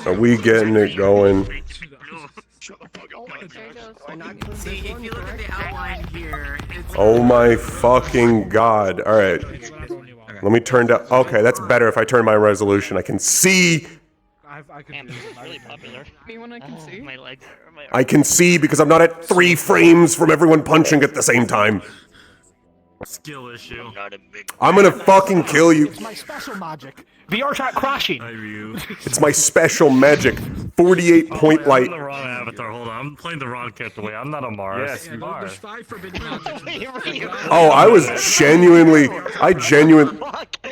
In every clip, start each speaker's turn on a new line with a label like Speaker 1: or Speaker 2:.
Speaker 1: Are we getting it going?
Speaker 2: Shut the fuck up, Mike.
Speaker 3: See, if you look at the outline here, it's...
Speaker 1: Oh my fucking god. Alright. Let me turn down. Okay, that's better if I turn my resolution. I can see.
Speaker 4: Damn, this is really popular.
Speaker 5: Anyone I can see?
Speaker 4: My legs are...
Speaker 1: I can see because I'm not at 3 frames from everyone punching at the same time.
Speaker 6: Skill issue.
Speaker 1: I'm gonna fucking kill you.
Speaker 2: It's my special magic. VR chat crashing.
Speaker 1: It's my special magic. 48 point light.
Speaker 6: I'm the wrong avatar. Hold on. I'm playing the wrong character. Wait, I'm not a Mars.
Speaker 7: Yes, you are.
Speaker 8: There's 5 forbidden objects.
Speaker 1: Oh, I was genuinely.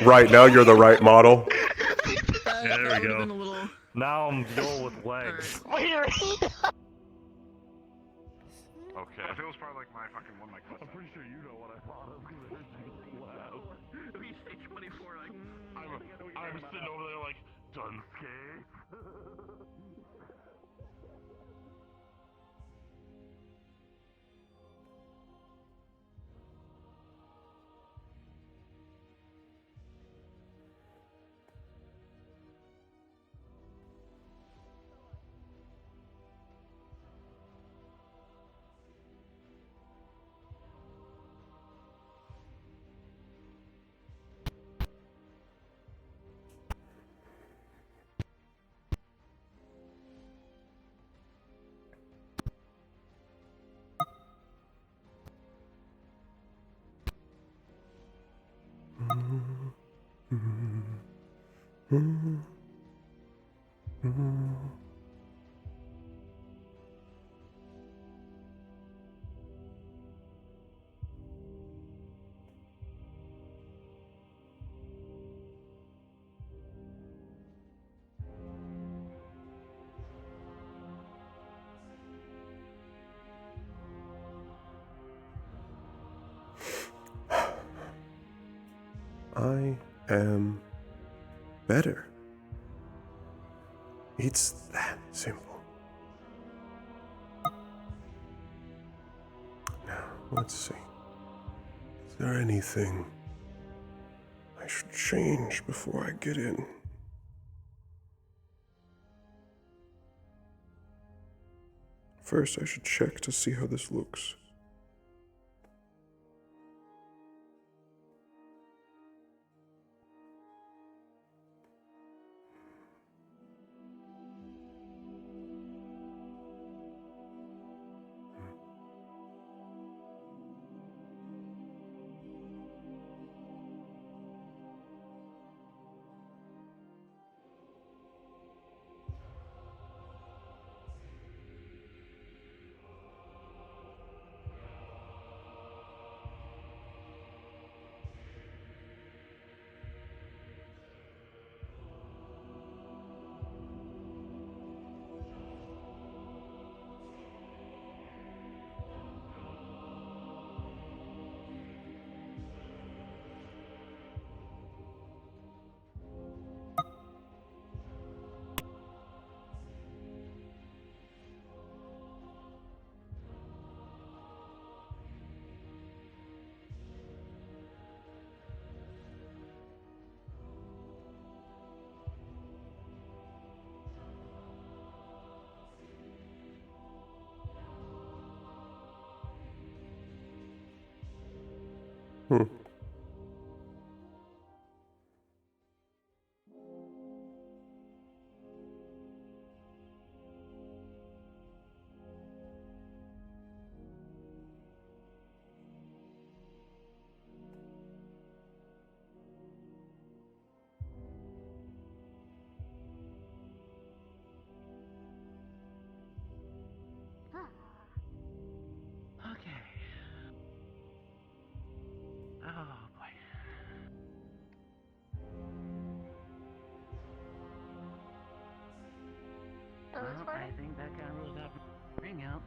Speaker 1: Right, now you're the right model.
Speaker 6: Yeah, there we go. Now I'm Joel with legs.
Speaker 7: Okay. I feel it's probably like my fucking one mic.
Speaker 6: I'm pretty sure you know what I thought of. I'm sitting over there like, Dunske.
Speaker 1: I am better. It's that simple. Now, let's see. Is there anything I should change before I get in? First, I should check to see how this looks.
Speaker 4: Okay. Oh boy. Well, I think that kind of rules out ring out.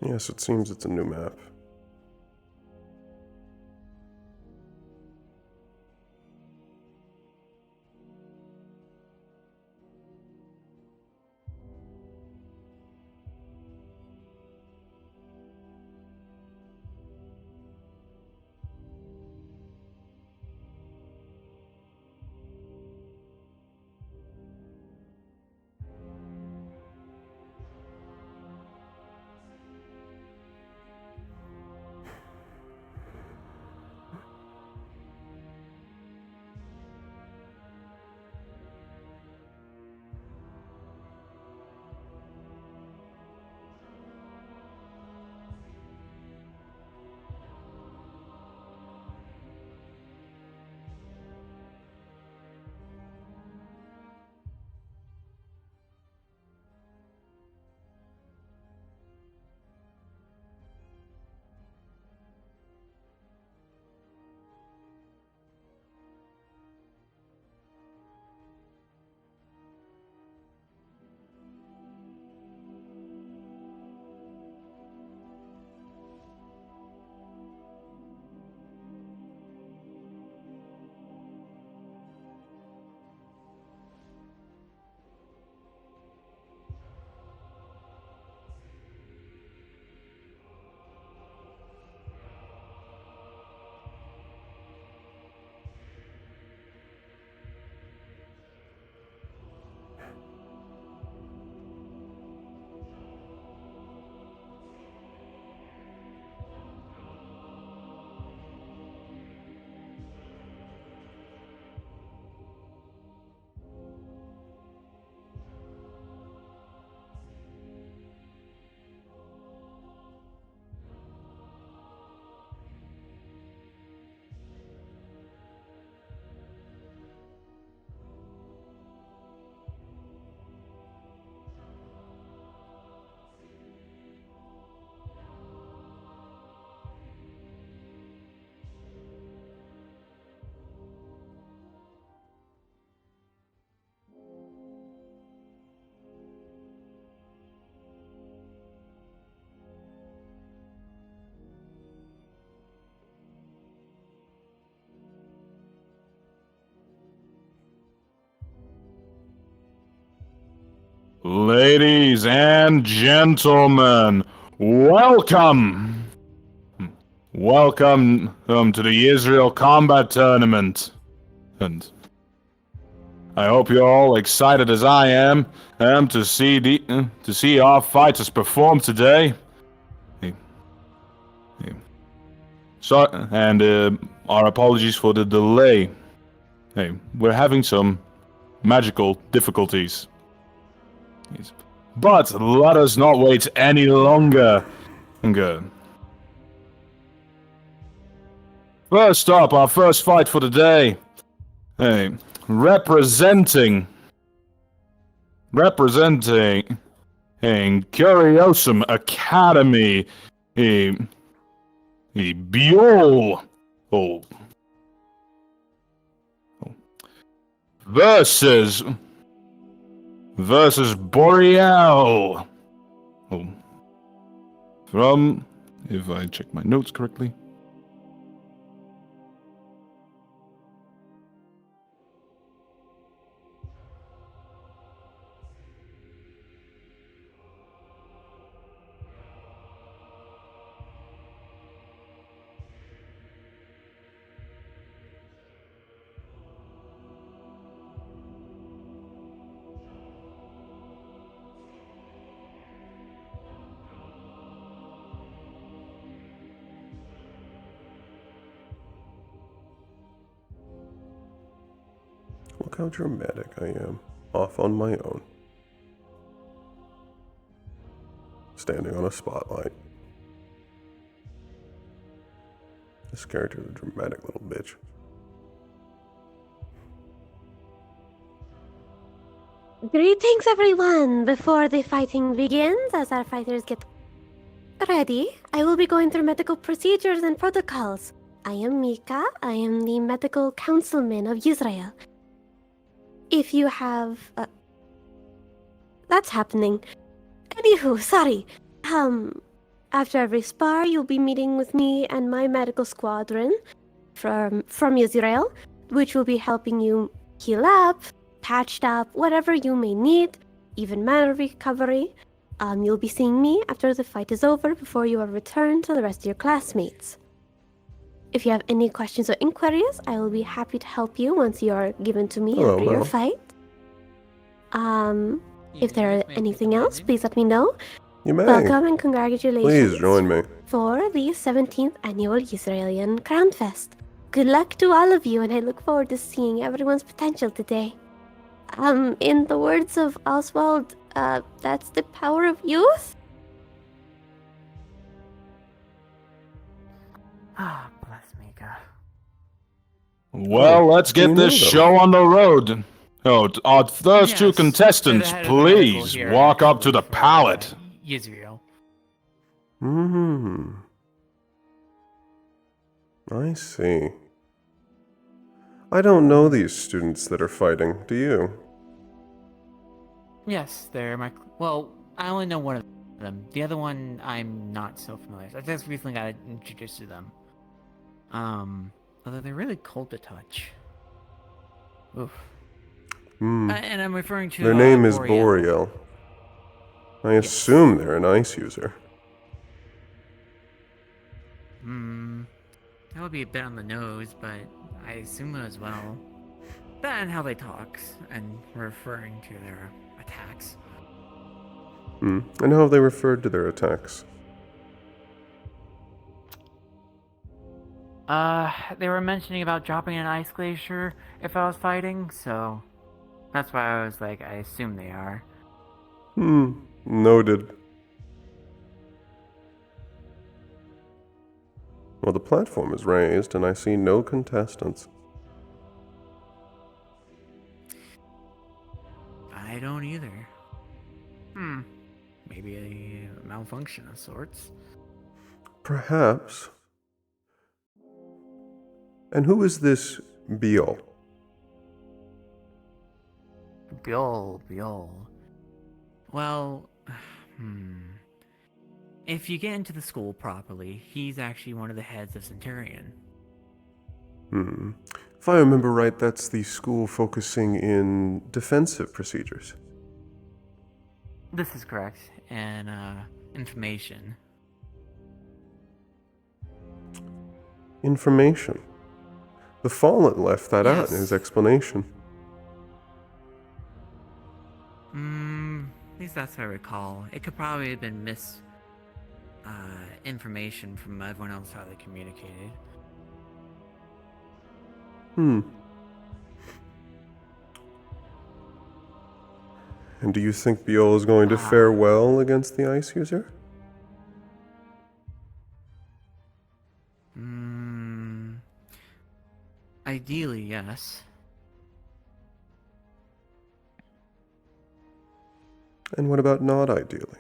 Speaker 1: Yes, it seems it's a new map.
Speaker 5: Ladies and gentlemen, welcome! Welcome to the Israel Combat Tournament. And I hope you're all excited as I am to see our fighters perform today. So, and our apologies for the delay. We're having some magical difficulties. But let us not wait any longer. First up, our first fight for the day. Representing Curiosum Academy, Bjol versus Boreal from, if I check my notes correctly,
Speaker 1: Look how dramatic I am. Off on my own. Standing on a spotlight. This character's a dramatic little bitch.
Speaker 8: Greetings, everyone! Before the fighting begins, as our fighters get ready, I will be going through medical procedures and protocols. I am Mika. I am the medical councilman of Israel. If you have... that's happening. Anywho, sorry. After every spar, you'll be meeting with me and my medical squadron from Israel, which will be helping you heal up, patched up, whatever you may need, even mana recovery. You'll be seeing me after the fight is over before you are returned to the rest of your classmates. If you have any questions or inquiries, I will be happy to help you once you are given to me
Speaker 1: Hello,
Speaker 8: after your
Speaker 1: Mel.
Speaker 8: fight. If there is anything else, please let me know.
Speaker 1: You may.
Speaker 8: Welcome and congratulations
Speaker 1: Please join me.
Speaker 8: for the 17th annual Israelian Crown Fest. Good luck to all of you, and I look forward to seeing everyone's potential today. In the words of Oswald, that's the power of youth?
Speaker 4: Ah, bless Mika.
Speaker 5: Well, let's
Speaker 1: do you
Speaker 5: get
Speaker 1: know
Speaker 5: this
Speaker 1: them?
Speaker 5: show on the road. Oh, our first two
Speaker 3: Yes,
Speaker 5: contestants,
Speaker 3: they're the head of the medical
Speaker 5: please
Speaker 3: here,
Speaker 5: walk up to
Speaker 3: actually,
Speaker 5: the
Speaker 3: for,
Speaker 5: pallet.
Speaker 3: Israel.
Speaker 1: I see. I don't know these students that are fighting, do you?
Speaker 3: Yes, they're my. Well, I only know one of them. The other one, I'm not so familiar with. I just recently got introduced to them. Although they're really cold to touch. Oof. And I'm referring to
Speaker 1: Their name is
Speaker 3: Boreal.
Speaker 1: Boreal. I assume they're an ice user.
Speaker 3: That would be a bit on the nose, but I assume as well. That and how they talk, and referring to their attacks.
Speaker 1: And how have they referred to their attacks?
Speaker 3: They were mentioning about dropping an ice glacier if I was fighting, so that's why I was like, I assume they are.
Speaker 1: Noted. Well, the platform is raised, and I see no contestants.
Speaker 3: I don't either. Maybe a malfunction of sorts.
Speaker 1: Perhaps. And who is this Beal?
Speaker 3: Biol. Well, if you get into the school properly, he's actually one of the heads of Centurion.
Speaker 1: If I remember right, that's the school focusing in defensive procedures.
Speaker 3: This is correct, and information.
Speaker 1: Information. The Fallen left that out in
Speaker 3: Yes.
Speaker 1: his explanation.
Speaker 3: At least that's what I recall. It could probably have been information from everyone else how they communicated.
Speaker 1: And do you think Beal is going to fare well against the Ice User?
Speaker 3: Ideally, yes.
Speaker 1: And what about not ideally?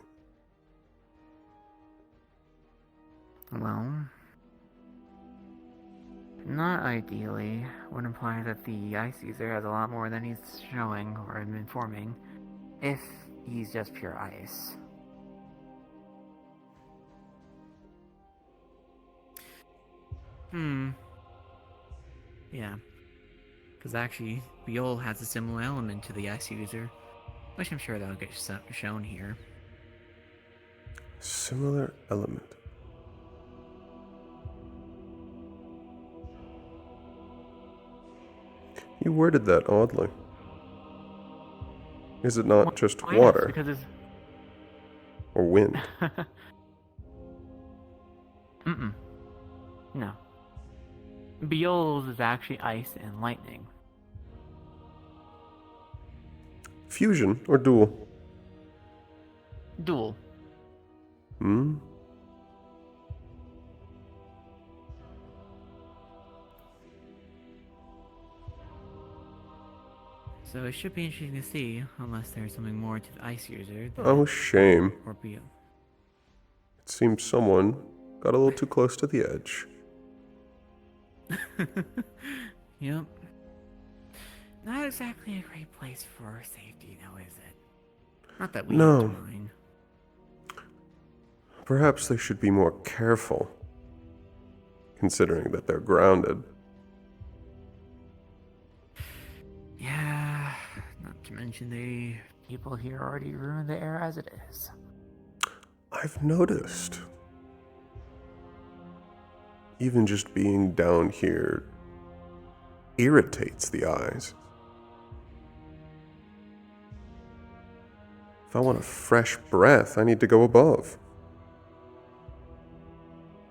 Speaker 3: Well, not ideally would imply that the ice user has a lot more than he's showing or informing, if he's just pure ice. Yeah. Because actually, Biol has a similar element to the ice user, which I'm sure that'll get shown here.
Speaker 1: Similar element. You worded that oddly. Is it not just
Speaker 3: Oh, yes,
Speaker 1: water
Speaker 3: because it's...
Speaker 1: or wind?
Speaker 3: No. Biol's is actually ice and lightning.
Speaker 1: Fusion or dual?
Speaker 3: Dual. So it should be interesting to see, unless there's something more to the ice user.
Speaker 1: Oh, shame.
Speaker 3: Or Biol.
Speaker 1: It seems someone got a little too close to the edge.
Speaker 3: Yep. Not exactly a great place for safety, now is it? Not that we have to mind.
Speaker 1: Perhaps they should be more careful, considering that they're grounded.
Speaker 3: Yeah, not to mention the people here already ruined the air as it is.
Speaker 1: I've noticed. Even just being down here irritates the eyes. If I want a fresh breath, I need to go above.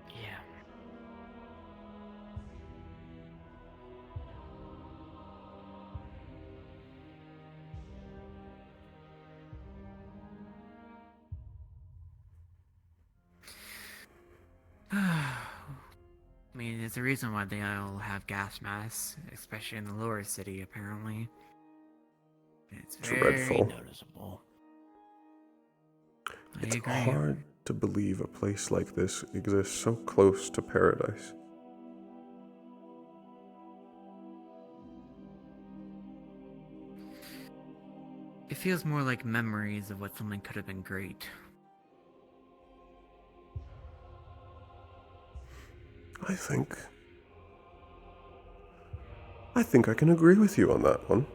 Speaker 3: Yeah. I mean, there's a reason why they all have gas masks, especially in the lower city, apparently. It's very
Speaker 1: Dreadful.
Speaker 3: noticeable.
Speaker 1: It's
Speaker 3: I agree.
Speaker 1: hard to believe a place like this exists so close to paradise.
Speaker 3: It feels more like memories of what something could have been great.
Speaker 1: I think I can agree with you on that one.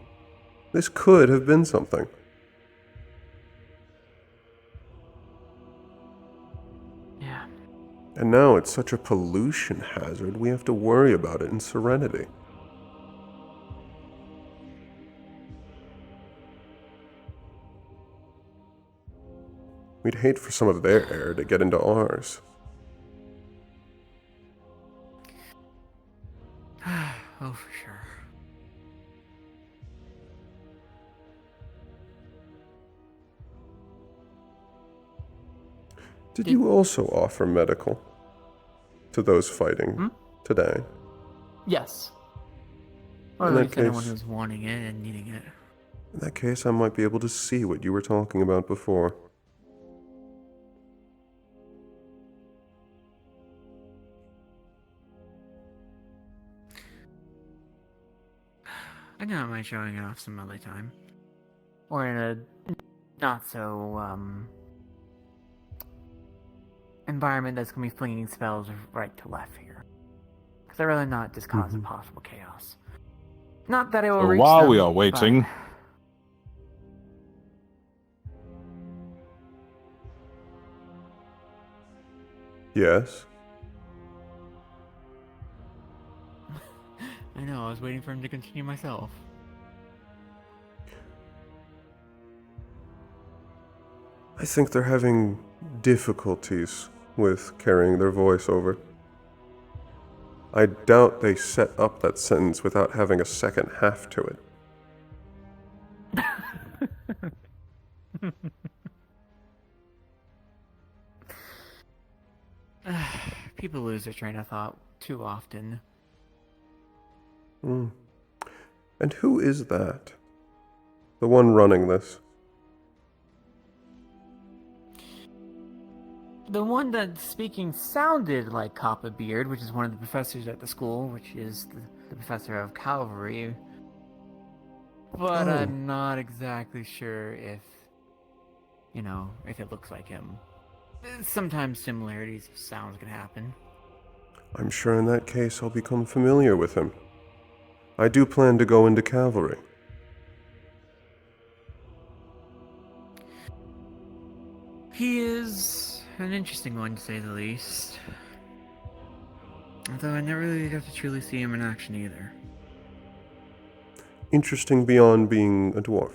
Speaker 1: This could have been something.
Speaker 3: Yeah.
Speaker 1: And now it's such a pollution hazard, we have to worry about it in Serenity. We'd hate for some of their air to get into ours.
Speaker 3: Oh, for sure.
Speaker 1: Did you also offer medical to those fighting today?
Speaker 3: Yes. Or
Speaker 1: In
Speaker 3: at
Speaker 1: that
Speaker 3: least anyone
Speaker 1: case-
Speaker 3: who's wanting it and needing it.
Speaker 1: In that case, I might be able to see what you were talking about before.
Speaker 3: I don't mind showing it off some other time. Or in a not so, environment that's gonna be flinging spells right to left here. Because I'd rather not just cause impossible chaos. Not that it will
Speaker 5: So
Speaker 3: reach
Speaker 5: while
Speaker 3: them,
Speaker 5: we are waiting,
Speaker 3: but-
Speaker 1: Yes?
Speaker 3: I know, I was waiting for him to continue myself.
Speaker 1: I think they're having difficulties with carrying their voice over. I doubt they set up that sentence without having a second half to it.
Speaker 3: People lose their train of thought too often.
Speaker 1: And who is that? The one running this?
Speaker 3: The one that's speaking sounded like Coppa Beard, which is one of the professors at the school, which is the professor of cavalry. But
Speaker 1: Oh.
Speaker 3: I'm not exactly sure if, if it looks like him. Sometimes similarities of sounds can happen.
Speaker 1: I'm sure in that case I'll become familiar with him. I do plan to go into cavalry.
Speaker 3: He is an interesting one, to say the least. Although I never really got to truly see him in action either.
Speaker 1: Interesting beyond being a dwarf.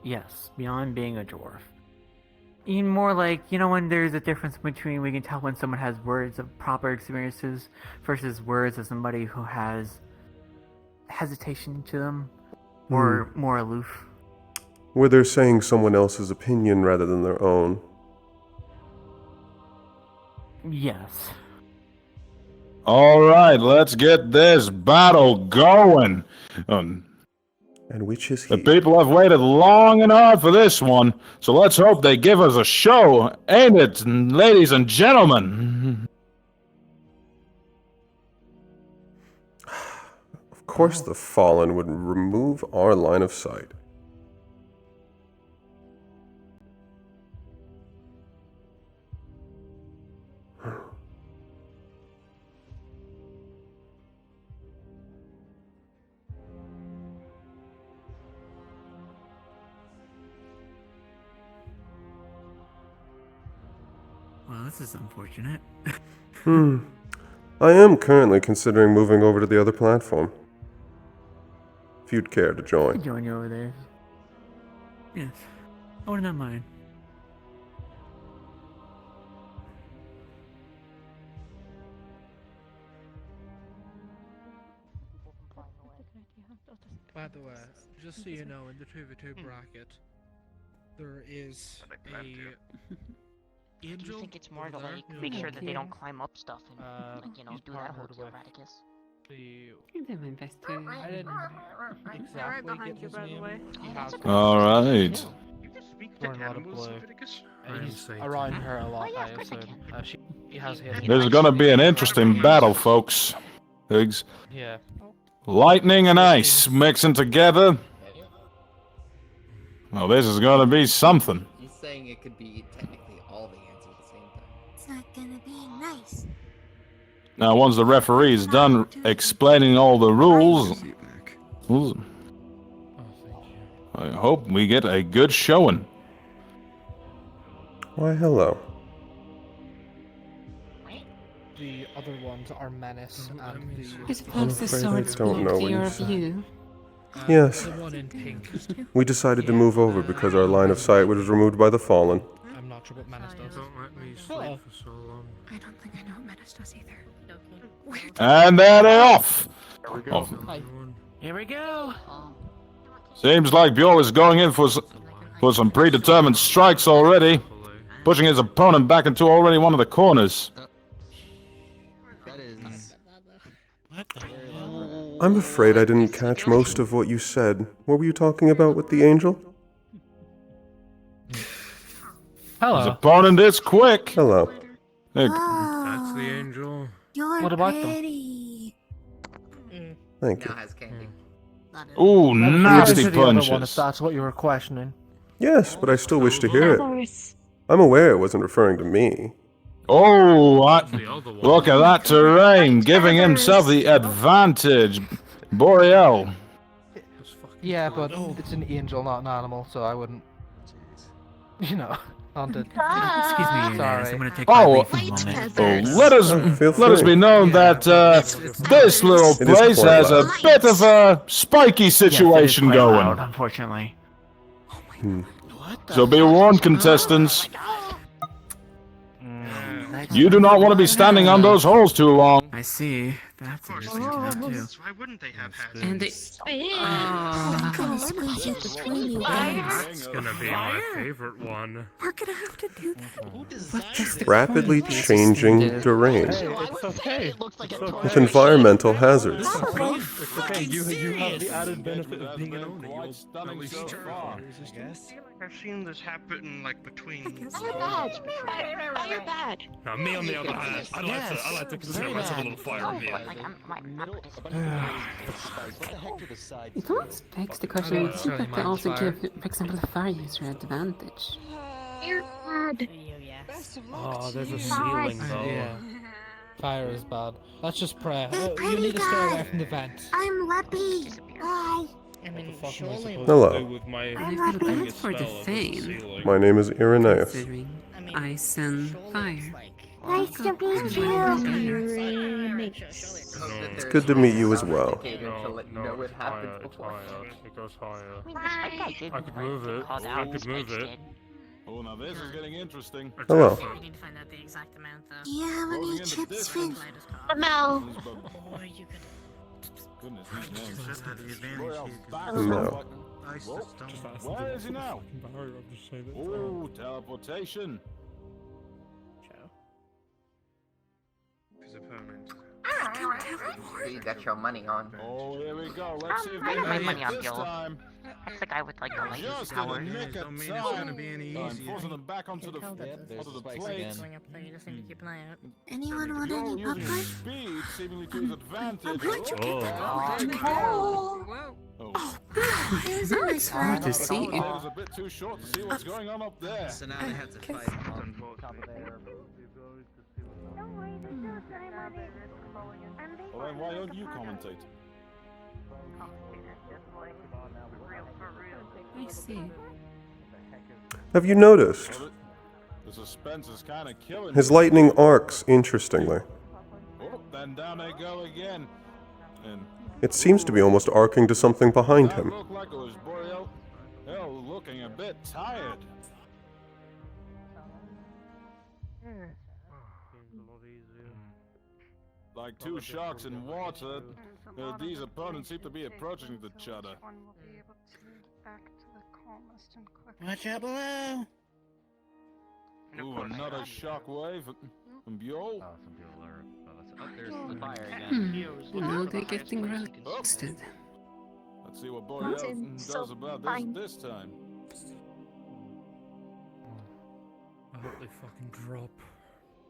Speaker 3: Yes, beyond being a dwarf. Even more like, when there's a difference between, we can tell when someone has words of proper experiences versus words of somebody who has hesitation to them, or more aloof.
Speaker 1: Where they're saying someone else's opinion rather than their own.
Speaker 3: Yes.
Speaker 5: alright, let's get this battle going.
Speaker 1: And which is
Speaker 5: The
Speaker 1: he?
Speaker 5: people have waited long and hard for this one, so let's hope they give us a show, ain't it, ladies and gentlemen?
Speaker 1: Of course the Fallen would remove our line of sight.
Speaker 3: Well, this is unfortunate.
Speaker 1: I am currently considering moving over to the other platform. If you'd care to
Speaker 3: I'll
Speaker 1: join.
Speaker 3: join you over there. Yes. I would not mind.
Speaker 2: By the way, just so you know, in the 2v2 bracket, there is a
Speaker 9: Do you
Speaker 2: angel.
Speaker 9: think it's more to
Speaker 2: over there,
Speaker 9: like
Speaker 2: you know,
Speaker 9: make sure that they
Speaker 2: Vulcan.
Speaker 9: don't climb up stuff and like, you know,
Speaker 2: he's
Speaker 9: do that whole
Speaker 2: partnered
Speaker 9: deal,
Speaker 2: with
Speaker 9: Radicus?
Speaker 2: the
Speaker 10: I did my best to.
Speaker 2: I didn't exactly get his name. He has
Speaker 5: All right.
Speaker 7: You can speak
Speaker 2: Learn
Speaker 7: to
Speaker 2: a lot of
Speaker 7: animals,
Speaker 2: blue.
Speaker 7: Leviticus?
Speaker 2: He's around her a lot,
Speaker 9: Oh, yeah,
Speaker 2: I
Speaker 9: of course I
Speaker 2: assume.
Speaker 9: can.
Speaker 2: She has hit.
Speaker 5: This is gonna be an interesting battle, folks. Higgs.
Speaker 2: Yeah.
Speaker 5: Lightning and ice mixing together. Well, this is gonna be something.
Speaker 11: He's saying it could be technically all the answers at the same time.
Speaker 8: It's not gonna be nice.
Speaker 5: Now, once the referee is done explaining all the rules, I hope we get a good showing.
Speaker 1: Why, hello.
Speaker 2: The other ones are Menace and the...
Speaker 10: I suppose the
Speaker 1: afraid I
Speaker 10: swords
Speaker 1: don't know
Speaker 10: block
Speaker 1: what
Speaker 10: your
Speaker 1: you said.
Speaker 10: view.
Speaker 1: Yes.
Speaker 2: The one in pink.
Speaker 1: We decided to move over because our line of sight was removed by the Fallen.
Speaker 2: I'm not sure what Menace does.
Speaker 6: Don't let me sleep
Speaker 2: Hello.
Speaker 6: for so long.
Speaker 8: I don't think I know what Menace does either.
Speaker 5: And they're off! Off.
Speaker 2: Hi.
Speaker 3: Here we go!
Speaker 5: Seems like Bjorn is going in for some predetermined strikes already, pushing his opponent back into already one of the corners.
Speaker 11: That is.
Speaker 1: I'm afraid I didn't catch most of what you said. What were you talking about with the angel?
Speaker 5: His
Speaker 2: Hello.
Speaker 5: opponent is quick.
Speaker 1: Hello.
Speaker 5: Hey,
Speaker 6: That's the angel.
Speaker 8: You're
Speaker 2: What about them?
Speaker 8: pretty.
Speaker 1: Thank you.
Speaker 11: Now has candy.
Speaker 5: ooh, nasty
Speaker 2: The other one, if
Speaker 5: punches.
Speaker 2: that's what you were questioning.
Speaker 1: Yes, but I still wish to hear it. I'm aware it wasn't referring to me.
Speaker 5: Oh,
Speaker 6: The other one.
Speaker 5: look at that terrain, giving himself the advantage. Boreal.
Speaker 2: Yeah, but it's an angel, not an animal, so I wouldn't... You know, haunted.
Speaker 3: Excuse me,
Speaker 2: Sorry.
Speaker 3: I'm gonna take
Speaker 5: Oh,
Speaker 3: my leave for a moment.
Speaker 5: Oh, let us
Speaker 1: Feel
Speaker 5: let us
Speaker 1: free.
Speaker 5: be known that this little
Speaker 1: It is
Speaker 5: place
Speaker 1: quite
Speaker 5: has a
Speaker 1: loud.
Speaker 5: bit of a spiky
Speaker 3: Yes, it is
Speaker 5: situation
Speaker 3: quite
Speaker 5: going.
Speaker 3: loud, unfortunately.
Speaker 5: So be warned, contestants. You do not want to be standing on those holes too long.
Speaker 3: I see. That's interesting to know, too.
Speaker 7: Why wouldn't they have hats?
Speaker 10: And they.
Speaker 8: I'm gonna squeeze it between you guys.
Speaker 6: That's gonna be my favorite one.
Speaker 8: We're gonna have to do that.
Speaker 10: What does the
Speaker 1: Rapidly
Speaker 10: coin piece
Speaker 1: changing
Speaker 10: do?
Speaker 1: terrain
Speaker 6: It's okay.
Speaker 9: It looks like a
Speaker 1: with environmental hazards.
Speaker 6: It's okay. You have the added benefit of being an owner. You'll
Speaker 5: stunning
Speaker 6: at least
Speaker 5: so
Speaker 6: try.
Speaker 5: far.
Speaker 7: I've seen this happen like between.
Speaker 9: Oh, you're bad.
Speaker 6: Now me on the other hand, I like to consider myself a little fire in the eye.
Speaker 9: Like, I'm participating.
Speaker 10: It always begs the question,
Speaker 2: Really
Speaker 10: wouldn't that they
Speaker 2: mind
Speaker 10: also
Speaker 2: fire.
Speaker 10: give, for example, the fire user advantage?
Speaker 8: You're bad.
Speaker 6: Oh, there's a ceiling though.
Speaker 2: Yeah. Fire is bad. Let's just pray.
Speaker 8: Hey,
Speaker 2: You
Speaker 8: pretty
Speaker 2: need to stay away
Speaker 8: guy.
Speaker 2: from the vent.
Speaker 8: I'm Leppy. Bye.
Speaker 6: What the fuck am I supposed
Speaker 1: Hello.
Speaker 6: to do with my
Speaker 10: I feel
Speaker 6: doing
Speaker 10: bad
Speaker 6: a
Speaker 10: for the
Speaker 6: spell at the
Speaker 10: Thane,
Speaker 6: ceiling?
Speaker 1: My name is Irenaeus.
Speaker 10: considering ice and fire.
Speaker 8: Nice to meet you.
Speaker 1: It's good to meet you as well.
Speaker 11: To let you know
Speaker 6: No,
Speaker 11: it
Speaker 6: it's
Speaker 11: happened
Speaker 6: higher, it's
Speaker 11: before.
Speaker 6: higher. It goes higher.
Speaker 9: I mean, this guy did
Speaker 6: I could
Speaker 9: like,
Speaker 6: move
Speaker 9: get
Speaker 6: it.
Speaker 9: called
Speaker 6: I
Speaker 9: out,
Speaker 6: could
Speaker 9: this
Speaker 6: move
Speaker 9: bitch
Speaker 6: it.
Speaker 9: did.
Speaker 5: Oh, now this is getting interesting.
Speaker 1: Hello.
Speaker 10: We need to find out the exact amount, though.
Speaker 8: Do you have
Speaker 5: Rolling
Speaker 8: any
Speaker 5: into
Speaker 8: chips,
Speaker 5: distance.
Speaker 8: Finn? Mel.
Speaker 5: Goodness, these names.
Speaker 6: Just had the advantage
Speaker 5: Boreal's
Speaker 6: here, 'cause
Speaker 5: back.
Speaker 1: No.
Speaker 5: Whoa. Where is he now? Oh, teleportation.
Speaker 7: His opponent.
Speaker 11: So you got your money on.
Speaker 5: Oh, here we go. Let's see if
Speaker 9: I
Speaker 5: they
Speaker 9: got my
Speaker 5: make
Speaker 9: money
Speaker 5: it
Speaker 9: on
Speaker 5: this
Speaker 9: Gil.
Speaker 5: time.
Speaker 9: That's the guy with like the lightning
Speaker 5: Just in the
Speaker 9: power.
Speaker 5: nick
Speaker 6: Don't
Speaker 5: of
Speaker 6: mean it's gonna be any
Speaker 5: time.
Speaker 6: easier.
Speaker 5: Forcing them back onto the onto the plate.
Speaker 8: Anyone want
Speaker 5: Bjorn
Speaker 8: any
Speaker 5: using
Speaker 8: popcorn?
Speaker 5: his speed, seemingly to his advantage.
Speaker 6: Oh.
Speaker 8: Here's a nice
Speaker 10: Hard
Speaker 8: one.
Speaker 10: to see.
Speaker 5: It was a bit too short to see what's going on up there.
Speaker 11: So now they have to fight on top of there.
Speaker 5: Well, then why don't you commentate?
Speaker 10: I see.
Speaker 1: Have you noticed
Speaker 5: The suspense is kind of killing
Speaker 1: His
Speaker 5: me.
Speaker 1: lightning arcs, interestingly.
Speaker 5: Oh, then down they go again. And
Speaker 1: It seems to be almost arcing to something behind
Speaker 5: that
Speaker 1: him.
Speaker 5: looked like it was Boreal. Hell, looking a bit tired. Like two sharks in water, these opponents seem to be approaching each other.
Speaker 4: Watch out below!
Speaker 5: Ooh, another shockwave. And Bjorn.
Speaker 11: Oh, there's the fire again.
Speaker 10: Now they're getting roasted.
Speaker 5: Let's see what Boreal does about this time.
Speaker 6: I hope they fucking drop.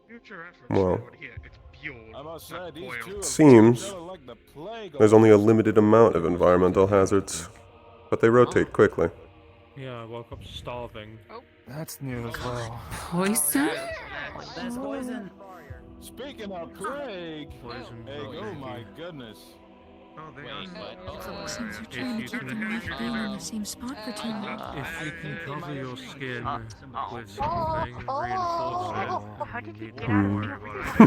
Speaker 7: Future reference
Speaker 1: Well,
Speaker 7: forward here. It's Bjorn,
Speaker 5: I must say,
Speaker 7: not
Speaker 5: these
Speaker 7: Boyle.
Speaker 5: two
Speaker 1: seems
Speaker 5: are like the plague.
Speaker 1: there's only a limited amount of environmental hazards, but they rotate quickly.
Speaker 6: Yeah, I woke up starving.
Speaker 2: That's new as well.
Speaker 10: Poison?
Speaker 4: That's poison!
Speaker 5: Speaking of plague,
Speaker 6: Poison.
Speaker 5: oh my goodness.
Speaker 7: Oh, they
Speaker 11: Wait,
Speaker 7: are.
Speaker 11: what?
Speaker 10: Since you're trying to keep them from being in the same spot for too long.
Speaker 6: If you can cover your skin with something
Speaker 9: How did you get out of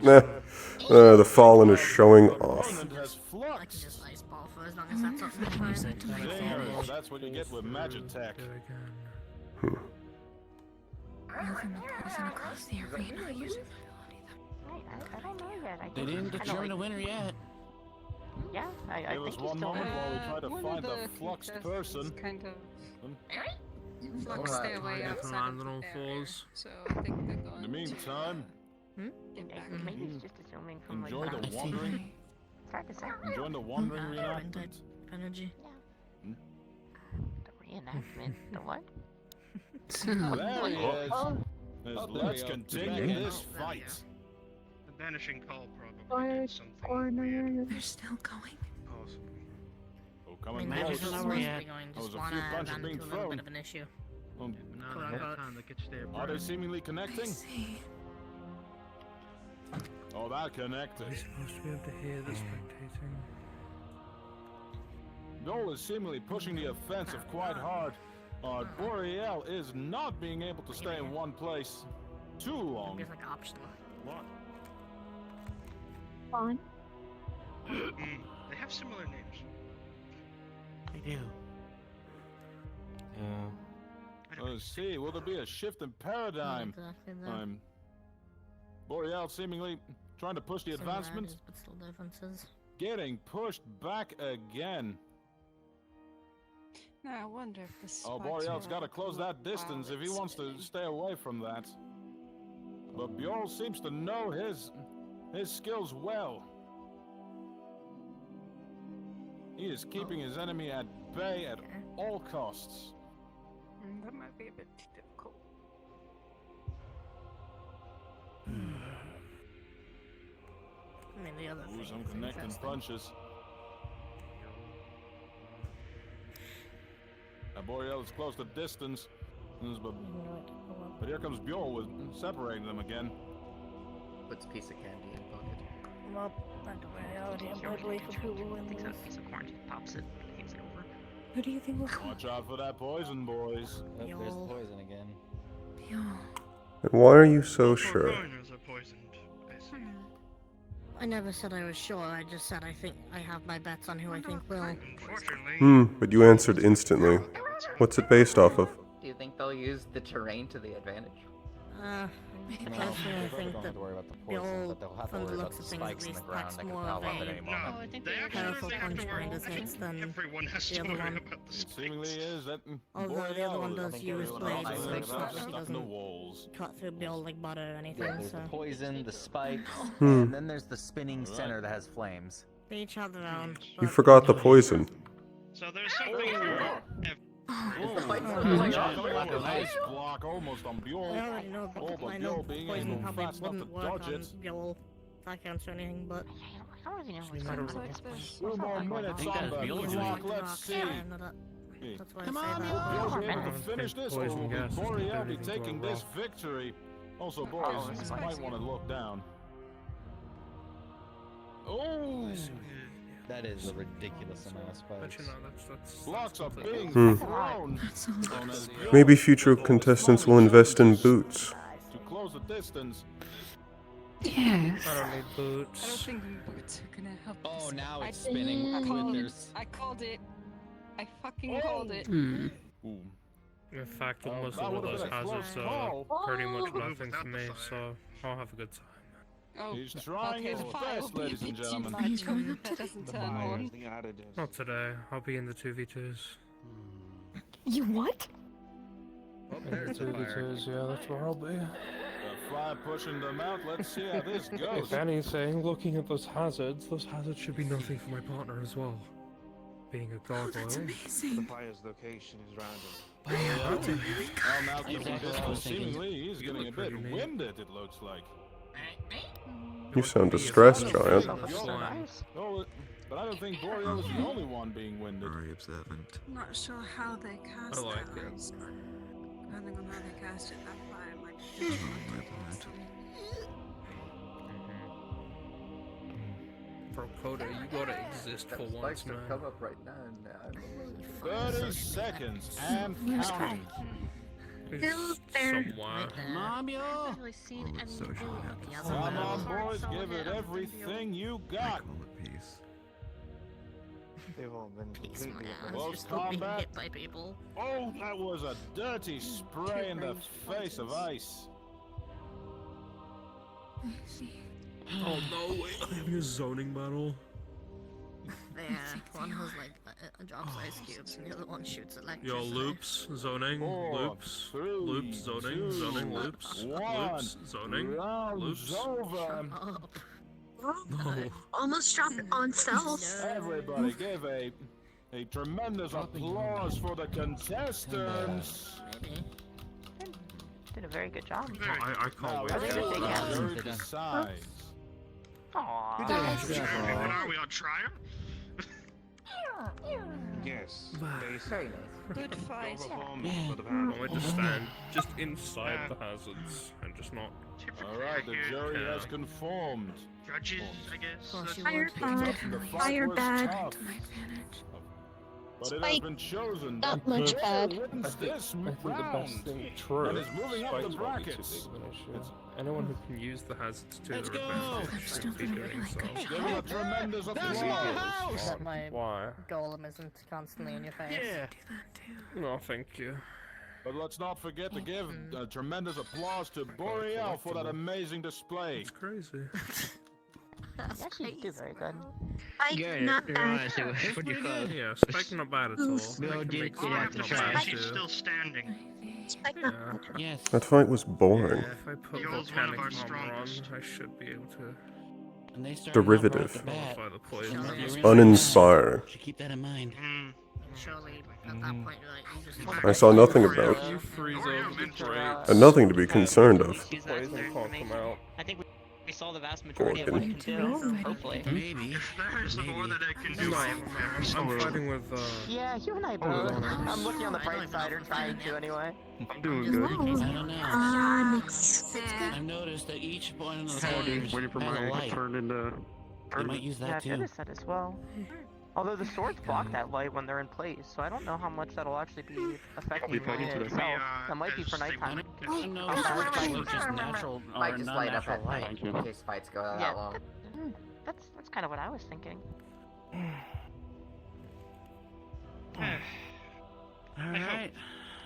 Speaker 9: here?
Speaker 1: Nah, the Fallen is showing off.
Speaker 5: Opponent has
Speaker 10: I can
Speaker 5: fluxed.
Speaker 10: just ice ball for as long as that's not fine.
Speaker 5: There, that's what you get with Magitech.
Speaker 10: Moving the poison across the arena using
Speaker 9: I don't know yet. I
Speaker 4: They didn't determine a winner yet.
Speaker 9: Yeah, I
Speaker 5: There was
Speaker 9: think he's
Speaker 5: one
Speaker 9: still
Speaker 5: moment
Speaker 9: there.
Speaker 5: while we tried to find the fluxed person.
Speaker 10: kind of
Speaker 11: Flux
Speaker 10: stay away outside
Speaker 6: landing on
Speaker 10: of the area,
Speaker 6: fours.
Speaker 10: so I think they're
Speaker 5: In
Speaker 10: going
Speaker 5: the meantime,
Speaker 9: Maybe he's just assuming from like
Speaker 5: enjoy
Speaker 9: what
Speaker 5: the
Speaker 9: I'm
Speaker 5: wandering.
Speaker 9: seeing. It's hard to say.
Speaker 5: Enjoying the wandering reenactment.
Speaker 10: energy.
Speaker 9: The reenactment. The what?
Speaker 10: So,
Speaker 5: There he is.
Speaker 11: Oh,
Speaker 5: Let's
Speaker 11: there we go.
Speaker 5: continue
Speaker 11: Back
Speaker 5: this fight.
Speaker 7: The vanishing call probably did something weird.
Speaker 10: they're still going.
Speaker 7: Possibly.
Speaker 5: Oh,
Speaker 10: I
Speaker 5: coming
Speaker 10: mean,
Speaker 5: close.
Speaker 10: they're supposed to be going,
Speaker 5: There was
Speaker 10: just
Speaker 5: a
Speaker 10: wanna
Speaker 5: few punches
Speaker 10: run
Speaker 5: being
Speaker 10: into a little
Speaker 5: thrown.
Speaker 10: bit of an issue.
Speaker 5: Um,
Speaker 10: Quote-unquote.
Speaker 5: Are they seemingly
Speaker 10: I
Speaker 5: connecting?
Speaker 10: see.
Speaker 5: Oh, that connected.
Speaker 6: You're supposed to be able to hear the spectating.
Speaker 5: Noel is seemingly pushing the offensive quite hard. Boreal is not being able to stay in one place too long.
Speaker 10: It's like optional.
Speaker 5: What?
Speaker 7: They have similar names.
Speaker 4: They do.
Speaker 5: Let's see, will there be a shift in paradigm?
Speaker 10: Exactly that.
Speaker 5: Boreal seemingly trying to push the advancement,
Speaker 10: But still differences.
Speaker 5: getting pushed back again.
Speaker 10: I wonder if the
Speaker 5: Oh, Boreal's got to close that distance if he wants to stay away from that. But Bjorn seems to know his skills well. He is keeping his enemy at bay at all costs.
Speaker 10: That might be a bit difficult. I mean, the other
Speaker 5: Ooh,
Speaker 10: thing
Speaker 5: some
Speaker 10: is
Speaker 5: connecting
Speaker 10: interesting.
Speaker 5: punches. Now Boreal is close to distance, but here comes Bjorn with separating them again.
Speaker 11: Puts a piece of candy in pocket.
Speaker 10: Well, under reality, I'm my belief of who will win
Speaker 9: Takes
Speaker 10: this.
Speaker 9: out a piece of quarantine, pops it, hands it over.
Speaker 10: Who do you think will win?
Speaker 5: Watch out for that poison, boys.
Speaker 11: Oh, there's
Speaker 10: Yo.
Speaker 11: poison again.
Speaker 10: Yo.
Speaker 1: And why are you so
Speaker 7: All
Speaker 1: sure?
Speaker 7: foreigners are poisoned. I see.
Speaker 10: I never said I was sure, I just said I think I have my bets on who I think will.
Speaker 7: Unfortunately.
Speaker 1: But you answered instantly. What's it based off of?
Speaker 11: Do you think they'll use the terrain to the advantage?
Speaker 10: Personally, I think that Bill, from the looks of things at least, packs more of a powerful punch behind his hits than
Speaker 7: Everyone has
Speaker 10: the
Speaker 7: to
Speaker 10: other
Speaker 7: worry
Speaker 10: one.
Speaker 7: about the
Speaker 5: It seemingly is that
Speaker 10: Although the other one does use blades, so it's not like he
Speaker 5: stuck in the
Speaker 10: doesn't
Speaker 5: walls.
Speaker 10: cut through Bill like butter or anything,
Speaker 11: Yeah, there's
Speaker 10: so
Speaker 11: the poison, the spikes,
Speaker 1: Hmm.
Speaker 11: and then there's the spinning center that has flames.
Speaker 10: they each have their own.
Speaker 1: You forgot the poison.
Speaker 7: So there's something
Speaker 5: Nice block almost on
Speaker 10: I
Speaker 5: Bjorn.
Speaker 10: already know,
Speaker 5: Oh,
Speaker 10: but
Speaker 5: but
Speaker 10: I know
Speaker 5: Bjorn being
Speaker 10: poison
Speaker 5: able
Speaker 10: probably
Speaker 5: fast enough
Speaker 10: wouldn't
Speaker 5: to
Speaker 10: work
Speaker 5: dodge
Speaker 10: on
Speaker 5: it.
Speaker 10: Bill seconds or anything, but
Speaker 9: I don't really know what's going on at this point.
Speaker 5: Two more minutes on the clock. Let's see.
Speaker 10: That's why
Speaker 4: Come
Speaker 10: I say
Speaker 4: on,
Speaker 10: that.
Speaker 5: Will be able to finish this, or will
Speaker 6: gas
Speaker 5: be
Speaker 6: doesn't do
Speaker 5: Boreal be
Speaker 6: anything to
Speaker 5: taking
Speaker 6: a
Speaker 5: this
Speaker 6: rock.
Speaker 5: victory? Also, boys, you might want to look down. Oh!
Speaker 11: That is a ridiculous amount of
Speaker 7: But
Speaker 11: spikes.
Speaker 7: you know, that's
Speaker 5: Blocks are
Speaker 7: completely
Speaker 5: being
Speaker 1: Hmm.
Speaker 5: thrown.
Speaker 1: Maybe future contestants will invest in boots.
Speaker 5: To close the distance.
Speaker 12: Yes.
Speaker 7: I don't need
Speaker 12: I don't
Speaker 7: boots.
Speaker 12: think boots are gonna help.
Speaker 11: Oh,
Speaker 12: us.
Speaker 11: now it's
Speaker 12: I
Speaker 11: spinning.
Speaker 12: I called it. I fucking called it.
Speaker 5: Ooh.
Speaker 7: In fact,
Speaker 5: Oh,
Speaker 7: almost
Speaker 5: that
Speaker 7: all of
Speaker 5: would've
Speaker 7: those
Speaker 5: been a close
Speaker 7: hazards
Speaker 5: call.
Speaker 7: are pretty much
Speaker 12: Oh.
Speaker 7: nothing for me, so I'll have a good time.
Speaker 12: Oh,
Speaker 5: He's trying
Speaker 12: okay,
Speaker 5: his
Speaker 12: the fire
Speaker 5: best,
Speaker 12: will be
Speaker 5: ladies
Speaker 12: a
Speaker 5: and
Speaker 12: bit too
Speaker 5: gentlemen.
Speaker 12: much
Speaker 8: He's going
Speaker 12: when
Speaker 8: up
Speaker 12: that
Speaker 8: today.
Speaker 12: doesn't turn on.
Speaker 7: Not today. I'll be in the 2v2s.
Speaker 8: You what?
Speaker 11: Oh,
Speaker 7: In the
Speaker 11: there's a fire.
Speaker 7: 2v2s, yeah, that's where I'll be.
Speaker 5: The fire pushing them out. Let's see how this goes.
Speaker 7: If anything, looking at those hazards should be nothing for my partner as well. Being a gargoyle.
Speaker 8: amazing.
Speaker 6: fire's location is random.
Speaker 5: Well, now
Speaker 3: Exactly
Speaker 5: keeping
Speaker 3: what I
Speaker 5: distance,
Speaker 3: was thinking.
Speaker 5: seemingly he's
Speaker 7: You
Speaker 5: getting a
Speaker 7: look
Speaker 5: bit
Speaker 7: pretty neat.
Speaker 5: winded, it looks like.
Speaker 1: You sound distressed, Giant.
Speaker 9: So nice.
Speaker 5: Oh, but I don't think Boreal is the only one being winded.
Speaker 13: Very observant.
Speaker 12: I'm not sure how they cast
Speaker 7: I like
Speaker 12: that.
Speaker 7: it.
Speaker 12: Depending on how they cast it, that fire might be
Speaker 7: Bro, Coda, you gotta exist for once, man.
Speaker 11: come up right now.
Speaker 5: 30 seconds and counting.
Speaker 7: It's somewhere.
Speaker 9: I haven't really seen
Speaker 13: Oh,
Speaker 9: any
Speaker 13: it's so
Speaker 9: blue
Speaker 13: shiny.
Speaker 9: of the other
Speaker 5: Come
Speaker 9: one.
Speaker 5: on,
Speaker 9: Sorry,
Speaker 5: boys,
Speaker 9: so
Speaker 5: give it
Speaker 9: yeah,
Speaker 5: everything you
Speaker 13: I
Speaker 5: got.
Speaker 13: call it peace.
Speaker 6: They've all been completely different.
Speaker 5: Close
Speaker 9: Just still being
Speaker 5: combat.
Speaker 9: hit by people.
Speaker 5: Oh, that was a dirty spray in the face of ice.
Speaker 7: Oh no, wait, I'm having a zoning battle.
Speaker 10: Yeah, one has like drops ice cubes and the other one shoots electricity.
Speaker 7: Yo, loops, zoning,
Speaker 5: 4,
Speaker 7: loops,
Speaker 5: 3,
Speaker 7: loops, zoning,
Speaker 5: 2,
Speaker 7: zoning, loops,
Speaker 5: 1.
Speaker 7: loops, zoning,
Speaker 5: Round's
Speaker 7: loops.
Speaker 5: over.
Speaker 7: No.
Speaker 8: Almost dropped it on self.
Speaker 5: Everybody give a tremendous applause for the contestants.
Speaker 10: Maybe.
Speaker 9: Did a very good job.
Speaker 7: I can't
Speaker 5: Now
Speaker 7: wait
Speaker 9: Are they
Speaker 5: let's
Speaker 9: gonna
Speaker 5: see
Speaker 9: take
Speaker 5: what
Speaker 9: action?
Speaker 5: the jury decides.
Speaker 9: Aww.
Speaker 7: Oh, Aw. Aw. Are we on trial?
Speaker 6: Yes.
Speaker 10: Very nice.
Speaker 12: Good fight.
Speaker 7: I want to stand just inside the hazards and just not.
Speaker 5: Alright, the jury has conformed.
Speaker 7: Judges, I guess.
Speaker 10: Of course you
Speaker 8: Fire
Speaker 10: would.
Speaker 8: bad.
Speaker 5: The fight
Speaker 8: Fire
Speaker 5: was
Speaker 8: bad.
Speaker 5: tough, but it has
Speaker 8: Spike.
Speaker 5: been chosen
Speaker 8: Not
Speaker 5: that
Speaker 8: much
Speaker 5: Bear
Speaker 8: bad.
Speaker 5: wins this
Speaker 7: I think the
Speaker 5: round.
Speaker 7: best thing true.
Speaker 5: And is moving up the
Speaker 7: Spikes won't be too
Speaker 5: brackets.
Speaker 7: big of an issue. Anyone who can use the hazards to
Speaker 5: Let's
Speaker 7: their
Speaker 5: go.
Speaker 7: advantage should be doing so.
Speaker 5: Give him a tremendous applause.
Speaker 10: That my
Speaker 7: Why?
Speaker 10: golem isn't constantly in your face.
Speaker 6: Yeah.
Speaker 7: No, thank you.
Speaker 5: But let's not forget to give a tremendous applause to Boreal for that amazing display.
Speaker 7: It's crazy.
Speaker 9: You actually do very good.
Speaker 8: Spike, not bad.
Speaker 7: Yeah, Spike not bad at all.
Speaker 8: We'll
Speaker 7: Make
Speaker 8: do
Speaker 7: Spike not bad too. standing.
Speaker 8: Spike, not
Speaker 7: Yeah.
Speaker 8: bad.
Speaker 3: Yes.
Speaker 1: That fight was boring.
Speaker 7: Yeah, if I put volcanic armor on, I should be able to
Speaker 3: And they start
Speaker 1: Derivative.
Speaker 3: off right off the
Speaker 7: nullify the
Speaker 3: bat.
Speaker 7: poison.
Speaker 1: Uninspire.
Speaker 3: Should keep that in mind.
Speaker 10: Surely at that point, like, you just.
Speaker 1: I saw nothing about,
Speaker 7: You freeze over the grate.
Speaker 1: and nothing to be concerned of.
Speaker 7: Poison can't come out.
Speaker 9: I think we saw the vast majority of what it can do. Hopefully.
Speaker 3: Maybe.
Speaker 7: There's more that I can do. No, I'm fighting with,
Speaker 9: Yeah, you and I both. I'm looking on the bright side, or trying to anyway.
Speaker 6: I'm doing
Speaker 3: I don't know.
Speaker 8: Onyx.
Speaker 3: I've noticed that each one of the
Speaker 6: Waiting
Speaker 3: players
Speaker 6: for
Speaker 3: has a
Speaker 6: my
Speaker 3: light.
Speaker 6: turn into.
Speaker 3: They might use
Speaker 9: Yeah,
Speaker 3: that
Speaker 9: I've
Speaker 3: too.
Speaker 9: noticed that as well. Although the swords block that light when they're in place, so I don't know how much that'll actually be affecting
Speaker 6: fighting
Speaker 9: it
Speaker 6: today.
Speaker 9: itself. That might be for nighttime.
Speaker 3: I don't know if it's just natural or
Speaker 11: Might just
Speaker 3: not
Speaker 11: light up
Speaker 3: natural
Speaker 11: at
Speaker 3: light.
Speaker 11: night in case fights go that
Speaker 9: Yeah,
Speaker 11: long.
Speaker 9: that's kind of what I was thinking.
Speaker 3: Alright.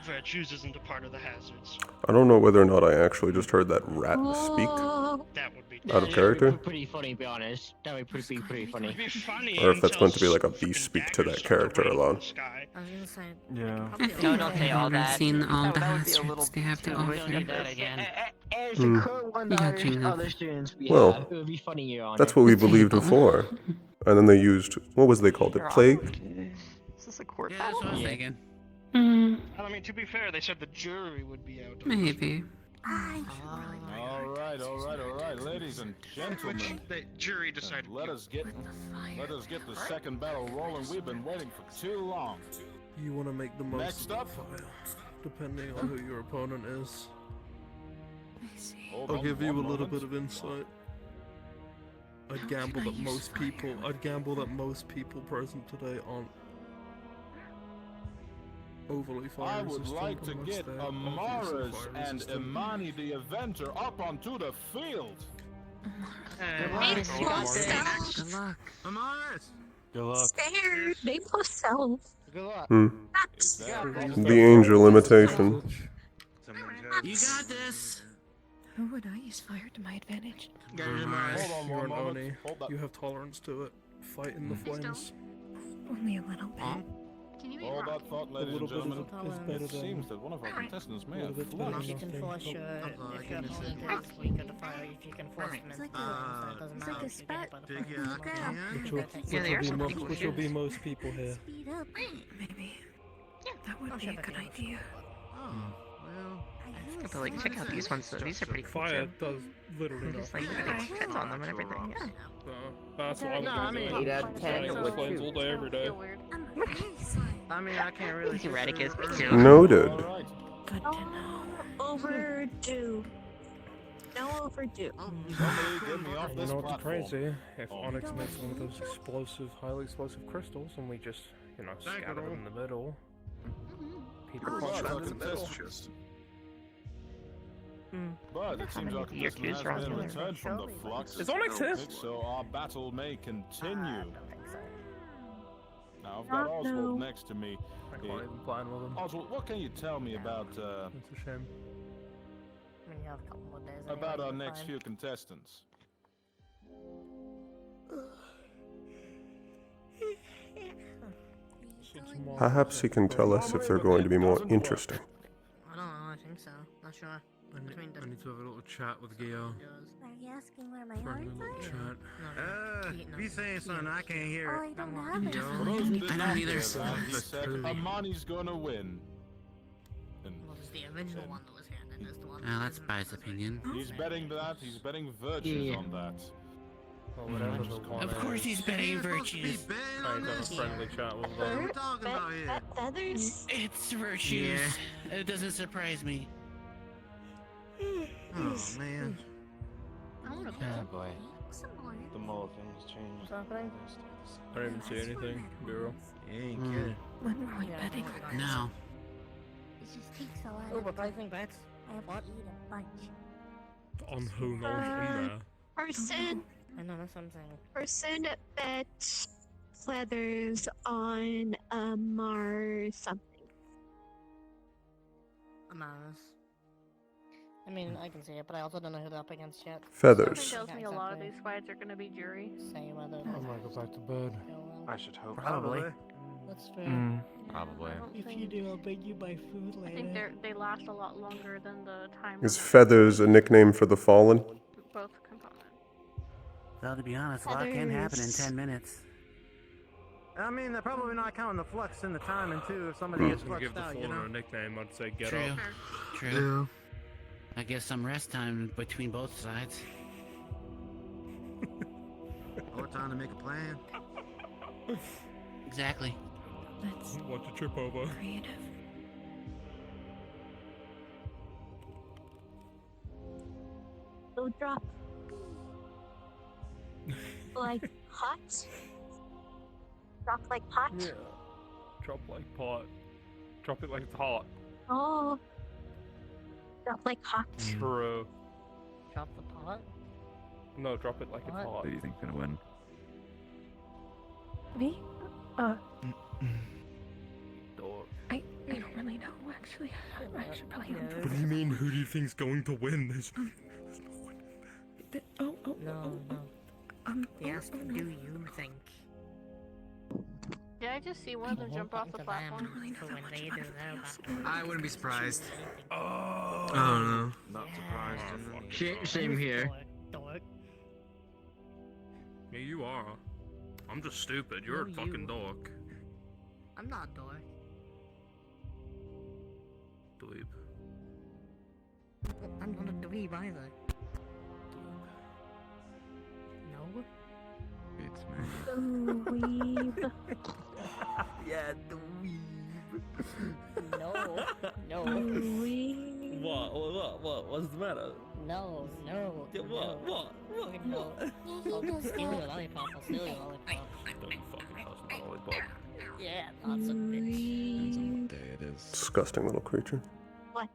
Speaker 7: Virtues isn't a part of the hazards.
Speaker 1: I don't know whether or not I actually just heard that rat speak
Speaker 7: That would be
Speaker 1: out of character,
Speaker 9: Pretty funny, to be honest. That would be pretty funny.
Speaker 7: It'd be funny.
Speaker 1: or if that's
Speaker 7: until
Speaker 1: meant to be like a
Speaker 7: freaking
Speaker 1: beast speak to
Speaker 7: daggers
Speaker 1: that
Speaker 7: start
Speaker 1: character
Speaker 7: raining from
Speaker 1: alone.
Speaker 7: the sky.
Speaker 10: I was gonna say.
Speaker 6: Yeah.
Speaker 10: probably
Speaker 9: No,
Speaker 10: a
Speaker 9: don't
Speaker 10: little
Speaker 9: say all that.
Speaker 12: seen all the
Speaker 9: That would be a
Speaker 12: hazards
Speaker 9: little
Speaker 12: they have to
Speaker 9: too
Speaker 12: offer.
Speaker 9: really that again.
Speaker 1: As a
Speaker 9: one
Speaker 12: Yeah, Gina.
Speaker 9: other students,
Speaker 1: Well,
Speaker 9: it would be funny you're on
Speaker 1: that's what we believed before. And then they used, what was they called? It? Plague?
Speaker 9: Is this a court
Speaker 3: Yeah, that's
Speaker 9: battle?
Speaker 3: what I was thinking.
Speaker 7: I mean, to be fair, they said the jury would be out.
Speaker 12: Maybe.
Speaker 5: Alright, ladies and gentlemen.
Speaker 7: The jury decided.
Speaker 5: Let us get the second battle rolling. We've been waiting for too long.
Speaker 7: You want to make the most
Speaker 5: Next
Speaker 7: of
Speaker 5: up.
Speaker 7: the fight, depending on who your opponent is.
Speaker 5: Hold
Speaker 7: I'll
Speaker 5: on
Speaker 7: give you a
Speaker 5: one
Speaker 7: little
Speaker 5: moment.
Speaker 7: bit of insight. I'd gamble that most people. I'd gamble that most people present today aren't overly fire
Speaker 5: I would
Speaker 7: resistant
Speaker 5: like to
Speaker 7: unless
Speaker 5: get
Speaker 7: they're obviously
Speaker 5: Amaris
Speaker 7: fire
Speaker 5: and
Speaker 7: resistant.
Speaker 5: Imani the Eventer up onto the field.
Speaker 3: Good luck.
Speaker 6: Amaris! Good luck.
Speaker 8: Scared. They plus self.
Speaker 6: Good luck.
Speaker 5: Is that
Speaker 1: The angel imitation.
Speaker 3: You got this.
Speaker 13: How would I use fire to my advantage?
Speaker 5: Hold on
Speaker 7: You're
Speaker 5: one
Speaker 7: an
Speaker 5: moment.
Speaker 7: Oni.
Speaker 5: Hold up.
Speaker 7: You have tolerance to it. Fight in the flames.
Speaker 13: Only a little bit.
Speaker 12: Can you eat
Speaker 5: Hold
Speaker 12: rock?
Speaker 5: that thought,
Speaker 7: A
Speaker 5: ladies
Speaker 7: little
Speaker 5: and
Speaker 7: bit
Speaker 5: gentlemen.
Speaker 7: is better
Speaker 5: It
Speaker 7: than.
Speaker 5: seems that one of our contestants may
Speaker 7: a
Speaker 5: have
Speaker 7: little bit better
Speaker 5: flushed.
Speaker 10: You can force your, if your opponent is weaker to fire, if you can force them into it doesn't matter if you get hit by the fire.
Speaker 7: Which will be most people here.
Speaker 13: Speed up. Maybe. That would be a good idea.
Speaker 9: But like, check out these ones. Though. These are pretty cool.
Speaker 7: Fire
Speaker 9: too.
Speaker 7: does literally
Speaker 9: Just
Speaker 7: nothing.
Speaker 9: like it fits on them and everything. Yeah.
Speaker 7: That's what I would
Speaker 10: No,
Speaker 7: do.
Speaker 10: I mean,
Speaker 11: 8 out of 10
Speaker 7: Flames
Speaker 11: would
Speaker 7: flames all day, every day.
Speaker 10: I mean, I can't really.
Speaker 9: Radicus, me too.
Speaker 1: Noted.
Speaker 5: Alright.
Speaker 13: Good to know.
Speaker 8: Overdue. No overdue.
Speaker 5: Somebody get me off
Speaker 7: You
Speaker 5: this
Speaker 7: know what's
Speaker 5: platform.
Speaker 7: crazy? If Onyx makes one of those explosive, highly explosive crystals, and we just, scatter them in the middle, people
Speaker 5: But
Speaker 7: can't
Speaker 5: our
Speaker 7: stand in the middle.
Speaker 5: contestant- But it seems our
Speaker 9: many
Speaker 5: contestant
Speaker 9: Yakuza
Speaker 5: has
Speaker 9: are
Speaker 5: been
Speaker 9: there?
Speaker 5: returned from the flux.
Speaker 7: Is Onyx here?
Speaker 5: So our battle may continue.
Speaker 10: I don't think so.
Speaker 5: Now I've got Oswald next to me.
Speaker 7: I can't even plan with them.
Speaker 5: Oswald, what can you tell me about
Speaker 7: It's a shame.
Speaker 10: I mean, you have a couple more days.
Speaker 5: about
Speaker 10: anyway,
Speaker 5: our
Speaker 10: you're
Speaker 5: next
Speaker 10: fine.
Speaker 5: few contestants?
Speaker 1: Perhaps he can tell us if they're going to be more interesting.
Speaker 10: I don't know, I think so. Not sure.
Speaker 7: I need to have a little chat with Gio.
Speaker 8: Are you asking where my
Speaker 7: Friendly
Speaker 8: hearts
Speaker 7: little
Speaker 8: are?
Speaker 7: chat.
Speaker 6: If you saying something, I can't hear
Speaker 8: Oh,
Speaker 6: it.
Speaker 8: I don't have it.
Speaker 5: For those who did
Speaker 3: I
Speaker 5: not
Speaker 3: don't either.
Speaker 5: hear that, he said Amani's gonna win. And
Speaker 10: Well, it's the original one that was handed. Is the one.
Speaker 3: Well, that's Spy's opinion.
Speaker 5: he's betting that, he's betting virtues on that.
Speaker 7: Or whatever the one
Speaker 3: Of course he's betting virtues.
Speaker 7: I ain't got a friendly chat with
Speaker 6: What are we
Speaker 7: them.
Speaker 6: talking about here?
Speaker 8: Feathers?
Speaker 3: It's virtues. It doesn't surprise me.
Speaker 6: Oh man.
Speaker 8: I want to
Speaker 3: Oh,
Speaker 11: boy.
Speaker 8: some more.
Speaker 11: The mole thing's changed.
Speaker 10: What's happening?
Speaker 7: I didn't even see anything, Bureau.
Speaker 6: You ain't kidding.
Speaker 13: When were we
Speaker 10: Yeah,
Speaker 13: betting?
Speaker 3: No.
Speaker 8: It just takes a lot.
Speaker 10: Oh, we're placing bets.
Speaker 8: I have to eat a bunch.
Speaker 7: On who knows in there.
Speaker 8: Person,
Speaker 10: I know, that's what I'm saying.
Speaker 8: person bet feathers on Mars something.
Speaker 10: Anonymous. I mean, I can see it, but I also don't know who they're up against yet.
Speaker 1: Feathers.
Speaker 12: Something tells me a lot of these fights are gonna be jury.
Speaker 10: Say whether
Speaker 7: I might go back to bed.
Speaker 11: I should hope.
Speaker 3: Probably.
Speaker 10: That's fair.
Speaker 11: Probably.
Speaker 10: If you do, I'll beg you buy food
Speaker 12: I
Speaker 10: later.
Speaker 12: think they last a lot longer than the time.
Speaker 1: Is
Speaker 12: limit.
Speaker 1: Feathers a nickname for the fallen?
Speaker 12: Both components.
Speaker 3: Well, to be honest, a lot can happen in 10 minutes.
Speaker 6: I mean, they're probably not counting the flux and the timing too. If somebody gets
Speaker 7: To
Speaker 6: fluxed
Speaker 7: give the
Speaker 6: out, you
Speaker 7: fallen
Speaker 6: know.
Speaker 7: a nickname, I'd say get
Speaker 3: True.
Speaker 7: up.
Speaker 3: True. I guess some rest time between both sides.
Speaker 6: Or time to make a plan.
Speaker 3: Exactly.
Speaker 13: That's
Speaker 7: Watch a trip over.
Speaker 13: creative.
Speaker 8: So drop. Like hot? Drop like hot?
Speaker 7: Yeah. Drop like pot. Drop it like it's hot.
Speaker 8: Oh. Drop like hot.
Speaker 7: True.
Speaker 10: Drop the pot?
Speaker 7: No, drop it like it's
Speaker 10: What?
Speaker 7: hot.
Speaker 6: Who do you think's gonna win?
Speaker 13: Me?
Speaker 7: Dog.
Speaker 13: I don't really know, actually. I should probably
Speaker 7: What do you mean, who do you think's going to win? There's no winning.
Speaker 10: No. He asked, do you think?
Speaker 12: Did I just see one of them jump off the platform?
Speaker 10: For when they do their battle.
Speaker 11: I wouldn't be surprised.
Speaker 7: Oh.
Speaker 11: no.
Speaker 6: Not surprised.
Speaker 11: Same here.
Speaker 10: Dork.
Speaker 7: Yeah, you are. I'm just stupid. You're a
Speaker 10: No,
Speaker 7: fucking
Speaker 10: you.
Speaker 7: dork.
Speaker 10: I'm not dork.
Speaker 7: Dweeb.
Speaker 10: I'm not a dweeb either. No?
Speaker 6: It's me.
Speaker 8: Dweeb.
Speaker 6: Yeah, dweeb.
Speaker 10: No. No.
Speaker 8: Dweeb.
Speaker 7: What? What's the matter?
Speaker 10: No, no.
Speaker 6: What?
Speaker 10: No. I'll steal your lollipop. I'll steal your lollipop.
Speaker 7: Don't fucking touch my lollipop.
Speaker 10: Yeah, lots of bitch.
Speaker 11: Depends on what day it is.
Speaker 1: Disgusting little creature.
Speaker 8: What?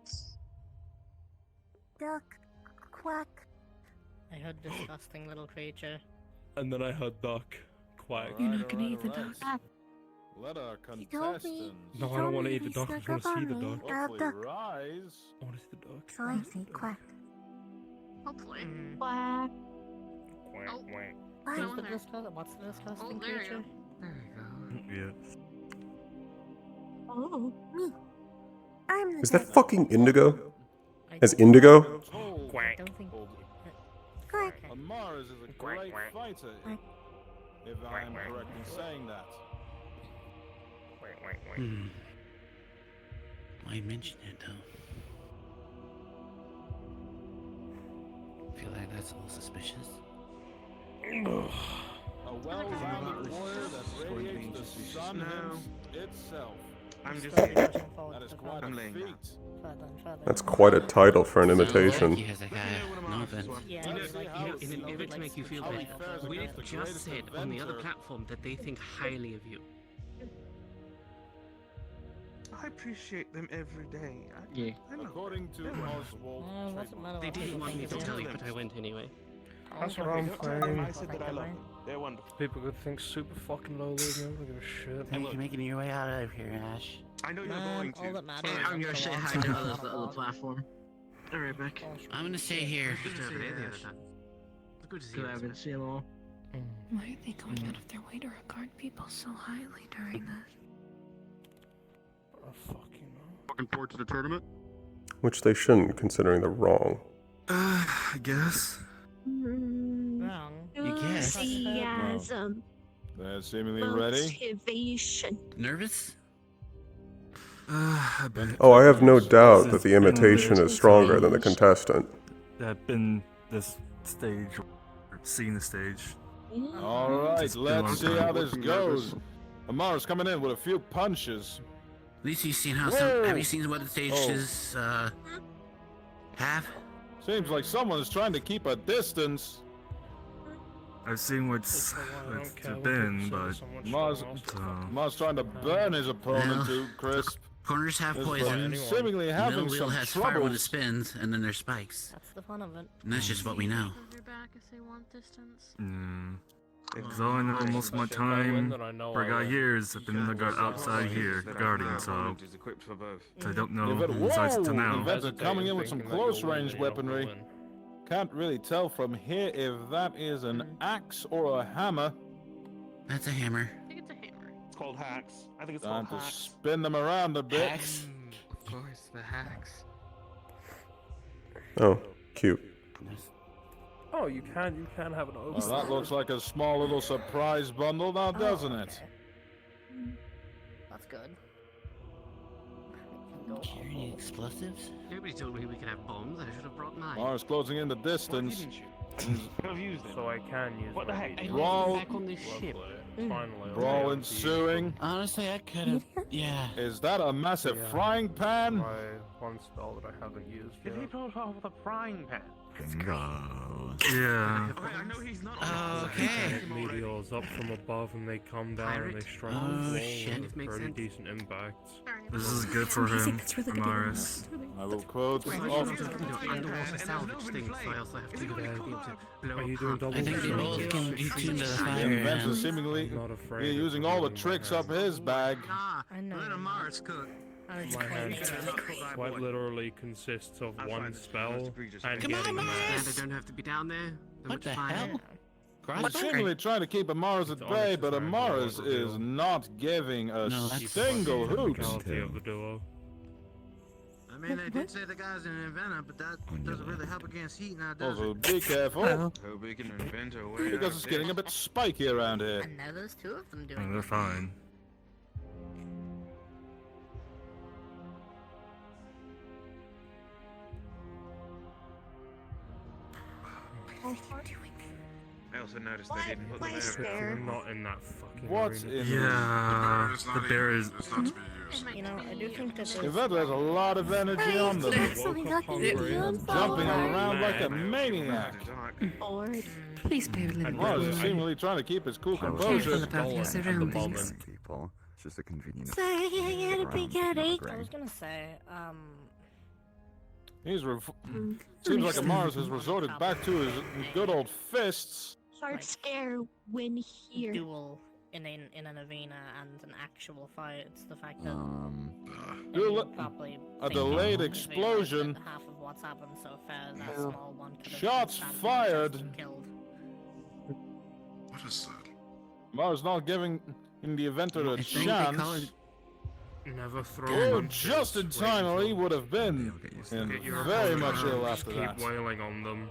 Speaker 8: Duck. Quack.
Speaker 10: I heard disgusting little creature.
Speaker 7: And then I heard duck. Quack.
Speaker 13: You're not gonna eat the duck.
Speaker 5: Let our
Speaker 8: He told me.
Speaker 5: contestants
Speaker 7: No, I don't want to eat the duck. I just want to see the duck.
Speaker 5: hopefully
Speaker 8: Duck.
Speaker 5: rise.
Speaker 7: I want to see the duck.
Speaker 8: So I say quack.
Speaker 12: Hopefully.
Speaker 8: Quack.
Speaker 7: Quack,
Speaker 12: Oh.
Speaker 7: quack.
Speaker 8: Quack.
Speaker 12: Go in there.
Speaker 10: What's the disgusting
Speaker 12: Oh, there you
Speaker 10: creature?
Speaker 6: Yeah.
Speaker 8: Oh, me. I'm the
Speaker 1: Is that
Speaker 8: duck.
Speaker 1: fucking Indigo?
Speaker 10: I
Speaker 1: As
Speaker 10: don't-
Speaker 1: Indigo?
Speaker 5: Told
Speaker 7: Quack.
Speaker 10: I don't think.
Speaker 8: Quack.
Speaker 5: Mars is a
Speaker 7: Quack,
Speaker 5: great
Speaker 7: quack.
Speaker 5: fighter,
Speaker 8: Quack.
Speaker 5: if
Speaker 7: Quack,
Speaker 5: I'm
Speaker 7: quack.
Speaker 5: correct in saying that.
Speaker 7: Quack, quack, quack.
Speaker 14: Why mention it though? Feel like that's a little suspicious.
Speaker 5: A well-rounded warrior that radiates the sun itself.
Speaker 15: I'm just
Speaker 5: That is quite
Speaker 15: I'm
Speaker 5: a
Speaker 15: laying
Speaker 5: feat.
Speaker 15: down.
Speaker 1: That's quite a title for an imitation.
Speaker 14: He has a guy. No offense.
Speaker 10: Yeah,
Speaker 15: You know,
Speaker 10: it's like
Speaker 15: in an effort to make you feel
Speaker 5: how he
Speaker 15: better,
Speaker 5: fares
Speaker 15: we
Speaker 5: against the
Speaker 15: just
Speaker 5: greatest
Speaker 15: said on the other
Speaker 5: inventor.
Speaker 15: platform that they think highly of you.
Speaker 11: I appreciate them every day.
Speaker 15: Yeah.
Speaker 11: I know.
Speaker 5: According to Oswald,
Speaker 10: doesn't matter
Speaker 15: They
Speaker 10: what
Speaker 15: didn't
Speaker 10: people
Speaker 15: want me to
Speaker 10: think.
Speaker 15: tell you, but I went anyway.
Speaker 7: That's what I'm saying.
Speaker 11: I said that I love them. They're wonderful.
Speaker 7: People could think super fucking low, they don't give a shit.
Speaker 14: Hey, you're making your way out of here, Ash.
Speaker 11: I know you're
Speaker 10: Man,
Speaker 11: going
Speaker 10: all
Speaker 11: to.
Speaker 10: that matters
Speaker 15: Hey,
Speaker 10: is
Speaker 15: I'm gonna
Speaker 10: the
Speaker 15: say
Speaker 10: logs
Speaker 15: hi
Speaker 10: on
Speaker 15: to
Speaker 10: the
Speaker 15: others on the
Speaker 10: log.
Speaker 15: platform. Alright, back.
Speaker 14: I'm gonna stay here.
Speaker 15: Just over there the other time. It's good to see you. I haven't seen them all.
Speaker 13: Why are they going out of their way to regard people so highly during this?
Speaker 7: Oh, fucking no.
Speaker 15: Looking forward to the tournament.
Speaker 1: Which they shouldn't, considering they're wrong.
Speaker 11: I guess.
Speaker 10: Wrong.
Speaker 14: You guess.
Speaker 8: Enthusiasm.
Speaker 5: they're seemingly ready.
Speaker 8: Motivation.
Speaker 14: Nervous?
Speaker 11: I bet.
Speaker 1: Oh, I have no doubt that the imitation is stronger than the contestant.
Speaker 6: I've been this stage, or seen the stage.
Speaker 5: All right,
Speaker 6: It's been a
Speaker 5: let's
Speaker 6: long
Speaker 5: see
Speaker 6: time.
Speaker 5: how this goes. Amar's coming in with a few punches.
Speaker 14: At least you've seen how
Speaker 5: Whoa.
Speaker 14: have you seen what the stages have?
Speaker 5: Seems like someone's trying to keep a distance.
Speaker 6: I've seen what's
Speaker 7: I don't care what
Speaker 6: been,
Speaker 7: people
Speaker 6: but
Speaker 7: say, someone's
Speaker 5: Mars,
Speaker 7: showing off.
Speaker 6: so
Speaker 5: Mars trying to burn his opponent
Speaker 14: Well.
Speaker 5: to crisp.
Speaker 14: Corners have
Speaker 5: This
Speaker 14: poison.
Speaker 5: one seemingly
Speaker 14: The
Speaker 5: having
Speaker 14: middle wheel
Speaker 5: some
Speaker 14: has fire when it
Speaker 5: troubles.
Speaker 14: spins, and then there's spikes.
Speaker 10: That's the fun of it.
Speaker 14: And that's just what we know.
Speaker 12: Your back if they want distance.
Speaker 6: because all I know most of my
Speaker 7: If I win,
Speaker 6: time
Speaker 7: then I know
Speaker 6: for
Speaker 7: I
Speaker 6: guy
Speaker 7: win.
Speaker 6: years, I've been in the guard outside here, guarding, so
Speaker 11: Is equipped for both.
Speaker 6: I don't know
Speaker 5: Inventor,
Speaker 6: who decides
Speaker 5: whoa!
Speaker 6: to know.
Speaker 5: Inventor coming in with some
Speaker 7: Thinking that you'll
Speaker 5: close
Speaker 7: win
Speaker 5: range
Speaker 7: and you're not gonna
Speaker 5: weaponry.
Speaker 7: win.
Speaker 5: Can't really tell from here if that is an axe or a hammer.
Speaker 14: That's a hammer.
Speaker 12: I think it's a hammer.
Speaker 11: It's called hacks. I think it's
Speaker 5: Time
Speaker 11: called
Speaker 5: to
Speaker 11: hacks.
Speaker 5: spin them around a bit.
Speaker 14: Axe.
Speaker 15: Of course, the hacks.
Speaker 1: Oh, cute.
Speaker 7: Oh, you can have an open.
Speaker 5: Well, that looks like a small little surprise bundle now, doesn't it?
Speaker 10: That's good.
Speaker 14: Carrying explosives?
Speaker 15: Nobody told me we could have bombs. I should have brought mine.
Speaker 5: Mars closing in the distance.
Speaker 11: I've used it.
Speaker 7: So I can use.
Speaker 11: What the
Speaker 7: my
Speaker 11: heck?
Speaker 7: heat.
Speaker 5: Brawl,
Speaker 15: Back on this ship.
Speaker 7: Lovely. Finally. I'll
Speaker 5: brawl
Speaker 7: be able to
Speaker 5: ensuing.
Speaker 14: Honestly, I could have. Yeah.
Speaker 5: Is that a massive
Speaker 7: Yeah.
Speaker 5: frying
Speaker 7: use
Speaker 5: pan?
Speaker 7: My one spell that I haven't used
Speaker 11: Did he
Speaker 7: yet.
Speaker 11: pull off the frying pan?
Speaker 6: Yeah.
Speaker 11: I know he's not.
Speaker 14: Okay.
Speaker 7: Meteors up from above and they come down and they
Speaker 15: Pirate?
Speaker 7: strike
Speaker 14: Oh,
Speaker 7: the wall
Speaker 14: shit.
Speaker 7: with
Speaker 15: Makes
Speaker 7: pretty
Speaker 15: sense.
Speaker 7: decent impacts.
Speaker 6: This is good for him, Amaris.
Speaker 5: I will quote
Speaker 15: I
Speaker 5: off.
Speaker 15: also do underwater salvage things, so I also have to be able to blow
Speaker 7: Are you
Speaker 15: up
Speaker 7: doing
Speaker 15: half
Speaker 7: double
Speaker 14: I think they
Speaker 7: shot?
Speaker 14: both can do tune to the
Speaker 5: The
Speaker 14: fire.
Speaker 5: inventor
Speaker 14: and-
Speaker 5: seemingly
Speaker 7: I'm not afraid
Speaker 5: be
Speaker 7: of
Speaker 5: using all the
Speaker 7: putting my
Speaker 5: tricks up
Speaker 7: hand.
Speaker 5: his bag.
Speaker 15: Ah,
Speaker 10: I know.
Speaker 15: let a Mars cook.
Speaker 10: I was
Speaker 7: My hand
Speaker 10: quite
Speaker 7: quite literally consists of one spell and
Speaker 14: Come
Speaker 7: getting
Speaker 14: on,
Speaker 15: And I
Speaker 14: Mars!
Speaker 15: don't have to be down there. Then
Speaker 14: What
Speaker 15: it's
Speaker 14: the
Speaker 15: fine.
Speaker 14: hell?
Speaker 5: He's seemingly trying to keep Amaris at bay, but Amaris is not giving a
Speaker 14: No, that's-
Speaker 5: single hoot.
Speaker 7: Technicality of the duo.
Speaker 15: I mean, I did say the guy's an inventor, but that doesn't really help against heat now, does
Speaker 5: Also,
Speaker 15: it?
Speaker 5: be careful,
Speaker 11: How big an inventor way
Speaker 5: because it's getting a bit spiky around here.
Speaker 10: And now there's two of them doing
Speaker 6: And they're
Speaker 10: it.
Speaker 6: fine.
Speaker 11: I also noticed they didn't put
Speaker 8: Why
Speaker 11: them
Speaker 8: is
Speaker 11: there.
Speaker 8: there?
Speaker 7: We're not in that fucking
Speaker 5: What's
Speaker 7: arena.
Speaker 5: in
Speaker 6: Yeah, the bear is.
Speaker 10: You know, I do think that there's...
Speaker 5: Yvette has a lot of energy on them. Jumping around like a
Speaker 10: Right.
Speaker 5: maniac.
Speaker 13: Please bear a little
Speaker 5: Mars is
Speaker 13: bit.
Speaker 5: seemingly trying to keep his cool
Speaker 13: Careful
Speaker 5: composure.
Speaker 13: about your surroundings.
Speaker 16: People. It's just a convenient.
Speaker 8: Sorry, I had a big headache.
Speaker 10: I was gonna say,
Speaker 5: Seems like Mars has resorted back to his good old fists.
Speaker 8: Hard scare when here.
Speaker 10: duel in an arena and an actual fight. It's the fact that probably
Speaker 5: a delayed explosion.
Speaker 10: half of what's happened so far, that small one could have
Speaker 5: Shots
Speaker 10: been
Speaker 5: fired.
Speaker 10: killed.
Speaker 17: What is that?
Speaker 5: Mars not giving in the event of a chance.
Speaker 7: Never throw
Speaker 5: Oh,
Speaker 7: punches.
Speaker 5: just in time, or he would have been and very much ill after that.
Speaker 7: Keep wailing on them.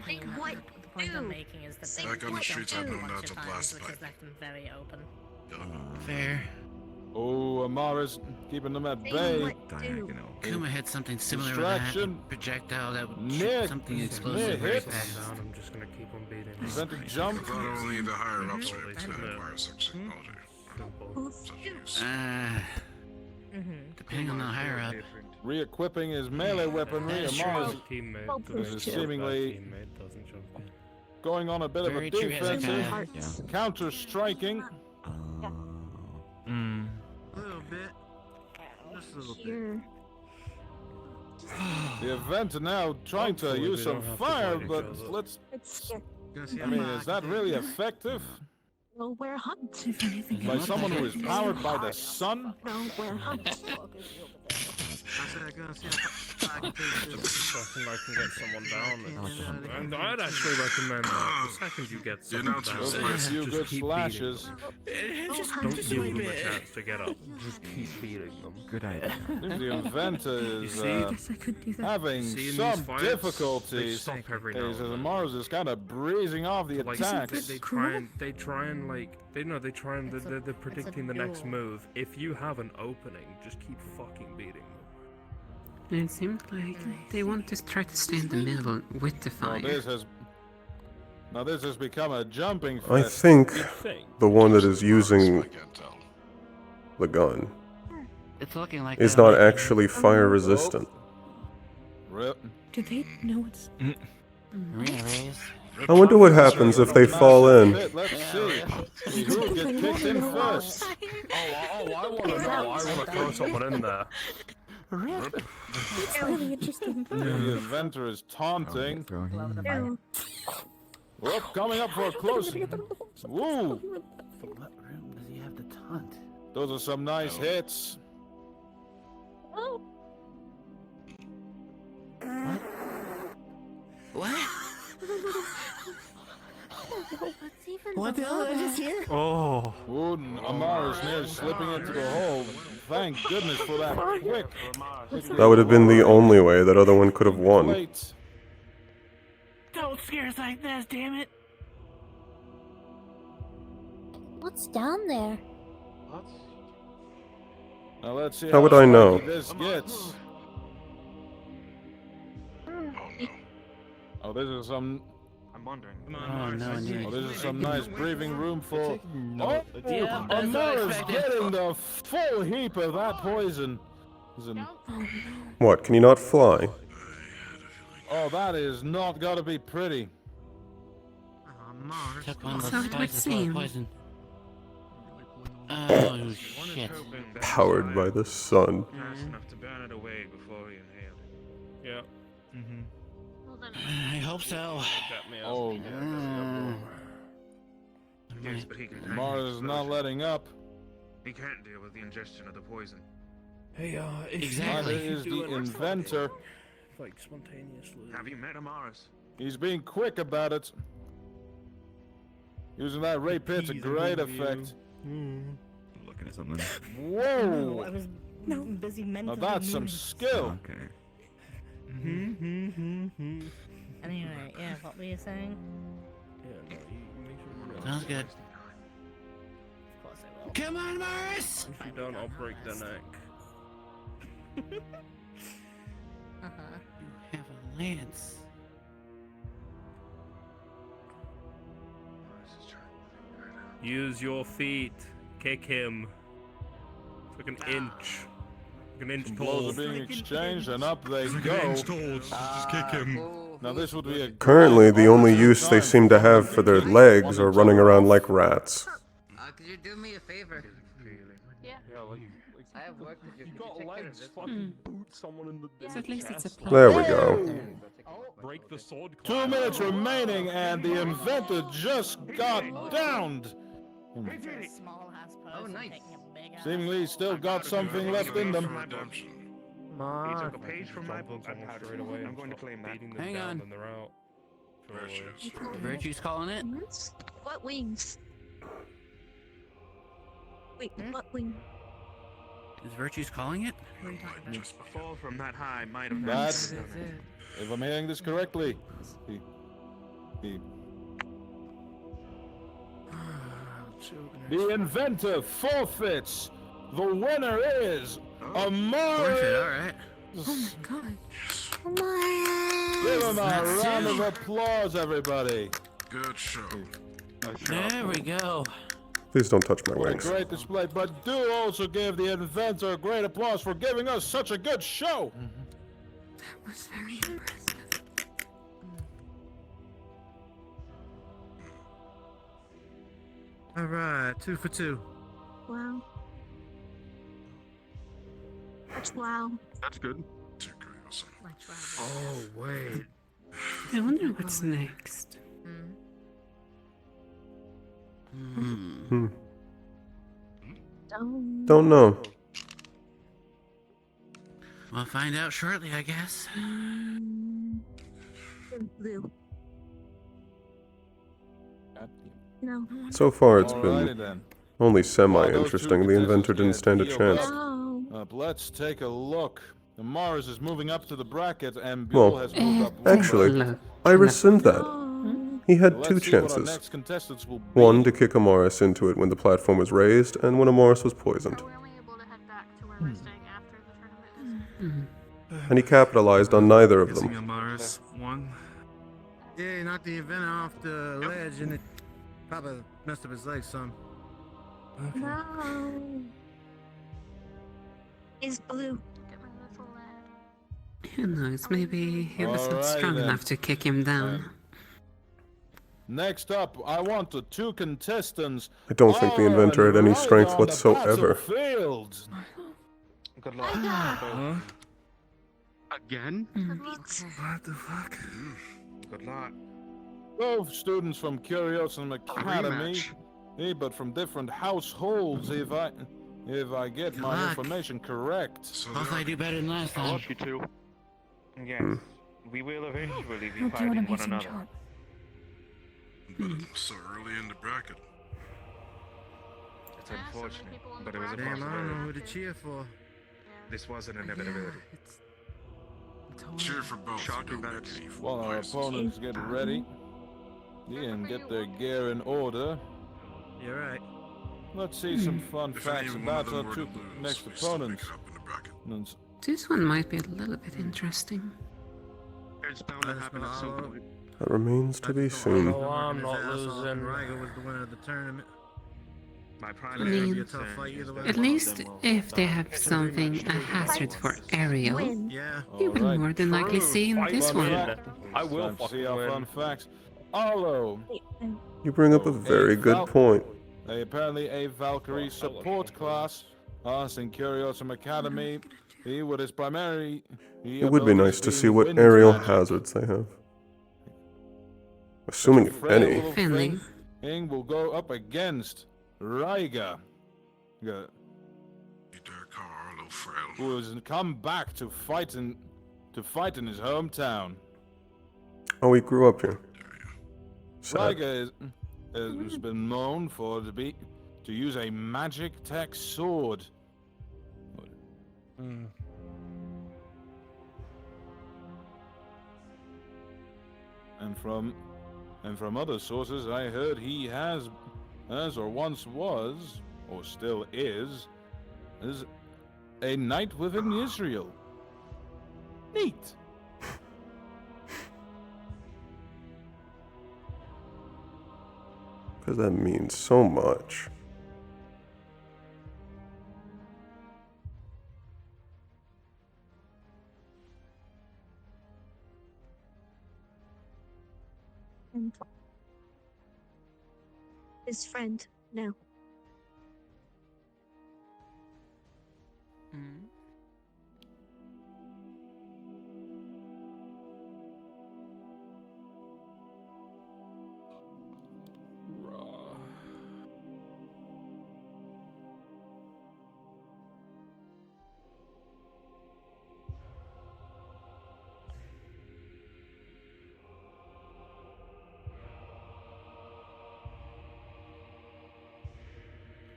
Speaker 8: Like what?
Speaker 10: The point I'm making is that
Speaker 17: Back on the streets, I know
Speaker 10: bunch
Speaker 17: not
Speaker 10: of
Speaker 17: to
Speaker 10: times,
Speaker 17: blast
Speaker 10: which
Speaker 17: pipe.
Speaker 10: has left them very open.
Speaker 14: Fair.
Speaker 5: Oh, Amara's keeping them at bay.
Speaker 14: Kuma had something similar
Speaker 5: Distraction.
Speaker 14: with that projectile that would
Speaker 5: Nick.
Speaker 14: shoot something explosive very
Speaker 5: Nick.
Speaker 14: fast.
Speaker 7: I'm just gonna keep on beating them.
Speaker 5: Prevented jump.
Speaker 17: Not only the higher ups are able to acquire such technology.
Speaker 14: Depending on the higher up.
Speaker 5: Re-equipping his melee weaponry,
Speaker 14: That's
Speaker 5: Amara's
Speaker 14: true.
Speaker 5: is seemingly going on a bit
Speaker 14: Very
Speaker 5: of a
Speaker 14: true,
Speaker 5: defensive, counter-striking.
Speaker 15: A little bit. Just a little bit.
Speaker 5: The event now trying to
Speaker 7: Hopefully
Speaker 5: use
Speaker 7: they
Speaker 5: some
Speaker 7: don't have to
Speaker 5: fire,
Speaker 7: fight
Speaker 5: but
Speaker 7: each other.
Speaker 5: let's.
Speaker 15: Gonna see
Speaker 5: I
Speaker 15: how
Speaker 5: mean,
Speaker 15: far
Speaker 5: is
Speaker 15: I
Speaker 5: that
Speaker 15: can
Speaker 5: really
Speaker 15: take it.
Speaker 5: effective?
Speaker 8: Well, we're hunt.
Speaker 5: By someone who is powered by the sun?
Speaker 8: No, we're hunt.
Speaker 15: I said I'm gonna see how far I can take this.
Speaker 7: I can get someone down. And I'd actually recommend that. The second you get someone down,
Speaker 5: Those were a few
Speaker 7: just
Speaker 5: good
Speaker 7: keep
Speaker 5: splashes.
Speaker 7: Don't give them a chance to get up. Just keep beating them.
Speaker 16: Good idea.
Speaker 5: The inventor is having
Speaker 7: see in
Speaker 5: some
Speaker 7: these fights, they
Speaker 5: difficulties.
Speaker 7: stop every now
Speaker 5: As
Speaker 7: and then.
Speaker 5: Mars is kind of breezing off the
Speaker 7: Like,
Speaker 5: attacks.
Speaker 7: they try and they're predicting the next move. If you have an opening, just keep fucking beating them.
Speaker 13: It seems like they want to try to stay in the middle with the fire.
Speaker 5: Now this has become a jumping fest.
Speaker 1: I think the one that is using the gun
Speaker 14: It's looking like
Speaker 1: is
Speaker 14: that
Speaker 1: not
Speaker 14: might be-
Speaker 1: actually fire resistant.
Speaker 5: Rip.
Speaker 13: Do they know it's...
Speaker 14: Arena raise.
Speaker 1: I wonder what happens if they fall in.
Speaker 5: Let's see. Who will get kicked in first?
Speaker 7: I want to know. I want to throw someone in there.
Speaker 8: It's really interesting.
Speaker 5: The inventor is taunting.
Speaker 8: No.
Speaker 5: Whoop, coming up for a close. Woo!
Speaker 14: For what room does he have to taunt?
Speaker 5: Those are some nice hits.
Speaker 14: What?
Speaker 8: What the hell did I just hear?
Speaker 7: Oh.
Speaker 5: Wooden Amara's near slipping into the hole. Thank goodness for that quick.
Speaker 1: That would have been the only way that other one could have won.
Speaker 5: Plate.
Speaker 14: Don't scare us like this, damn it!
Speaker 8: What's down there?
Speaker 5: Now let's see
Speaker 1: How would I know?
Speaker 5: spiky this gets. Oh, this is some.
Speaker 6: I'm wondering.
Speaker 14: Oh, no, indeed.
Speaker 5: Oh, this is some nice breathing room for. Oh,
Speaker 14: Yeah, that's
Speaker 5: Amara's
Speaker 14: unexpected.
Speaker 5: getting the full heap of that poison.
Speaker 1: What, can you not fly?
Speaker 5: Oh, that is not gotta be pretty.
Speaker 14: Took one of
Speaker 13: So
Speaker 14: those
Speaker 13: it would
Speaker 14: spikes full of
Speaker 13: seem.
Speaker 14: poison. Oh, shit.
Speaker 1: Powered by the sun.
Speaker 6: Fast enough to burn it away before he inhaled it.
Speaker 7: Yeah.
Speaker 14: I hope so.
Speaker 5: Oh,
Speaker 6: Yes, but he can handle
Speaker 5: Mars is not letting up.
Speaker 6: He can't deal with the ingestion of the poison.
Speaker 7: Hey, if
Speaker 14: Exactly.
Speaker 5: That is the inventor.
Speaker 7: like spontaneously.
Speaker 6: Have you met Amaris?
Speaker 5: He's being quick about it. Using that ray pit to great effect.
Speaker 16: Looking at something.
Speaker 5: Whoa!
Speaker 10: I was busy
Speaker 5: Now
Speaker 10: mentally.
Speaker 5: that's some
Speaker 10: moving.
Speaker 5: skill.
Speaker 16: Okay.
Speaker 10: Anyway, yeah, what were you saying?
Speaker 14: Sounds good.
Speaker 10: Of course I will.
Speaker 14: Come on, Morris!
Speaker 7: If you don't, I'll break the neck.
Speaker 10: Uh-huh.
Speaker 14: You have a lance.
Speaker 7: Use your feet. Kick him. Like an inch. Like an inch
Speaker 5: Blows
Speaker 7: tall.
Speaker 5: are being exchanged, and up they
Speaker 17: Like
Speaker 5: go.
Speaker 17: an inch tall. Just kick him.
Speaker 5: Now this would be a
Speaker 1: Currently, the only
Speaker 5: great
Speaker 1: use they
Speaker 5: time
Speaker 1: seem to
Speaker 5: for
Speaker 1: have
Speaker 5: them
Speaker 1: for their
Speaker 5: kick
Speaker 1: legs
Speaker 5: one
Speaker 1: are
Speaker 5: each
Speaker 1: running
Speaker 5: other
Speaker 1: around
Speaker 5: off.
Speaker 1: like rats.
Speaker 11: Could you do me a favor?
Speaker 12: Yeah.
Speaker 11: I have work to do.
Speaker 7: You
Speaker 11: Could
Speaker 7: got
Speaker 11: you take care of
Speaker 7: legs,
Speaker 11: this
Speaker 7: fucking boot someone in the
Speaker 13: So at least it's a
Speaker 7: chest.
Speaker 13: plan.
Speaker 1: There we go.
Speaker 7: Break the sword
Speaker 5: 2
Speaker 7: class.
Speaker 5: minutes remaining, and the inventor just got downed.
Speaker 10: Small ass person
Speaker 11: Oh, nice.
Speaker 10: taking a big ass
Speaker 5: Seemingly
Speaker 10: fall.
Speaker 5: still got something left in them.
Speaker 17: Redemption.
Speaker 7: He
Speaker 6: took a page from my book.
Speaker 7: Someone straight away. I'm going to claim that. Them
Speaker 14: Hang
Speaker 7: down
Speaker 14: on.
Speaker 7: and they're out.
Speaker 17: Virtues.
Speaker 14: Virtue's calling it.
Speaker 8: What wings? Wait, what wing?
Speaker 14: Is Virtue's calling it?
Speaker 6: Just a fall from that high might have
Speaker 5: That's, if I'm hearing this correctly, he the inventor forfeits. The winner is Amari.
Speaker 14: Forfeit, alright.
Speaker 13: Oh my god.
Speaker 5: Give him a
Speaker 14: That's
Speaker 5: round
Speaker 14: it.
Speaker 5: of applause, everybody.
Speaker 17: Good show.
Speaker 14: There we go.
Speaker 1: Please don't touch my
Speaker 5: What a
Speaker 1: wings.
Speaker 5: great display, but do also give the inventor a great applause for giving us such a good show.
Speaker 13: That was very impressive.
Speaker 15: Alright, 2 for 2.
Speaker 8: Wow. That's wow.
Speaker 17: That's good. Too great, awesome.
Speaker 15: Oh, wait.
Speaker 13: I wonder what's next.
Speaker 1: Hmm.
Speaker 8: Don't
Speaker 1: know.
Speaker 14: We'll find out shortly, I guess.
Speaker 8: Blue. No.
Speaker 1: So far, it's
Speaker 5: Alrighty
Speaker 1: been
Speaker 5: then.
Speaker 1: only
Speaker 5: While those
Speaker 1: semi-interesting.
Speaker 5: two
Speaker 1: The inventor didn't
Speaker 5: contestants
Speaker 1: stand a
Speaker 5: get
Speaker 1: chance.
Speaker 5: healed up, let's take a look. Mars is moving up to the bracket, and
Speaker 1: Well,
Speaker 5: Buell has moved up one
Speaker 1: actually,
Speaker 5: bracket.
Speaker 1: I rescind that. He had
Speaker 5: Let's
Speaker 1: two
Speaker 5: see what our
Speaker 1: chances.
Speaker 5: next contestants will
Speaker 1: One,
Speaker 5: be.
Speaker 1: to kick Amaris into it when the platform was raised, and when Amaris was poisoned. And he capitalized on neither of them.
Speaker 17: Amaris, one.
Speaker 15: Yeah, he knocked the inventor off the ledge and it probably messed up his leg some.
Speaker 8: No. Is blue.
Speaker 13: Who knows, maybe he was not
Speaker 5: Alrighty
Speaker 13: strong
Speaker 5: then.
Speaker 13: enough to kick him down.
Speaker 5: Next up, I want the two contestants.
Speaker 1: I don't think the inventor had any strength
Speaker 5: on the
Speaker 1: whatsoever.
Speaker 5: battlefield.
Speaker 6: Good luck. Again?
Speaker 17: What the fuck?
Speaker 6: Good luck.
Speaker 5: Both students from Curiosum Academy,
Speaker 6: rematch.
Speaker 5: but from different households. If I get
Speaker 14: Good
Speaker 5: my
Speaker 14: luck.
Speaker 5: information correct.
Speaker 17: So
Speaker 14: Hopefully I do better than last
Speaker 6: I
Speaker 14: time.
Speaker 6: want you to. Yes. We will eventually be
Speaker 13: Hope you
Speaker 6: fighting
Speaker 13: want
Speaker 6: one
Speaker 13: to
Speaker 6: another.
Speaker 13: job.
Speaker 17: but so early in the bracket.
Speaker 6: It's unfortunate, but it was a
Speaker 15: Damn, I don't know
Speaker 6: possibility.
Speaker 15: who to cheer for.
Speaker 6: This was an inevitability.
Speaker 17: Cheer for both.
Speaker 6: Shocking
Speaker 17: Don't
Speaker 6: that
Speaker 17: make
Speaker 6: it's-
Speaker 17: any
Speaker 5: While our
Speaker 17: voices.
Speaker 5: opponents get ready and get their gear in order,
Speaker 15: You're right.
Speaker 5: let's see some fun
Speaker 17: If
Speaker 5: facts
Speaker 17: any one
Speaker 5: about
Speaker 17: of
Speaker 5: our
Speaker 17: them were
Speaker 5: two
Speaker 17: to lose,
Speaker 5: next
Speaker 17: we still
Speaker 5: opponents.
Speaker 17: pick it up in the bracket.
Speaker 5: And
Speaker 13: This one might be a little bit interesting.
Speaker 6: It's bound to happen at some point.
Speaker 1: That remains to be seen.
Speaker 7: No, I'm not losing.
Speaker 15: Rigo was the winner of the tournament.
Speaker 6: My
Speaker 13: I
Speaker 6: primary
Speaker 13: mean,
Speaker 6: concern is that
Speaker 13: at
Speaker 6: one of
Speaker 13: least
Speaker 6: them will-
Speaker 13: if they have something, a hazard for aerial,
Speaker 15: Yeah.
Speaker 13: you will more than likely see in this
Speaker 5: fun
Speaker 13: one.
Speaker 5: fact.
Speaker 7: I will
Speaker 5: Time to see
Speaker 7: fucking
Speaker 5: our
Speaker 7: win.
Speaker 5: fun facts. Arlo,
Speaker 1: You bring up a very good point.
Speaker 5: apparently a Valkyrie support class, us in Curiosum Academy. He with his primary.
Speaker 1: It would be nice to see what aerial hazards they have. Assuming if any.
Speaker 13: Finley.
Speaker 5: Ing will go up against Raiga,
Speaker 17: You dare call Arlo frail.
Speaker 5: who has come back to fight in his hometown.
Speaker 1: Oh, he grew up here. Sad.
Speaker 5: Raiga has been known to use a magic tech sword. And from other sources, I heard he has or once was, or still is a knight within Israel. Neat.
Speaker 1: Because that means so much.
Speaker 18: and his friend now.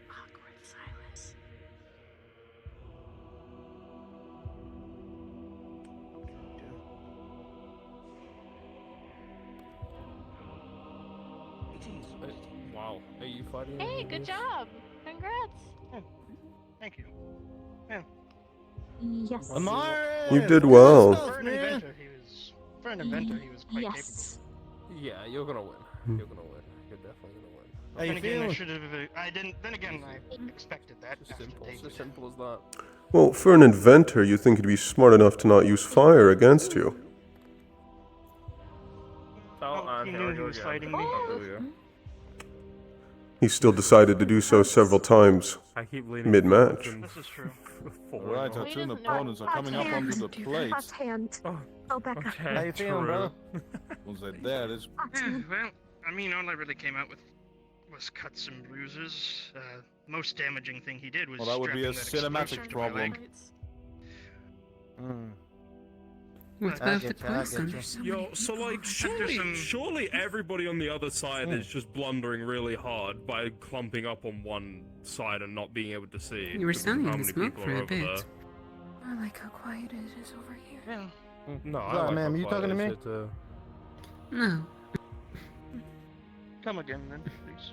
Speaker 13: Awkward silence.
Speaker 7: Wow. Are you fighting?
Speaker 12: Hey,
Speaker 7: any of
Speaker 12: good
Speaker 7: this?
Speaker 12: job! Congrats!
Speaker 19: Thank you. Yeah.
Speaker 18: Yes.
Speaker 1: You did well.
Speaker 19: For an inventor, he was quite
Speaker 18: Yes.
Speaker 7: Yeah, you're gonna win.
Speaker 1: Hmm.
Speaker 7: You're gonna win. You're definitely gonna win.
Speaker 19: How you feeling? I should have. I didn't. Then again, I expected that.
Speaker 7: It's
Speaker 19: after
Speaker 7: simple.
Speaker 19: David.
Speaker 7: It's as simple as that.
Speaker 1: Well, for an inventor, you'd think he'd be smart enough to not use fire against you.
Speaker 7: Oh, and
Speaker 19: he
Speaker 7: here
Speaker 19: knew
Speaker 7: I
Speaker 19: he
Speaker 7: go
Speaker 19: was
Speaker 7: again.
Speaker 19: fighting me.
Speaker 7: Oh, there we go.
Speaker 1: He still decided to do so several times
Speaker 7: I keep leaning
Speaker 1: mid-match.
Speaker 7: forward and
Speaker 19: This is true.
Speaker 7: forward.
Speaker 5: Alright, our
Speaker 12: He
Speaker 5: two
Speaker 12: doesn't know.
Speaker 5: opponents are coming up onto the plate.
Speaker 18: Hot hand. Go back up.
Speaker 7: Okay,
Speaker 14: How you feeling, brother?
Speaker 5: Once they're there, this
Speaker 19: Well, I mean, all I really came out with was cuts and bruises. Most damaging thing he did was
Speaker 5: well, that would be a
Speaker 19: strapping that
Speaker 5: cinematic
Speaker 19: explosive to my
Speaker 5: problem.
Speaker 19: leg.
Speaker 13: What
Speaker 19: I
Speaker 13: about the
Speaker 19: get you, I get
Speaker 13: poison?
Speaker 19: you.
Speaker 7: Yo, so like, surely everybody on the other side is just blundering really hard by clumping up on one side and not being able to see.
Speaker 13: You were
Speaker 7: because of
Speaker 13: standing
Speaker 7: how
Speaker 13: in the
Speaker 7: many
Speaker 13: smoke
Speaker 7: people
Speaker 13: for
Speaker 7: are
Speaker 13: a
Speaker 7: over
Speaker 13: bit.
Speaker 7: there.
Speaker 13: I like how quiet it is over here.
Speaker 19: Yeah.
Speaker 7: No, I
Speaker 14: Sorry,
Speaker 7: like
Speaker 14: ma'am,
Speaker 7: how
Speaker 14: you talking to
Speaker 7: quiet
Speaker 14: me?
Speaker 7: it is,
Speaker 13: No,
Speaker 19: Come again, then, please.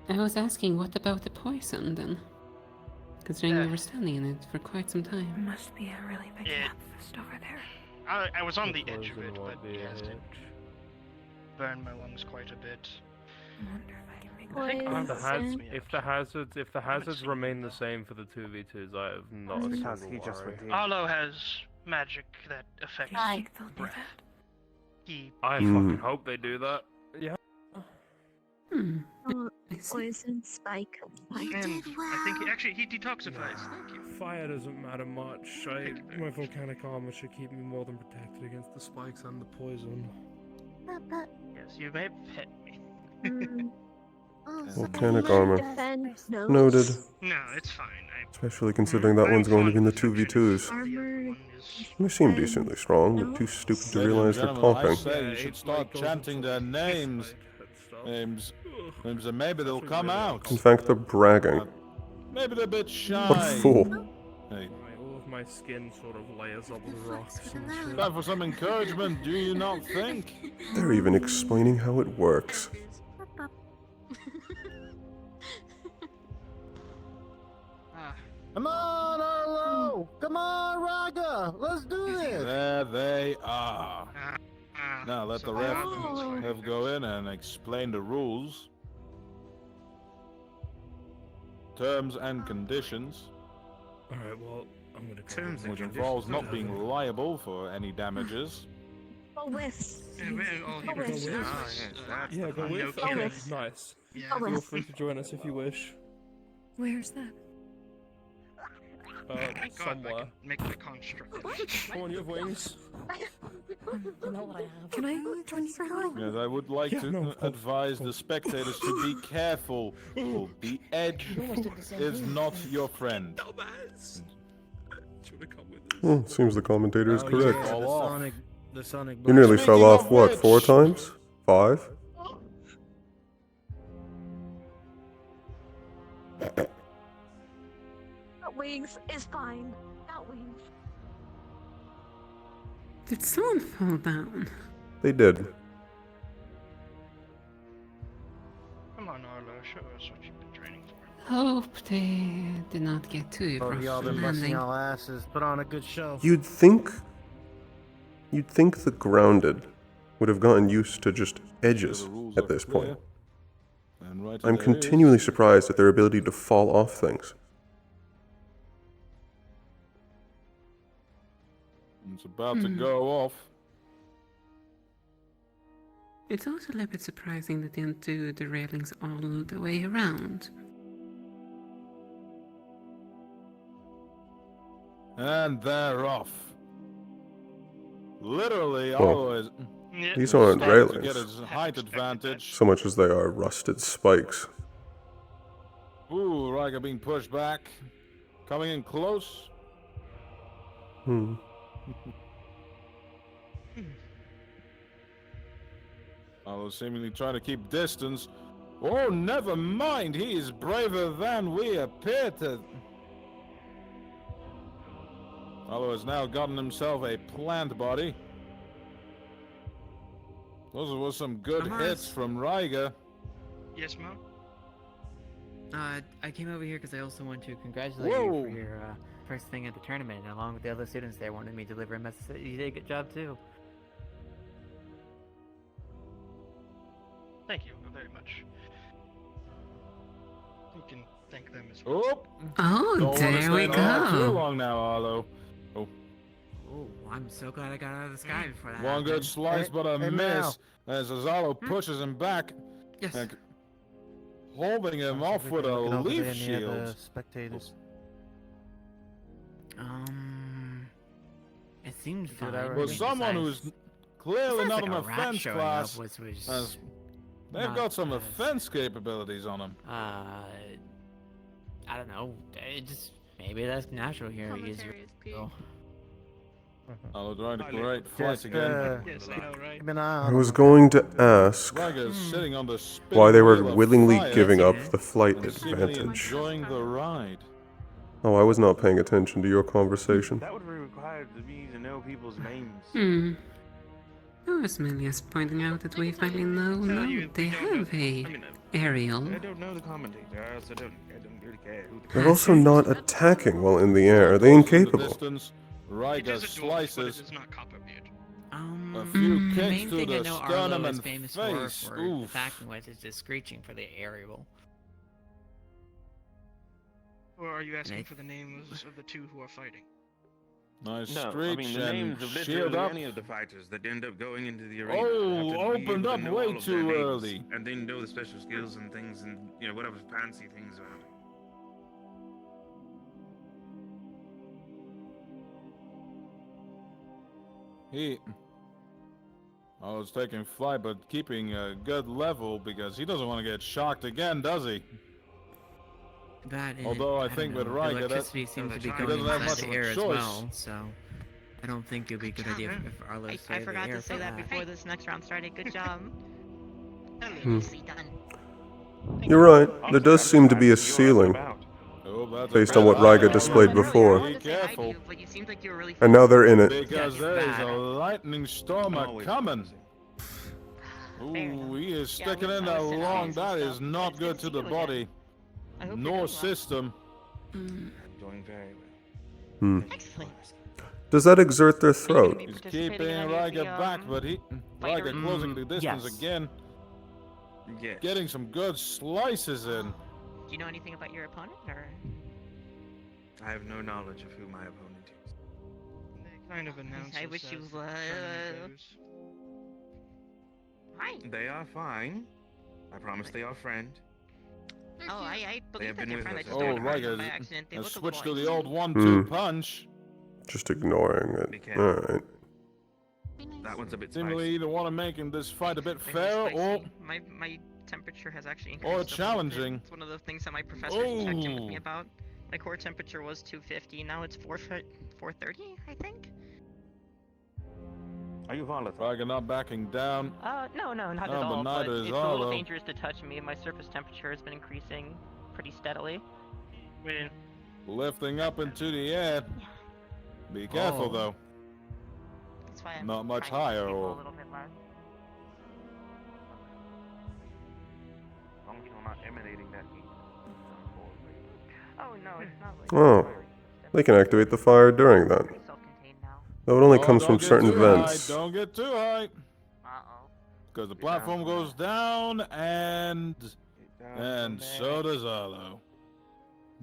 Speaker 13: I was asking what about the poison then? Considering you were standing in it for quite some time.
Speaker 10: Must be a really big lamppost over there.
Speaker 19: I was on the
Speaker 7: The
Speaker 19: edge of
Speaker 7: poison
Speaker 19: it,
Speaker 7: won't
Speaker 19: but
Speaker 7: be
Speaker 19: yes,
Speaker 7: a
Speaker 19: it burned my lungs quite a bit.
Speaker 10: I wonder if I can make
Speaker 19: Poison.
Speaker 7: If the hazards remain the same for the 2v2s, I have not a
Speaker 14: Because
Speaker 7: single
Speaker 14: he just
Speaker 7: worry.
Speaker 14: went in.
Speaker 19: Arlo has magic that affects
Speaker 10: I think they'll do
Speaker 19: breath.
Speaker 10: that.
Speaker 19: He
Speaker 7: I
Speaker 1: Hmm.
Speaker 7: fucking hope they do that. Yeah.
Speaker 18: Oh, poison spike.
Speaker 19: and I think he detoxifies. Thank you.
Speaker 7: Fire doesn't matter much. My volcanic armor should keep me more than protected against the spikes and the poison.
Speaker 19: Yes, you may pet me.
Speaker 1: Volcanic armor.
Speaker 18: No.
Speaker 1: Noted.
Speaker 19: No, it's fine.
Speaker 1: Especially considering that one's going to be in the 2v2s.
Speaker 18: Armor.
Speaker 1: They seem decently strong, but too stupid to
Speaker 5: Ladies and
Speaker 1: realize they're
Speaker 5: gentlemen, I
Speaker 1: talking.
Speaker 5: say you should start chanting their names. Names, and maybe they'll come out.
Speaker 1: In fact, they're bragging.
Speaker 5: Maybe they're a bit shy.
Speaker 1: What a fool.
Speaker 5: Hey,
Speaker 7: All of my skin sort of layers up with rocks and shit.
Speaker 5: time for some encouragement, do you not think?
Speaker 1: They're even explaining how it works.
Speaker 14: Come on, Arlo! Come on, Raga! Let's do this!
Speaker 5: There they are. Now let the ref
Speaker 19: Oh.
Speaker 5: have go in and explain the rules, terms and conditions,
Speaker 7: Alright, well, I'm gonna go
Speaker 19: Terms
Speaker 7: with
Speaker 5: which
Speaker 7: it.
Speaker 5: involves not being liable for any damages.
Speaker 18: Go with.
Speaker 19: All
Speaker 18: Go with.
Speaker 7: Yeah, go with.
Speaker 19: no
Speaker 7: Okay,
Speaker 18: with.
Speaker 7: nice.
Speaker 19: Yeah.
Speaker 18: Go
Speaker 7: Feel
Speaker 18: with.
Speaker 7: free to join us if you wish.
Speaker 10: Where's that?
Speaker 19: Thank God I
Speaker 7: Somewhere.
Speaker 19: can make my construct.
Speaker 7: Come on, you have wings.
Speaker 10: Can I join you for now?
Speaker 5: Yes, I would like to advise the spectators to be careful. The edge is not your friend.
Speaker 1: Well, seems the commentator is
Speaker 14: Oh,
Speaker 1: correct.
Speaker 14: yeah,
Speaker 5: Fall
Speaker 14: the
Speaker 5: off.
Speaker 14: Sonic, the Sonic
Speaker 1: You nearly
Speaker 14: Blast.
Speaker 1: fell off,
Speaker 5: of
Speaker 1: what,
Speaker 5: which-
Speaker 1: 4 times? 5?
Speaker 18: That wings is fine. That wings.
Speaker 13: Did someone fall down?
Speaker 1: They did.
Speaker 19: Come on, Arlo, show us what you've been training for.
Speaker 13: Hope they did not get too
Speaker 14: Both
Speaker 13: rough
Speaker 14: of y'all been busting
Speaker 13: landing.
Speaker 14: y'all asses. Put on a good show.
Speaker 1: You'd think the grounded would have gotten used to just edges
Speaker 5: The rules
Speaker 1: at
Speaker 5: are
Speaker 1: this
Speaker 5: clear.
Speaker 1: point.
Speaker 5: And right
Speaker 1: I'm
Speaker 5: there
Speaker 1: continually
Speaker 5: is.
Speaker 1: surprised at their ability to fall off things.
Speaker 5: It's about to go off.
Speaker 13: It's also a little bit surprising that they didn't do the railings all the way around.
Speaker 5: And they're off. Literally,
Speaker 1: Well,
Speaker 5: always.
Speaker 1: these aren't
Speaker 5: starting to get
Speaker 1: railings,
Speaker 5: his height advantage.
Speaker 1: so much as they are rusted spikes.
Speaker 5: Ooh, Riker being pushed back. Coming in close.
Speaker 1: Hmm.
Speaker 5: Although seemingly trying to keep distance. Oh, never mind. He is braver than we appear to. Although has now gotten himself a plant body. Those were some good hits from Riga.
Speaker 19: Yes, Mo?
Speaker 3: I came over here because I also want to congratulate you for your first thing at the tournament, and along with the other students there wanted me to deliver a message that you did a good job too.
Speaker 19: Thank you very much. You can thank them as well.
Speaker 13: Oh,
Speaker 5: Don't
Speaker 13: there
Speaker 5: wanna
Speaker 13: we
Speaker 5: stay on too
Speaker 13: go.
Speaker 5: long now, Arlo. Oh.
Speaker 3: Oh, I'm so glad I got out of the sky before that
Speaker 5: One good
Speaker 3: happened.
Speaker 5: slice, but a
Speaker 14: hey,
Speaker 5: miss as Azalo pushes him back.
Speaker 3: Yes.
Speaker 5: And holding him off with a leaf shield.
Speaker 2: Spectators.
Speaker 3: It seemed fine.
Speaker 5: Well, someone who's clearly not an offense class.
Speaker 3: Was
Speaker 5: They've
Speaker 3: not
Speaker 5: got some
Speaker 3: as-
Speaker 5: offense capabilities on them.
Speaker 3: I don't know. It just maybe that's natural here.
Speaker 5: I'll try to create fight again.
Speaker 19: Yes, I know, right?
Speaker 14: Keep an eye
Speaker 1: I
Speaker 14: on
Speaker 1: was
Speaker 14: them.
Speaker 1: going to ask
Speaker 5: Riga's sitting on the spinning
Speaker 1: why they were
Speaker 5: wheel of
Speaker 1: willingly
Speaker 5: fire
Speaker 1: giving up the flight
Speaker 5: and seemingly
Speaker 1: advantage.
Speaker 5: enjoying the ride.
Speaker 1: Oh, I was not paying attention to your conversation.
Speaker 6: That would require me to know people's names.
Speaker 13: Hmm. Oh, as Melia's pointing out that we finally know they have a aerial.
Speaker 6: I don't know the commentator. I also don't really care who the
Speaker 1: They're also not attacking while in the air. Are they incapable?
Speaker 5: Riga slices
Speaker 19: It's not copper beard.
Speaker 5: a few
Speaker 3: The
Speaker 5: kicks
Speaker 3: main
Speaker 5: to
Speaker 3: thing I
Speaker 5: the
Speaker 3: know
Speaker 5: sternum
Speaker 3: Arlo is
Speaker 5: and
Speaker 3: famous
Speaker 5: face.
Speaker 3: for
Speaker 5: Oof.
Speaker 3: attacking with is the screeching for the aerial.
Speaker 19: Or are you asking for the names of the two who are fighting?
Speaker 5: Nice
Speaker 6: No, I
Speaker 5: screech
Speaker 6: mean the
Speaker 5: and
Speaker 6: names of
Speaker 5: shield
Speaker 6: literally
Speaker 5: up.
Speaker 6: any of the fighters that end up going into the arena.
Speaker 5: Oh,
Speaker 6: have to be
Speaker 5: opened
Speaker 6: able to
Speaker 5: up
Speaker 6: know
Speaker 5: way
Speaker 6: all of their
Speaker 5: too
Speaker 6: names,
Speaker 5: early.
Speaker 6: and then know the special skills and things, and whatever fancy things about it.
Speaker 5: I was taking flight, but keeping a good level because he doesn't want to get shocked again, does he?
Speaker 3: That and
Speaker 5: Although I
Speaker 3: don't
Speaker 5: think with
Speaker 3: know,
Speaker 5: Riga,
Speaker 3: electricity seems to be
Speaker 5: he
Speaker 3: going
Speaker 5: doesn't have
Speaker 3: inside
Speaker 5: much
Speaker 3: the
Speaker 5: of a
Speaker 3: air as
Speaker 5: choice.
Speaker 3: well, so I don't think it'd be a good idea if Arlo
Speaker 9: I
Speaker 3: stayed
Speaker 9: forgot
Speaker 3: the air
Speaker 9: to say
Speaker 3: for
Speaker 9: that before this next round started. Good job.
Speaker 8: Nicely done.
Speaker 1: You're right. There does seem to be a ceiling based on what Riga displayed before.
Speaker 5: Be careful.
Speaker 9: But you seemed like you were really
Speaker 1: And now they're in it.
Speaker 5: Because there is a lightning storm coming. Ooh, he is sticking in that long. That is not good to the body, nor system.
Speaker 6: Doing very well.
Speaker 1: Hmm. Does that exert their throat?
Speaker 5: He's keeping Riga back, but Riga closing the distance again.
Speaker 6: Yes.
Speaker 5: Getting some good slices in.
Speaker 9: Do you know anything about your opponent, or?
Speaker 6: I have no knowledge of who my opponent is.
Speaker 19: They kind of announced.
Speaker 9: I wish you. Hi.
Speaker 6: They are fine. I promise they are friend.
Speaker 9: Oh, I
Speaker 6: They
Speaker 9: believe
Speaker 6: have
Speaker 9: that
Speaker 6: been
Speaker 9: they're
Speaker 6: with
Speaker 9: friend. I
Speaker 6: us
Speaker 9: just
Speaker 6: all
Speaker 9: don't
Speaker 5: Oh,
Speaker 9: know by
Speaker 5: Riga
Speaker 9: accident. They
Speaker 5: has
Speaker 9: look
Speaker 5: switched to
Speaker 9: alike.
Speaker 5: the old 1-2 punch.
Speaker 1: Just ignoring it. Alright.
Speaker 6: That one's a bit
Speaker 5: Seemingly
Speaker 6: spicy.
Speaker 5: either want to make this fight a bit
Speaker 9: Very
Speaker 5: fair or
Speaker 9: spicy. My temperature has actually increased.
Speaker 5: or
Speaker 9: a little bit.
Speaker 5: challenging.
Speaker 9: It's one of the things that my professor checked in with me
Speaker 5: Oh.
Speaker 9: about. My core temperature was 250. Now it's 430, I think.
Speaker 6: Are you volatile?
Speaker 5: Riga not backing down.
Speaker 9: No, not at
Speaker 5: No, but
Speaker 9: all.
Speaker 5: neither is
Speaker 9: it's a little
Speaker 5: Arlo.
Speaker 9: dangerous to touch me. My surface temperature has been increasing pretty steadily.
Speaker 19: Wait.
Speaker 5: Lifting up into the air. Be careful
Speaker 3: Oh.
Speaker 5: though.
Speaker 9: That's why I'm
Speaker 5: Not much
Speaker 9: trying to
Speaker 5: higher
Speaker 9: stable
Speaker 5: or
Speaker 9: a little bit less.
Speaker 6: As long as you're not emanating that heat.
Speaker 9: Oh no, it's not like.
Speaker 1: Oh. They can activate the fire during that. Though it only comes from
Speaker 5: don't get
Speaker 1: certain
Speaker 5: too high,
Speaker 1: vents.
Speaker 5: Don't get too high.
Speaker 9: Uh-oh.
Speaker 5: Because the platform goes down and so does Arlo.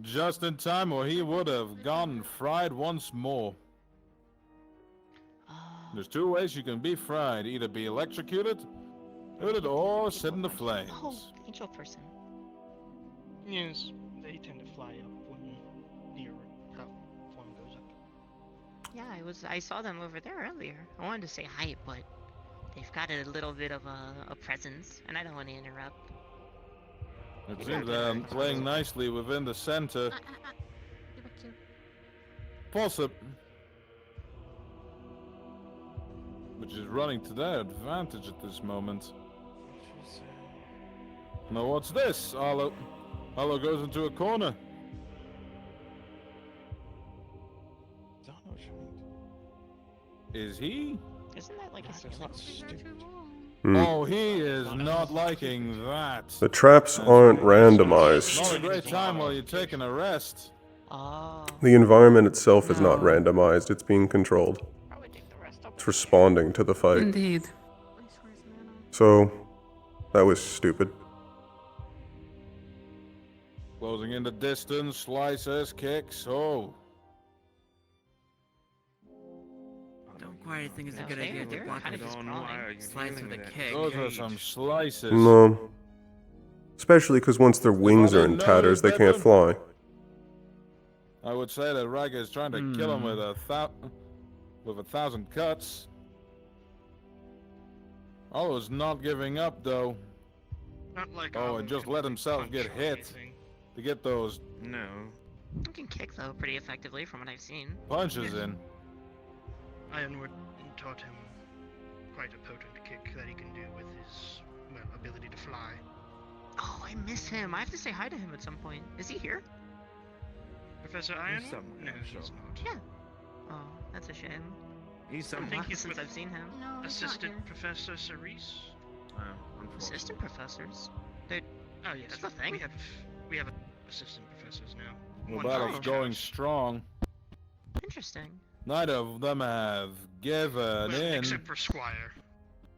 Speaker 5: Just in time or he would have gone fried once more. There's two ways you can be fried. Either be electrocuted Let it all sit in the flames.
Speaker 9: Oh, angel person.
Speaker 19: Yes, they tend to fly up when near that one goes up.
Speaker 9: Yeah, I saw them over there earlier. I wanted to say hi, but they've got a little bit of a presence, and I don't want to interrupt.
Speaker 5: It seems they're playing nicely within the center. Pulsip, which is running to their advantage at this moment. Now what's this? Arlo goes into a corner. Is he?
Speaker 9: Isn't that like his feeling?
Speaker 5: Oh, he is not liking that.
Speaker 1: The traps aren't randomized.
Speaker 5: Not a great time while you're taking a rest.
Speaker 1: The environment itself is not randomized, it's being controlled. It's responding to the fight.
Speaker 13: Indeed.
Speaker 1: So, that was stupid.
Speaker 5: Closing in the distance, slices, kicks, oh.
Speaker 3: Don't quite think it's a good idea to block a slice with a kick.
Speaker 5: Those are some slices.
Speaker 1: No. Especially because once their wings are in tatters, they can't fly.
Speaker 5: I would say that Raga is trying to kill him with a thousand cuts. Arlo's not giving up though.
Speaker 19: Not like
Speaker 5: and just let himself get hit to get those
Speaker 9: He can kick though pretty effectively from what I've seen.
Speaker 5: punches in.
Speaker 19: Ironwood taught him quite a potent kick that he can do with his ability to fly.
Speaker 9: Oh, I miss him. I have to say hi to him at some point. Is he here?
Speaker 19: Professor Ironwood? No, he's not.
Speaker 9: Yeah. Oh, that's a shame.
Speaker 6: He's
Speaker 9: I think he's since I've seen him.
Speaker 18: No,
Speaker 19: Assistant Professor Cerise?
Speaker 9: Assistant professors? They're...
Speaker 19: Oh yes,
Speaker 9: that's a thing.
Speaker 19: We have assistant professors now.
Speaker 5: The battle's going strong.
Speaker 9: Interesting.
Speaker 5: Neither of them have given in.
Speaker 19: Except for Squire.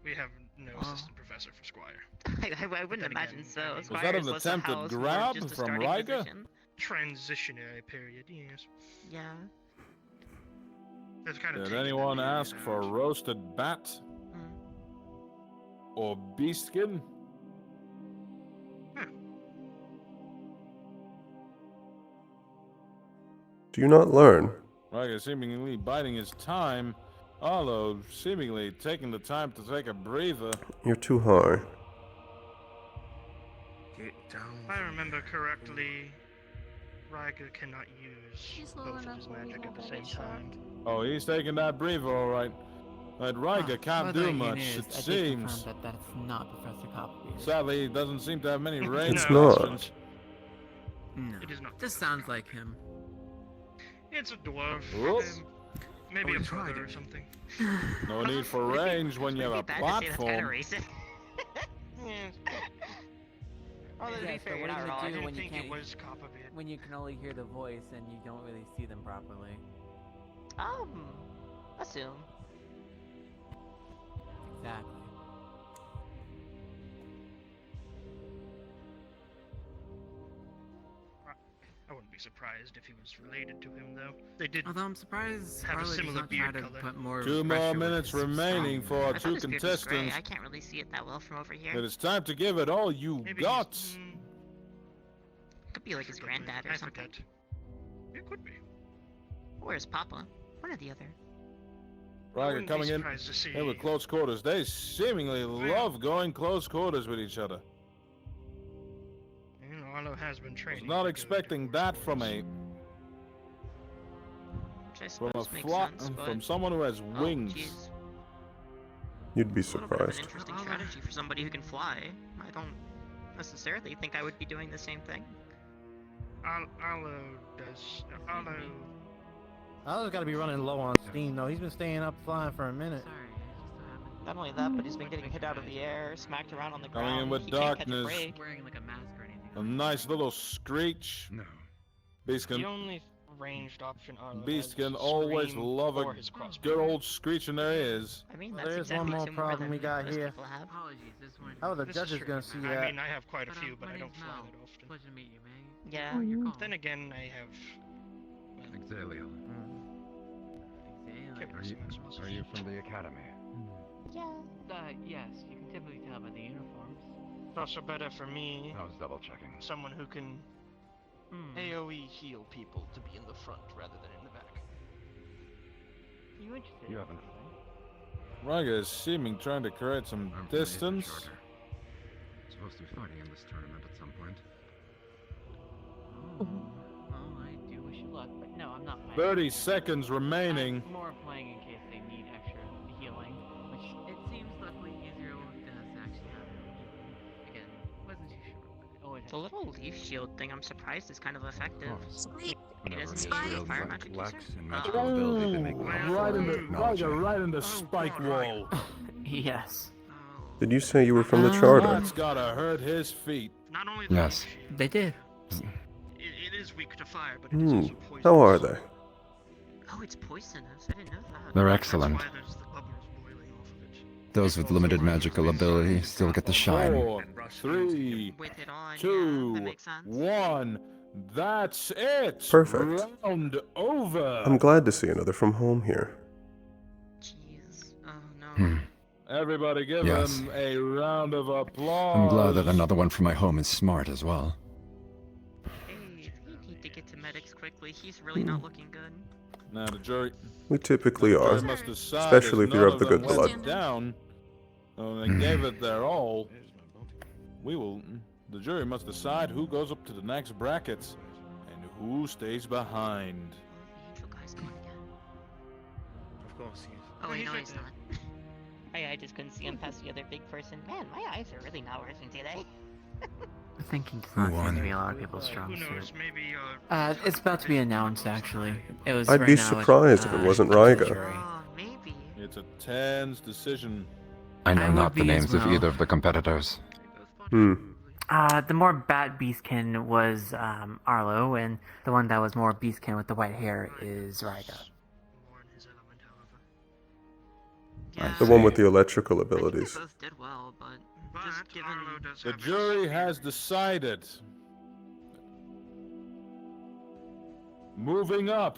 Speaker 19: We have no assistant professor for Squire.
Speaker 9: I wouldn't imagine so.
Speaker 5: Was that an attempted grab from Riga?
Speaker 19: Transitionary period, yes.
Speaker 9: Yeah.
Speaker 19: That's kind of
Speaker 5: Did anyone ask for roasted bat? Or beast skin?
Speaker 1: Do you not learn?
Speaker 5: Riga seemingly biding his time. Arlo seemingly taking the time to take a breather.
Speaker 1: You're too high.
Speaker 19: If I remember correctly, Riga cannot use both of his magic at the same time.
Speaker 5: Oh, he's taking that breather all right. But Riga can't do much, it
Speaker 3: I did
Speaker 5: seems.
Speaker 3: confirm that that's not Professor Copperbeard.
Speaker 5: Sadly, he doesn't seem to have many range
Speaker 1: It's not.
Speaker 5: options.
Speaker 3: No,
Speaker 19: it is not.
Speaker 3: This sounds like him.
Speaker 19: It's a dwarf.
Speaker 5: Whoops.
Speaker 19: Maybe a brother or something.
Speaker 5: No need for range when you have a platform.
Speaker 9: Oh, that'd be
Speaker 3: Yes, but
Speaker 9: fair.
Speaker 3: what
Speaker 9: Not
Speaker 3: does
Speaker 9: wrong.
Speaker 3: it
Speaker 9: I
Speaker 3: do
Speaker 9: didn't
Speaker 3: when you
Speaker 9: think
Speaker 3: can't?
Speaker 9: it was
Speaker 19: Copperbeard.
Speaker 3: When you can only hear the voice and you don't really see them properly.
Speaker 9: Assume.
Speaker 3: Exactly.
Speaker 19: I wouldn't be surprised if he was related to him, though. They did.
Speaker 3: Although I'm surprised
Speaker 19: have a
Speaker 3: Arlo does
Speaker 19: similar
Speaker 3: not
Speaker 19: beard
Speaker 3: try to
Speaker 19: color.
Speaker 3: put more
Speaker 5: 2 more
Speaker 3: pressure with
Speaker 5: minutes
Speaker 3: his
Speaker 5: remaining
Speaker 3: song.
Speaker 5: for our
Speaker 9: I thought
Speaker 5: two
Speaker 9: his beard was gray.
Speaker 5: contestants.
Speaker 9: I can't really see it that well from over here.
Speaker 5: It is time to give it all you
Speaker 19: Maybe
Speaker 5: got.
Speaker 9: Could be like his granddad or something.
Speaker 19: It could be.
Speaker 9: Or his papa. One or the other.
Speaker 5: Riga coming in with close quarters. They seemingly love going close quarters with each other.
Speaker 19: You know, Arlo has been
Speaker 5: Was
Speaker 19: training.
Speaker 5: not expecting that from a from someone who has wings.
Speaker 9: Geez.
Speaker 1: You'd be
Speaker 9: A little bit of an
Speaker 1: surprised.
Speaker 9: interesting strategy for somebody who can fly. I don't necessarily think I would be doing the same thing.
Speaker 19: Arlo does. Arlo.
Speaker 14: Arlo's got to be running low on steam, though. He's been staying up flying for a minute.
Speaker 9: Not only that, but he's been getting hit out of the air, smacked around on the ground.
Speaker 5: Coming in with
Speaker 9: He can't catch a
Speaker 5: darkness.
Speaker 9: break.
Speaker 3: Wearing like a mask or anything.
Speaker 5: A nice little screech.
Speaker 16: No.
Speaker 5: Beast
Speaker 19: The
Speaker 5: can,
Speaker 19: only ranged option Arlo
Speaker 5: Beast
Speaker 19: has
Speaker 5: can
Speaker 19: is
Speaker 5: always
Speaker 19: Scream
Speaker 5: love a
Speaker 19: or his crossbow.
Speaker 5: good old screech in their ears.
Speaker 9: I mean,
Speaker 14: Well,
Speaker 9: that's
Speaker 14: there's
Speaker 9: exactly
Speaker 14: one more
Speaker 9: similar
Speaker 14: problem
Speaker 9: than
Speaker 14: we got
Speaker 9: most
Speaker 14: here.
Speaker 9: people have.
Speaker 3: Apologies, this one.
Speaker 14: How are the
Speaker 19: This
Speaker 14: judges
Speaker 19: true.
Speaker 14: gonna see
Speaker 19: I
Speaker 14: that?
Speaker 19: mean, I have quite a few, but
Speaker 3: my
Speaker 19: I don't
Speaker 3: name's
Speaker 19: fly
Speaker 3: Mel.
Speaker 19: that often.
Speaker 3: Pleasure to meet you, May.
Speaker 9: Yeah.
Speaker 3: Oh, you're calm.
Speaker 19: Then again, I have.
Speaker 16: Xalia.
Speaker 3: Xalia.
Speaker 16: Are you from the academy?
Speaker 9: Yeah.
Speaker 3: Yes, you can typically tell by the uniforms.
Speaker 19: It's also better for me,
Speaker 16: I was double checking.
Speaker 19: someone who can AoE heal people, to be in the front rather than in the back.
Speaker 3: You interested?
Speaker 16: You haven't.
Speaker 5: Raga is seeming trying to create some distance.
Speaker 16: Supposed to be fighting in this tournament at some point.
Speaker 3: Oh, well, I do wish you luck, but no, I'm not playing.
Speaker 5: 30 seconds remaining.
Speaker 3: I'm more playing in case they need extra healing, which it seems luckily Israel does actually have healing. Again, wasn't too sure, but it always
Speaker 9: The little leaf shield thing, I'm surprised is kind of effective.
Speaker 18: Spike.
Speaker 9: It
Speaker 16: Whenever
Speaker 9: isn't
Speaker 16: Israel
Speaker 9: usually fire
Speaker 16: lacks
Speaker 9: magic user?
Speaker 16: in magical ability, they make
Speaker 5: Ooh,
Speaker 16: up
Speaker 5: right
Speaker 16: for
Speaker 5: in
Speaker 16: it with
Speaker 5: the
Speaker 16: technology.
Speaker 5: Raga, right in the spike wall.
Speaker 3: Yes.
Speaker 1: Did you say you were from the charter?
Speaker 5: That's gotta hurt his feet.
Speaker 19: Not only the
Speaker 20: Yes.
Speaker 3: They did.
Speaker 19: it is weak to fire, but it is also poisonous.
Speaker 1: How are they?
Speaker 9: Oh, it's poisonous. I didn't know that.
Speaker 20: They're excellent.
Speaker 19: That's why there's the bubbles boiling off of it.
Speaker 20: Those with limited magical ability still get the shine.
Speaker 5: 4, 3, 2, 1. That's it.
Speaker 1: Perfect.
Speaker 5: Round over.
Speaker 1: I'm glad to see another from home here.
Speaker 9: Jeez. Oh no.
Speaker 5: Everybody give
Speaker 20: Yes.
Speaker 5: him a round of applause.
Speaker 20: I'm glad that another one from my home is smart as well.
Speaker 9: Hey, we need to get to medics quickly. He's really not looking good.
Speaker 5: Now the jury.
Speaker 1: We typically are,
Speaker 5: Jury must decide
Speaker 1: especially
Speaker 5: as
Speaker 1: if you're
Speaker 5: none
Speaker 1: of the
Speaker 5: them
Speaker 1: good
Speaker 5: went
Speaker 1: blood.
Speaker 5: Down. Oh, they gave it their all. We will. The jury must decide who goes up to the next brackets and who stays behind.
Speaker 9: The angel guy's gone again.
Speaker 19: Of course, he is.
Speaker 9: Oh,
Speaker 19: He's
Speaker 9: no,
Speaker 19: right
Speaker 9: he's
Speaker 19: there.
Speaker 9: not. I just couldn't see him past the other big person. Man, my eyes are really not working today.
Speaker 3: Thinking does
Speaker 20: Who
Speaker 3: not seem
Speaker 20: won?
Speaker 3: to be a lot of people's strong
Speaker 19: Who knows?
Speaker 3: suit.
Speaker 19: Maybe.
Speaker 3: It's about to be announced, actually. It was.
Speaker 1: I'd
Speaker 3: right
Speaker 1: be
Speaker 3: now,
Speaker 1: surprised if it wasn't Raiga.
Speaker 3: jury.
Speaker 9: Oh, maybe.
Speaker 5: It's a tense decision.
Speaker 20: I know
Speaker 3: I would
Speaker 20: not the
Speaker 3: be as
Speaker 20: names of
Speaker 3: well.
Speaker 20: either of the competitors.
Speaker 3: The more bat beastkin was Arlo, and the one that was more beastkin with the white hair is Raiga.
Speaker 19: More in his element, however.
Speaker 1: The one with the electrical abilities.
Speaker 9: They both did well, but
Speaker 19: But
Speaker 9: just given
Speaker 19: Arlo does
Speaker 5: The
Speaker 19: have
Speaker 5: jury has decided. Moving up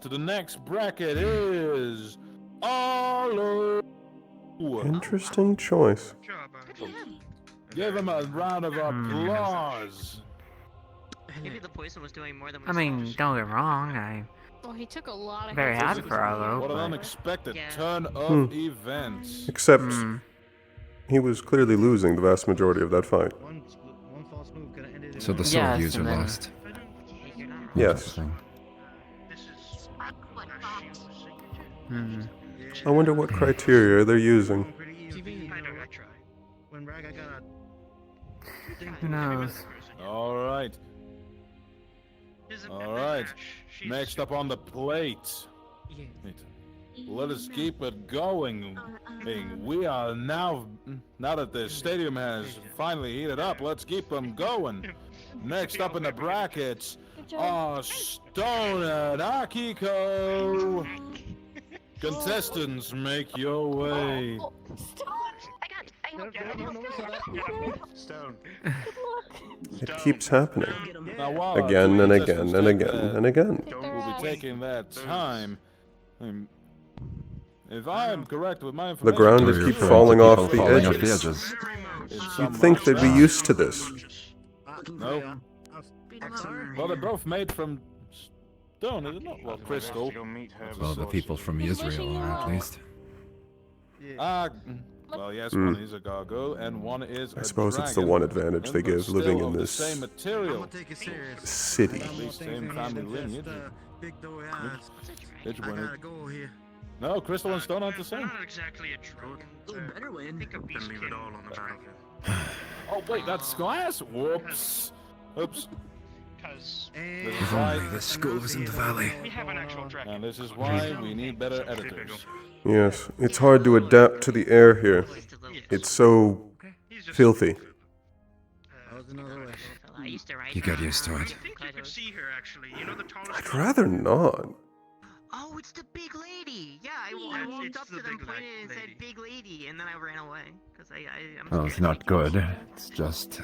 Speaker 5: to the next bracket is Arlo.
Speaker 1: Interesting choice.
Speaker 5: Give him a round of applause.
Speaker 9: maybe the poison was doing more than we
Speaker 3: I mean, don't get me wrong, I'm
Speaker 12: Well, he took a lot of
Speaker 3: very
Speaker 12: hits.
Speaker 3: happy for Arlo,
Speaker 5: What an
Speaker 3: but
Speaker 5: unexpected turn of events.
Speaker 1: Except he was clearly losing the vast majority of that fight.
Speaker 15: One false move could have ended it.
Speaker 20: So the sword
Speaker 3: Yes,
Speaker 20: user
Speaker 3: and then-
Speaker 20: lost.
Speaker 1: Yes.
Speaker 20: Interesting.
Speaker 1: I wonder what criteria they're using.
Speaker 19: I know, I try.
Speaker 15: When Raga got
Speaker 3: who knows?
Speaker 5: All right. All right. Next up on the plate. Let us keep it going. We are now that the stadium has finally heated up, let's keep them going. Next up in the brackets are Stone and Akiko. Contestants, make your way.
Speaker 6: Stone.
Speaker 1: It keeps happening.
Speaker 5: Now, while
Speaker 1: Again
Speaker 5: our
Speaker 1: and
Speaker 5: three
Speaker 1: again
Speaker 5: contestants
Speaker 1: and
Speaker 5: take
Speaker 1: again
Speaker 5: their-
Speaker 1: and again.
Speaker 5: We'll be taking that time. If I am correct with my
Speaker 1: The
Speaker 5: information,
Speaker 1: ground
Speaker 20: We're
Speaker 1: is keep
Speaker 20: referring to
Speaker 1: falling
Speaker 20: people
Speaker 1: off the
Speaker 20: falling off the
Speaker 1: edges.
Speaker 20: edges.
Speaker 1: You'd think they'd be used to this.
Speaker 5: No. Well, they're both made from stone, isn't it? Well, crystal.
Speaker 20: Well, the people from Israel are, at least.
Speaker 5: Well, yes,
Speaker 1: Hmm.
Speaker 5: one is a gargoyle and one is
Speaker 1: I
Speaker 5: a
Speaker 1: suppose it's the
Speaker 5: dragon,
Speaker 1: one advantage they
Speaker 5: and they're
Speaker 1: give living
Speaker 5: still
Speaker 1: in
Speaker 5: of the
Speaker 1: this
Speaker 5: same material.
Speaker 1: city.
Speaker 5: At least same family lineage.
Speaker 15: big though it has.
Speaker 5: Which
Speaker 15: I
Speaker 5: one
Speaker 15: got a
Speaker 5: is-
Speaker 15: goal here.
Speaker 5: No, crystal and stone aren't the same.
Speaker 19: Not exactly a dragon.
Speaker 15: better win.
Speaker 19: Think a beast
Speaker 17: leave it all on the battlefield.
Speaker 5: Oh wait, that's glass. Whoops. Oops.
Speaker 19: Because
Speaker 5: This is
Speaker 20: If
Speaker 5: why.
Speaker 20: only the school was in the valley.
Speaker 19: we have an actual dragon.
Speaker 5: And this is why we need better editors.
Speaker 1: Yes, it's hard to adapt to the air here. It's so filthy.
Speaker 9: I used to write.
Speaker 20: You get used to it.
Speaker 19: I think you could see her actually. You know the tallest.
Speaker 1: I'd rather not.
Speaker 9: Oh, it's the big lady. Yeah, I walked up to them, pointed, and said "big lady," and then I ran away because I'm.
Speaker 20: Well, it's not good. It's just,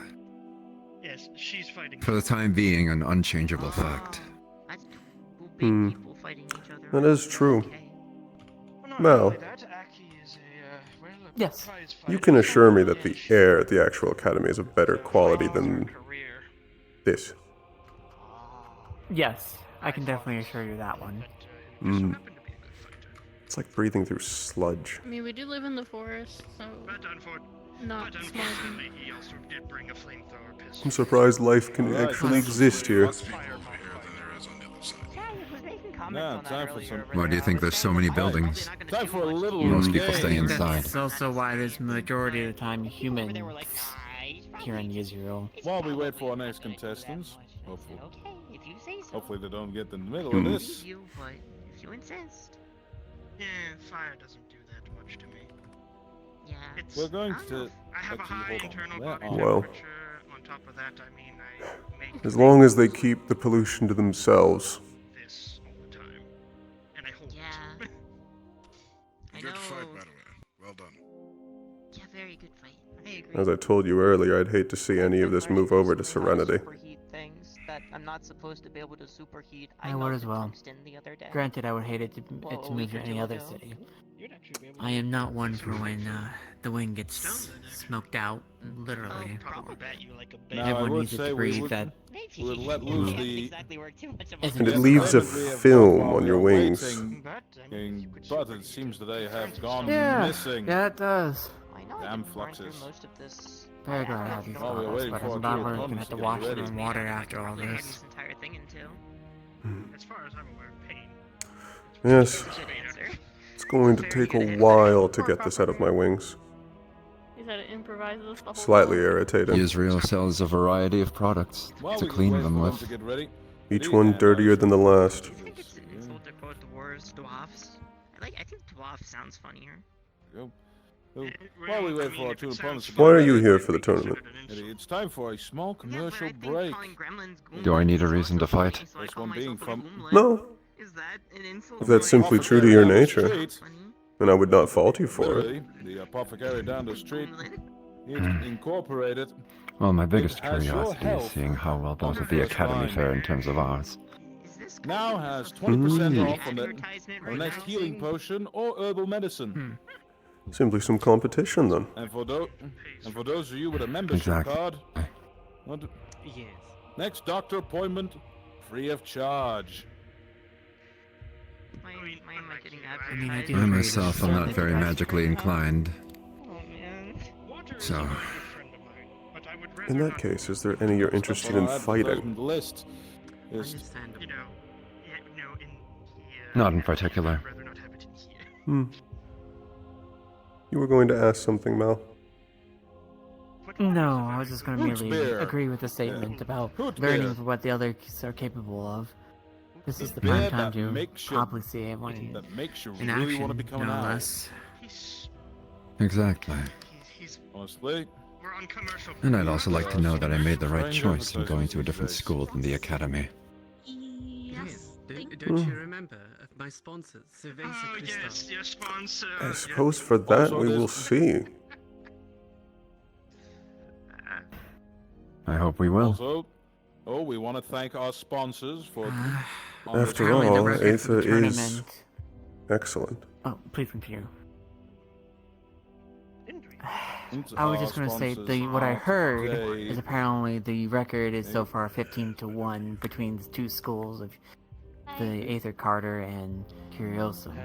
Speaker 19: Yes, she's fighting.
Speaker 20: for the time being, an unchangeable fact.
Speaker 9: That's two big
Speaker 1: Hmm.
Speaker 9: people fighting each other.
Speaker 1: That is true.
Speaker 19: Well, not
Speaker 1: Well,
Speaker 19: only that, Aki is a
Speaker 3: Yes.
Speaker 1: You can assure me that the air at the actual academy is of better quality than this.
Speaker 3: Yes, I can definitely assure you that one.
Speaker 1: It's like breathing through sludge.
Speaker 12: I mean, we do live in the forest, so not smart.
Speaker 19: Unfortunately, he also did bring a flamethrower pistol.
Speaker 1: I'm surprised life can actually exist here.
Speaker 5: Now, time for some.
Speaker 20: Why do you think there's so many buildings?
Speaker 5: Time for a little.
Speaker 20: Most people stay inside.
Speaker 3: That's also why there's majority of the time humans here in Israel.
Speaker 5: While we wait for our next contestants, hopefully they don't get in the middle
Speaker 1: Hmm.
Speaker 5: of this.
Speaker 9: You, but if you insist.
Speaker 19: Yeah, fire doesn't do that much to me.
Speaker 9: Yeah.
Speaker 19: It's,
Speaker 5: We're going
Speaker 19: I don't
Speaker 5: to.
Speaker 19: know. I have a
Speaker 5: actually,
Speaker 19: high
Speaker 5: hold on.
Speaker 19: internal
Speaker 5: Where
Speaker 19: body
Speaker 5: are we?
Speaker 1: Well.
Speaker 19: temperature. On top of that, I mean, I make
Speaker 1: As long as they keep the pollution to themselves.
Speaker 19: this all the time, and I hold it.
Speaker 9: I
Speaker 17: Good
Speaker 9: know.
Speaker 17: fight, by the way. Well done.
Speaker 9: Yeah, very good fight. I agree.
Speaker 1: As I told you earlier, I'd hate to see any of this move over to Serenity.
Speaker 9: Superheat things that I'm not supposed to be able to superheat.
Speaker 3: I would as well.
Speaker 9: Tungsten the other day.
Speaker 3: Granted, I would hate it to
Speaker 9: a
Speaker 3: move
Speaker 9: week
Speaker 3: to
Speaker 9: or
Speaker 3: any
Speaker 9: two
Speaker 3: other
Speaker 9: ago.
Speaker 3: city. I am not one for when the wind gets smoked out, literally.
Speaker 5: Now, I
Speaker 3: Everyone
Speaker 5: would
Speaker 3: needs it
Speaker 5: say
Speaker 3: to
Speaker 5: we
Speaker 3: breathe
Speaker 5: would,
Speaker 3: that.
Speaker 5: we would let loose the.
Speaker 1: And it leaves a film on your wings.
Speaker 5: But it seems that they have gone missing.
Speaker 3: Yeah, it does.
Speaker 9: I know
Speaker 5: Damn
Speaker 9: I didn't burn through
Speaker 5: fluxes.
Speaker 9: most of this.
Speaker 3: Very glad I have these
Speaker 5: While we're
Speaker 3: goggles,
Speaker 5: waiting
Speaker 3: but
Speaker 5: for
Speaker 3: I'm
Speaker 5: our
Speaker 3: not
Speaker 5: two
Speaker 3: really gonna
Speaker 5: opponents
Speaker 3: have to
Speaker 5: to
Speaker 3: wash
Speaker 5: get
Speaker 3: them
Speaker 5: ready.
Speaker 3: in water after all
Speaker 9: Turn
Speaker 3: this.
Speaker 9: this entire thing into.
Speaker 19: As far as I'm aware, pain.
Speaker 1: Yes,
Speaker 9: Good answer.
Speaker 1: it's going to take a while to get this out of my wings.
Speaker 12: He said it improvises the whole
Speaker 1: Slightly
Speaker 12: time.
Speaker 1: irritating.
Speaker 20: Israel sells a variety of products
Speaker 5: While
Speaker 20: to
Speaker 5: we
Speaker 20: clean
Speaker 5: wait
Speaker 20: them
Speaker 5: for
Speaker 20: with.
Speaker 5: to get ready,
Speaker 1: Each one dirtier than the last.
Speaker 9: I think it's an insult to quote the words dwarfs. I think dwarf sounds funnier.
Speaker 5: Go. While we wait for our two opponents to get
Speaker 1: Why are
Speaker 5: ready,
Speaker 1: you here for the tournament?
Speaker 5: it's time for a small commercial
Speaker 9: I think
Speaker 5: break.
Speaker 9: calling gremlins
Speaker 20: Do I need a
Speaker 9: Goombas
Speaker 20: reason
Speaker 9: is
Speaker 20: to
Speaker 9: also funny,
Speaker 20: fight?
Speaker 9: so I
Speaker 5: This
Speaker 9: call
Speaker 5: one being
Speaker 9: myself a
Speaker 5: from.
Speaker 9: Goomlet.
Speaker 1: No.
Speaker 9: Is that an insult?
Speaker 1: If that's simply true to your nature, then I would not fault you for it.
Speaker 5: Literally, the apothecary down the street. It's incorporated.
Speaker 20: Well, my biggest
Speaker 5: It has your
Speaker 20: curiosity is
Speaker 5: health
Speaker 20: seeing how well
Speaker 5: on
Speaker 20: both
Speaker 5: the
Speaker 20: of the
Speaker 5: first
Speaker 20: academy
Speaker 5: line.
Speaker 20: fare in terms of ours.
Speaker 5: Now has 20%
Speaker 1: Mm.
Speaker 5: off on the next healing potion or herbal medicine.
Speaker 1: Simply some competition then.
Speaker 5: And for those of you with a membership
Speaker 20: Exactly.
Speaker 5: card, next doctor appointment free of charge.
Speaker 9: Why am I getting
Speaker 3: I mean, I do
Speaker 20: I
Speaker 3: agree
Speaker 20: myself am not very magically inclined.
Speaker 9: Oh man.
Speaker 20: So,
Speaker 1: In that case, is there any you're interested in fighting?
Speaker 5: List is
Speaker 19: You know, yeah, no, in here.
Speaker 20: not in particular.
Speaker 19: I'd rather not have it in here.
Speaker 1: Hmm. You were going to ask something, Mal?
Speaker 3: No, I was just going to
Speaker 5: Hoots
Speaker 3: merely
Speaker 5: beer.
Speaker 3: agree with the statement about
Speaker 5: Hoot
Speaker 3: learning
Speaker 5: beer.
Speaker 3: what the others are capable of. This is the
Speaker 5: Beer
Speaker 3: prime time
Speaker 5: that
Speaker 3: to
Speaker 5: makes you-
Speaker 3: probably see everyone
Speaker 5: that makes you
Speaker 3: in
Speaker 5: really
Speaker 3: action,
Speaker 5: want to become an
Speaker 3: no
Speaker 5: owl.
Speaker 3: less.
Speaker 20: Exactly.
Speaker 5: Honestly,
Speaker 19: We're on commercial.
Speaker 20: And I'd also like to know that I made the right choice in going to a different school than the academy.
Speaker 18: Yes.
Speaker 11: Don't you remember my sponsors, Cerveza
Speaker 19: Oh
Speaker 11: Cristal?
Speaker 19: yes, your sponsor.
Speaker 1: I suppose for that we will see.
Speaker 20: I hope we will.
Speaker 5: also, we want to thank our sponsors for. on this
Speaker 1: After
Speaker 3: Apparently the
Speaker 1: all,
Speaker 3: record for the
Speaker 1: Aether is
Speaker 3: tournament-
Speaker 1: excellent.
Speaker 3: Oh, please continue.
Speaker 5: tournament.
Speaker 3: I was
Speaker 5: Our
Speaker 3: just gonna say
Speaker 5: sponsors
Speaker 3: what I
Speaker 5: are
Speaker 3: heard
Speaker 5: today-
Speaker 3: is apparently the record is so far 15-1 between the two schools of the Aether Carter and Curiosum.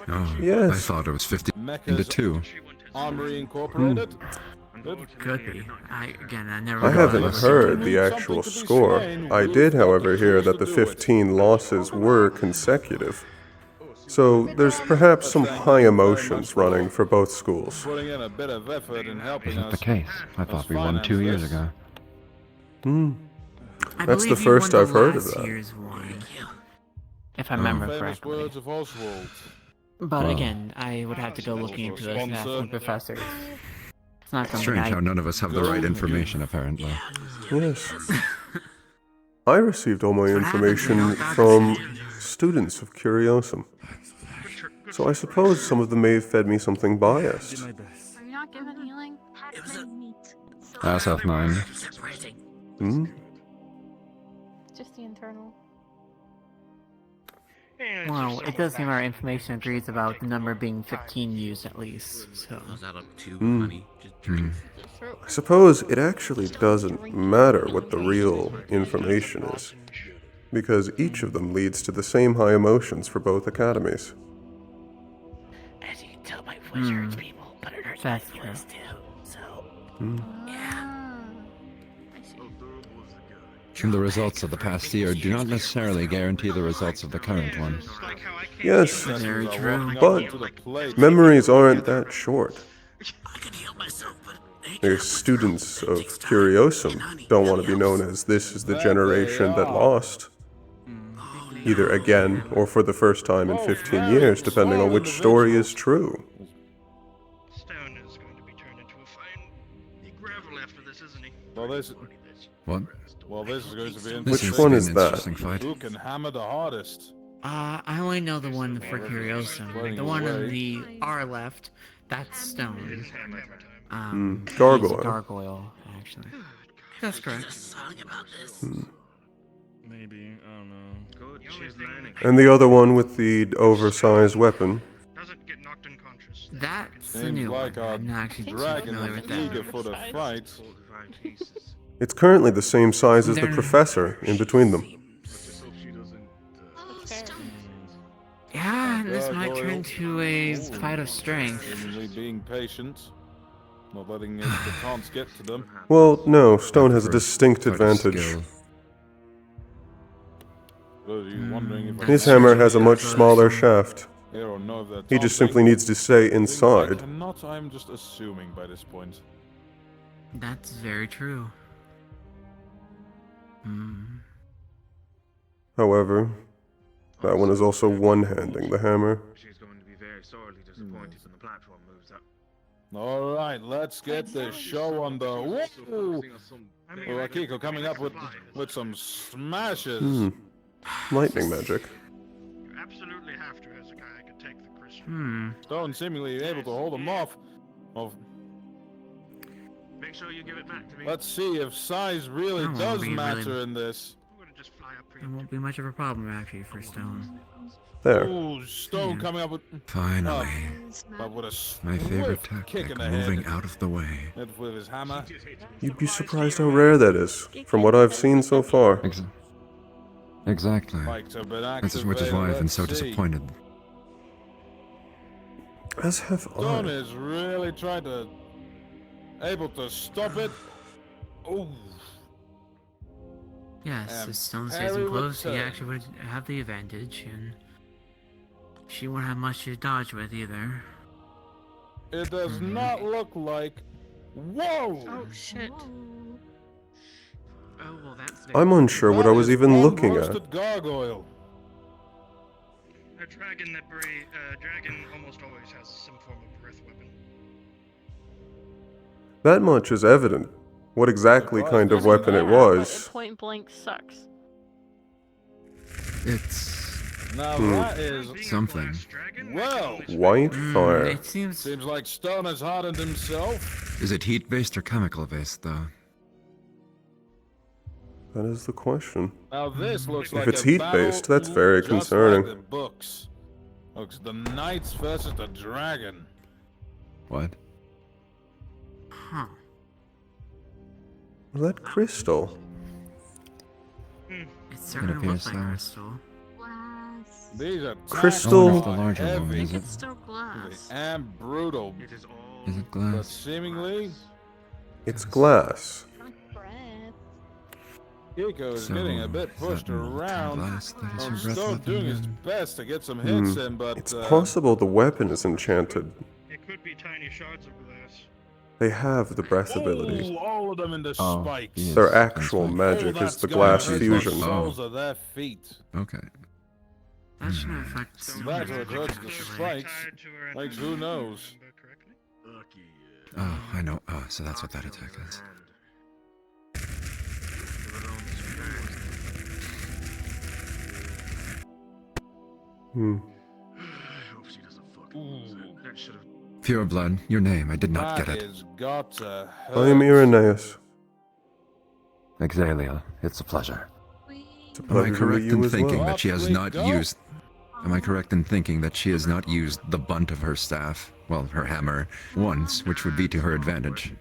Speaker 20: Oh,
Speaker 1: Yes.
Speaker 20: I thought it was 50 to
Speaker 5: Mecca's
Speaker 20: 2.
Speaker 5: Armory Incorporated.
Speaker 3: Could be. I never.
Speaker 1: I
Speaker 3: really
Speaker 1: haven't
Speaker 3: listened
Speaker 1: heard
Speaker 3: to
Speaker 1: the
Speaker 3: it.
Speaker 1: actual score. I did, however, hear that the 15 losses were consecutive. So there's perhaps some high emotions running for both schools.
Speaker 5: Putting in a bit of effort in helping
Speaker 20: Is that
Speaker 5: us.
Speaker 20: the case? I thought we won 2 years ago.
Speaker 1: Hmm.
Speaker 3: I
Speaker 1: That's the
Speaker 3: believe you
Speaker 1: first
Speaker 3: won
Speaker 1: I've heard of
Speaker 3: last
Speaker 1: that.
Speaker 3: year's one, if I remember
Speaker 5: Famous
Speaker 3: correctly.
Speaker 5: words of Oswald.
Speaker 3: But
Speaker 20: Wow.
Speaker 3: again, I would have to go looking into this and asking professors. It's not something
Speaker 20: Strange
Speaker 3: I.
Speaker 20: how none of us have the right information, apparently.
Speaker 1: Yes. I received all my information from students of Curiosum. So I suppose some of them may have fed me something biased.
Speaker 12: Are you not given healing?
Speaker 20: SF9.
Speaker 1: Hmm?
Speaker 12: Just the internal.
Speaker 3: Well, it does seem our information agrees about the number being 15 used at least, so...
Speaker 11: Was that up to,
Speaker 1: Hmm.
Speaker 11: honey? Just drink.
Speaker 1: I suppose it actually doesn't matter what the real information is, because each of them leads to the same high emotions for both academies.
Speaker 4: As you can tell, my voice hurts people, but it hurts my feelings too. So, yeah.
Speaker 20: The results of the past year do not necessarily guarantee the results of the current one.
Speaker 1: Yes,
Speaker 3: Very true.
Speaker 1: but memories aren't that short. The students of Curiosum don't want to be known as this is the generation that lost. Either again or for the first time in 15 years, depending on which story is true.
Speaker 19: Stone is going to be turned into a fine gravel after this, isn't he?
Speaker 5: Well, this...
Speaker 20: What?
Speaker 5: Well, this is going to be
Speaker 1: Which
Speaker 5: interesting.
Speaker 1: one is that?
Speaker 20: Interesting fight.
Speaker 5: Who can hammer the hardest?
Speaker 3: I only know the one for Curiosum. The one on the R left, that's Stone.
Speaker 1: Gargoyle.
Speaker 3: He's a gargoyle, actually. That's correct.
Speaker 6: Maybe, I don't know.
Speaker 1: And the other one with the oversized weapon.
Speaker 3: That's the
Speaker 5: Seems
Speaker 3: new
Speaker 5: like
Speaker 3: one.
Speaker 5: our
Speaker 3: I'm not actually too
Speaker 5: dragon
Speaker 3: familiar
Speaker 5: is
Speaker 3: with that.
Speaker 5: eager for the fight.
Speaker 1: It's currently the same size as the professor in between them.
Speaker 3: Yeah, and this might turn into a fight of strength.
Speaker 5: Seemingly being patient, not letting the taunts get to them.
Speaker 1: Well, no, Stone has a distinct advantage. His hammer has a much smaller shaft. He just simply needs to stay inside.
Speaker 5: I'm just assuming by this point.
Speaker 3: That's very true.
Speaker 1: However, that one is also one-handing the hammer.
Speaker 17: She's going to be very sorely disappointed when the platform moves up.
Speaker 5: All right, let's get the show on the. Whoa! Well, Akiko coming up with some smashes.
Speaker 1: Lightning magic.
Speaker 19: You absolutely have to, as a guy I could take the crystal.
Speaker 5: Stone seemingly able to hold him off.
Speaker 19: Make sure you give it back to me.
Speaker 5: Let's see if size really does matter in this.
Speaker 3: It won't be much of a problem, actually, for Stone.
Speaker 1: There.
Speaker 5: Ooh, Stone coming up with.
Speaker 20: Finally.
Speaker 5: With a
Speaker 20: My favorite
Speaker 5: swift kick
Speaker 20: tactic,
Speaker 5: in the
Speaker 20: moving
Speaker 5: head.
Speaker 20: out of the way.
Speaker 5: With his hammer.
Speaker 1: You'd be surprised how rare that is, from what I've seen so far.
Speaker 20: Exactly.
Speaker 5: Spikes have been
Speaker 20: Which is why I've been so
Speaker 5: Let's see.
Speaker 20: disappointed.
Speaker 1: As have
Speaker 5: Stone
Speaker 1: I.
Speaker 5: is really trying to. Able to stop it. Oh.
Speaker 3: Yes, if Stone stays
Speaker 5: Harry
Speaker 3: in close, he
Speaker 5: return.
Speaker 3: actually would have the advantage, and she won't have much to dodge with either.
Speaker 5: It does not look like. Whoa!
Speaker 9: Oh shit.
Speaker 11: Oh, well, that's
Speaker 1: I'm unsure what I was even looking at.
Speaker 5: Roasted gargoyle.
Speaker 19: A dragon that dragon almost always has some form of breath weapon.
Speaker 1: That much is evident. What exactly kind of weapon it was.
Speaker 18: Point blank sucks.
Speaker 20: It's
Speaker 5: Now that is
Speaker 20: something.
Speaker 5: well.
Speaker 1: White fire.
Speaker 3: It seems
Speaker 5: like Stone has hardened himself.
Speaker 20: Is it heat-based or chemical-based, though?
Speaker 1: That is the question.
Speaker 5: Now this looks
Speaker 1: If
Speaker 5: like
Speaker 1: it's
Speaker 5: a
Speaker 1: heat-based,
Speaker 5: battle
Speaker 1: that's very
Speaker 5: just
Speaker 1: concerning.
Speaker 5: Like the books. Looks the knights versus the dragon.
Speaker 20: What?
Speaker 3: Huh.
Speaker 1: That crystal.
Speaker 3: It
Speaker 20: It
Speaker 3: certainly
Speaker 20: appears
Speaker 3: looks like
Speaker 20: so.
Speaker 3: crystal.
Speaker 5: These are
Speaker 1: Crystal-
Speaker 20: I wonder if the larger
Speaker 5: heavy,
Speaker 20: woman is it?
Speaker 10: It's still glass.
Speaker 5: and brutal.
Speaker 20: Is it
Speaker 5: But
Speaker 20: glass?
Speaker 5: seemingly,
Speaker 1: It's glass.
Speaker 5: Kiko is
Speaker 20: So,
Speaker 5: getting a bit
Speaker 20: is
Speaker 5: pushed
Speaker 20: that molten
Speaker 5: around.
Speaker 20: glass that is your breath
Speaker 5: Stone
Speaker 20: weapon
Speaker 5: doing his
Speaker 20: then?
Speaker 5: best to get some hits in, but
Speaker 1: It's possible the weapon is enchanted.
Speaker 19: It could be tiny shards of glass.
Speaker 1: They have the breath ability.
Speaker 5: Ooh, all of them in the
Speaker 20: Oh,
Speaker 5: spikes.
Speaker 20: yes.
Speaker 1: Their actual magic
Speaker 5: Oh,
Speaker 1: is the
Speaker 5: that's
Speaker 1: glass
Speaker 5: gonna be
Speaker 1: fusion.
Speaker 5: The soles of their feet.
Speaker 20: Okay.
Speaker 3: That shouldn't affect
Speaker 5: That's what hurts the spikes. Like, who knows?
Speaker 20: Oh, I know. Oh, so that's what that attack is. Pure blood, your name, I did not get it.
Speaker 5: That is got to
Speaker 1: I am Irenaeus.
Speaker 20: Exalia, it's a pleasure.
Speaker 1: It's a
Speaker 20: Am I
Speaker 1: pleasure to meet
Speaker 20: correct
Speaker 1: you
Speaker 20: in
Speaker 1: as
Speaker 20: thinking
Speaker 1: well.
Speaker 20: that she has
Speaker 5: Up we
Speaker 20: not
Speaker 5: go.
Speaker 20: used... Am I correct in thinking that she has not used the bunt of her staff, well, her hammer, once, which would be to her advantage?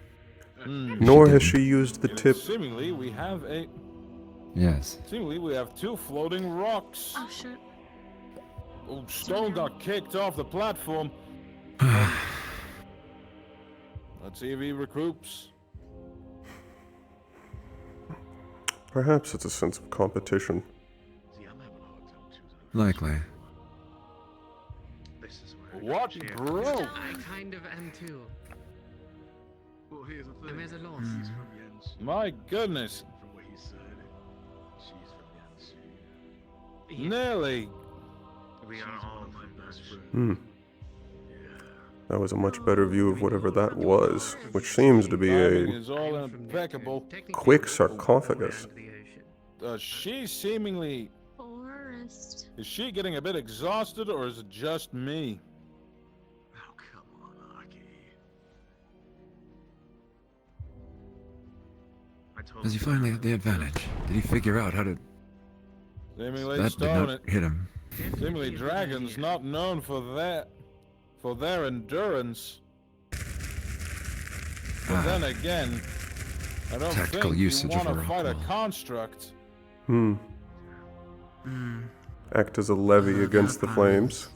Speaker 1: Nor has she used the tip.
Speaker 5: Seemingly, we have a.
Speaker 20: Yes.
Speaker 5: Seemingly, we have two floating rocks.
Speaker 10: Oh shit.
Speaker 5: Oh, Stone got kicked off the platform. Let's see if he recoups.
Speaker 1: Perhaps it's a sense of competition.
Speaker 20: Likely.
Speaker 5: What, bro?
Speaker 11: I kind of am too.
Speaker 17: Well, here's the thing.
Speaker 11: And there's a loss.
Speaker 17: He's from Yensu.
Speaker 5: My goodness.
Speaker 17: From what he said, she's from Yensu.
Speaker 5: Nearly.
Speaker 15: We are all my best friends.
Speaker 1: Hmm. That was a much better view of whatever that was, which seems to be
Speaker 5: Timing
Speaker 1: a
Speaker 5: is all impeccable.
Speaker 1: quick sarcophagus.
Speaker 5: She seemingly.
Speaker 10: Forest.
Speaker 5: Is she getting a bit exhausted, or is it just me?
Speaker 17: Oh, come on, Aki.
Speaker 20: Does he finally have the advantage? Did he figure out how to...
Speaker 5: Seemingly
Speaker 20: That did
Speaker 5: Stone
Speaker 20: not hit him.
Speaker 5: Seemingly dragons not known for that, for their endurance. But then again, I don't
Speaker 20: Tactical
Speaker 5: think
Speaker 20: usage
Speaker 5: you
Speaker 20: of
Speaker 5: want
Speaker 20: a
Speaker 5: to
Speaker 20: rock
Speaker 5: fight a
Speaker 20: wall.
Speaker 5: construct.
Speaker 1: Act as a levy against the flames.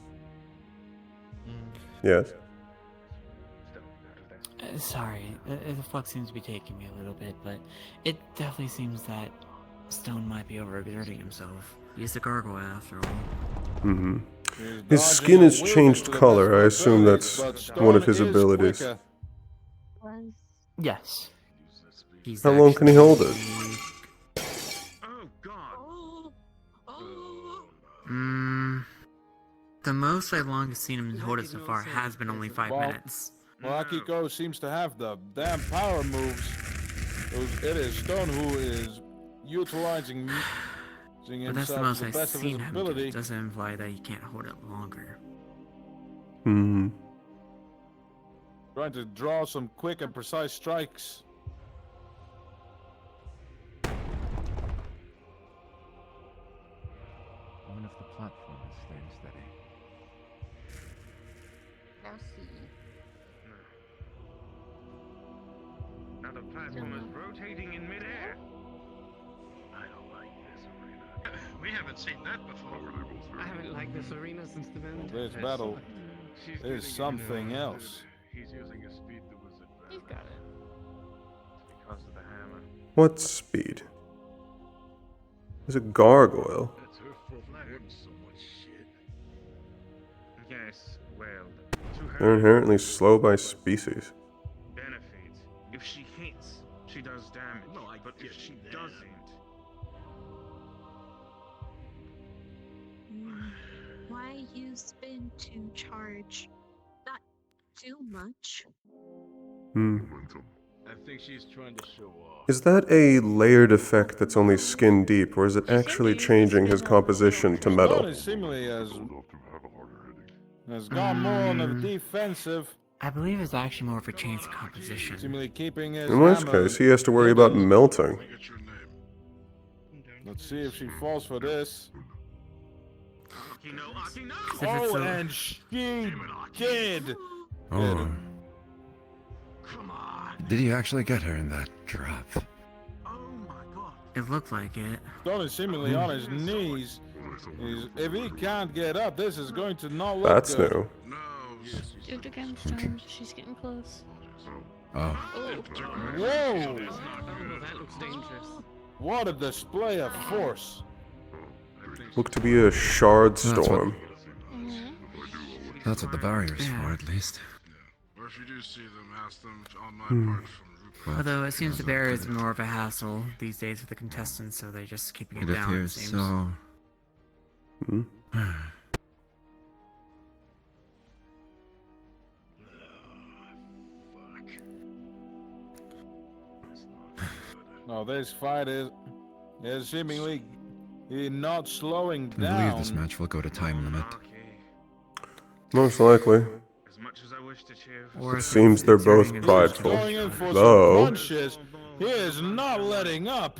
Speaker 1: Yes.
Speaker 3: Sorry, the flux seems to be taking me a little bit, but it definitely seems that Stone might be overexerting himself. He's a gargoyle after all.
Speaker 1: His skin has changed color. I assume that's one of his abilities.
Speaker 3: Yes.
Speaker 1: How long can he hold it?
Speaker 3: The most I've long seen him hold it so far has been only 5 minutes.
Speaker 5: Well, Akiko seems to have the damn power moves. It is Stone who is utilizing
Speaker 3: But that's the
Speaker 5: himself
Speaker 3: most
Speaker 5: to the
Speaker 3: I've
Speaker 5: best of his
Speaker 3: seen him.
Speaker 5: ability.
Speaker 3: It doesn't imply that he can't hold it longer.
Speaker 5: Trying to draw some quick and precise strikes.
Speaker 16: I wonder if the platform is staying steady.
Speaker 10: Now see.
Speaker 15: Now the platform is rotating in midair.
Speaker 17: I don't like this arena.
Speaker 19: We haven't seen that before.
Speaker 11: I haven't liked this arena since the bend.
Speaker 5: This battle is something else.
Speaker 17: He's using his speed to his advantage.
Speaker 10: He's got it.
Speaker 15: Because of the hammer.
Speaker 1: What speed? Is a gargoyle.
Speaker 17: That's her fault for having so much shit.
Speaker 15: Yes, well, to her
Speaker 1: They're inherently slow by species.
Speaker 15: benefit. If she hits, she does damage.
Speaker 17: No, I
Speaker 15: but
Speaker 17: get
Speaker 15: if she
Speaker 17: that.
Speaker 15: doesn't,
Speaker 10: Why use spin to charge? Not too much.
Speaker 17: I think she's trying to show off.
Speaker 1: Is that a layered effect that's only skin deep, or is it actually changing his composition to
Speaker 5: Stone
Speaker 1: metal?
Speaker 5: is seemingly has gone more on the defensive.
Speaker 3: I believe it's actually more of a change of composition.
Speaker 5: Seemingly keeping his
Speaker 1: In which
Speaker 5: hammer.
Speaker 1: case, he has to worry about melting.
Speaker 5: Let's see if she falls for this.
Speaker 3: If it's
Speaker 5: Oh,
Speaker 3: a-
Speaker 5: and she did.
Speaker 20: Oh. Did he actually get her in that drop?
Speaker 3: It looked like it.
Speaker 5: Stone is seemingly on his knees. If he can't get up, this is going to not look
Speaker 1: That's
Speaker 5: good.
Speaker 1: new.
Speaker 10: Do it again, Stone. She's getting close.
Speaker 20: Oh.
Speaker 5: Whoa!
Speaker 11: That looks dangerous.
Speaker 5: What a display of force.
Speaker 1: Looked to be a shard
Speaker 20: That's what-
Speaker 1: storm.
Speaker 20: That's what the barrier's for, at least.
Speaker 17: Or if you do see them, ask them on my part from
Speaker 20: Well,
Speaker 3: Although it seems the barrier is more of a hassle these days with the contestants, so they're just keeping it
Speaker 20: it
Speaker 3: down.
Speaker 20: appears
Speaker 3: seems.
Speaker 20: so.
Speaker 5: No, this fight is seemingly not slowing
Speaker 20: I believe
Speaker 5: down.
Speaker 20: this match will go to time limit.
Speaker 1: Most likely.
Speaker 15: as much as I wish to cheer
Speaker 3: Or
Speaker 1: It
Speaker 3: if
Speaker 1: seems
Speaker 3: it's
Speaker 1: they're
Speaker 3: exerting
Speaker 1: both
Speaker 3: himself.
Speaker 1: prideful.
Speaker 5: Going in for some
Speaker 1: Though,
Speaker 5: punches. He is not letting up.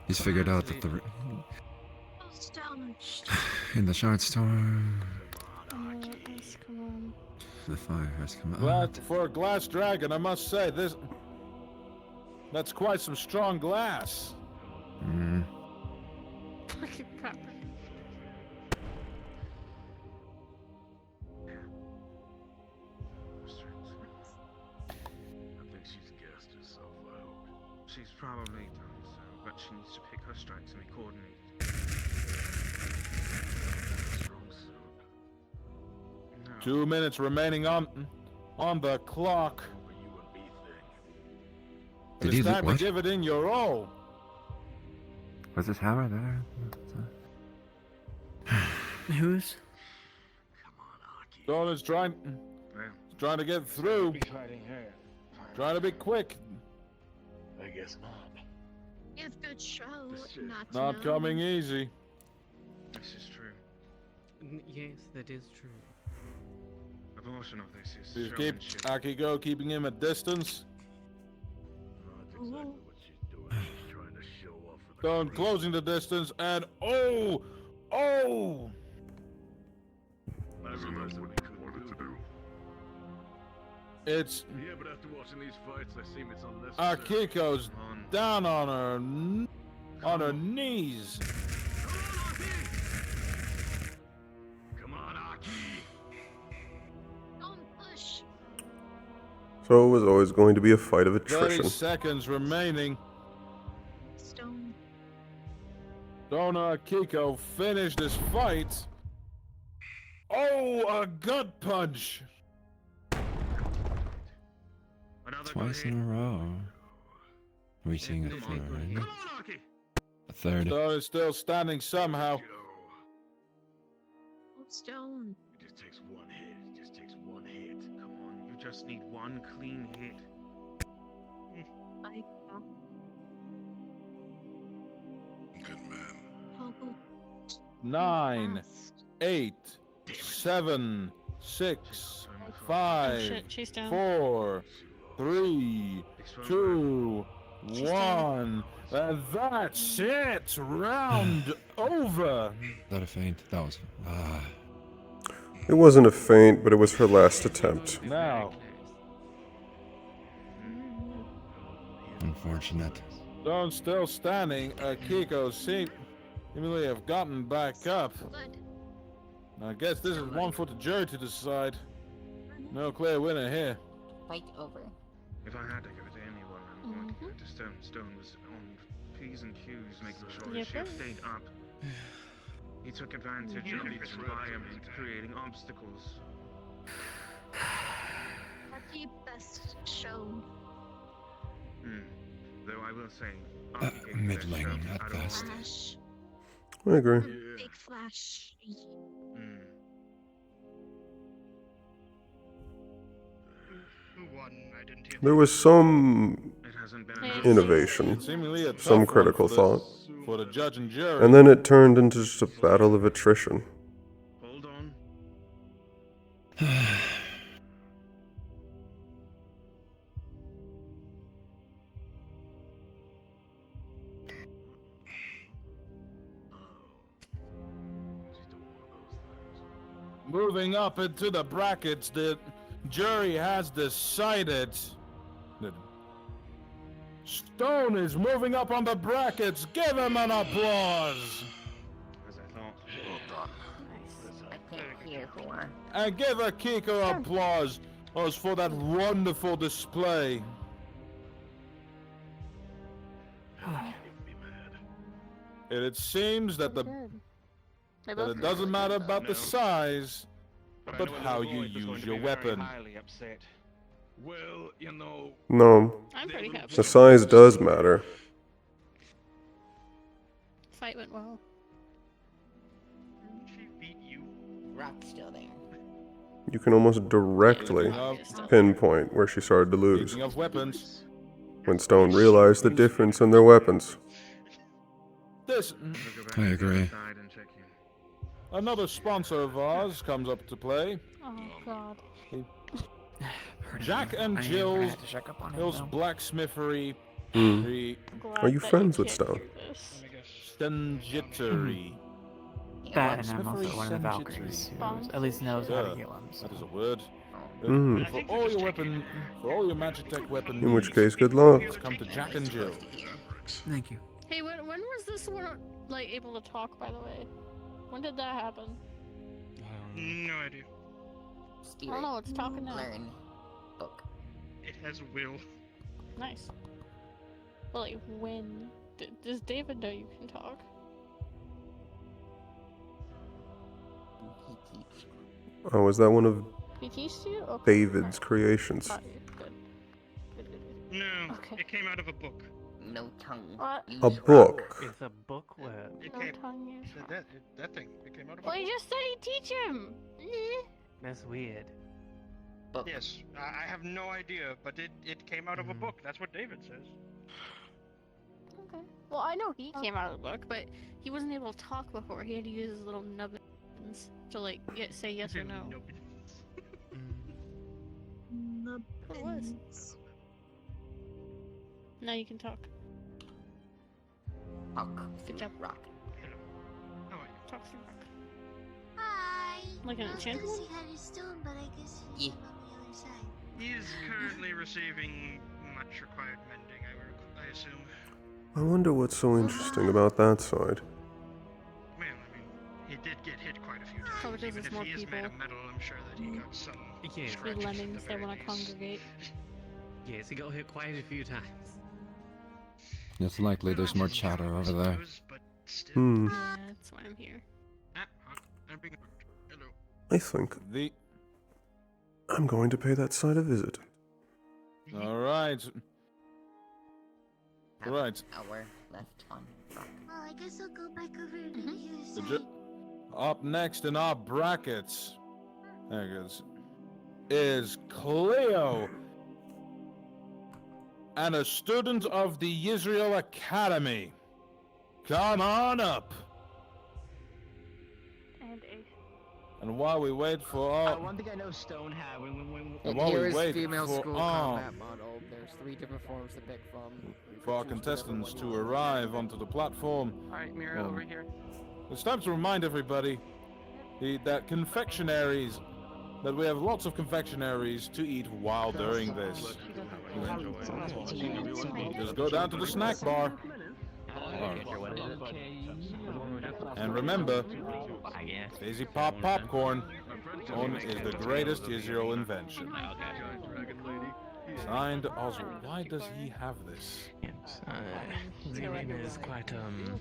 Speaker 20: He's figured out that the
Speaker 8: Stone.
Speaker 20: In the shard storm,
Speaker 10: Come on.
Speaker 20: the fire has come
Speaker 5: Glad for a glass dragon, I must say that's quite some strong glass.
Speaker 10: Fucking copper.
Speaker 16: I think she's gassed herself, I hope.
Speaker 15: She's probably done so, but she needs to pick her strikes and be coordinated.
Speaker 16: Strong suit.
Speaker 15: No.
Speaker 5: 2 minutes remaining on the clock.
Speaker 20: Did
Speaker 5: It's
Speaker 20: he
Speaker 5: time to
Speaker 20: what?
Speaker 5: give it in your all.
Speaker 20: Was this hammer there?
Speaker 3: Who's?
Speaker 5: Stone is trying to get through.
Speaker 17: Be fighting her.
Speaker 5: Trying to be quick.
Speaker 17: I guess not.
Speaker 8: You have good show, not
Speaker 5: Not coming easy.
Speaker 15: This is true.
Speaker 3: Yes, that is true.
Speaker 15: A portion of this is
Speaker 5: Please keep
Speaker 15: showmanship.
Speaker 5: Akiko keeping him at distance.
Speaker 16: That's exactly what she's doing. She's trying to show off for the
Speaker 5: Stone
Speaker 16: creep.
Speaker 5: closing the distance and oh!
Speaker 16: I realized what he wanted to do.
Speaker 5: It's
Speaker 16: Yeah, but after watching these fights, I seem it's unnecessary.
Speaker 5: Akiko's down on her knees.
Speaker 16: Come on, Aki.
Speaker 8: Don't push.
Speaker 1: So it was always going to be a fight of
Speaker 5: 30
Speaker 1: attrition.
Speaker 5: seconds remaining.
Speaker 8: Stone.
Speaker 5: Don't Akiko finish this fight. Oh, a gut punch.
Speaker 20: Twice in a row. Reaching a third. A third.
Speaker 5: Stone is still standing somehow.
Speaker 8: Stone.
Speaker 16: It just takes one hit. It just takes one hit.
Speaker 15: Come on, you just need one clean hit.
Speaker 8: I
Speaker 16: Good man.
Speaker 5: 9, 8, 7, 6, 5,
Speaker 10: shit, she's down.
Speaker 5: 4, 3, 2, 1. And that's it. Round over.
Speaker 20: That a feint? That was.
Speaker 1: It wasn't a feint, but it was her last attempt.
Speaker 5: Now,
Speaker 20: Unfortunate.
Speaker 5: Stone still standing. Akiko seemingly have gotten back up. I guess this is one for the jury to decide. No clear winner here.
Speaker 10: Fight over.
Speaker 15: If I had to give it to anyone, I'm going to give it to Stone. Stone was on P's and Q's, making sure his ship stayed up. He took advantage of his environment, creating obstacles.
Speaker 8: Lucky best show.
Speaker 15: Though I will say,
Speaker 20: Middling at best.
Speaker 8: Flash.
Speaker 1: I agree.
Speaker 8: Big flash.
Speaker 19: Who won? I didn't hear.
Speaker 1: There was some innovation,
Speaker 5: Seemingly a tough
Speaker 1: some
Speaker 5: one
Speaker 1: critical thought,
Speaker 5: for the judge and jury.
Speaker 1: and then it turned into just a battle of attrition.
Speaker 15: Hold on.
Speaker 5: Moving up into the brackets, the jury has decided that Stone is moving up on the brackets. Give him an applause.
Speaker 15: As I thought.
Speaker 16: Well done.
Speaker 10: I can't hear for.
Speaker 5: And give Akiko applause as for that wonderful display. And it seems that it doesn't matter about the size, but how you use your weapon.
Speaker 16: Well, you know.
Speaker 1: No,
Speaker 10: I'm pretty happy.
Speaker 1: the size does matter.
Speaker 10: Fight went well.
Speaker 19: She beat you.
Speaker 10: Rock's still there.
Speaker 1: You can almost directly pinpoint where she started to lose,
Speaker 5: Speaking of weapons,
Speaker 1: when Stone realized the difference in their weapons.
Speaker 5: this
Speaker 20: I agree.
Speaker 5: another sponsor of ours comes up to play.
Speaker 10: Oh god.
Speaker 5: Jack and Jill's Blacksmithery.
Speaker 1: Are you friends with Stone?
Speaker 5: Stunjittery.
Speaker 3: That, and I'm also one of the Valkyries, who at least knows how to heal him.
Speaker 5: That is a word.
Speaker 1: Mm.
Speaker 5: For all your Magitech weapon
Speaker 1: In which
Speaker 5: needs,
Speaker 1: case, good luck.
Speaker 5: come to Jack and Jill.
Speaker 3: Thank you.
Speaker 18: Hey, when was this one like able to talk? By the way, when did that happen?
Speaker 19: No idea.
Speaker 18: I don't know. It's talking now.
Speaker 11: Learn. Book.
Speaker 19: It has will.
Speaker 18: Nice. But like, when? Does David know you can talk?
Speaker 1: Oh, is that one of
Speaker 18: He teached you? Okay.
Speaker 1: David's creations?
Speaker 18: Got you. Good.
Speaker 19: No,
Speaker 18: Okay.
Speaker 19: it came out of a book.
Speaker 11: No tongue.
Speaker 18: What?
Speaker 1: A book.
Speaker 6: It's a book where.
Speaker 18: No tongue use.
Speaker 19: That thing. It came out of a
Speaker 18: Well,
Speaker 19: book.
Speaker 18: you just said he'd teach him.
Speaker 6: That's weird.
Speaker 11: Book.
Speaker 19: Yes, I have no idea, but it came out of a book. That's what David says.
Speaker 18: Okay. Well, I know he came out of the book, but he wasn't able to talk before. He had to use his little nubbins to like say yes or no. What it was? Now you can talk.
Speaker 11: Talk.
Speaker 18: Good job.
Speaker 11: Rock.
Speaker 19: How are you?
Speaker 18: Talk through rock.
Speaker 8: Hi.
Speaker 18: Like an enchantment?
Speaker 8: See how he's doing, but I guess he's on the other side.
Speaker 19: He is currently receiving much required mending, I assume.
Speaker 1: I wonder what's so interesting about that side.
Speaker 19: Well, I mean, he did get hit quite a few times.
Speaker 18: Probably
Speaker 19: Even
Speaker 18: there's
Speaker 19: if
Speaker 18: more
Speaker 19: he is
Speaker 18: people.
Speaker 19: made of metal, I'm sure that he got some
Speaker 6: Yeah.
Speaker 18: Three
Speaker 19: scratches at
Speaker 18: lemmings
Speaker 19: the
Speaker 18: that
Speaker 19: very
Speaker 18: want to
Speaker 19: least.
Speaker 18: congregate.
Speaker 6: Yes, he got hit quite a few times.
Speaker 20: It's likely there's more chatter over there.
Speaker 1: Hmm.
Speaker 18: Yeah, that's why I'm here.
Speaker 19: Hello.
Speaker 1: I think I'm going to pay that side a visit.
Speaker 5: All right. Right.
Speaker 11: Hour left on rock.
Speaker 8: Well, I guess I'll go back over to the other side.
Speaker 5: Up next in our brackets, there it goes, is Cleo, and a student of the Israel Academy. Come on up.
Speaker 18: And Ace.
Speaker 5: And while we wait for our...
Speaker 21: One thing I know Stone had when
Speaker 5: And while
Speaker 11: Here
Speaker 5: we
Speaker 11: is
Speaker 5: wait
Speaker 11: female
Speaker 5: for
Speaker 11: school
Speaker 5: our...
Speaker 11: combat model. There's 3 different forms to pick from.
Speaker 5: for our contestants to arrive onto the platform.
Speaker 21: Alright, Mira, over here.
Speaker 5: It's time to remind everybody that we have lots of confectionaries to eat while during this. Just go down to the snack bar. And remember, Daisy Pop Popcorn is the greatest Israel invention. Signed Oswald. Why does he have this?
Speaker 6: His name is quite in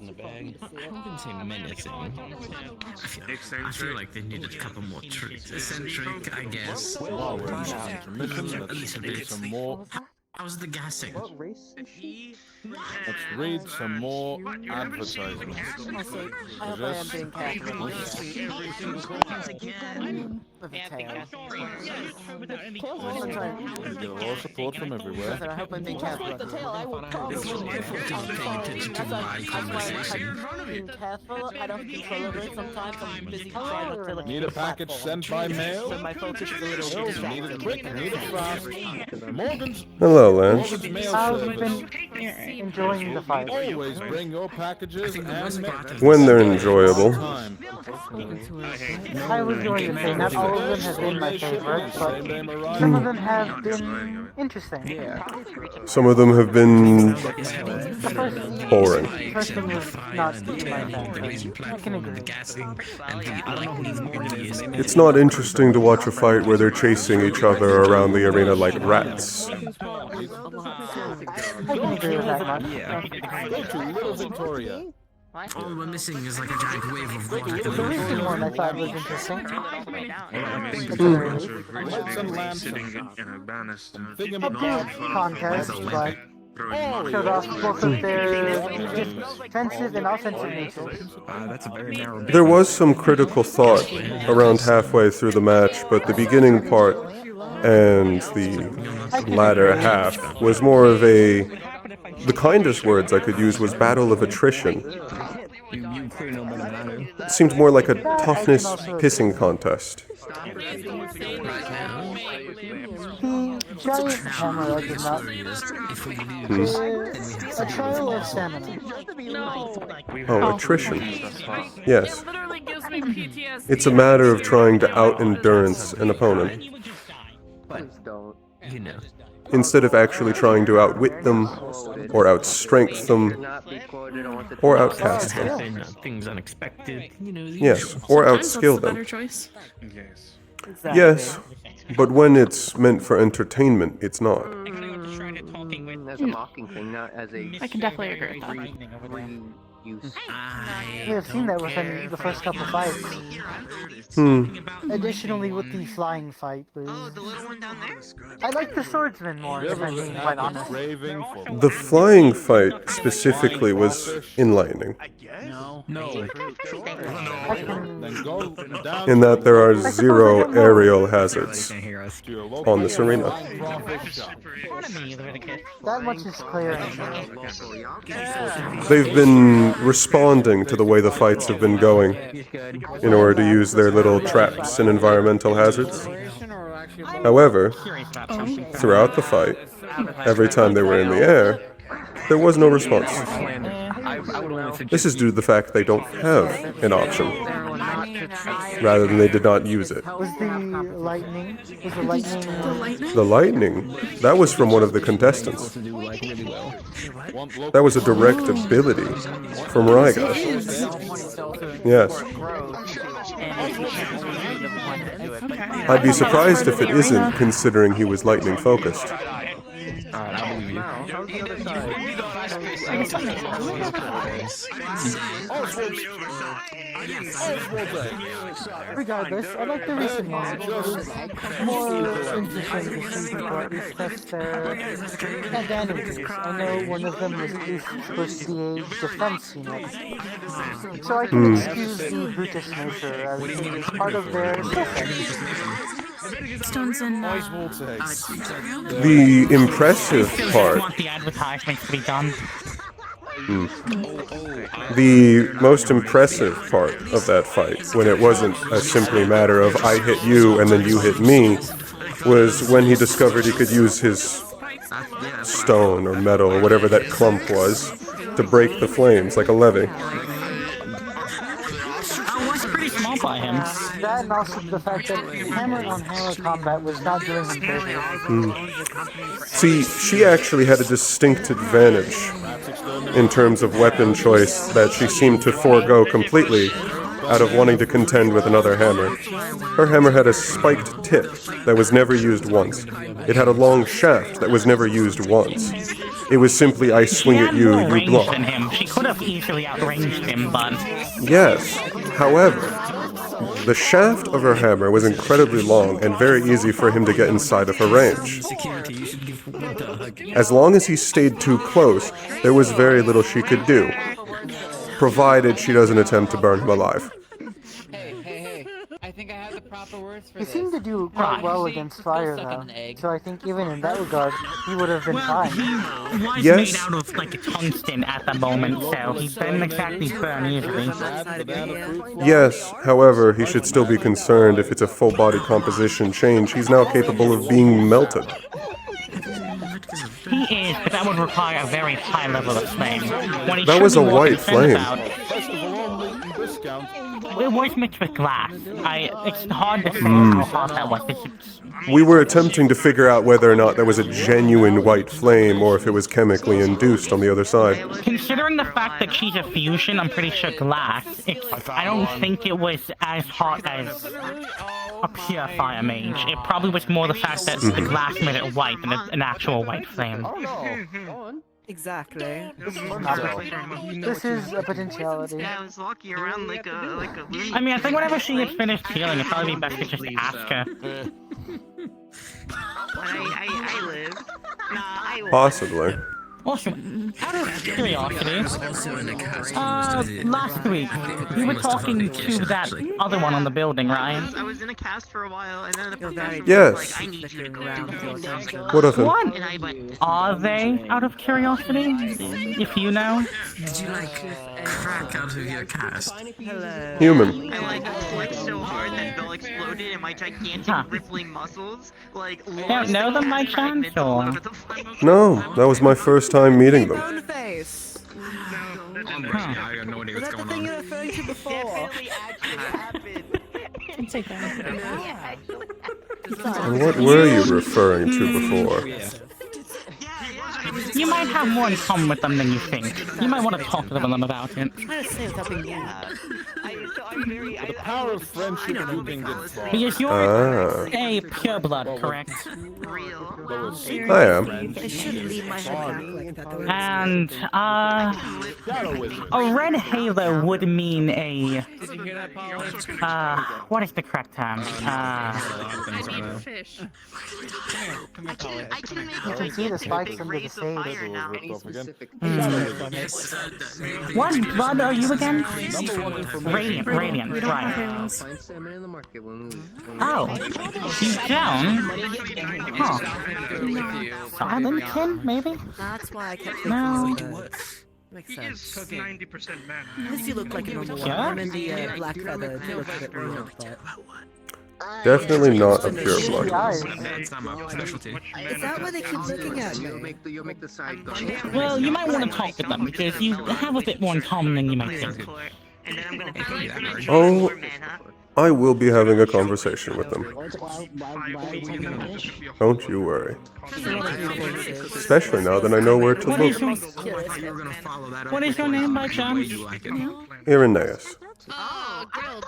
Speaker 6: the bag. I wouldn't say menacing. I feel like they needed a couple more tricks. Eccentric, I guess.
Speaker 5: While we're in intermission,
Speaker 6: At least a
Speaker 5: let's read
Speaker 6: bit.
Speaker 5: some more.
Speaker 6: How's the gassing?
Speaker 5: Let's read some more advertisements.
Speaker 11: I hope I am being capitalist.
Speaker 5: You get a lot of support from everywhere.
Speaker 11: I hope I'm being capitalist.
Speaker 6: It's not my fault if you're paying attention to my conversation.
Speaker 11: Being careful, I don't control it sometimes. I'm busy trying to fill a
Speaker 5: Need a package sent by mail?
Speaker 11: So my focus is a little
Speaker 5: No, need it quick, need it fast. Morgan's
Speaker 1: Hello, Lance.
Speaker 5: Morgan's mail
Speaker 22: How have you
Speaker 5: service.
Speaker 22: been enjoying the fight?
Speaker 5: Always bring your packages and
Speaker 1: When they're enjoyable.
Speaker 5: time.
Speaker 22: I was going to say, not all of them have been my favorite, but some of them have been interesting.
Speaker 1: Some of them have been boring.
Speaker 22: The first one was not my favorite. I can agree.
Speaker 1: It's not interesting to watch a fight where they're chasing each other around the arena like rats.
Speaker 22: I can agree with that much.
Speaker 5: Go to Little Victoria.
Speaker 6: All we're missing is like a giant wave of water.
Speaker 22: The recent one I thought was interesting.
Speaker 5: Lights and lamps and
Speaker 22: Abuse contest, but showed off both of their defensive and offensive natures.
Speaker 6: That's a very narrow.
Speaker 1: There was some critical thought around halfway through the match, but the beginning part and the latter half was more of a... The kindest words I could use was battle of attrition. It seemed more like a toughness pissing contest.
Speaker 22: giant hammer I did not.
Speaker 6: If we lose,
Speaker 22: A trial of stamina.
Speaker 1: Oh, attrition. Yes.
Speaker 2: It literally gives me PTSD.
Speaker 1: It's a matter of trying to out-endurance an opponent,
Speaker 11: Please don't.
Speaker 6: you know.
Speaker 1: instead of actually trying to outwit them, or outstrength them, or outcast them.
Speaker 6: Things unexpected, you know.
Speaker 1: Yes, or outskill them.
Speaker 2: Choice.
Speaker 15: Yes.
Speaker 1: Yes, but when it's meant for entertainment, it's not.
Speaker 11: As a mocking thing, not as a.
Speaker 2: I can definitely agree with that.
Speaker 11: Use.
Speaker 22: We have seen that within the first couple fights. Additionally, with the flying fight, I like the swordsman more, if I'm being quite honest.
Speaker 1: The flying fight specifically was enlightening,
Speaker 6: No.
Speaker 1: in that there are 0 aerial hazards on this arena.
Speaker 22: That much is clear.
Speaker 1: They've been responding to the way the fights have been going in order to use their little traps and environmental hazards. However, throughout the fight, every time they were in the air, there was no response. This is due to the fact they don't have an option, rather than they did not use it.
Speaker 22: Was the lightning? Was the lightning?
Speaker 1: The lightning, that was from one of the contestants. That was a direct ability from Ryga. Yes. I'd be surprised if it isn't, considering he was lightning focused.
Speaker 22: Regardless, I like the recent one. It was more interesting to see people at least test their advantages. I know one of them was at least supposed to be a defense unit, so I can excuse the brutish nature as part of their
Speaker 2: Stones and
Speaker 1: The impressive part.
Speaker 7: Want the advertisements to be done.
Speaker 1: The most impressive part of that fight, when it wasn't a simply matter of I hit you and then you hit me, was when he discovered he could use his stone or metal or whatever that clump was to break the flames like a levee.
Speaker 7: Pretty small by him.
Speaker 22: That and also the fact that hammer on hammer combat was not doing him favors.
Speaker 1: See, she actually had a distinct advantage in terms of weapon choice that she seemed to forego completely out of wanting to contend with another hammer. Her hammer had a spiked tip that was never used once. It had a long shaft that was never used once. It was simply, I swing at you, you block.
Speaker 7: Than him. She could have easily outranged him, but...
Speaker 1: Yes, however, the shaft of her hammer was incredibly long and very easy for him to get inside of her range. As long as he stayed too close, there was very little she could do, provided she doesn't attempt to burn him alive.
Speaker 23: I think I have the proper words for
Speaker 22: He
Speaker 23: this.
Speaker 22: seemed to do quite well against fire, though. So I think even in that regard, he would have been fine.
Speaker 7: He was
Speaker 1: Yes.
Speaker 7: made out of like a tungsten at the moment, so he didn't exactly burn easily.
Speaker 1: Yes, however, he should still be concerned if it's a full body composition change. He's now capable of being melted.
Speaker 7: He is, but that would require a very high level of flame. What he
Speaker 1: That
Speaker 7: should
Speaker 1: was
Speaker 7: be
Speaker 1: a
Speaker 7: more
Speaker 1: white
Speaker 7: concerned
Speaker 1: flame.
Speaker 7: about- It was mixed with glass. It's hard to say how hot that was.
Speaker 1: We were attempting to figure out whether or not there was a genuine white flame or if it was chemically induced on the other side.
Speaker 7: Considering the fact that she's a fusion, I'm pretty sure glass. I don't think it was as hot as a pure fire mage. It probably was more the fact that the glass made it white than an actual white flame.
Speaker 24: Exactly.
Speaker 22: This is a potentiality.
Speaker 9: Yeah, I was walking around like a loony.
Speaker 7: I mean, I think whenever she gets finished healing, it'd probably be best to just ask her.
Speaker 9: I lived. Nah, I lived.
Speaker 1: Possibly.
Speaker 7: Also, out of curiosity,
Speaker 6: also in a cast. Was the-
Speaker 7: last week, you were talking to that other one on the building, right?
Speaker 9: I was in a cast for a while, and then the professor
Speaker 1: Yes.
Speaker 9: was like, I need you to go do
Speaker 1: What of him?
Speaker 7: What
Speaker 9: And I went,
Speaker 7: are they, out of curiosity? If you know?
Speaker 6: Did you crack out of your cast?
Speaker 1: Human.
Speaker 9: I flicked so hard that Bell exploded, and my gigantic rippling muscles
Speaker 7: Don't know them by chance, or?
Speaker 1: No, that was my first time meeting them.
Speaker 12: Face.
Speaker 6: I have no idea what's going on.
Speaker 12: You referring to before.
Speaker 10: Take that.
Speaker 1: And what were you referring to before?
Speaker 7: You might have more in common with them than you think. You might want to talk to them about it.
Speaker 5: The power of friendship you can get far.
Speaker 7: Because you're a pureblood, correct?
Speaker 1: I am.
Speaker 7: And, a red halo would mean a, what is the correct term?
Speaker 18: Fish.
Speaker 9: I can make
Speaker 22: You can see the spikes under the stage.
Speaker 7: What blood are you again? Radiant, right.
Speaker 11: Find salmon in the market when we.
Speaker 7: Oh, you down? Huh. Silenkin, maybe?
Speaker 12: That's why I kept thinking
Speaker 7: No.
Speaker 12: Makes
Speaker 19: He
Speaker 12: sense.
Speaker 19: is 90% man.
Speaker 12: At least you look like a normal one.
Speaker 7: Yeah?
Speaker 12: I'm in the black feather. It looks a bit weird, but...
Speaker 1: Definitely not a pure blood.
Speaker 6: That's not my specialty.
Speaker 12: Is that why they keep looking at me?
Speaker 11: You'll make the side go.
Speaker 7: Well, you might want to talk to them because you have a bit more in common than you might think.
Speaker 1: Oh, I will be having a conversation with them. Don't you worry. Especially now that I know where to look.
Speaker 7: What is your name by chance?
Speaker 1: Irenaeus.
Speaker 18: Oh, grilled.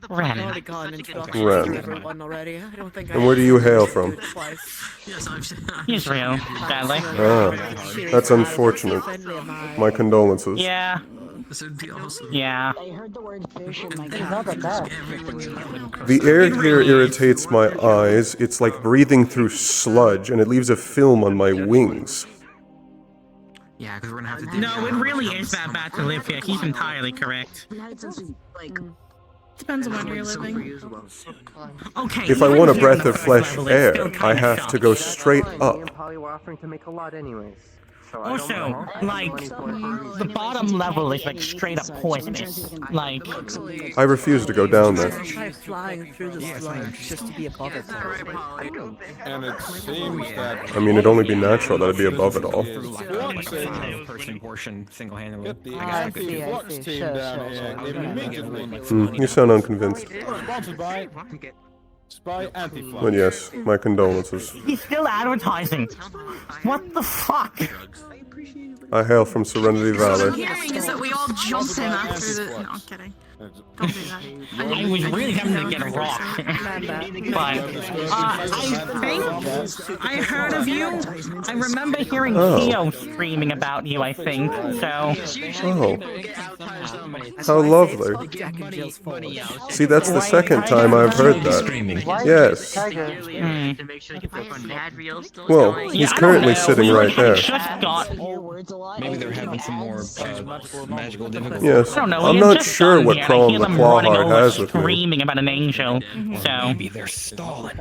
Speaker 7: Ren.
Speaker 12: I've already gone and talked
Speaker 1: Ren.
Speaker 12: to everyone already. I don't think
Speaker 1: And where do you hail from?
Speaker 7: Israel, sadly.
Speaker 1: Ah, that's unfortunate. My condolences.
Speaker 7: Yeah. Yeah.
Speaker 1: The air here irritates my eyes. It's like breathing through sludge, and it leaves a film on my wings.
Speaker 6: Yeah, because we're gonna have to do
Speaker 7: No, it really is that bad to live here. He's entirely correct.
Speaker 10: Depends on where you're living.
Speaker 7: Okay.
Speaker 1: If I want a breath of fresh air, I have to go straight up.
Speaker 11: Polly were offering to make a lot anyways.
Speaker 7: Also, like, the bottom level is like straight up poisonous. Like,
Speaker 1: I refuse to go down there.
Speaker 12: Try flying through the sludge just to be above it.
Speaker 5: And it seems that
Speaker 1: I mean, it'd only be natural that I'd be above it all.
Speaker 6: person portion single-handedly.
Speaker 5: get the
Speaker 12: I
Speaker 5: anti-flux
Speaker 12: see.
Speaker 5: team
Speaker 12: Sure,
Speaker 5: down
Speaker 12: sure,
Speaker 5: here
Speaker 12: sure.
Speaker 5: immediately.
Speaker 1: You sound unconvinced.
Speaker 5: Sponsored by Spy Anti-Flux.
Speaker 1: But yes, my condolences.
Speaker 7: he's still advertising. What the fuck?
Speaker 1: I hail from Serenity Valley.
Speaker 10: Hearing is that we all jumped in after the. No, I'm kidding. Don't do that.
Speaker 7: I was really having to get a rock. But, I think I heard of you. I remember hearing Theo screaming about you, I think, so...
Speaker 1: Oh. How lovely. See, that's the second time I've heard that. Yes. Well, he's currently sitting right there.
Speaker 6: Maybe they're having some more magical difficulties.
Speaker 1: Yes. I'm not sure what problem the Clawheart has with me.
Speaker 7: Screaming about an angel, so...
Speaker 6: Maybe they're stalling.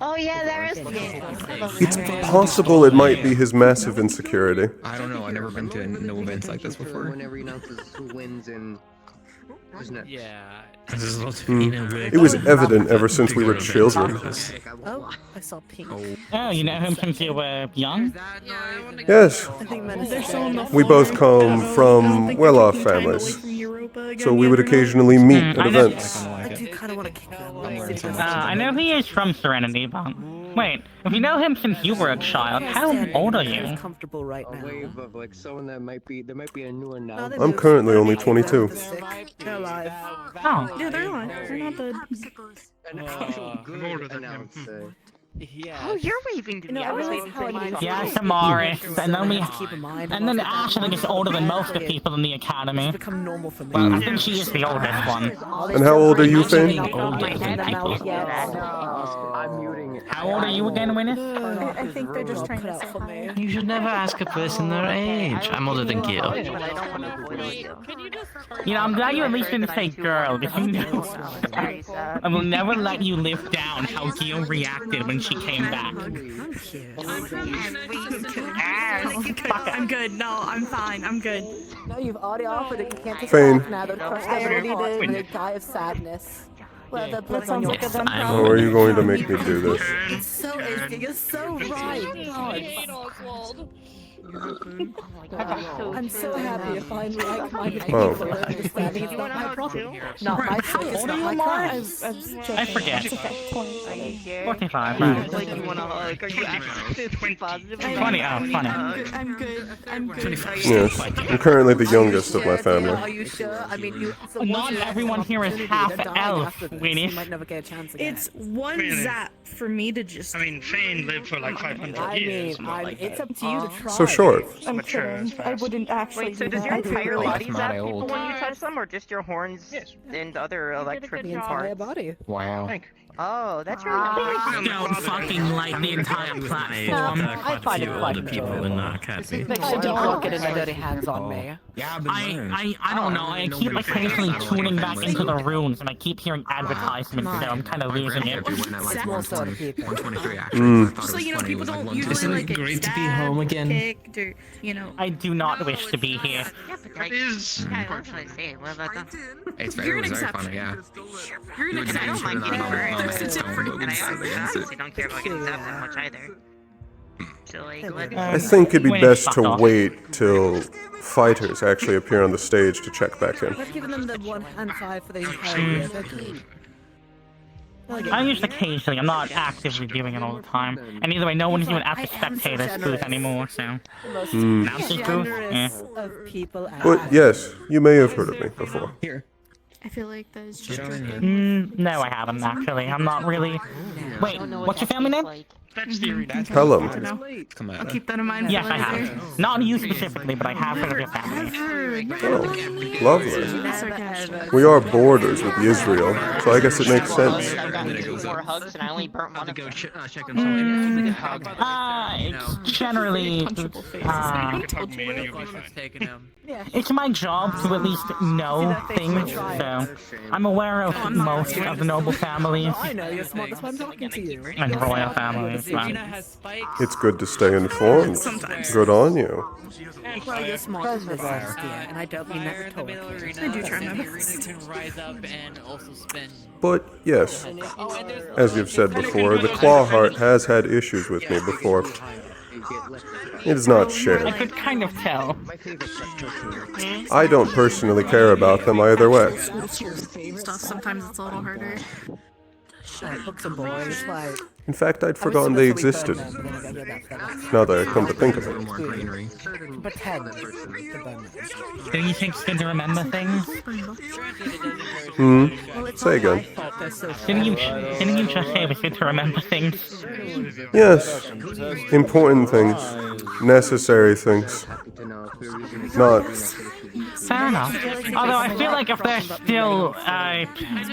Speaker 9: Oh yeah, there is.
Speaker 1: It's possible it might be his massive insecurity.
Speaker 6: I don't know. I've never been to no events like this before.
Speaker 11: Whenever he announces who wins and who's next.
Speaker 23: Yeah.
Speaker 1: It was evident ever since we were children.
Speaker 12: Oh, I saw pink.
Speaker 7: Oh, you know him since you were young?
Speaker 1: Yes.
Speaker 12: I think Menace.
Speaker 1: We both come from well-off families, so we would occasionally meet at events.
Speaker 12: I do kind of want to kick them.
Speaker 7: I know he is from Serenity, but... Wait, if you know him since you were a child, how old are you?
Speaker 12: Comfortable right now.
Speaker 11: A wave of like someone that might be there might be a newer now.
Speaker 1: I'm currently only 22.
Speaker 12: They're alive.
Speaker 7: Oh.
Speaker 10: Yeah, they're alive. They're not dead.
Speaker 11: An actual good announcer.
Speaker 23: Yeah.
Speaker 9: Oh, you're waving to me. I was waving to you.
Speaker 7: Yeah, Samaris, and then we,
Speaker 12: keep in mind.
Speaker 7: and then Ash, I think, is older than most of the people in the academy.
Speaker 12: It's become normal for me.
Speaker 7: Well, I think she is the oldest one.
Speaker 1: And how old are you, Fane?
Speaker 4: I'm muting.
Speaker 7: How old are you again, Winnie?
Speaker 10: I think they're just trying to say hi.
Speaker 6: You should never ask a person their age. I'm older than Gil.
Speaker 7: You know, I'm glad you at least didn't say girl, because you know, I will never let you live down how Gil reacted when she came back.
Speaker 10: I'm good. No, I'm fine. I'm good.
Speaker 22: No, you've already offered it. You can't take
Speaker 1: Fane.
Speaker 22: it back now. The crush I already did. The guy of sadness. Well, the blood on your
Speaker 1: How are you going to make me do this?
Speaker 22: It's so easy. You're so right. God. I'm so happy to find like-minded people who understand it's not my problem. Not my fault. It's not my crime.
Speaker 7: I forget. 45, right?
Speaker 9: Like you want to hug? Are you actually positive?
Speaker 7: 20, oh, funny.
Speaker 10: I'm good. I'm good.
Speaker 1: Yes, I'm currently the youngest of my family.
Speaker 22: Are you sure? I mean,
Speaker 7: Not everyone here is half elf, Winnie.
Speaker 22: You might never get a chance again.
Speaker 10: It's one zap for me to just.
Speaker 19: I mean, Fane lived for like 500
Speaker 22: I
Speaker 19: years.
Speaker 22: mean, it's up to you to try.
Speaker 1: So short.
Speaker 10: I'm kidding. I wouldn't actually.
Speaker 9: Wait, so
Speaker 10: do
Speaker 9: does
Speaker 10: that.
Speaker 9: your entire body
Speaker 6: not
Speaker 9: zap
Speaker 6: old.
Speaker 9: people when you touch them, or just your horns and other electric
Speaker 22: The entire
Speaker 9: parts?
Speaker 22: body.
Speaker 6: Wow.
Speaker 9: Oh, that's really nice.
Speaker 7: Don't fucking light the entire platform.
Speaker 22: I find it quite
Speaker 6: people in the academy.
Speaker 22: I don't want getting my dirty hands on me.
Speaker 6: Yeah,
Speaker 7: I don't know. I keep occasionally tuning back into the rooms, and I keep hearing advertisements, so I'm kind of losing it.
Speaker 22: Small sort of people.
Speaker 6: 123 actually.
Speaker 10: Just so you know, people don't usually
Speaker 6: Isn't
Speaker 10: like
Speaker 6: it great
Speaker 10: get
Speaker 6: to be home
Speaker 10: stabbed,
Speaker 6: again?
Speaker 10: kicked, or you know.
Speaker 7: I do not wish to be here.
Speaker 9: Yeah, but like, yeah, what should I say? What about that?
Speaker 6: It's
Speaker 10: You're
Speaker 6: very,
Speaker 10: an
Speaker 6: very
Speaker 10: exception.
Speaker 6: funny, yeah.
Speaker 10: You're an
Speaker 9: I don't
Speaker 10: exception.
Speaker 9: like getting burned.
Speaker 10: There's a difference.
Speaker 9: And I honestly don't care about getting stabbed that much either. So like, what?
Speaker 1: I think it'd be
Speaker 7: Winnie,
Speaker 1: best
Speaker 7: fuck
Speaker 1: to
Speaker 7: off.
Speaker 1: wait till fighters actually appear on the stage to check back in.
Speaker 22: I've given them the 1 and 5 for the entire year. They're good.
Speaker 7: I use occasionally. I'm not actively doing it all the time. And either way, no one's even at the spectators booth anymore, so. Announcers booth? Yeah.
Speaker 22: Of people.
Speaker 1: But yes, you may have heard of me before.
Speaker 6: Here.
Speaker 10: I feel like that is just.
Speaker 7: No, I haven't actually. I'm not really. Wait, what's your family name?
Speaker 19: That's the arena.
Speaker 1: Tell him.
Speaker 6: Come on.
Speaker 10: I'll keep that in mind.
Speaker 7: Yes,
Speaker 10: for
Speaker 7: I
Speaker 10: later.
Speaker 7: have. Not you specifically, but I have heard of your family.
Speaker 1: Oh, lovely.
Speaker 10: That's sarcastic.
Speaker 1: We are borders with Israel, so I guess it makes sense.
Speaker 9: I've gotten 2 more hugs and I only burnt one of them.
Speaker 7: It's generally. It's my job to at least know things, so I'm aware of most of the noble families
Speaker 22: I know you're smart. That's why I'm talking to you.
Speaker 7: and royal families. But
Speaker 1: It's good to stay informed. Good on you.
Speaker 22: Well, you're smart as a dear, and I don't mean that rhetorically.
Speaker 10: I do try my best.
Speaker 23: To rise up and also spend.
Speaker 1: But yes, as you've said before, the Claw Heart has had issues with me before. It is not
Speaker 7: I
Speaker 1: shared.
Speaker 7: could kind of tell.
Speaker 1: I don't personally care about them either way.
Speaker 10: Stuff sometimes it's a little harder.
Speaker 22: Books and boys, like.
Speaker 1: In fact, I'd forgotten they existed. Now that I come to think of it.
Speaker 22: Pretend.
Speaker 7: Don't you think it's good to remember things?
Speaker 1: Say again.
Speaker 7: Didn't you just say it was good to remember things?
Speaker 1: Yes. Important things. Necessary things. Not.
Speaker 7: Fair enough. Although I feel like if they're still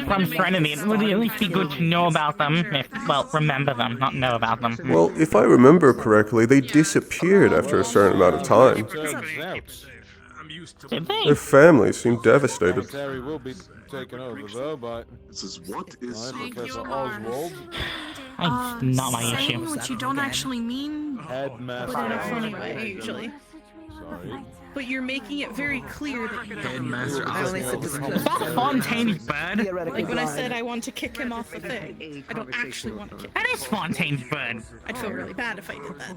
Speaker 7: from Serenity, it would at least be good to know about them. Well, remember them, not know about them.
Speaker 1: Well, if I remember correctly, they disappeared after a certain amount of time.
Speaker 7: Did they?
Speaker 1: Their families seemed devastated.
Speaker 5: Terry will be taken over though, but
Speaker 16: This is what is
Speaker 5: Professor Oswald,
Speaker 7: It's not my
Speaker 10: Saying
Speaker 7: issue.
Speaker 10: what you don't actually mean,
Speaker 5: headmaster.
Speaker 10: but in a funny way, usually.
Speaker 5: Sorry.
Speaker 10: But you're making it very clear that you don't.
Speaker 6: Headmaster Oswald.
Speaker 7: Is that Fontaine's bird?
Speaker 10: Like when I said I want to kick him off the thing, I don't actually want to kick him.
Speaker 7: That is Fontaine's bird.
Speaker 10: I'd feel really bad if I did that.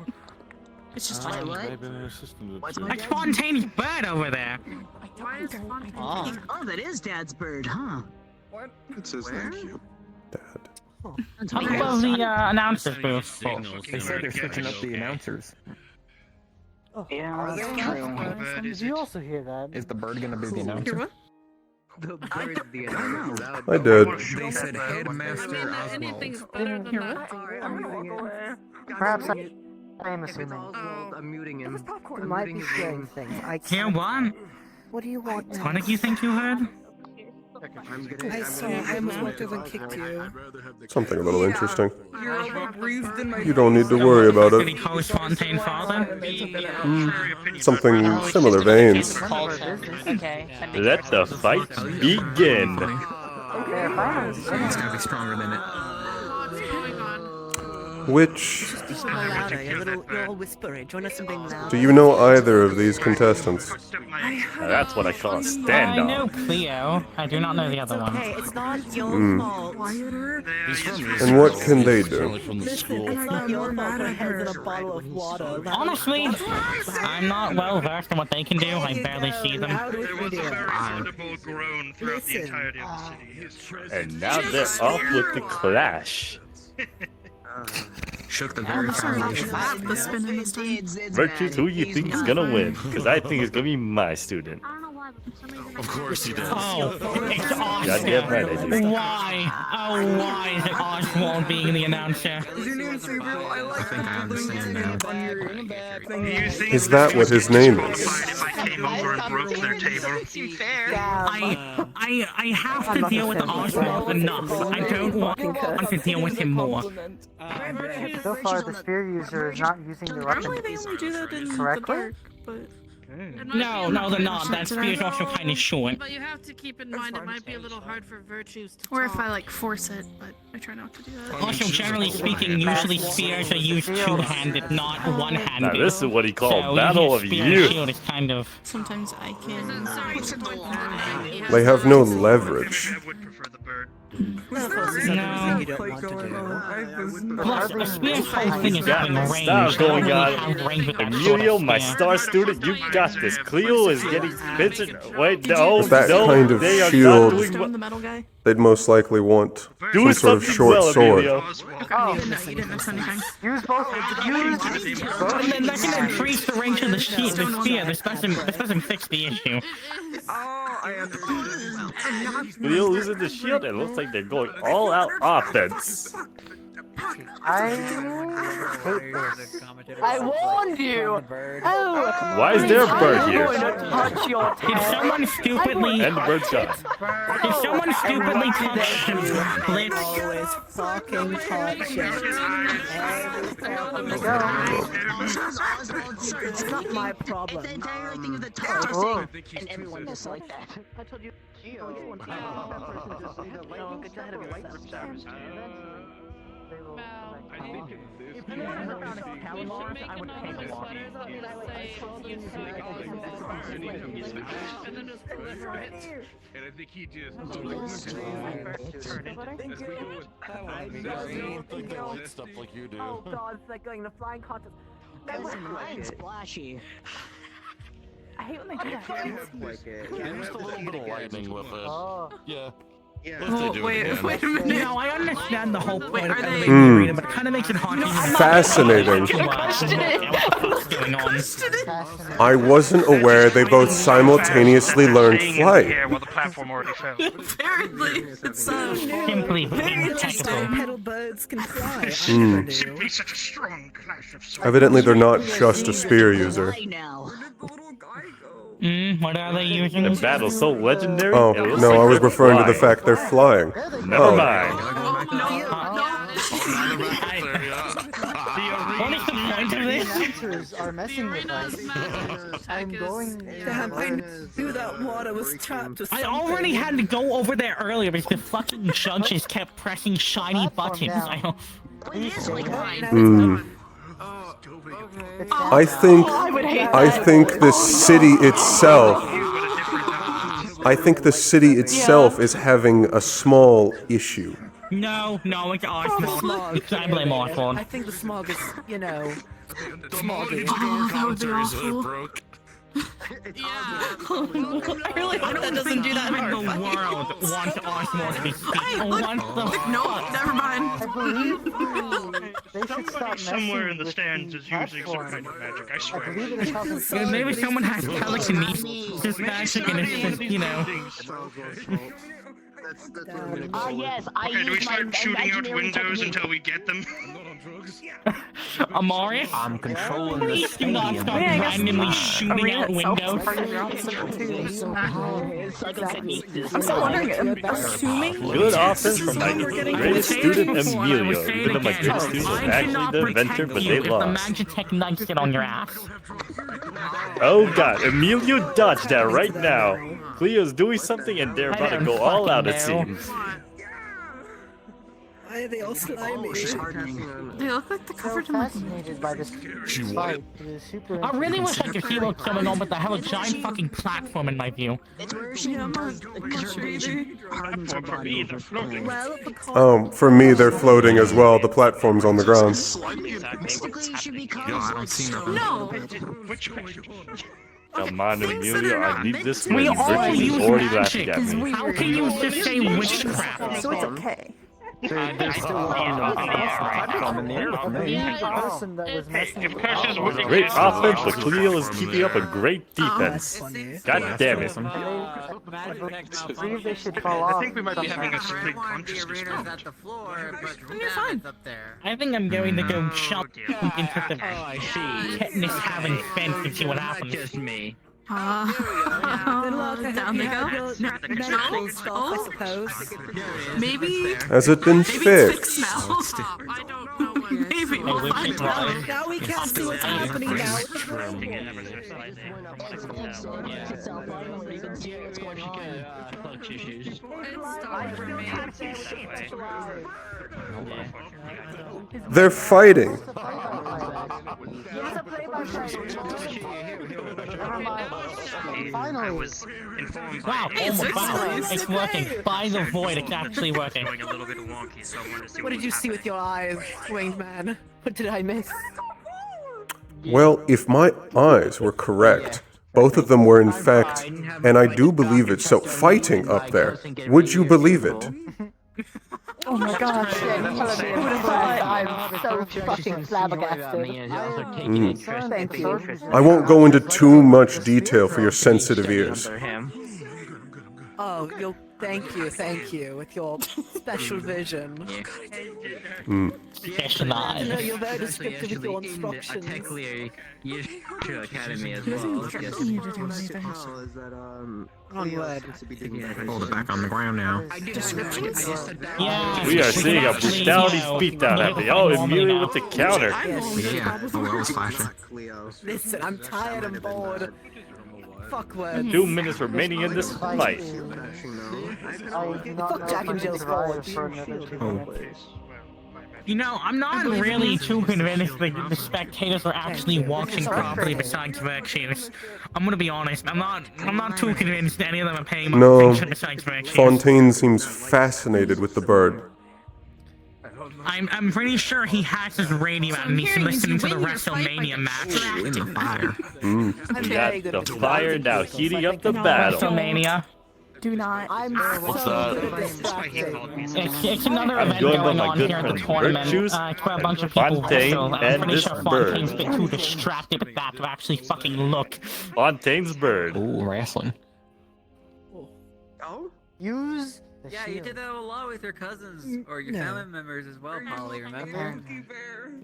Speaker 10: It's just like,
Speaker 5: Maybe an assistant would do.
Speaker 7: That's Fontaine's bird over there.
Speaker 9: Oh.
Speaker 13: Oh, that is Dad's bird, huh?
Speaker 16: It says thank you.
Speaker 7: How about the announcers booth?
Speaker 4: They said they're switching up the announcers.
Speaker 22: Yeah, that's true.
Speaker 12: Did you also hear that?
Speaker 4: Is the bird gonna be the announcer?
Speaker 10: Hear what?
Speaker 1: I did.
Speaker 20: They said Headmaster
Speaker 18: Anything's
Speaker 20: Oswald.
Speaker 18: better than that.
Speaker 22: Perhaps I'm assuming.
Speaker 4: I'm muting him.
Speaker 12: You might be hearing things. I
Speaker 7: Hear
Speaker 12: can't.
Speaker 7: what?
Speaker 12: What do you want?
Speaker 7: What did you think you heard?
Speaker 12: I saw. I almost walked over and kicked you.
Speaker 1: Something a little interesting.
Speaker 12: You're overbreathed in my.
Speaker 1: You don't need to worry about
Speaker 7: Did he
Speaker 1: it.
Speaker 7: call his Fontaine father?
Speaker 1: Something similar veins.
Speaker 3: Let the fight begin.
Speaker 20: It's gotta be stronger than it.
Speaker 1: Which
Speaker 12: Just a little louder. You're all whispery. Join us in being loud.
Speaker 1: do you know either of these contestants?
Speaker 3: Now that's what I call a
Speaker 7: I
Speaker 3: stand-up.
Speaker 7: know Cleo. I do not know the other one.
Speaker 12: Okay, it's not your fault.
Speaker 1: And what can they do?
Speaker 12: Listen, it's not your fault. Her head's in a bottle of water. That
Speaker 7: Honestly, I'm not well versed in what they can do. I barely see them.
Speaker 19: grown throughout the entirety of the city.
Speaker 3: And now they're off with the clash.
Speaker 20: Shook the very foundation.
Speaker 3: Virtues, who you think is gonna win? Because I think it's gonna be my student.
Speaker 6: Of course he does.
Speaker 7: Oh, it's
Speaker 3: Goddamn right I do.
Speaker 7: Why? Oh, why is it Oswald being the announcer?
Speaker 20: I think I understand now.
Speaker 1: Is that what his name is?
Speaker 19: If I came over and broke their table.
Speaker 7: I have to deal with Oswald enough. I don't want to deal with him more.
Speaker 22: So far, the spear user is not using the weapon
Speaker 10: Normally they only do that in the
Speaker 22: correctly.
Speaker 10: dark, but
Speaker 7: No, they're not. That spear's also kind of short.
Speaker 18: But you have to keep in mind it might be a little hard for virtues to
Speaker 10: or if
Speaker 18: talk.
Speaker 10: I like force it, but I try not to do that.
Speaker 7: Also, generally speaking, usually spears are used two-handed, not one-handed.
Speaker 3: Now this is what he called
Speaker 7: So
Speaker 3: Battle of
Speaker 7: using a spear and
Speaker 3: Youth.
Speaker 7: shield is kind of...
Speaker 10: Sometimes I can.
Speaker 1: They have no leverage.
Speaker 12: No. You don't want to do.
Speaker 7: Plus, a spear's whole thing is having range.
Speaker 3: Stop
Speaker 7: They
Speaker 3: going
Speaker 7: don't really
Speaker 3: on.
Speaker 7: have range with that sort of
Speaker 3: Emilio, my
Speaker 7: spear.
Speaker 3: star student, you got this. Cleo is getting Vincent. Wait, no,
Speaker 1: With that
Speaker 3: no,
Speaker 1: kind of
Speaker 3: they are
Speaker 1: shield,
Speaker 3: not doing well.
Speaker 10: The metal guy?
Speaker 1: they'd most likely want
Speaker 3: Do
Speaker 1: some sort of
Speaker 3: something
Speaker 1: short
Speaker 3: well,
Speaker 1: sword.
Speaker 3: Emilio.
Speaker 10: Okay, you didn't miss anything.
Speaker 22: Use both.
Speaker 7: And then that can increase the range of the sheet, the spear. This doesn't fix the issue.
Speaker 3: Cleo losing the shield. It looks like they're going all out offense.
Speaker 22: I hate this. I warned you. Oh.
Speaker 3: Why is there a bird here?
Speaker 22: Touch your
Speaker 7: Did someone stupidly...
Speaker 3: And the bird's gone.
Speaker 7: Did someone stupidly touch the blitz?
Speaker 12: Always fucking touch it. It's not my problem.
Speaker 13: The entire thing of the tossing, and everyone just like that.
Speaker 12: I told you.
Speaker 18: I think if you ever found a catalog, I would take a walk. And then just proliferate.
Speaker 16: And I think he just.
Speaker 6: Stuff like you do.
Speaker 12: Oh god, it's like going to flying contest.
Speaker 13: Mine's splashy.
Speaker 12: I hate when they do that.
Speaker 6: There's a little bit of lightning with it.
Speaker 12: Oh.
Speaker 6: Yeah.
Speaker 10: Oh, wait a minute.
Speaker 7: No, I understand the whole point of
Speaker 10: are they-
Speaker 7: elevating the arena, but it kind of makes it hard to even
Speaker 1: Fascinating.
Speaker 7: what's going on.
Speaker 1: I wasn't aware they both simultaneously learned flight.
Speaker 19: Yeah, well, the platform already fell.
Speaker 10: Apparently, it's
Speaker 7: Simply
Speaker 12: Very interesting.
Speaker 7: impeccable.
Speaker 12: Petal birds can fly.
Speaker 19: Simply such a strong clash of souls.
Speaker 1: Evidently, they're not just a spear user.
Speaker 7: What are they using?
Speaker 3: The battle's so legendary.
Speaker 1: Oh,
Speaker 3: it looks
Speaker 1: no,
Speaker 3: like
Speaker 1: I was
Speaker 3: they're
Speaker 1: referring to the
Speaker 3: flying.
Speaker 1: fact they're flying.
Speaker 3: Never
Speaker 1: Oh.
Speaker 3: mind.
Speaker 7: What is the point of this?
Speaker 22: Answers are messing with us. I'm going.
Speaker 12: Damn, I knew that water was trapped with
Speaker 7: I
Speaker 12: something.
Speaker 7: already had to go over there earlier because the fucking judges kept pressing shiny buttons. I don't...
Speaker 1: I think the city itself. I think the city itself is having a small issue.
Speaker 7: No, it's Oswald. I blame Oswald.
Speaker 12: I think the smog is, smog is.
Speaker 10: Oh, that would be awful. I really hope that doesn't do that in
Speaker 7: the
Speaker 10: our
Speaker 7: world wants Osmore to be speaking. What the
Speaker 10: No,
Speaker 7: fuck?
Speaker 10: never mind.
Speaker 22: I believe they should stop
Speaker 19: Somewhere
Speaker 22: messing
Speaker 19: in the
Speaker 22: with
Speaker 19: stands
Speaker 22: the
Speaker 19: is using some
Speaker 22: platform.
Speaker 19: kind of magic, I
Speaker 22: I
Speaker 19: swear.
Speaker 22: believe it is causing
Speaker 7: Yeah, maybe someone has telekinesis magic and it's just, you know.
Speaker 13: Yes, I
Speaker 19: Okay, do we
Speaker 13: use my
Speaker 19: start shooting out
Speaker 13: imaginary
Speaker 19: windows
Speaker 13: technique.
Speaker 19: until we get them?
Speaker 7: Amarius?
Speaker 4: I'm controlling the
Speaker 7: Please do not
Speaker 4: stadium.
Speaker 7: start randomly shooting out windows.
Speaker 10: I'm still wondering, assuming
Speaker 3: Good offense from my greatest student Emilio,
Speaker 7: Say it
Speaker 3: even though my
Speaker 7: again.
Speaker 3: greatest student was
Speaker 7: I
Speaker 3: actually
Speaker 7: cannot
Speaker 3: the inventor,
Speaker 7: protect
Speaker 3: but
Speaker 7: you
Speaker 3: they
Speaker 7: if the
Speaker 3: lost.
Speaker 7: Magitech Knights get on your ass.
Speaker 3: Oh god, Emilio dodged that right now. Cleo's doing something and they're about to go all out, it seems.
Speaker 12: Why are they all slimy?
Speaker 10: they look like they're
Speaker 22: So
Speaker 10: covered in like
Speaker 22: fascinated by this fight. It is super
Speaker 7: I really wish I could see what's going on, but I have a giant fucking platform in my view.
Speaker 10: yeah, I'm not much either.
Speaker 19: For me, they're floating.
Speaker 10: Well, because
Speaker 1: For me, they're floating as well. The platform's on the ground.
Speaker 13: Basically, you should be
Speaker 4: Yo, I don't see nothing.
Speaker 10: no.
Speaker 19: Which way?
Speaker 3: Come on, Emilio, I need this
Speaker 7: We
Speaker 3: win.
Speaker 7: all
Speaker 3: Virtue's
Speaker 7: use
Speaker 3: already
Speaker 7: magic.
Speaker 3: laughing at me.
Speaker 7: How can you just say witchcraft?
Speaker 10: So it's okay.
Speaker 4: They're still working on the platform in the air for me.
Speaker 22: person that was messing with the
Speaker 3: Great offense, but Cleo is keeping up a great defense. God damn it.
Speaker 22: I believe they should fall off.
Speaker 19: I think we might be having a split consciousness
Speaker 13: At
Speaker 19: moment.
Speaker 13: the floor, but
Speaker 10: You're fine.
Speaker 13: up there.
Speaker 7: I think I'm going to go jump into the
Speaker 6: I see.
Speaker 7: tetanus having fence and see what happens.
Speaker 6: Just me.
Speaker 10: Down they go.
Speaker 12: Medical stuff, I suppose.
Speaker 10: Maybe.
Speaker 1: Has it been
Speaker 10: Maybe it's
Speaker 1: fixed?
Speaker 10: fixed now.
Speaker 18: I don't know what
Speaker 10: Maybe we'll find out.
Speaker 12: Now we can't see what's happening now.
Speaker 1: They're fighting.
Speaker 19: I was informed
Speaker 7: Wow,
Speaker 19: by
Speaker 7: wow, it's working. By the void, it's actually working.
Speaker 19: going a little bit wonky, so I wanted to see
Speaker 12: What did you see with your eyes, winged man? What did I miss?
Speaker 1: Well, if my eyes were correct, both of them were in fact, and I do believe it, so fighting up there. Would you believe it?
Speaker 22: Oh my god, shit, who would have thought? I'm so fucking flabbergasted. Thank you.
Speaker 1: I won't go into too much detail for your sensitive ears.
Speaker 12: Oh, thank you, with your special vision.
Speaker 7: Special eyes.
Speaker 12: No, you're very descriptive with your instructions.
Speaker 6: Technically, you should academy as well.
Speaker 12: Onward.
Speaker 4: Hold it back on the ground now.
Speaker 12: Descriptions?
Speaker 7: Yeah,
Speaker 3: We are seeing a brutality beatdown happening. Oh, Emilio with the counter.
Speaker 4: Yeah, oh, that was flashing.
Speaker 12: Listen, I'm tired and bored. Fuck words.
Speaker 3: 2 minutes remaining in this fight.
Speaker 12: Fuck Jack and Jill's Forge.
Speaker 7: You know, I'm not really too convinced that the spectators are actually watching properly besides Virtues. I'm gonna be honest, I'm not too convinced that any of them are paying much
Speaker 1: No,
Speaker 7: attention besides Virtues.
Speaker 1: Fontaine seems fascinated with the bird.
Speaker 7: I'm pretty sure he has his radio out and he's listening to the WrestleMania match.
Speaker 4: In the fire.
Speaker 3: We got the fire now heating up the battle.
Speaker 7: WrestleMania.
Speaker 10: Do not.
Speaker 3: What's up?
Speaker 7: It's another event
Speaker 3: joined by
Speaker 7: going
Speaker 3: my
Speaker 7: on
Speaker 3: good
Speaker 7: here at the
Speaker 3: friend
Speaker 7: tournament.
Speaker 3: Virtues,
Speaker 7: It's where a bunch of people
Speaker 3: Fontaine,
Speaker 7: wrestle. I'm
Speaker 3: and
Speaker 7: pretty
Speaker 3: this
Speaker 7: sure
Speaker 3: bird.
Speaker 7: Fontaine's a bit too distracted with that to actually fucking look.
Speaker 3: Fontaine's bird.
Speaker 4: Ooh, wrestling.
Speaker 22: Use the
Speaker 13: Yeah, you did that a lot with your cousins or your family members as well, Polly. Remember?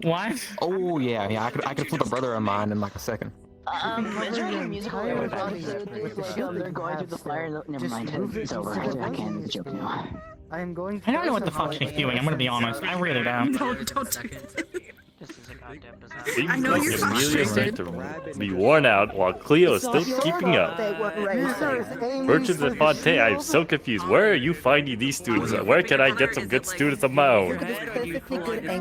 Speaker 7: What?
Speaker 4: Oh yeah, I could flip a brother of mine in like a second.
Speaker 13: Is there any musical they're going through the fire? Never mind. It's over. I can't joke now.
Speaker 22: I am going to.
Speaker 7: I don't know what the fuck she's doing, I'm gonna be honest. I really don't.
Speaker 10: Don't do
Speaker 3: Seems
Speaker 10: I know
Speaker 3: like
Speaker 10: you're
Speaker 3: Emilio's going
Speaker 10: frustrated.
Speaker 3: to be worn out while Cleo is still keeping up. Virtues and Fontaine, I'm so confused. Where are you finding these students? Where can I get some good students of my own?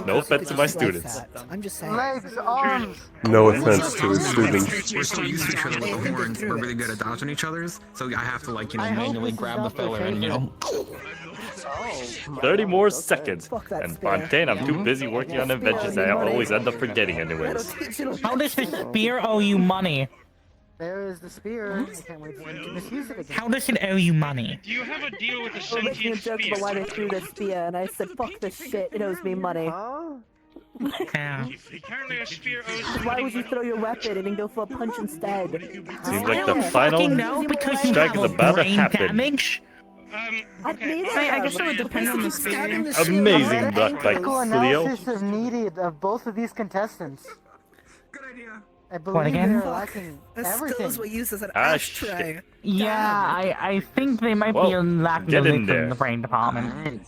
Speaker 3: No offense to my students.
Speaker 12: I'm just saying.
Speaker 22: Legs, arms.
Speaker 1: No offense to his students.
Speaker 4: We're still used to each other with the horns. We're really good at dodging each other's, so I have to like manually grab the filler and
Speaker 3: 30 more seconds. And Fontaine, I'm too busy working on inventions that I always end up forgetting anyways.
Speaker 7: How does this spear owe you money?
Speaker 22: There is the spear. I can't wait for him to misuse it again.
Speaker 7: How does it owe you money?
Speaker 19: Do you have a deal with a
Speaker 12: They were making a
Speaker 19: sentient
Speaker 12: joke
Speaker 19: spear?
Speaker 12: about why they threw the spear, and I said, fuck this shit, it owes me money.
Speaker 7: Yeah.
Speaker 19: Apparently a spear owes
Speaker 12: Why would you throw your weapon and then go for a punch instead?
Speaker 3: Seems like the final strike is about to happen.
Speaker 7: Damage?
Speaker 12: I
Speaker 10: guess it would depend on the spear.
Speaker 3: Amazing block by
Speaker 22: Critical
Speaker 3: Cleo.
Speaker 22: analysis is needed of both of these contestants. I believe
Speaker 7: What again?
Speaker 22: they're
Speaker 12: Fuck.
Speaker 22: lacking
Speaker 12: The
Speaker 22: everything.
Speaker 12: skulls were used as an
Speaker 3: Ah,
Speaker 12: ashtray.
Speaker 7: Yeah, I think they might be
Speaker 3: Whoa,
Speaker 7: lacking
Speaker 3: get
Speaker 7: a
Speaker 3: in
Speaker 7: liquid in
Speaker 3: there.
Speaker 7: the brain department.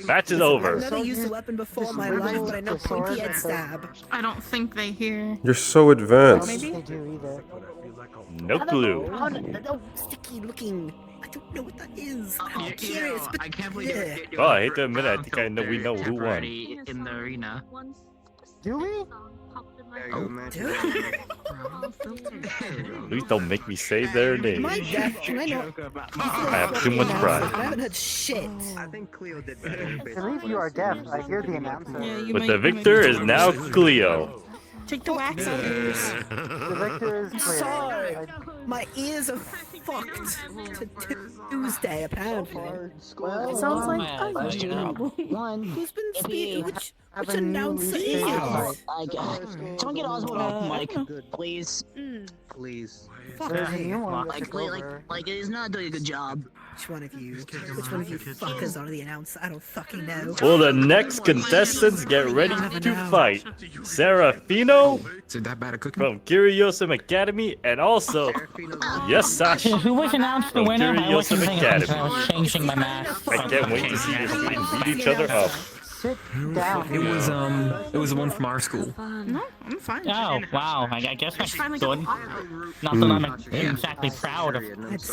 Speaker 3: Match is over.
Speaker 12: I've never used a weapon before in my life, but I know pointy head stab.
Speaker 10: I don't think they hear.
Speaker 1: You're so advanced.
Speaker 22: Maybe they do either.
Speaker 3: No clue.
Speaker 12: No, sticky looking. I don't know what that is. I'm curious, but
Speaker 6: I can't believe it.
Speaker 3: Oh, I hate to admit it, I think I know we know who won.
Speaker 6: In the arena.
Speaker 22: Do we?
Speaker 3: Please don't make me say their
Speaker 12: Am
Speaker 3: name.
Speaker 12: I deaf? Can I not?
Speaker 3: I have too much
Speaker 12: I
Speaker 3: pride.
Speaker 12: haven't heard shit.
Speaker 11: I think Cleo did better.
Speaker 22: I believe you are deaf. I hear the announcer.
Speaker 3: But the victor is now Cleo.
Speaker 10: Take the wax out of your ears.
Speaker 22: The victor is
Speaker 12: I'm
Speaker 22: clear.
Speaker 12: sorry. My ears are fucked to Tuesday, apparently.
Speaker 10: Well, sounds like
Speaker 12: Who's been speaking? Which
Speaker 22: Have a new
Speaker 12: announcer
Speaker 22: lead
Speaker 12: is
Speaker 22: singer.
Speaker 12: it?
Speaker 6: Someone get Oswald off the mic, please.
Speaker 11: Please.
Speaker 22: There's a new one. that
Speaker 6: Like,
Speaker 22: took
Speaker 6: like,
Speaker 22: over.
Speaker 6: like, it's not doing a good job.
Speaker 12: Which one of you fuckers are the announcer? I don't fucking know.
Speaker 3: Will the next contestants get ready to fight? Serafino
Speaker 4: Is it that bad a cookie?
Speaker 3: from Curiosum Academy, and also, yes, Sasha
Speaker 7: Who was announced the
Speaker 3: from
Speaker 7: winner? I wasn't
Speaker 3: Curiosum
Speaker 7: paying attention. I
Speaker 3: Academy.
Speaker 7: was changing my mask.
Speaker 3: I can't wait to see this team beat each other up.
Speaker 22: Sit down.
Speaker 4: It was the one from our school.
Speaker 10: No, I'm fine.
Speaker 7: Oh, wow. I guess that's good. Not that I'm exactly proud of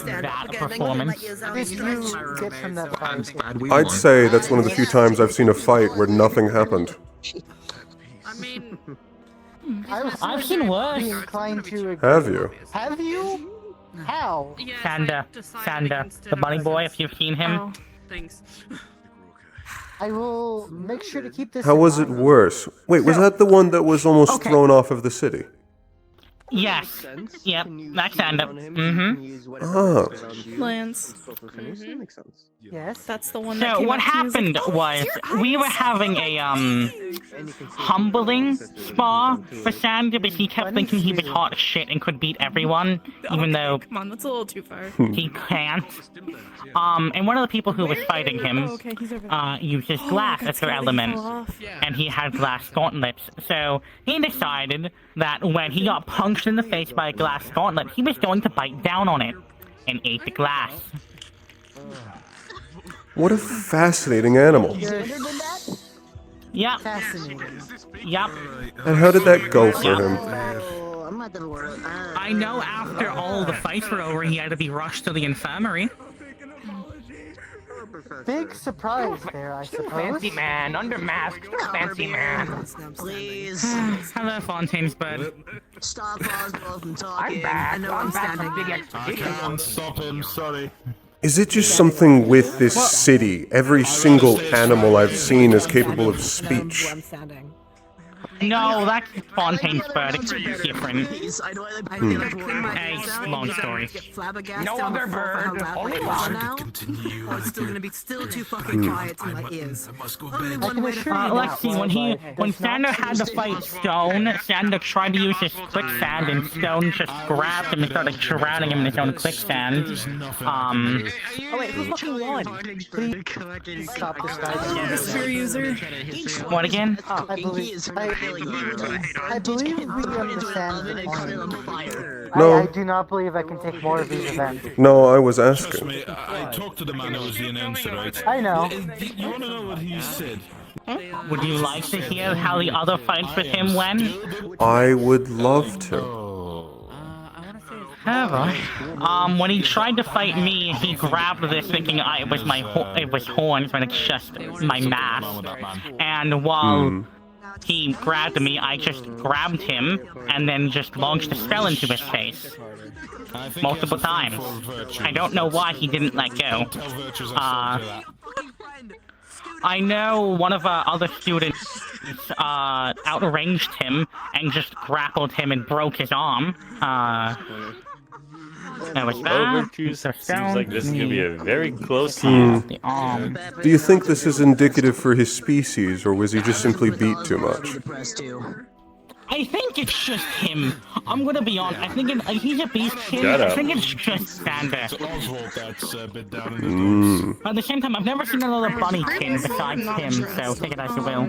Speaker 7: that performance.
Speaker 22: Did you get from that fight?
Speaker 4: Glad we
Speaker 1: I'd
Speaker 4: won.
Speaker 1: say that's one of the few times I've seen a fight where nothing happened.
Speaker 2: I mean,
Speaker 7: I've seen worse.
Speaker 22: Inclined to agree.
Speaker 1: Have you?
Speaker 22: Have you? How?
Speaker 7: Sander, the bunny boy, if you've seen him.
Speaker 10: Oh.
Speaker 2: thanks.
Speaker 22: I will make sure to keep this.
Speaker 1: How
Speaker 22: in
Speaker 1: was it
Speaker 22: mind.
Speaker 1: worse? Wait, was that the one that was almost
Speaker 7: Okay.
Speaker 1: thrown off of the city?
Speaker 7: Yes. Yep, that's Sander. Mm-hmm.
Speaker 1: Oh.
Speaker 10: Lance.
Speaker 22: Yes.
Speaker 10: That's the one that
Speaker 7: So
Speaker 10: came
Speaker 7: what
Speaker 10: out to
Speaker 7: happened
Speaker 10: music.
Speaker 7: was we were having a humbling spa for Sander because he kept thinking he was hot as shit and could beat everyone, even though
Speaker 10: Come on, that's a little too far.
Speaker 7: he can't. And one of the people who was fighting him
Speaker 10: Okay, he's over there.
Speaker 7: uses glass as their element, and he had glass gauntlets. So he decided that when he got punched in the face by a glass gauntlet, he was going to bite down on it and ate the glass.
Speaker 1: What a fascinating animal.
Speaker 7: Yep.
Speaker 22: Fascinating.
Speaker 7: Yep.
Speaker 1: And how did that go for him?
Speaker 7: I know after all the fights were over, he had to be rushed to the infirmary.
Speaker 22: Big surprise there, I suppose.
Speaker 7: Fancy man, under mask, fancy man.
Speaker 6: Please.
Speaker 7: Hello, Fontaine's bud.
Speaker 6: Stop Oswald from talking.
Speaker 7: I'm back.
Speaker 6: I know
Speaker 7: I'm
Speaker 6: I'm
Speaker 7: back
Speaker 6: standing.
Speaker 7: from big
Speaker 5: I
Speaker 7: expedition.
Speaker 5: can't stop him, sorry.
Speaker 1: Is it just something with this city? Every single animal I've seen is capable of speech.
Speaker 12: I'm standing.
Speaker 7: No, that's Fontaine's bird. It's different.
Speaker 6: Please, I know I
Speaker 7: Hey, long story.
Speaker 12: No other bird, only one. Oh, it's still gonna be still too fucking quiet in my ears. Only one way to
Speaker 7: Let's see. When Sander had to fight Stone, Sander tried to use his quicksand, and Stone just grabbed him and started drowning him in his own quicksand.
Speaker 12: Oh wait, who fucking won?
Speaker 22: Please stop this guy.
Speaker 10: The spear user.
Speaker 7: What again?
Speaker 22: I believe we understand the point.
Speaker 1: No.
Speaker 22: I do not believe I can take more of these events.
Speaker 1: No, I was
Speaker 5: Trust
Speaker 1: asking.
Speaker 5: me, I talked to the man who was the announcer, right?
Speaker 22: I know.
Speaker 5: You want to know what he said?
Speaker 7: Would you like to hear how the other fights with him went?
Speaker 1: I would love to.
Speaker 7: When he tried to fight me, he grabbed this thinking it was horns when it's just my mask. And while he grabbed me, I just grabbed him and then just launched a spell into his face. Multiple times. I don't know why he didn't let go. I know one of our other students outranged him and just grappled him and broke his arm. That was
Speaker 3: Well,
Speaker 7: that.
Speaker 3: Virtues, seems like this is gonna be a very close
Speaker 1: Hmm.
Speaker 3: game.
Speaker 1: Do you think this is indicative for his species, or was he just simply beat too much?
Speaker 7: I think it's just him. I'm gonna be honest. I think he's a beast kid.
Speaker 3: Shut
Speaker 7: I
Speaker 3: up.
Speaker 7: think it's just Sander.
Speaker 5: Oswald that's a bit down in the
Speaker 1: Mm.
Speaker 7: At the same time, I've never seen another bunny kin besides him, so take it as you will.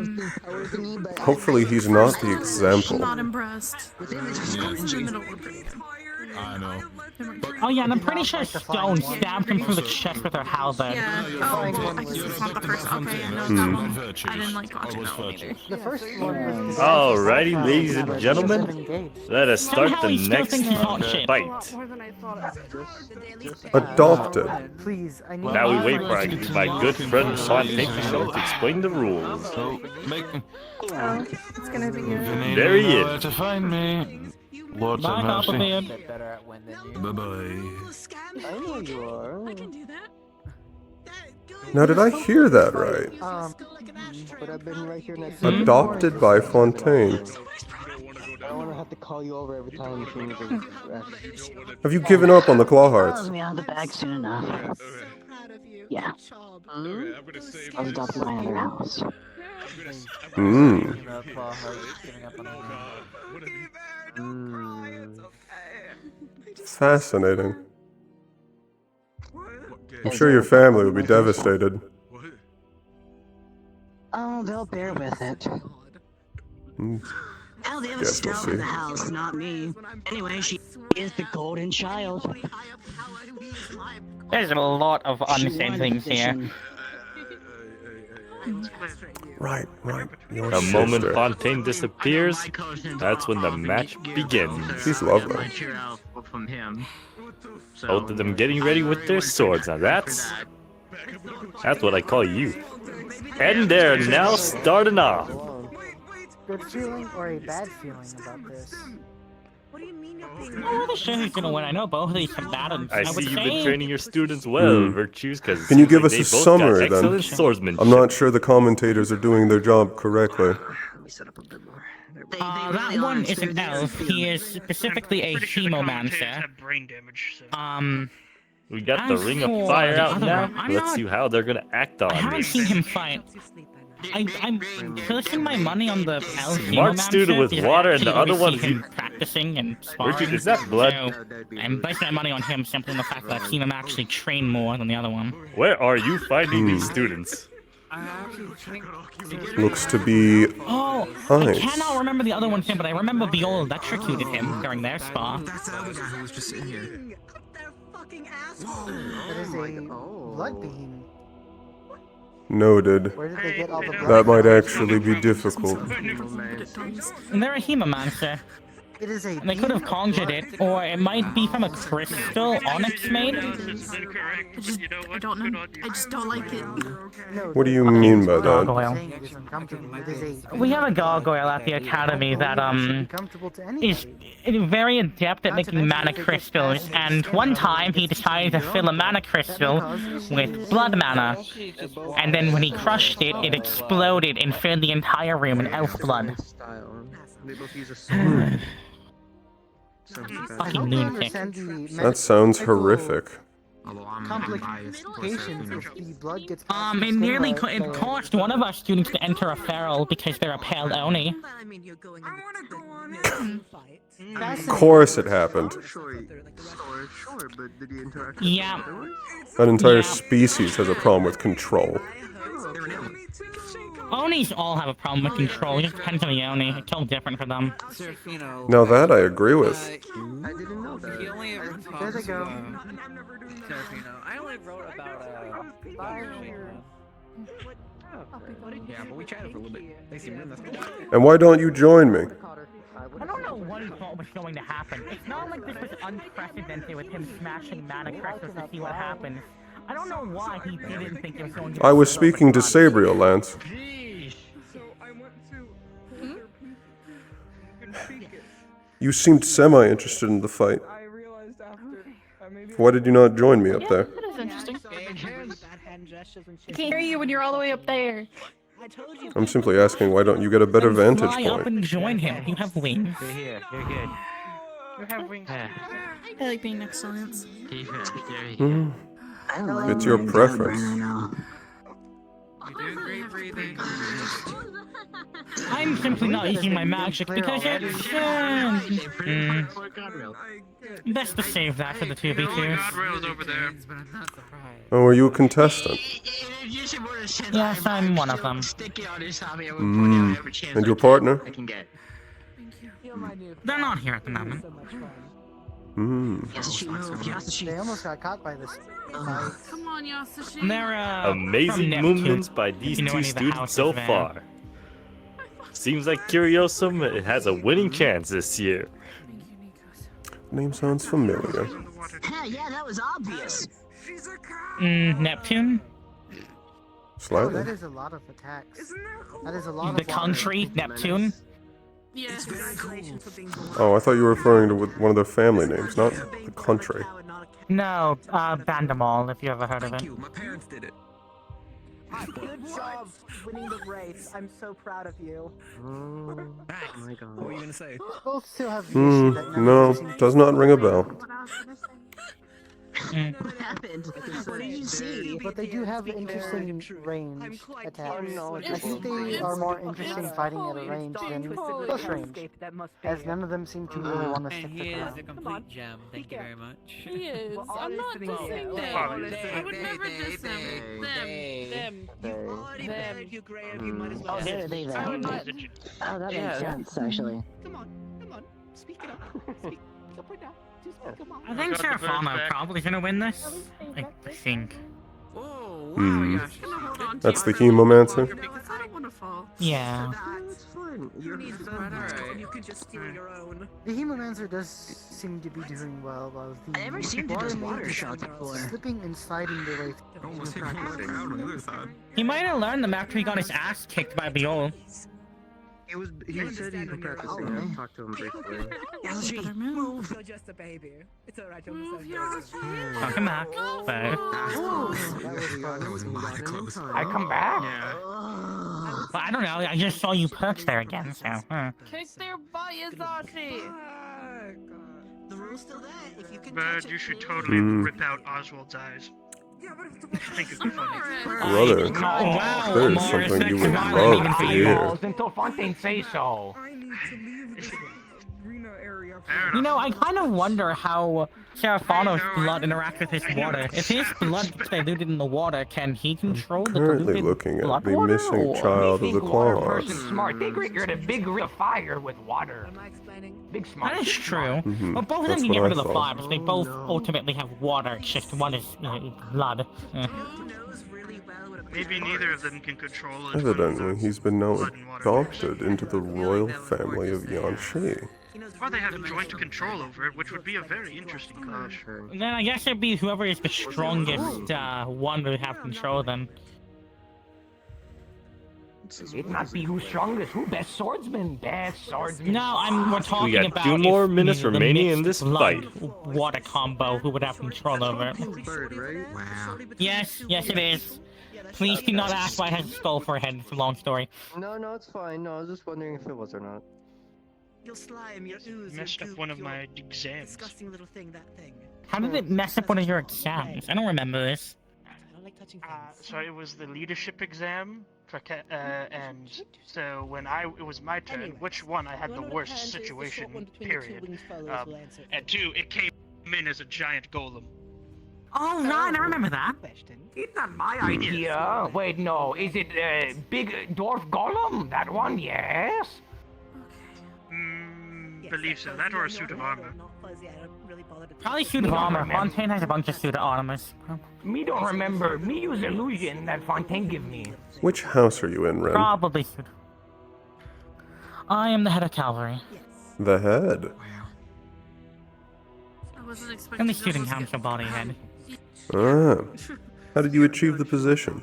Speaker 1: Hopefully he's not the example.
Speaker 10: Not impressed.
Speaker 5: I know.
Speaker 7: Oh yeah, and I'm pretty sure Stone stabbed him through the chest with her halberd.
Speaker 10: Yeah. Oh, I guess it's not the first. Okay, no,
Speaker 1: Hmm.
Speaker 10: that one. I didn't like watching that one either.
Speaker 22: The first one was
Speaker 3: Alrighty, ladies and gentlemen, let us start
Speaker 7: Somehow
Speaker 3: the
Speaker 7: he still
Speaker 3: next
Speaker 7: thinks he's hot shit.
Speaker 3: fight.
Speaker 1: Adopted.
Speaker 22: Please, I need
Speaker 3: Now we wait for my good friend Fontaine to explain the rules.
Speaker 10: Oh, it's gonna be a...
Speaker 3: There he is.
Speaker 5: Where to find me. Lord
Speaker 7: Bye,
Speaker 5: have
Speaker 7: Papa
Speaker 5: mercy.
Speaker 7: Beard.
Speaker 5: Bye bye.
Speaker 22: I know you are.
Speaker 10: I can do that.
Speaker 1: Now, did I hear that right?
Speaker 22: But I've been right here next
Speaker 1: Adopted by Fontaine.
Speaker 22: I don't want to have to call you over every time things are
Speaker 1: Have you given up on the Clawhearts?
Speaker 13: Follows me out of the bag soon enough. Yeah. I was adopted by another house.
Speaker 1: Hmm. Fascinating. I'm sure your family will be devastated.
Speaker 13: Oh, they'll bear with it.
Speaker 1: Hmm.
Speaker 13: Hell, they have a
Speaker 1: Guess we'll
Speaker 13: scout in
Speaker 1: see.
Speaker 13: the house, not me. Anyway, she is the golden child.
Speaker 7: There's a lot of
Speaker 13: She
Speaker 7: unsaid
Speaker 13: won
Speaker 7: things
Speaker 13: the
Speaker 7: here.
Speaker 13: mission.
Speaker 1: Right. Your
Speaker 3: The moment
Speaker 1: sister.
Speaker 3: Fontaine disappears, that's when the match begins.
Speaker 1: She's lovely.
Speaker 6: From him.
Speaker 3: Both of them getting ready with their swords. Now that's what I call you. And they're now starting off.
Speaker 22: good feeling or a bad feeling about this.
Speaker 7: I'm not really sure who's gonna win. I know both of these combatants.
Speaker 3: I
Speaker 7: would
Speaker 3: see you've
Speaker 7: say...
Speaker 3: been training your students well,
Speaker 1: Hmm.
Speaker 3: Virtues, because
Speaker 1: Can you give us
Speaker 3: they
Speaker 1: a
Speaker 3: both got
Speaker 1: summary then?
Speaker 3: excellent swordsmanship.
Speaker 1: I'm not sure the commentators are doing their job correctly.
Speaker 7: That one is an elf. He is specifically a chemomancer.
Speaker 3: We got the
Speaker 7: as
Speaker 3: Ring of
Speaker 7: for
Speaker 3: Fire
Speaker 7: the
Speaker 3: out
Speaker 7: other
Speaker 3: now.
Speaker 7: one, I'm
Speaker 3: Let's
Speaker 7: not-
Speaker 3: see how they're gonna act on
Speaker 7: I haven't
Speaker 3: this.
Speaker 7: seen him fight. I'm placing my money on the elf
Speaker 3: Smart student with
Speaker 7: because I
Speaker 3: water, and the
Speaker 7: actually
Speaker 3: other one
Speaker 7: see him
Speaker 3: is-
Speaker 7: practicing and sparring.
Speaker 3: Richard, is that blood?
Speaker 7: So, I'm placing my money on him simply on the fact that I've seen him actually train more than the other one.
Speaker 3: Where are you finding these students?
Speaker 1: Looks to be
Speaker 7: Oh, I
Speaker 1: nice.
Speaker 7: cannot remember the other one's name, but I remember Viola electrocuted him during their spar.
Speaker 4: That's the other guy who was just sitting here.
Speaker 22: That is a blood beam.
Speaker 1: Noted.
Speaker 22: Where did they get all the blood?
Speaker 1: That might actually be difficult.
Speaker 7: And they're a hemomancer.
Speaker 22: It is a
Speaker 7: And they could have conjured it, or it might be from a crystal onyx made.
Speaker 10: I don't know. I just don't like it.
Speaker 1: What do you mean by that?
Speaker 7: Gargoyle.
Speaker 22: It is uncomfortable. It is a
Speaker 7: We have a gargoyle at the academy that
Speaker 22: comfortable to
Speaker 7: is very adept at making mana crystals, and one time he decided to fill a mana crystal with blood mana, and then when he crushed it, it exploded and filled the entire room in elf blood. Fucking lunatic.
Speaker 1: That sounds horrific.
Speaker 22: complications if the blood gets
Speaker 7: It nearly it caused one of our students to enter a feral because they're a pale oni.
Speaker 1: Of course it happened.
Speaker 7: Yeah.
Speaker 1: That entire species has a problem with control.
Speaker 7: Onis all have a problem with control. It just depends on the oni. It's all different for them.
Speaker 1: Now that I agree with.
Speaker 23: I didn't know that. He only ever talks
Speaker 22: There they go.
Speaker 23: Serafino. I only wrote about yeah, but we chatted for a little bit. They seem real nice.
Speaker 1: And why don't you join me?
Speaker 7: I don't know what he thought was going to happen. It's not like this was unprecedented with him smashing mana crystals to see what happens. I don't know why he didn't think it was going to be
Speaker 1: I was
Speaker 7: so
Speaker 1: speaking to Sabriel, Lance. You seemed semi-interested in the fight. Why did you not join me up there?
Speaker 18: That is interesting. I can't hear you when you're all the way up there.
Speaker 1: I'm simply asking, why don't you get a better vantage
Speaker 7: Fly up
Speaker 1: point?
Speaker 7: and join him. You have wings.
Speaker 23: You're here. You're good.
Speaker 18: You have wings.
Speaker 10: I like being next to Lance.
Speaker 1: Hmm. It's your preference.
Speaker 4: You do great breathing.
Speaker 7: I'm simply not using my magic because it's best to save that for the 2v2s.
Speaker 15: Guardrails over there.
Speaker 1: Oh, are you a contestant?
Speaker 7: Yes, I'm one of them.
Speaker 1: And your partner?
Speaker 7: They're not here at the moment.
Speaker 22: They almost got caught by this.
Speaker 10: Come on, Yasushi.
Speaker 7: They're
Speaker 3: Amazing
Speaker 7: from
Speaker 3: movements
Speaker 7: Neptune,
Speaker 3: by these
Speaker 7: if you know
Speaker 3: two
Speaker 7: any of the
Speaker 3: students
Speaker 7: houses
Speaker 3: so
Speaker 7: there.
Speaker 3: far. Seems like Curiosum has a winning chance this year.
Speaker 1: Name sounds familiar.
Speaker 13: Yeah, that was obvious.
Speaker 7: Neptune?
Speaker 22: Oh,
Speaker 1: Slightly.
Speaker 22: that is a lot of attacks. That is a lot
Speaker 7: The
Speaker 22: of
Speaker 7: country, Neptune?
Speaker 10: Yes.
Speaker 1: Oh, I thought you were referring to one of their family names, not the country.
Speaker 7: No, Bandamal, if you ever heard of it.
Speaker 4: My parents did it.
Speaker 12: Good job winning the race. I'm so proud of you.
Speaker 11: Oh my god.
Speaker 4: What were you gonna say?
Speaker 22: Both still have the issue that none
Speaker 1: No,
Speaker 22: of them seem
Speaker 1: does not ring a bell.
Speaker 13: What happened? What did you see?
Speaker 22: But they do have interesting range attacks. I think they are more interesting fighting at a range than close range, as none of them seem to really want to stick
Speaker 23: And
Speaker 22: their
Speaker 23: he is a
Speaker 22: ground.
Speaker 23: complete gem. Thank you very much.
Speaker 10: He is.
Speaker 12: We're all
Speaker 10: I'm not
Speaker 12: listening to
Speaker 10: dissing
Speaker 12: you.
Speaker 10: them.
Speaker 12: They,
Speaker 10: I would never diss them. Them.
Speaker 12: You've already heard your grave. You might as well.
Speaker 13: Oh, there they
Speaker 10: I would
Speaker 13: there.
Speaker 10: not.
Speaker 13: Oh, that makes sense, actually.
Speaker 12: Come on. Speak it up. Speak up right now. Just speak up.
Speaker 7: I think
Speaker 15: got the birds
Speaker 7: Serafano
Speaker 15: back.
Speaker 7: probably gonna win this. I think.
Speaker 23: Oh,
Speaker 1: Hmm.
Speaker 10: I'm gonna hold on to
Speaker 1: That's the
Speaker 10: you for a little
Speaker 1: hemomancer?
Speaker 10: longer because I don't want to fall.
Speaker 7: Yeah.
Speaker 11: It's fine.
Speaker 12: You need them,
Speaker 23: alright.
Speaker 12: and you can just steal your own.
Speaker 22: The Hemomancer does seem to be doing well, while the
Speaker 13: I never seen him do water shots
Speaker 22: Mage
Speaker 13: before.
Speaker 22: slipping and sliding their way
Speaker 4: Almost
Speaker 22: through
Speaker 4: hit
Speaker 22: the
Speaker 4: the
Speaker 22: practice.
Speaker 4: crowd on the other side.
Speaker 7: He might have learned them after he got his ass kicked by Biol.
Speaker 11: He said he's practicing. I talked to him briefly.
Speaker 12: Yashi, move. You're just a baby. It's alright.
Speaker 10: Move, Yashi.
Speaker 7: Welcome back. But
Speaker 4: That was mighty close.
Speaker 7: I come back.
Speaker 4: Yeah.
Speaker 7: But I don't know. I just saw you perch there again, so.
Speaker 10: Kick their butt, Yazashi.
Speaker 12: The rule's still there. If you can
Speaker 15: But
Speaker 12: touch
Speaker 15: you
Speaker 12: it,
Speaker 15: should
Speaker 12: please.
Speaker 15: totally rip out Oswald's eyes.
Speaker 12: Yeah, but if
Speaker 15: I think it'd be funny.
Speaker 1: Brother,
Speaker 7: Wow,
Speaker 1: there is
Speaker 7: Morris,
Speaker 1: something you
Speaker 7: that's
Speaker 1: would
Speaker 7: not
Speaker 1: love
Speaker 7: even
Speaker 1: to
Speaker 7: for
Speaker 1: hear.
Speaker 7: until Fontaine say so.
Speaker 12: I need to leave this arena area.
Speaker 7: You know, I kind of wonder how Serafano's blood interacts with his water. If his blood gets diluted in the water, can he control the
Speaker 1: Currently
Speaker 7: diluted
Speaker 1: looking at
Speaker 7: blood
Speaker 1: the
Speaker 7: water?
Speaker 1: missing
Speaker 7: or-
Speaker 1: child of the claws.
Speaker 7: Smart. They create a big ring of fire with water.
Speaker 12: Am I explaining?
Speaker 7: Big smart. That is true.
Speaker 1: Mhm,
Speaker 7: But both of them
Speaker 1: that's
Speaker 7: can
Speaker 1: what
Speaker 7: get
Speaker 1: I
Speaker 7: rid of the
Speaker 1: thought.
Speaker 7: fire, but they both ultimately have water. It's just one is blood.
Speaker 12: Who knows really well what a
Speaker 15: Maybe neither of them can control it.
Speaker 1: Evidently, he's been now adopted into the royal family of Yanshi.
Speaker 15: Or they have joint control over it, which would be a very interesting clash.
Speaker 7: Then I guess it'd be whoever is the strongest one would have control of them.
Speaker 8: It not be who's strongest, who best swordsman,
Speaker 7: No, we're talking
Speaker 3: got
Speaker 7: about
Speaker 3: 2 more minutes
Speaker 7: the
Speaker 3: remaining in
Speaker 7: mixed
Speaker 3: this
Speaker 7: blood
Speaker 3: fight.
Speaker 7: water combo, who would have control over it.
Speaker 11: Bird, right?
Speaker 4: Wow.
Speaker 7: Yes, it is. Please do not ask why it has a skull for a head. It's a long story.
Speaker 11: No, it's fine. No, I was just wondering if it was or not.
Speaker 12: Your slime, your ooze,
Speaker 15: Messed
Speaker 12: your
Speaker 15: up
Speaker 12: goop,
Speaker 15: one of
Speaker 12: your
Speaker 15: my exams.
Speaker 12: disgusting little thing, that thing.
Speaker 7: How did it mess up one of your exams? I don't remember this.
Speaker 12: I don't like touching
Speaker 15: So it was the leadership exam, and so when it was my turn, which one I had the worst situation, period. And 2, it came in as a giant golem.
Speaker 7: Oh, right, I remember that.
Speaker 8: It's not my idea. Wait, no, is it big dwarf golem? That one, yes.
Speaker 15: Believe so. That or a suit of armor.
Speaker 7: Probably suit of armor. Fontaine has a bunch of suit of armors.
Speaker 8: Me don't remember. Me use illusion that Fontaine give me.
Speaker 1: Which house are you in, Ren?
Speaker 7: Probably suit. I am the head of cavalry.
Speaker 1: The head.
Speaker 10: I wasn't
Speaker 7: And
Speaker 10: expecting
Speaker 7: the
Speaker 10: those
Speaker 7: student
Speaker 10: to get-
Speaker 7: council body head.
Speaker 1: Ah. How did you achieve the position?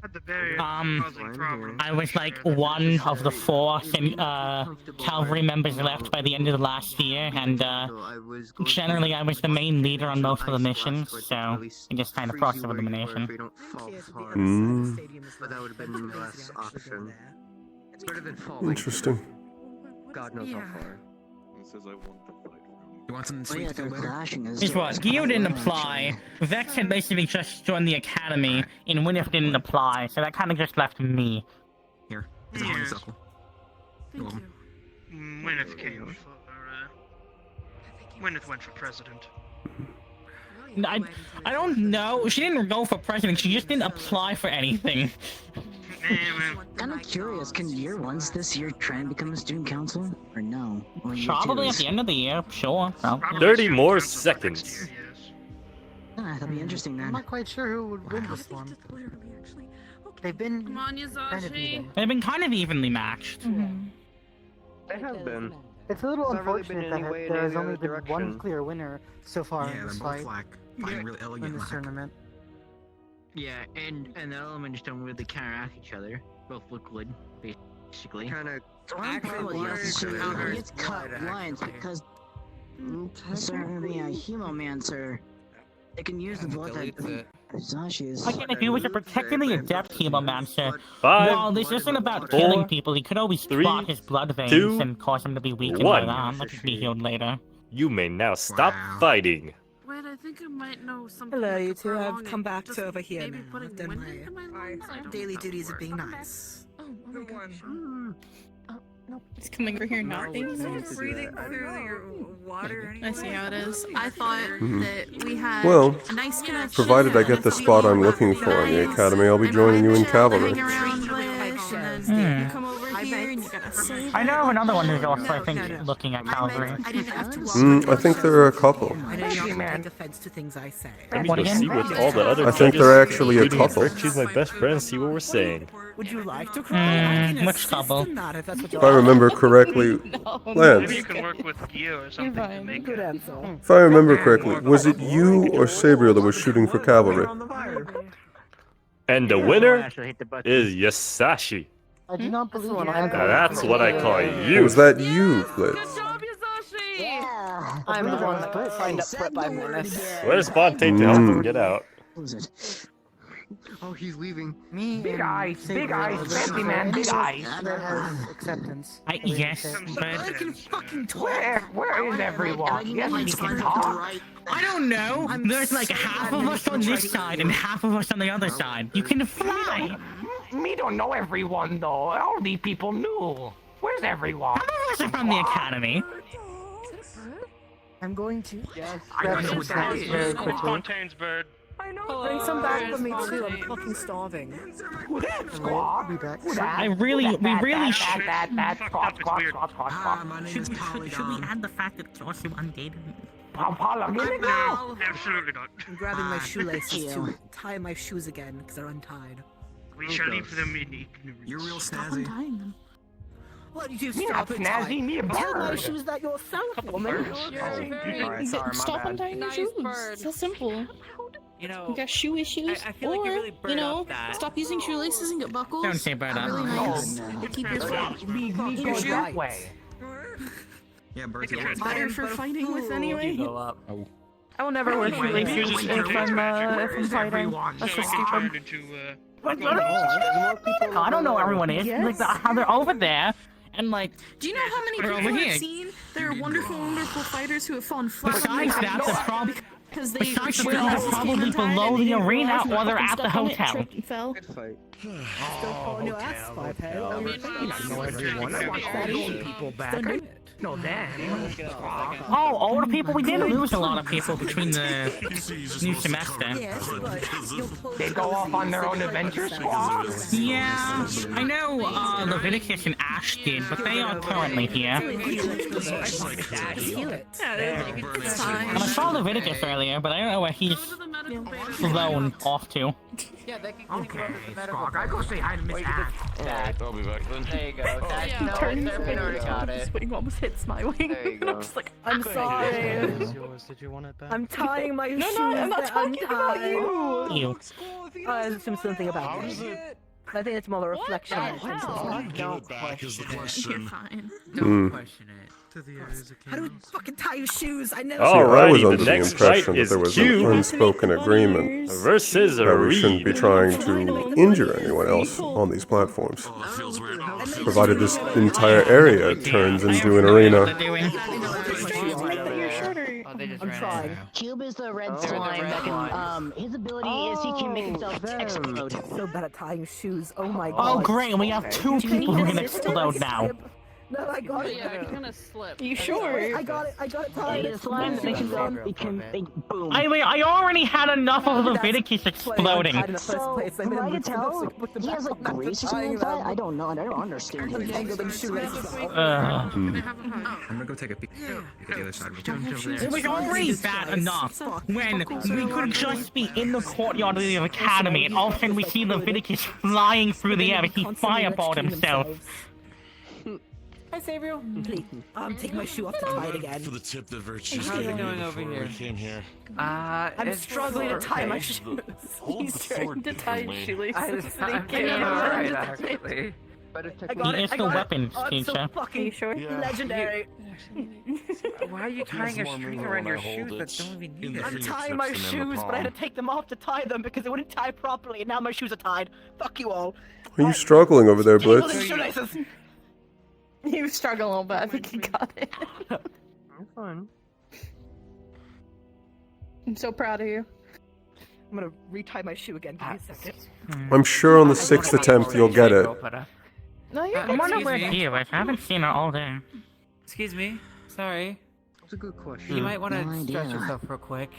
Speaker 19: At the very causing problems.
Speaker 7: I was like one of the 4 cavalry members left by the end of the last year, and generally I was the main leader on most of the missions, so I just kind of process of elimination.
Speaker 14: But that would have been less option. It's better than fall.
Speaker 1: Interesting.
Speaker 14: God knows how far.
Speaker 4: You want something sweet to feel better?
Speaker 7: Guess what? Gio didn't apply. Vex had basically just joined the academy, and Winif didn't apply, so that kind of just left me.
Speaker 4: Here, it's a honeysuckle.
Speaker 19: Gwyneth came for, Gwyneth went for president.
Speaker 7: I don't know. She didn't go for president. She just didn't apply for anything.
Speaker 13: I'm curious, can year ones this year try and become a student council? Or no? Or year
Speaker 7: Probably at
Speaker 13: twos?
Speaker 7: the end of the year, sure. So.
Speaker 3: 30 more seconds.
Speaker 13: That'll be interesting then.
Speaker 22: I'm not quite sure who would win this one. They've been
Speaker 18: Come on,
Speaker 22: kind of even.
Speaker 7: They've been kind of evenly matched.
Speaker 14: They have been.
Speaker 22: It's a little
Speaker 14: It's not really been
Speaker 22: unfortunate
Speaker 14: any
Speaker 22: that
Speaker 14: way in
Speaker 22: there has
Speaker 14: any
Speaker 22: only
Speaker 14: other
Speaker 22: been
Speaker 14: direction.
Speaker 22: one clear winner so far
Speaker 4: Yeah,
Speaker 22: in this
Speaker 4: they're both
Speaker 22: fight.
Speaker 4: black. Fine, really
Speaker 22: In
Speaker 4: elegant
Speaker 22: this
Speaker 4: black.
Speaker 22: tournament.
Speaker 6: Yeah, and the elements don't really counteract each other. Both look good, basically.
Speaker 14: Kind of.
Speaker 13: Actually, it's cut lines because sir, the Hemomancer, they can use the blood type Sashi's.
Speaker 7: Again, if he was a particularly adept Hemomancer,
Speaker 3: 5,
Speaker 7: well, this isn't about
Speaker 3: 4,
Speaker 7: killing people. He could always
Speaker 3: 3,
Speaker 7: clot his blood veins
Speaker 3: 2,
Speaker 7: and cause him to be weakened
Speaker 3: 1.
Speaker 7: by that. Let him be healed later.
Speaker 3: You may now stop fighting.
Speaker 18: Wait, I think I might know something.
Speaker 12: Hello,
Speaker 18: that
Speaker 12: you
Speaker 18: could
Speaker 12: two. I've
Speaker 18: prolong
Speaker 12: come
Speaker 18: it.
Speaker 12: back
Speaker 18: Just
Speaker 12: to over here
Speaker 18: maybe
Speaker 12: now.
Speaker 18: putting
Speaker 12: I've done
Speaker 18: wind
Speaker 12: my
Speaker 18: into my lungs? I don't
Speaker 12: daily
Speaker 18: know.
Speaker 12: duties of being nice.
Speaker 18: Good one.
Speaker 17: It's coming over here not being
Speaker 12: nice.
Speaker 17: breathing
Speaker 12: through your water.
Speaker 17: I see how it is. I thought that we had
Speaker 1: Well,
Speaker 17: a nice connection.
Speaker 1: provided I get the spot I'm looking for in the academy, I'll be joining you in cavalry.
Speaker 17: Hang around with, and then you come over here and you're gonna save
Speaker 7: I know of another one who's also, I think, looking at Calvary.
Speaker 17: I didn't have to
Speaker 1: I think there are a couple.
Speaker 12: I know you don't take offense to things I say.
Speaker 3: Let me go see what all the other
Speaker 1: I think
Speaker 3: judges,
Speaker 1: they're actually a
Speaker 3: including
Speaker 1: couple.
Speaker 3: She's my best friend, see what we're saying.
Speaker 12: Would you like to cry?
Speaker 7: Which couple?
Speaker 1: If I remember correctly, Lance,
Speaker 19: Maybe you can work with Gio or something to make
Speaker 12: Good answer.
Speaker 1: if I remember correctly, was it you or Sabriel that was shooting for cavalry?
Speaker 3: And the winner is Yasashi.
Speaker 22: I do not believe you
Speaker 3: Now that's what I call you.
Speaker 1: Was that you, Blitz?
Speaker 12: I'm the one that signed up for it by Menace.
Speaker 3: Where's Fontaine to help him get out?
Speaker 14: Oh, he's leaving.
Speaker 22: Me
Speaker 8: Big
Speaker 22: and
Speaker 8: eyes, big
Speaker 22: Sabriel
Speaker 8: eyes,
Speaker 22: are the
Speaker 8: fancy
Speaker 22: only
Speaker 8: man, big
Speaker 22: one
Speaker 8: eyes.
Speaker 22: that has acceptance.
Speaker 7: Yes, but
Speaker 8: Where is everyone? Yes, we can talk.
Speaker 7: I don't know. There's like half of us on this side and half of us on the other side. You can fly.
Speaker 8: Me don't know everyone though. All these people knew. Where's everyone?
Speaker 7: Some of us are from the academy.
Speaker 22: I'm going to
Speaker 8: I know
Speaker 22: grab some
Speaker 8: what that
Speaker 22: snacks
Speaker 8: is.
Speaker 22: very quickly.
Speaker 19: Fontaine's bird.
Speaker 12: I know. Bring some back for me too. I'm fucking starving.
Speaker 8: Who that
Speaker 22: I'll
Speaker 8: squawk?
Speaker 22: be back.
Speaker 8: Who that?
Speaker 7: I really, we really should.
Speaker 8: Squawk, squawk, squawk, squawk, squawk.
Speaker 7: Should we add the fact that Joshua undated?
Speaker 8: Paula, get it now.
Speaker 19: Absolutely not.
Speaker 12: I'm grabbing my shoelaces to tie my shoes again because they're untied.
Speaker 19: We shall leave them in ignorance.
Speaker 4: You're real
Speaker 12: Stop
Speaker 4: snazzy.
Speaker 12: untying them. What did you
Speaker 8: Me
Speaker 12: stop
Speaker 8: not
Speaker 12: it?
Speaker 8: snazzy, me a
Speaker 12: Tell my
Speaker 8: bird.
Speaker 12: shoes that yourself, woman.
Speaker 17: Stop untying your shoes. It's that simple.
Speaker 18: You know,
Speaker 17: You got shoe issues,
Speaker 18: I feel
Speaker 17: or
Speaker 18: like you really burned up that.
Speaker 17: stop using shoelaces and get buckles.
Speaker 7: Don't say bird
Speaker 17: Really
Speaker 7: up.
Speaker 17: nice.
Speaker 12: No.
Speaker 17: They keep your foot
Speaker 8: Me
Speaker 17: in
Speaker 8: go
Speaker 17: your shoe.
Speaker 8: that way.
Speaker 4: Yeah, birds
Speaker 19: It's
Speaker 4: are
Speaker 17: Better for fighting with anyway.
Speaker 12: I will never wear shoelaces if I'm fighting. That's so stupid.
Speaker 7: I don't know where everyone is. Like, how they're over there, and like.
Speaker 17: Do you know how many
Speaker 7: They're
Speaker 17: people
Speaker 7: over
Speaker 17: I've
Speaker 7: here.
Speaker 17: seen? There are wonderful, wonderful fighters who have fallen flat.
Speaker 7: Besides that, the problem.
Speaker 17: Because they
Speaker 7: Besides the
Speaker 17: were
Speaker 7: thing, they're probably below the arena or they're at the hotel.
Speaker 17: Fell.
Speaker 14: Good fight.
Speaker 12: Still calling your ass, Fivehead.
Speaker 8: I know everyone. I watch all the people back. No, then.
Speaker 7: Oh, all the people. We did lose a lot of people between the new semester.
Speaker 12: Yes, but
Speaker 8: They go off on their own adventures, squawk.
Speaker 7: Yeah, I know Leviticus and Ash did, but they are currently here.
Speaker 12: heal it.
Speaker 7: And I saw Leviticus earlier, but I don't know where he's flown off to.
Speaker 8: Okay, squawk. I go say hi to Miss Ash.
Speaker 6: I'll be back then.
Speaker 11: There you go. That, no, I already got it.
Speaker 12: Wing almost hits my wing.
Speaker 11: There you go.
Speaker 12: I'm just like, I'm sorry.
Speaker 22: Did you want it back?
Speaker 12: I'm tying my shoes.
Speaker 17: No, I'm not
Speaker 12: that
Speaker 17: talking about
Speaker 12: untied.
Speaker 7: You.
Speaker 12: I assume something about me. I think it's more a reflection of my intentions.
Speaker 16: Don't question
Speaker 2: You're fine.
Speaker 16: Don't question it.
Speaker 12: How do we fucking tie your shoes? I never.
Speaker 1: See, I was
Speaker 3: Alrighty,
Speaker 1: under
Speaker 3: the
Speaker 1: the
Speaker 3: next
Speaker 1: impression
Speaker 3: fight
Speaker 1: that
Speaker 3: is
Speaker 1: there was an
Speaker 3: Q
Speaker 1: unspoken agreement
Speaker 3: versus
Speaker 1: that we shouldn't be
Speaker 3: Reed.
Speaker 1: trying to injure anyone else on these platforms, provided this entire area turns into an arena.
Speaker 12: I'm trying.
Speaker 13: Cube is the red slime that can, his ability is he can make himself explode.
Speaker 12: So bad at tying shoes. Oh my god.
Speaker 7: Oh great, we have two people who can explode now.
Speaker 12: No, I got it.
Speaker 18: Yeah, you're gonna slip.
Speaker 10: You sure?
Speaker 12: I got it tied.
Speaker 13: He slime makes himself, he can boom.
Speaker 7: I mean, I already had enough of Leviticus exploding.
Speaker 13: So, from I can tell, he has like grease or something like that? I don't know, I don't understand him.
Speaker 4: I'm gonna go take a peek at the other side.
Speaker 7: It was already bad enough when we could just be in the courtyard of the academy and all of a sudden we see Leviticus flying through the air and he fireballed himself.
Speaker 12: Hi, Sabriel. Take my shoe off to tie it again.
Speaker 16: For the tip that virtue's
Speaker 23: How's it
Speaker 16: giving me
Speaker 23: going over
Speaker 16: before
Speaker 23: here?
Speaker 16: we came here.
Speaker 12: I'm struggling to tie my shoes.
Speaker 10: He's trying to tie his shoelaces.
Speaker 23: I'm doing alright, actually.
Speaker 7: He is the weapons teacher.
Speaker 12: So fucking legendary.
Speaker 23: Why are you tying a string around your shoes that don't even need it?
Speaker 12: I'm tying my shoes, but I had to take them off to tie them because they wouldn't tie properly, and now my shoes are tied. Fuck you all.
Speaker 1: Are you struggling over there, Blitz?
Speaker 10: He was struggling a little bit. I think he got it.
Speaker 12: I'm fine.
Speaker 10: I'm so proud of you.
Speaker 12: I'm gonna retie my shoe again. Give me a second.
Speaker 1: I'm sure on the 6th attempt you'll get it.
Speaker 10: No, you're
Speaker 7: I wonder where he is. I haven't seen her all day.
Speaker 23: Excuse me. Sorry.
Speaker 11: That's a good question.
Speaker 23: You might want to
Speaker 13: No
Speaker 23: stretch
Speaker 13: idea.
Speaker 23: yourself real quick.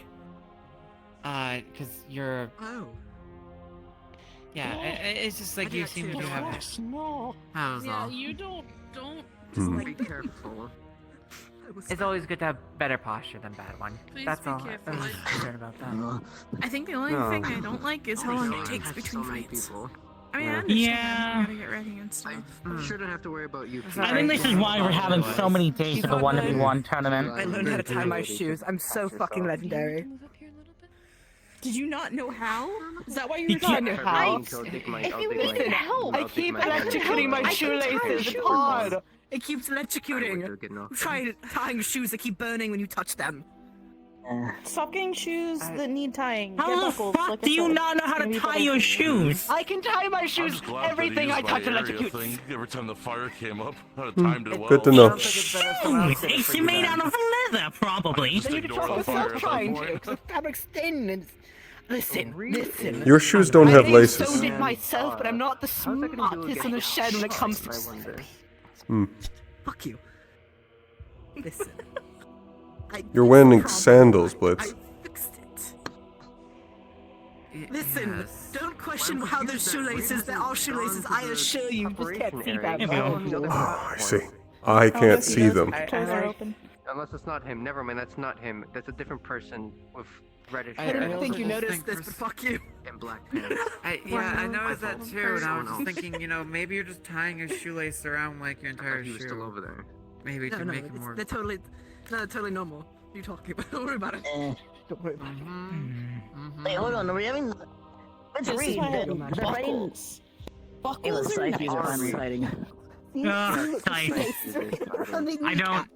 Speaker 23: Because you're...
Speaker 12: Oh.
Speaker 23: Yeah, it's just like you seem to have it. How's
Speaker 2: Yeah,
Speaker 23: all?
Speaker 2: you don't.
Speaker 11: Be careful.
Speaker 23: It's always good to have better posture than bad one.
Speaker 2: Please
Speaker 23: That's
Speaker 2: be
Speaker 23: all.
Speaker 2: careful.
Speaker 23: I'm just concerned about that.
Speaker 2: I think the only thing I don't like is how long it takes between fights. I mean, I understand
Speaker 7: Yeah.
Speaker 2: you gotta get ready and stuff.
Speaker 11: I shouldn't have to worry about you.
Speaker 7: I think this is why we're having so many days of the 1v1 tournament.
Speaker 12: I learned how to tie my shoes. I'm so fucking legendary.
Speaker 2: Did you not know how? Is that why you
Speaker 7: He
Speaker 2: were
Speaker 7: can't-
Speaker 2: trying to
Speaker 12: How?
Speaker 2: If you needed help,
Speaker 12: I keep electrocuting my shoelaces. It's hard. It keeps electrocuting. Try tying shoes that keep burning when you touch them.
Speaker 10: Stop getting shoes that need tying. Get
Speaker 7: How the
Speaker 10: buckles,
Speaker 7: fuck
Speaker 10: like I
Speaker 7: do you
Speaker 10: said.
Speaker 7: not know how
Speaker 10: It's
Speaker 7: to
Speaker 10: gonna be
Speaker 7: tie
Speaker 10: better.
Speaker 7: your shoes?
Speaker 12: I can tie my
Speaker 16: I'm
Speaker 12: shoes.
Speaker 16: just glad
Speaker 12: Everything
Speaker 16: that
Speaker 12: I
Speaker 16: he
Speaker 12: touch
Speaker 16: used my area
Speaker 12: electrocutes.
Speaker 16: thing. Every time the fire came up, I timed it well.
Speaker 1: Good to know.
Speaker 7: Shoes! It's made out of leather, probably.
Speaker 12: Then you can
Speaker 16: Ignore
Speaker 12: trust
Speaker 16: the fire
Speaker 12: yourself
Speaker 16: at that
Speaker 12: trying
Speaker 16: point.
Speaker 12: to, because the fabric's thin and... Listen.
Speaker 1: Your shoes don't have
Speaker 12: I
Speaker 1: laces.
Speaker 12: sewed it myself, but I'm not the smartest in the shed when it comes to... Fuck you. Listen.
Speaker 1: You're wearing sandals, Blitz.
Speaker 12: Listen, don't question how there's shoelaces. There are shoelaces, I assure you. You just can't see them.
Speaker 1: Oh, I see. I can't see them.
Speaker 10: Toes are open.
Speaker 11: Unless it's not him. Never mind, that's not him. That's a different person with reddish
Speaker 12: I
Speaker 11: hair
Speaker 12: didn't think you noticed this, but fuck you.
Speaker 11: and black pants.
Speaker 23: I noticed that too, and I was just thinking, maybe you're just tying your shoelace around like your entire
Speaker 11: He was still
Speaker 23: shoe.
Speaker 11: over there.
Speaker 23: Maybe to make it more.
Speaker 12: They're totally normal. What are you talking about? Don't worry about it. Don't worry about it.
Speaker 13: Wait, hold on, are we having... Let's
Speaker 10: This is
Speaker 13: read.
Speaker 10: why I have
Speaker 13: The writing...
Speaker 10: buckles.
Speaker 13: It
Speaker 10: Buckles
Speaker 13: looks
Speaker 10: are
Speaker 13: like these are
Speaker 10: nice.
Speaker 13: unexciting.
Speaker 7: I don't.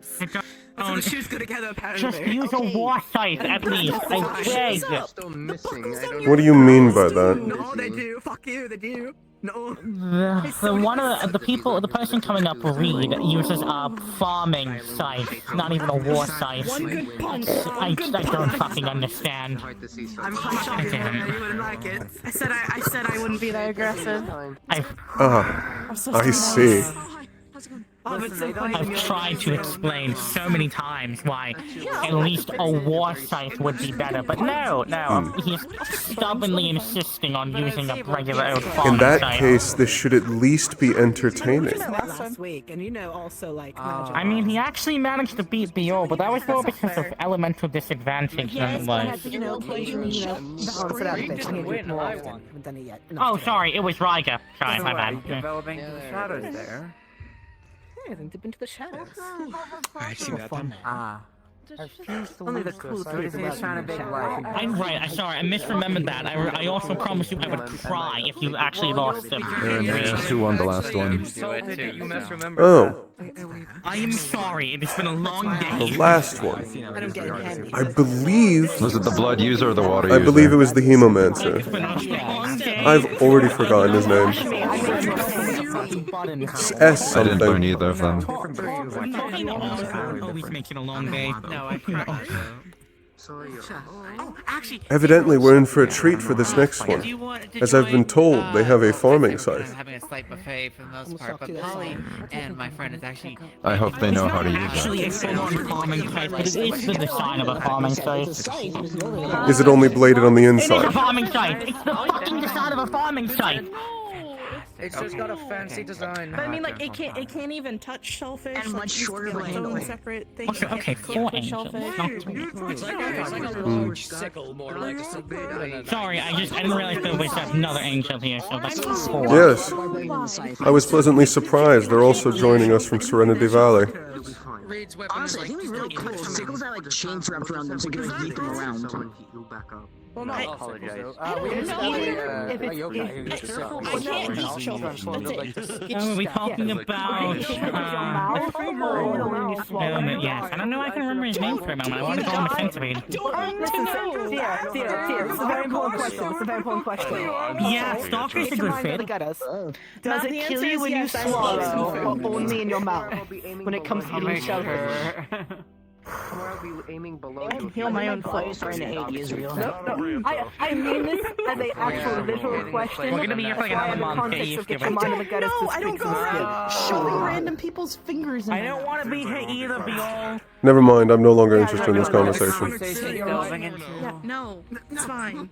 Speaker 12: So the shoes go together, apparently.
Speaker 7: Just use a war scythe at least. I beg.
Speaker 11: Still missing. I don't
Speaker 1: What do you mean by that?
Speaker 12: No, they do. Fuck you, they do. No.
Speaker 7: The person coming up, Reed, uses a farming scythe, not even a war scythe.
Speaker 2: One good punch.
Speaker 7: I don't fucking understand.
Speaker 12: I'm quite shocked you wouldn't like it.
Speaker 10: I said I wouldn't be that aggressive.
Speaker 1: Ah,
Speaker 10: so
Speaker 1: I see.
Speaker 7: I've tried to explain so many times why at least a war scythe would be better, but no, he's stubbornly insisting on using a regular old
Speaker 1: In
Speaker 7: farming
Speaker 1: that
Speaker 7: scythe.
Speaker 1: case, this should at least be entertaining.
Speaker 12: Last week, and also like magic.
Speaker 7: I mean, he actually managed to beat BO, but that was more because of elemental disadvantage than it was.
Speaker 12: Occasionally, balance it out a bit. I need to do it more often. Haven't done it yet.
Speaker 7: Oh, sorry, it was Riga. Sorry, my bad.
Speaker 23: Developing the shadows there.
Speaker 12: Yeah, then dip into the shadows.
Speaker 23: I see that then. Only the cool kids are trying to big light.
Speaker 7: I'm right. I'm sorry. I misremembered that. I also promised you I would cry if you actually lost them.
Speaker 9: Who won the last one?
Speaker 1: Oh,
Speaker 7: I am sorry. It's been a long day.
Speaker 1: the last one. I believe...
Speaker 9: Was it the blood user or the water
Speaker 1: I
Speaker 9: user?
Speaker 1: believe it was the Hemomancer. I've already forgotten his name. It's S
Speaker 9: I didn't learn
Speaker 1: something.
Speaker 9: either of them.
Speaker 7: Always making a long day.
Speaker 23: No, I cried. Oh, actually,
Speaker 1: Evidently, we're in for a treat for this next one. As I've been told, they have a farming site.
Speaker 23: having a slight buffet for the most part, but Polly and my friend is actually.
Speaker 9: I hope they know how to use
Speaker 7: Actually,
Speaker 9: it.
Speaker 7: it's full-on farming site, but it is the design of a farming site.
Speaker 1: Is it only bladed on the
Speaker 7: It is a
Speaker 1: inside?
Speaker 7: farming site. It's the fucking design of a farming site.
Speaker 23: It's just got a fancy design.
Speaker 2: But I mean, like, it can't even touch shellfish.
Speaker 13: And much shorter
Speaker 2: like,
Speaker 13: handle.
Speaker 2: its own separate thing.
Speaker 7: Okay, 4 angels.
Speaker 19: It's like a large sickle, more like a sickle.
Speaker 7: Sorry, I didn't realize there was another angel here, so that's 4.
Speaker 1: Yes. I was pleasantly surprised. They're also joining us from Serenity Valley.
Speaker 13: Honestly, I think it'd be really cool. Sickles that like chains wrapped around them so you can like yeet them around.
Speaker 23: Well, no,
Speaker 11: I apologize.
Speaker 23: we just have a yoga who just
Speaker 2: Are
Speaker 7: we talking about, yes, I don't know I can remember his name for a moment. I want to call him a centipede.
Speaker 12: Theo, it's a very important question.
Speaker 7: Yeah, Stalker's a good fit.
Speaker 12: Does it kill you when you swallow or only in your mouth when it comes to eating shellfish?
Speaker 11: I'll be aiming below you.
Speaker 12: Heal my own foot.
Speaker 13: Trying to hate Israel.
Speaker 12: No, I mean this as a actual literal question.
Speaker 7: We're gonna be here for like another month. Get used to it.
Speaker 12: No, I don't go around showing random people's fingers.
Speaker 7: I don't want to be hit either, Biol.
Speaker 1: Never mind, I'm no longer interested in this conversation.
Speaker 2: No, it's fine.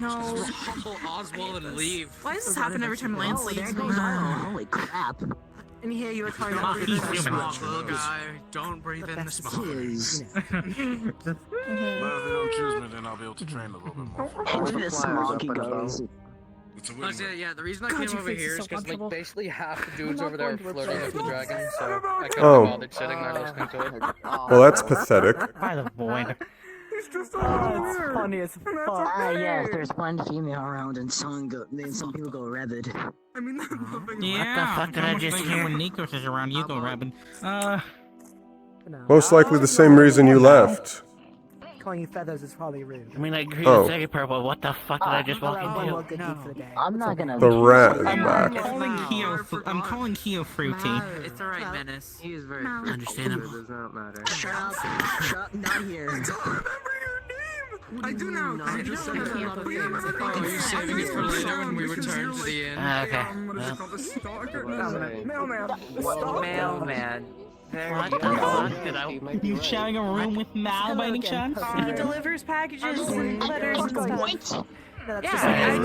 Speaker 2: No.
Speaker 6: Humble Oswald and leave.
Speaker 2: Why does this happen every time Lance leaves me?
Speaker 13: Holy crap.
Speaker 12: And here you were talking about
Speaker 6: Little guy, don't breathe in the smoke.
Speaker 16: Well, if they don't accuse me, then I'll be able to train a little bit more.
Speaker 13: Into the smog he goes.
Speaker 16: It's a
Speaker 6: Yeah, the reason I
Speaker 2: God,
Speaker 6: came
Speaker 2: your
Speaker 6: over
Speaker 2: face is
Speaker 6: here
Speaker 2: so
Speaker 6: is because like
Speaker 2: comfortable.
Speaker 6: basically half the dudes over there are flirting with the dragon, so I couldn't
Speaker 1: Oh.
Speaker 6: be bothered sitting there listening to it.
Speaker 1: Well, that's pathetic.
Speaker 7: By the void.
Speaker 12: it's funny as fuck.
Speaker 13: Ah, yes, there's one female around and some people go rabid.
Speaker 2: I mean,
Speaker 7: What the fuck did I just hear? When Nikos is around, you go rabid.
Speaker 1: Most likely the same reason you left.
Speaker 12: Calling you feathers is probably rude.
Speaker 7: I mean, I agree
Speaker 1: Oh.
Speaker 7: with Second Purple. What the fuck did I just walk
Speaker 12: One more
Speaker 7: into?
Speaker 12: good deed for the day.
Speaker 13: I'm not gonna.
Speaker 1: The rat is
Speaker 7: I'm
Speaker 1: back.
Speaker 7: calling Keo fruity.
Speaker 23: It's alright, Menace.
Speaker 11: He is very
Speaker 7: Understandable.
Speaker 11: It does not matter.
Speaker 13: Shut up, not here.
Speaker 2: I do now.
Speaker 23: Oh, you're saving it for later when we return to the inn.
Speaker 7: Okay.
Speaker 11: Mailman.
Speaker 7: What the fuck did I... You sharing a room with Mal by any chance?
Speaker 2: He delivers packages and letters and stuff.
Speaker 3: This time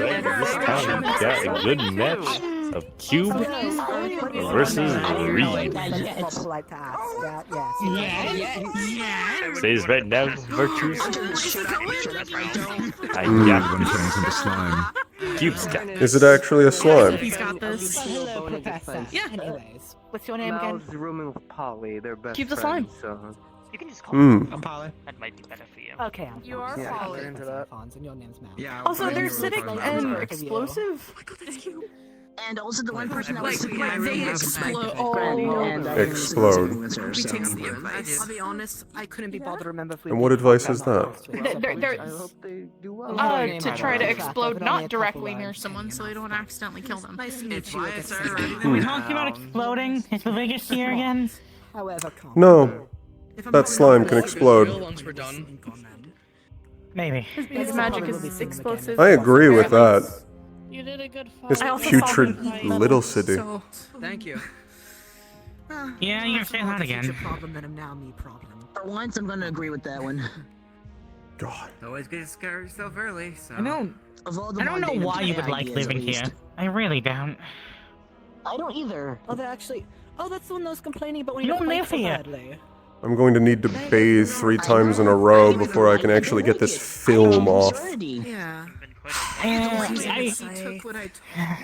Speaker 3: we got a good match of Cube versus Reed. Says right now, Virtues. I got
Speaker 9: When it turns into slime.
Speaker 3: Cube's got
Speaker 1: Is it actually a slime?
Speaker 2: He's got this.
Speaker 12: Hello, Professor.
Speaker 2: Yeah.
Speaker 12: Anyways, what's your name again?
Speaker 11: Mal's rooming with Polly. They're best
Speaker 2: Keep the
Speaker 11: friends,
Speaker 2: slime.
Speaker 11: so...
Speaker 12: You can just call
Speaker 1: Hmm.
Speaker 12: me
Speaker 23: Polly.
Speaker 7: That might be better for you.
Speaker 12: Okay,
Speaker 2: You are
Speaker 11: Yeah,
Speaker 2: Polly.
Speaker 11: get into that.
Speaker 12: and your name's Mal.
Speaker 23: Yeah.
Speaker 2: Also, they're acidic and explosive.
Speaker 13: And also the one person that was
Speaker 2: Like they explode.
Speaker 1: Explode.
Speaker 2: I'll be honest, I couldn't be bothered to remember if we.
Speaker 1: And what advice is that?
Speaker 2: To try to explode not directly near someone so they don't accidentally kill them.
Speaker 23: Nice to meet you.
Speaker 7: Are we talking about exploding? Is the biggest here again?
Speaker 12: However,
Speaker 1: No. That slime can explode.
Speaker 23: Once we're done.
Speaker 7: Maybe.
Speaker 2: His magic is explosive.
Speaker 1: I agree with that.
Speaker 18: You did a good fight.
Speaker 1: His
Speaker 2: I also
Speaker 1: putrid
Speaker 2: saw him
Speaker 1: little city.
Speaker 2: So,
Speaker 23: Thank you.
Speaker 7: Yeah, you can say that again.
Speaker 12: problem than a now me problem.
Speaker 13: For once, I'm gonna agree with that one.
Speaker 1: God.
Speaker 23: Always good to scare yourself early, so.
Speaker 7: I don't
Speaker 13: Of all the
Speaker 7: know
Speaker 13: mundane
Speaker 7: why you would
Speaker 13: ideas,
Speaker 7: like
Speaker 13: at
Speaker 7: living
Speaker 13: least.
Speaker 7: here. I really don't.
Speaker 13: I don't either.
Speaker 12: Oh, they're actually. Oh, that's the one that was complaining about when
Speaker 7: You
Speaker 12: you
Speaker 7: don't
Speaker 12: fight
Speaker 7: live
Speaker 12: so
Speaker 7: here.
Speaker 12: badly.
Speaker 1: I'm going to need to bathe 3 times in a row before I can actually get this film off.
Speaker 2: yeah.
Speaker 7: I
Speaker 2: He took what I told.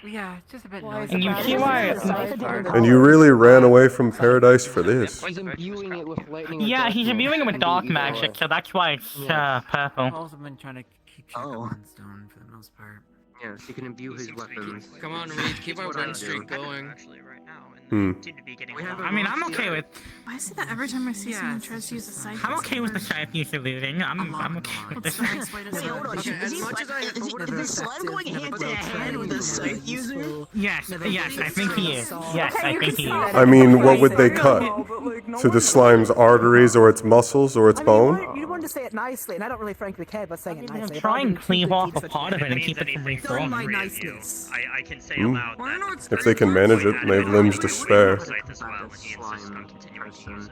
Speaker 23: Yeah, just a bit
Speaker 22: Why is
Speaker 23: noisy.
Speaker 22: it
Speaker 7: And you
Speaker 22: bad?
Speaker 7: see why-
Speaker 1: And you really ran away from paradise for this.
Speaker 5: He's imbuing it with lightning. or
Speaker 7: Yeah,
Speaker 5: dark
Speaker 7: he's
Speaker 5: magic.
Speaker 7: imbuing it with
Speaker 5: Can
Speaker 7: dark
Speaker 5: be either
Speaker 7: magic,
Speaker 5: or.
Speaker 7: so that's why it's
Speaker 23: I've
Speaker 7: purple.
Speaker 23: also been trying to keep check on stone for the most part.
Speaker 11: Yes, he can imbue his weapons.
Speaker 6: Come on, Reed, keep our win streak going.
Speaker 1: Hmm.
Speaker 7: I mean, I'm okay with.
Speaker 2: Why is it that every time I see someone tries to use a scythe?
Speaker 7: I'm okay with the scythe use of looting. I'm okay with
Speaker 2: It's
Speaker 7: this.
Speaker 2: a nice way to
Speaker 13: Wait,
Speaker 2: say
Speaker 13: hold on.
Speaker 2: it.
Speaker 13: Is the slime going hand to hand with the scythe user?
Speaker 7: Yes, yes, I think he is. Yes, I think he is.
Speaker 1: I mean, what would they cut? To the slime's arteries or its muscles or its bone?
Speaker 12: You wanted to say it nicely, and I don't really frankly care about saying it nicely.
Speaker 7: Try and cleave off a part of it and keep it from
Speaker 12: Don't mind
Speaker 7: reforming.
Speaker 12: niceness.
Speaker 16: I can say
Speaker 1: Hmm.
Speaker 16: aloud that
Speaker 1: If they can manage it, and they've limbs to spare.
Speaker 16: scythe as well, and he insists on continuing to use it.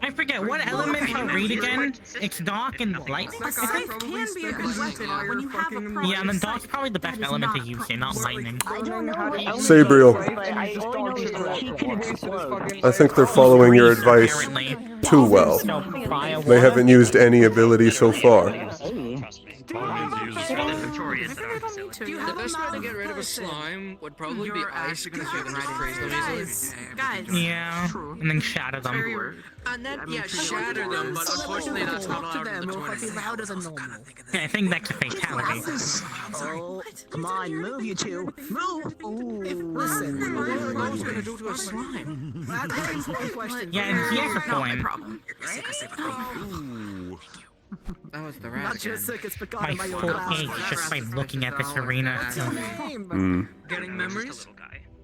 Speaker 7: I forget what elements are read again. It's dark and light.
Speaker 2: A scythe can be a good weapon when you have a problem.
Speaker 7: Yeah, and then dark's probably the best element to use here, not lightning.
Speaker 13: I don't know how to
Speaker 1: Sabriel,
Speaker 13: I only know that he can explode.
Speaker 1: I think they're following your advice too well. They haven't used any ability so far.
Speaker 6: The best way to get rid of a slime would probably be ice because you can just freeze them easily.
Speaker 2: Guys.
Speaker 7: Yeah, and then shatter them.
Speaker 6: And then, yeah, shatter them, but unfortunately that's not allowed in the
Speaker 12: Or if
Speaker 6: 20.
Speaker 12: it's louder than normal.
Speaker 7: Yeah, I think that's a fatality.
Speaker 13: Oh, come on, move you two. Move!
Speaker 12: Listen,
Speaker 6: What are you gonna do to a slime?
Speaker 12: that's a very important question.
Speaker 7: Yeah, and here's the point.
Speaker 23: That was the
Speaker 12: Not
Speaker 23: rat.
Speaker 12: just circus, but
Speaker 7: My
Speaker 12: God, my own
Speaker 7: full
Speaker 12: class.
Speaker 7: age just by looking at this arena.
Speaker 1: Hmm.
Speaker 6: Getting memories?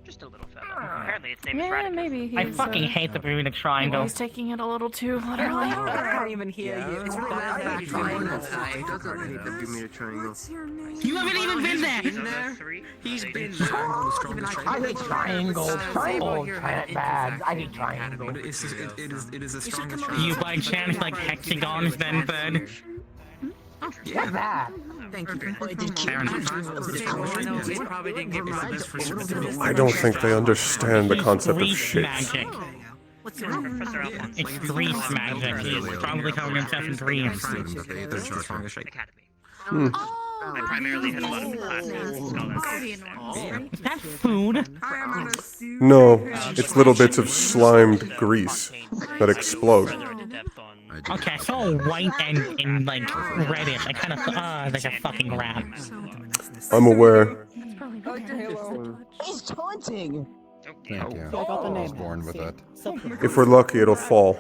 Speaker 16: Just a little fellow. Apparently its name is
Speaker 2: Yeah,
Speaker 16: Radiance.
Speaker 2: maybe
Speaker 7: I
Speaker 2: he's,
Speaker 7: fucking hate the Bermuda Triangle.
Speaker 2: He's taking it a little too literally.
Speaker 12: I can't even hear you. It's really bad.
Speaker 11: He doesn't hate the Bermuda Triangle.
Speaker 7: You haven't even been there!
Speaker 6: He's been
Speaker 8: I hate triangles. Triangles are bad. I hate triangles.
Speaker 4: It is the strongest
Speaker 7: You by chance like hexagons then, bud?
Speaker 8: What's that?
Speaker 12: Thank you.
Speaker 7: Fair enough.
Speaker 23: Probably didn't give me the best for
Speaker 1: I don't think they understand the concept of
Speaker 7: Grease
Speaker 1: shit.
Speaker 7: magic.
Speaker 12: What's your name?
Speaker 16: Professor Alphonse.
Speaker 7: It's grease magic. He's probably covering himself in grease.
Speaker 1: Hmm.
Speaker 16: I primarily had a lot of classes.
Speaker 7: Is that food?
Speaker 1: No, it's little bits of slimed grease that explode.
Speaker 7: Okay, I saw white and like reddish. I kind of thought, like a fucking rat.
Speaker 1: I'm aware.
Speaker 13: He's taunting!
Speaker 9: Thank you.
Speaker 22: I got the
Speaker 9: I was
Speaker 22: name.
Speaker 9: born with that.
Speaker 1: If we're lucky, it'll fall.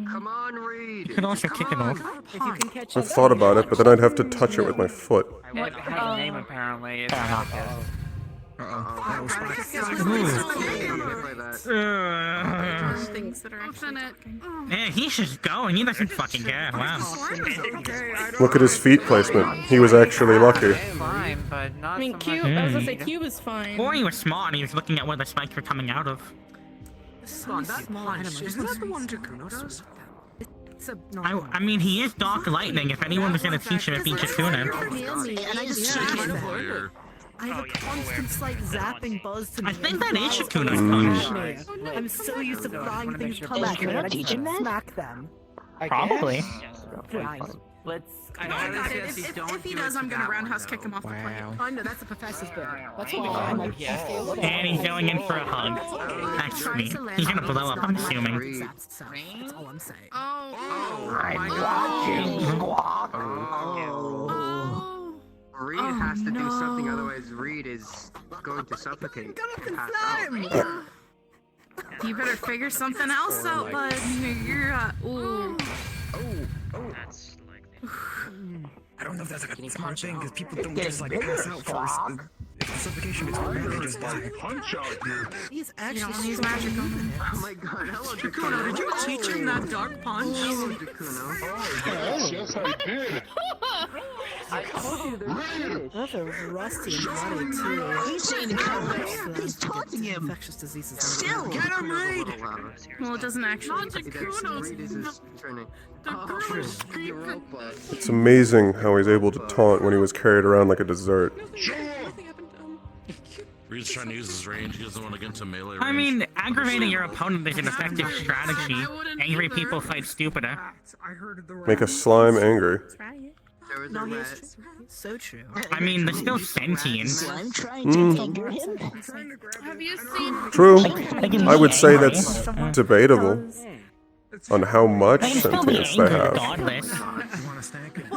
Speaker 11: Come on, Reed.
Speaker 7: You could also kick it off.
Speaker 12: If you can catch
Speaker 1: I've thought about it, but then I'd have to touch it with my foot.
Speaker 23: I would have a name apparently. It's
Speaker 2: Things that are actually
Speaker 7: Yeah, he's just going. He doesn't fucking care. Wow.
Speaker 1: Look at his feet placement. He was actually lucky.
Speaker 23: fine, but not
Speaker 2: I mean,
Speaker 23: so
Speaker 2: Cube.
Speaker 23: much.
Speaker 2: I was gonna say Cube is fine.
Speaker 7: Or he was smart and he was looking at where the spikes were coming out of.
Speaker 12: Small punch. Isn't that the one Takuno does? It's a
Speaker 7: I mean, he is Dark Lightning. If anyone was gonna teach him, it'd be Chikuna.
Speaker 12: And I just I have a constant slight zapping buzz to me.
Speaker 7: I think that is Chikuna's punch.
Speaker 12: I'm so used to flying things come at me, and I just smack them.
Speaker 7: Probably.
Speaker 12: Fine.
Speaker 23: Let's.
Speaker 2: I got it. If he does, I'm gonna roundhouse kick him off the plane.
Speaker 12: I know that's the professor's bit. That's why I'm like,
Speaker 7: And he's going in for a hug. That's me. He's gonna blow up, I'm assuming.
Speaker 12: That's all I'm saying.
Speaker 8: I'm watching Squawk.
Speaker 11: Reed has to do something, otherwise Reed is going to suffocate. and pass out.
Speaker 2: You better figure something else out, bud. You're ooh.
Speaker 16: That's likely.
Speaker 4: I don't know if that's like a smart thing because people don't just like pass out first. If the suffocation gets bad, they just die.
Speaker 16: Punch out here.
Speaker 12: He's
Speaker 2: You don't
Speaker 12: actually
Speaker 2: use magic on him.
Speaker 11: Oh my god, hello
Speaker 23: Kuno, did you teach him that dark punch?
Speaker 11: Hello, Kuno.
Speaker 16: Yes, I did.
Speaker 12: I told you those are rusty and bloody too.
Speaker 13: He's saying to come back. He's taunting him.
Speaker 12: Infectious diseases.
Speaker 13: Still,
Speaker 11: Get him, Reed!
Speaker 2: Well, it doesn't actually.
Speaker 11: Reed is turning.
Speaker 1: It's amazing how he's able to taunt when he was carried around like a dessert.
Speaker 20: Reed's trying to use his range. He doesn't want to get into melee range.
Speaker 7: I mean, aggravating your opponent is an effective strategy. Angry people fight stupider.
Speaker 1: Make a slime angry.
Speaker 11: there was a
Speaker 12: No,
Speaker 11: rat.
Speaker 12: he's so true.
Speaker 7: I mean, they're still sentient.
Speaker 13: I'm trying to anger him.
Speaker 2: Have you seen?
Speaker 1: True.
Speaker 7: They can
Speaker 1: I
Speaker 7: be
Speaker 1: would say
Speaker 7: angry.
Speaker 1: that's debatable on how much
Speaker 7: They can still be
Speaker 1: sentience they
Speaker 7: angry
Speaker 1: have.
Speaker 7: regardless.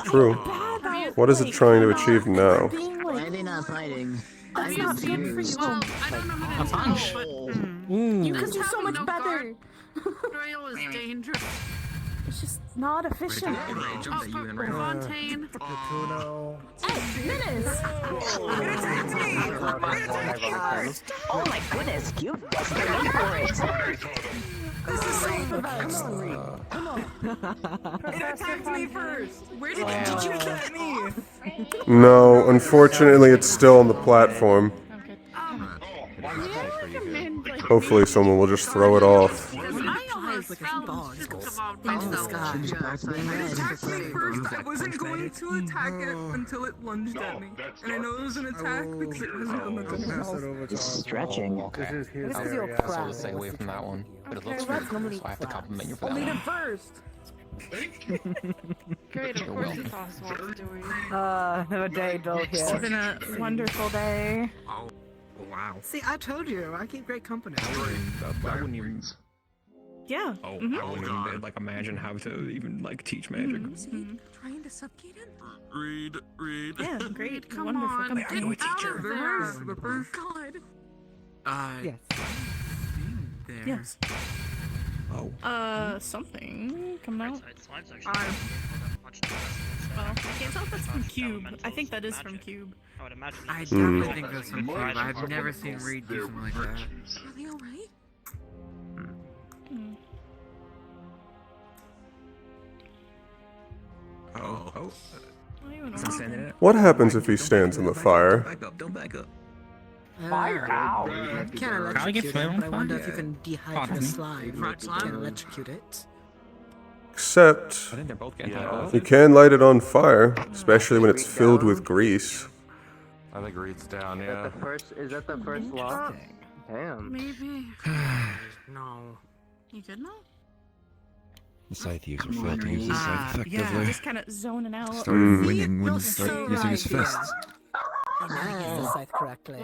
Speaker 1: True. What is it trying to achieve now?
Speaker 13: Why are they not fighting?
Speaker 12: That's not good for you.
Speaker 2: Well, I don't know who
Speaker 7: A
Speaker 2: to
Speaker 7: punch.
Speaker 2: tell, but
Speaker 12: You could do so much
Speaker 2: no
Speaker 12: better.
Speaker 2: Betrayal is dangerous.
Speaker 12: It's just not efficient.
Speaker 2: Oh, Fontaine.
Speaker 12: Hey, Menace!
Speaker 13: Oh my goodness, you desperately for it.
Speaker 12: This is so revenge. Come on.
Speaker 17: It attacked me first. Where did you get me?
Speaker 1: No, unfortunately, it's still on the platform. Hopefully, someone will just throw it off.
Speaker 17: I wasn't going to attack it until it lunged at me. And I know it was an attack because it wasn't on the ground.
Speaker 13: It's stretching.
Speaker 22: This is your pride.
Speaker 5: Stay away from that one. But it looks
Speaker 22: Okay,
Speaker 5: really cool, so I have to compliment you for that
Speaker 17: Only
Speaker 5: one.
Speaker 17: the first.
Speaker 18: Great, of course you saw us what it's doing.
Speaker 22: Another day dull
Speaker 12: It's
Speaker 22: here.
Speaker 12: been a wonderful day.
Speaker 4: Oh, wow.
Speaker 12: See, I told you, I keep great company.
Speaker 4: I wouldn't even.
Speaker 12: Yeah.
Speaker 4: Oh,
Speaker 12: mhm.
Speaker 4: I wouldn't even like imagine how to even like teach magic.
Speaker 12: Mhm.
Speaker 17: Trying to suffocate him?
Speaker 20: Read.
Speaker 12: Yeah, great,
Speaker 2: Come
Speaker 12: wonderful
Speaker 2: on,
Speaker 12: company.
Speaker 2: I know a teacher.
Speaker 17: The first. God.
Speaker 22: Yes.
Speaker 23: There.
Speaker 12: Yes.
Speaker 4: Oh.
Speaker 12: Something coming out.
Speaker 19: I
Speaker 12: Well, I can't tell if that's from Cube. I think that is from Cube.
Speaker 19: would imagine.
Speaker 23: I definitely think that's from Cube. I've never seen Reed do something like that.
Speaker 17: Are they alright?
Speaker 4: Oh.
Speaker 12: Don't
Speaker 4: Isn't standing in it?
Speaker 1: What happens if he stands in the fire?
Speaker 4: Back up, don't back up.
Speaker 22: Fire out.
Speaker 12: You can't
Speaker 7: Probably gets
Speaker 12: electrocute
Speaker 7: lit
Speaker 12: it,
Speaker 7: on
Speaker 12: but I wonder if
Speaker 7: fire.
Speaker 12: you can dehydrate
Speaker 7: Pardon
Speaker 12: the
Speaker 7: me?
Speaker 12: slime. You can electrocute it.
Speaker 1: Except,
Speaker 4: I think they're both getting tired.
Speaker 1: you can light it on fire, especially when it's filled with grease.
Speaker 5: I think Reed's down,
Speaker 11: Is
Speaker 5: yeah.
Speaker 11: that the first law? Damn.
Speaker 2: Maybe.
Speaker 23: No.
Speaker 2: You good now?
Speaker 9: The scythe user failed to use his scythe
Speaker 12: Yeah,
Speaker 9: effectively.
Speaker 12: just kind of zoning out.
Speaker 9: Started winging when
Speaker 12: No,
Speaker 9: he started
Speaker 12: so
Speaker 9: using his
Speaker 12: right,
Speaker 9: fists.
Speaker 12: He never used the scythe correctly.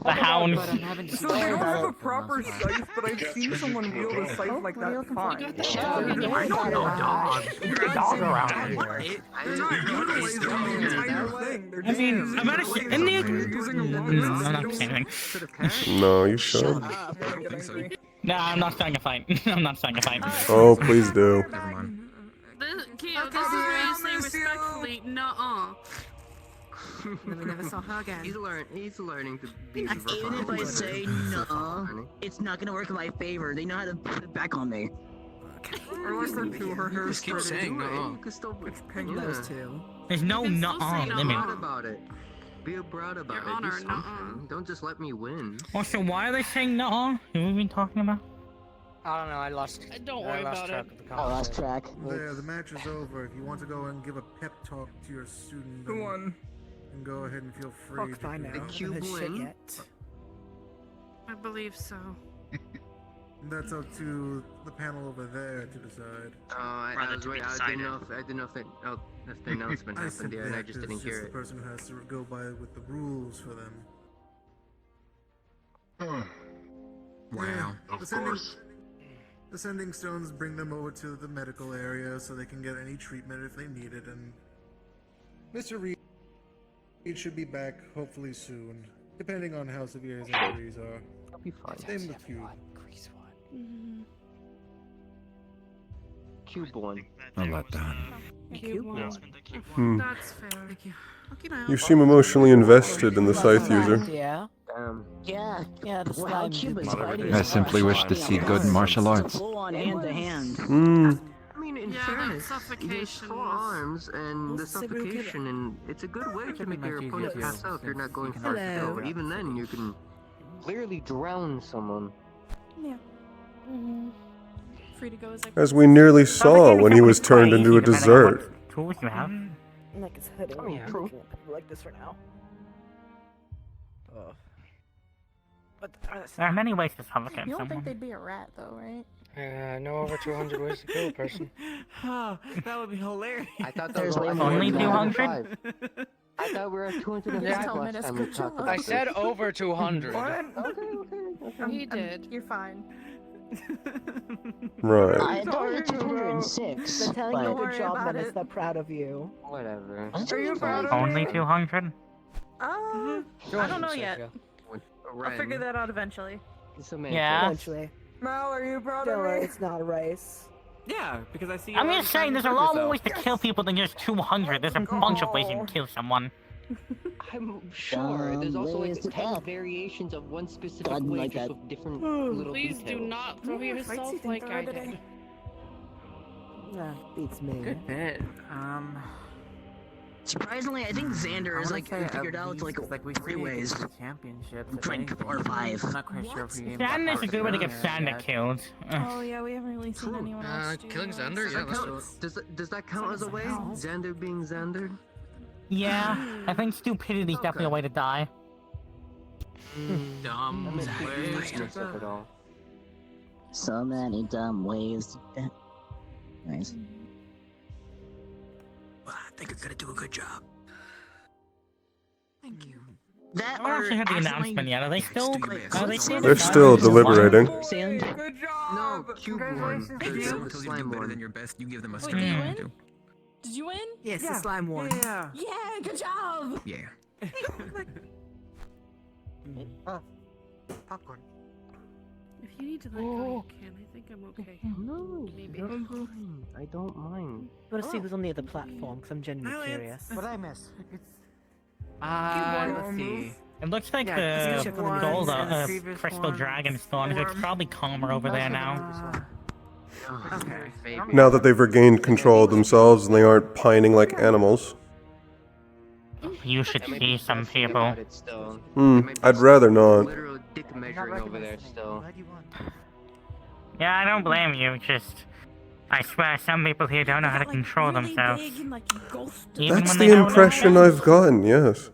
Speaker 7: The hound.
Speaker 12: But I'm having to
Speaker 17: So I don't have a proper scythe, but I've seen someone wield a scythe like that fine.
Speaker 8: I don't know dogs. You're a dog around here.
Speaker 17: They're not utilizing the entire thing. They're
Speaker 7: I
Speaker 17: just
Speaker 7: mean,
Speaker 17: using
Speaker 7: I'm not
Speaker 17: blades.
Speaker 7: in the.
Speaker 17: They're using a lot
Speaker 7: No,
Speaker 17: of
Speaker 7: I'm not saying anything.
Speaker 1: No, you should.
Speaker 4: I don't think so.
Speaker 7: No, I'm not starting a fight. I'm not starting a fight.
Speaker 1: Oh, please do.
Speaker 4: Never mind.
Speaker 2: This is where you say respectfully, nuh-uh.
Speaker 12: Then we never saw her again.
Speaker 11: He's learning to be
Speaker 13: Even if I say no, it's not gonna work in my favor. They know how to put it back on me.
Speaker 17: Or like her two, her hair
Speaker 11: Just keep saying no. You can still
Speaker 12: Ping those two.
Speaker 7: There's no
Speaker 2: You can still
Speaker 7: nuh-uh
Speaker 2: say
Speaker 11: Be
Speaker 7: limit.
Speaker 11: proud about it. Be proud about
Speaker 2: Your
Speaker 11: it.
Speaker 2: Honor,
Speaker 11: Do
Speaker 2: nuh-uh.
Speaker 11: something. Don't just let me win.
Speaker 7: Also, why are they saying nuh-uh? Who have we been talking about?
Speaker 22: I don't know, I lost.
Speaker 18: Don't worry about
Speaker 22: track
Speaker 18: it.
Speaker 22: of the
Speaker 13: I lost track.
Speaker 15: There, the match is over. If you want to go and give a pep talk to your student,
Speaker 17: Who won?
Speaker 15: then go ahead and feel free.
Speaker 12: Fuck by now.
Speaker 11: The cube
Speaker 12: Haven't had shit
Speaker 11: win?
Speaker 12: yet.
Speaker 2: I believe so.
Speaker 15: That's up to the panel over there to decide.
Speaker 11: I was waiting. I didn't know if the announcement
Speaker 15: I
Speaker 11: happened
Speaker 15: said
Speaker 11: yet, and I
Speaker 15: that
Speaker 11: just
Speaker 15: as
Speaker 11: didn't hear
Speaker 15: the
Speaker 11: it.
Speaker 15: person who has to go by with the rules for them.
Speaker 4: Wow.
Speaker 15: Of course. The sending stones bring them over to the medical area so they can get any treatment if they need it, and Mr. Reed should be back hopefully soon, depending on how severe his injuries are.
Speaker 11: I'll be fine.
Speaker 15: Same with Cube.
Speaker 11: Cube won.
Speaker 9: A letdown.
Speaker 12: Cube won.
Speaker 2: That's fair. Thank you. Okay, now.
Speaker 1: You seem emotionally invested in the scythe user.
Speaker 22: Yeah.
Speaker 13: Yeah.
Speaker 22: Yeah, the
Speaker 13: Well,
Speaker 22: slime.
Speaker 13: Cube
Speaker 22: did
Speaker 13: is
Speaker 22: the
Speaker 13: fighting.
Speaker 9: I simply wish to see good martial arts.
Speaker 13: Full on hand to hand.
Speaker 11: I mean, in
Speaker 2: Yeah, that
Speaker 11: fairness,
Speaker 2: suffocation
Speaker 11: there's 4
Speaker 2: was-
Speaker 11: arms and the suffocation, and it's a good way to make your opponent pass out if you're not going for it.
Speaker 12: Hello.
Speaker 11: Even then, you can clearly drown someone.
Speaker 12: Yeah. Free to go as I
Speaker 1: As we nearly saw when he was turned into a dessert.
Speaker 7: Tools you have?
Speaker 22: Like his head.
Speaker 13: Oh, yeah. True.
Speaker 22: Like this for now. But
Speaker 7: There are many ways to suffocate
Speaker 12: You don't
Speaker 7: someone.
Speaker 12: think they'd be a rat, though, right?
Speaker 22: I know over 200 ways to kill a person.
Speaker 23: Oh, that would be hilarious.
Speaker 11: I thought that
Speaker 13: There's
Speaker 11: was
Speaker 13: way more
Speaker 7: Only
Speaker 13: than
Speaker 7: 200?
Speaker 11: I thought we were at 205 last time we talked about
Speaker 22: I
Speaker 11: this.
Speaker 22: said over 200.
Speaker 12: He did. You're fine.
Speaker 1: Right.
Speaker 13: I thought it was 206.
Speaker 12: They're telling you a
Speaker 13: but-
Speaker 12: good job, and it's not proud of you.
Speaker 11: Whatever.
Speaker 12: Are you proud of
Speaker 7: Only
Speaker 12: me?
Speaker 7: 200?
Speaker 12: I don't know yet. I'll figure that out eventually.
Speaker 7: Yeah.
Speaker 12: Eventually. Mal, are you proud of me? It's not a race.
Speaker 23: Yeah, because I see.
Speaker 7: I'm just saying, there's a lot more ways to kill people than just 200. There's a bunch of ways you can kill someone.
Speaker 11: I'm sure. There's also like 10 variations of one specific way, just with different little
Speaker 2: Please
Speaker 11: details.
Speaker 2: do not throw yourself like I did.
Speaker 12: Nah, beats me.
Speaker 23: Good bit.
Speaker 13: Surprisingly, I think Xander is like figured out like three ways.
Speaker 23: Championships.
Speaker 13: Or five.
Speaker 23: I'm not quite sure if we.
Speaker 7: Xander's a good way to get Xander killed.
Speaker 2: Oh yeah, we haven't really seen anyone else do
Speaker 11: Killing Xander? Yeah, let's do it. Does that count as a way? Xander being Xander?
Speaker 7: Yeah, I think stupidity is definitely a way to die.
Speaker 6: Dumb ways.
Speaker 13: So many dumb ways. Nice.
Speaker 11: Well, I think you're gonna do a good job.
Speaker 23: Thank you.
Speaker 13: That
Speaker 7: I don't actually have the announcement yet. Are they still? Are they still?
Speaker 1: They're still deliberating.
Speaker 23: Good job.
Speaker 11: No, cube one. The slime one.
Speaker 4: Than your best, you give them a
Speaker 2: Wait, did you win? Did you win?
Speaker 12: Yes, the slime one.
Speaker 23: Yeah.
Speaker 2: Yeah, good job.
Speaker 4: Yeah.
Speaker 15: Popcorn.
Speaker 2: If you need to let go, you can. I think I'm okay.
Speaker 11: No,
Speaker 2: Maybe.
Speaker 11: you're fine. I don't mind.
Speaker 12: I want to see who's on the other platform, because I'm genuinely curious.
Speaker 15: What I miss?
Speaker 23: Let's see.
Speaker 7: It looks like
Speaker 23: Yeah,
Speaker 7: the
Speaker 23: one,
Speaker 7: gold,
Speaker 23: and previous
Speaker 7: crystal
Speaker 23: one,
Speaker 7: dragon storm. So it's probably calmer over there now.
Speaker 23: Okay.
Speaker 1: Now that they've regained control of themselves and they aren't pining like animals.
Speaker 7: You should see some people.
Speaker 1: I'd rather not.
Speaker 11: Literal dick measuring over there still.
Speaker 7: Yeah, I don't blame you. Just, I swear, some people here don't know how to control themselves. Even
Speaker 1: That's
Speaker 7: when
Speaker 1: the
Speaker 7: they don't know
Speaker 1: impression
Speaker 7: how.
Speaker 1: I've gotten, yes.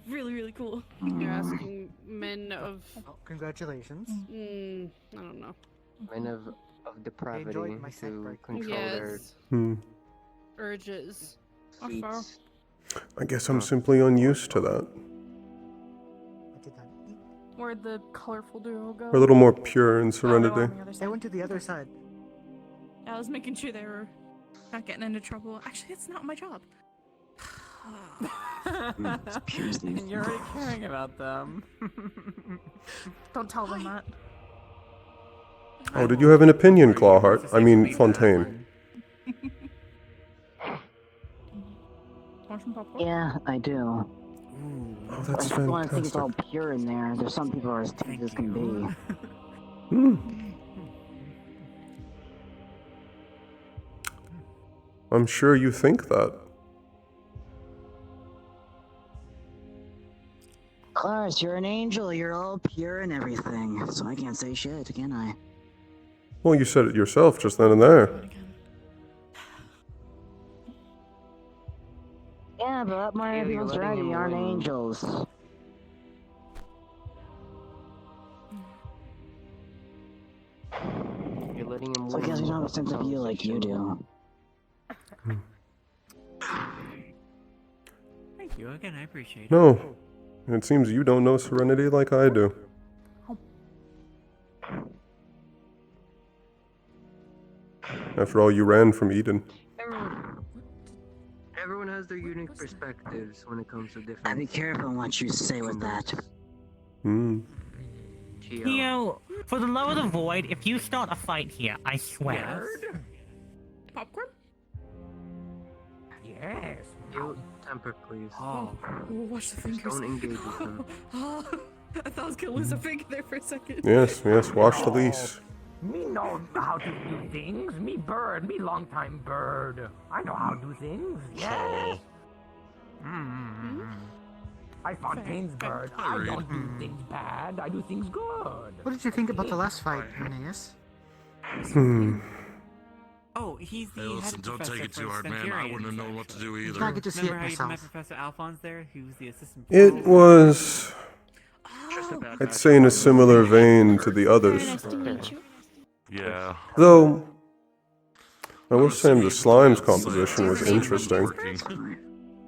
Speaker 2: Really, really cool. You're asking men of.
Speaker 15: Congratulations.
Speaker 2: I don't know.
Speaker 11: Men of depravity to control their
Speaker 2: Yes.
Speaker 1: Hmm.
Speaker 2: Urges.
Speaker 11: feats.
Speaker 1: I guess I'm simply unused to that.
Speaker 2: Where'd the colorful duo go?
Speaker 1: We're a little more pure in Serenity.
Speaker 15: I went to the other side.
Speaker 2: I was making sure they were not getting into trouble. Actually, it's not my job.
Speaker 23: You're already caring about them.
Speaker 2: Don't tell them that.
Speaker 1: Oh, did you have an opinion, Clawheart? I mean, Fontaine.
Speaker 2: Want some popcorn?
Speaker 13: Yeah, I do.
Speaker 1: Oh, that's
Speaker 13: I don't want to think it's all
Speaker 1: fantastic.
Speaker 13: pure in there. There's some people who are as tamed as can be.
Speaker 1: Hmm. I'm sure you think that.
Speaker 13: Of course, you're an angel. You're all pure and everything. So I can't say shit, can I?
Speaker 1: Well, you said it yourself just then and there.
Speaker 13: Yeah, but my people's already aren't angels.
Speaker 11: You're letting him
Speaker 13: So I guess we don't have a sense of you like you do.
Speaker 23: Thank you again. I appreciate it.
Speaker 1: No. It seems you don't know Serenity like I do. After all, you ran from Eden.
Speaker 11: Everyone has their unique perspectives when it comes to different.
Speaker 13: I'd be careful what you say with that.
Speaker 1: Hmm.
Speaker 7: Theo, for the love of the void, if you start a fight here, I swear.
Speaker 2: Popcorn?
Speaker 23: Yes.
Speaker 11: You temper, please.
Speaker 23: Oh.
Speaker 2: Watch the
Speaker 11: Just
Speaker 2: fingers.
Speaker 11: don't engage with them.
Speaker 2: I thought I was gonna lose a finger there for a second.
Speaker 1: Yes, yes, wash the lease.
Speaker 8: Me know how to do things. Me bird, me long time bird. I know how to do things. Yes. I Fontaine's bird. I don't do things bad. I do things good.
Speaker 15: What did you think about the last fight, Aeneas?
Speaker 1: Hmm.
Speaker 23: Oh, he's the
Speaker 20: Hey,
Speaker 23: head
Speaker 20: listen, don't
Speaker 23: professor
Speaker 20: take it
Speaker 23: for
Speaker 20: too hard, man. I
Speaker 23: Centurions,
Speaker 20: wouldn't have known what to do
Speaker 15: I
Speaker 20: either.
Speaker 15: get to see
Speaker 23: Remember
Speaker 15: it
Speaker 23: how you
Speaker 15: myself.
Speaker 23: met Professor Alphonse there? He was the assistant.
Speaker 1: It was...
Speaker 2: Oh,
Speaker 1: I'd say in a similar vein to the others.
Speaker 2: Nice to meet you.
Speaker 20: Yeah.
Speaker 1: Though, I will say the slime's composition was interesting.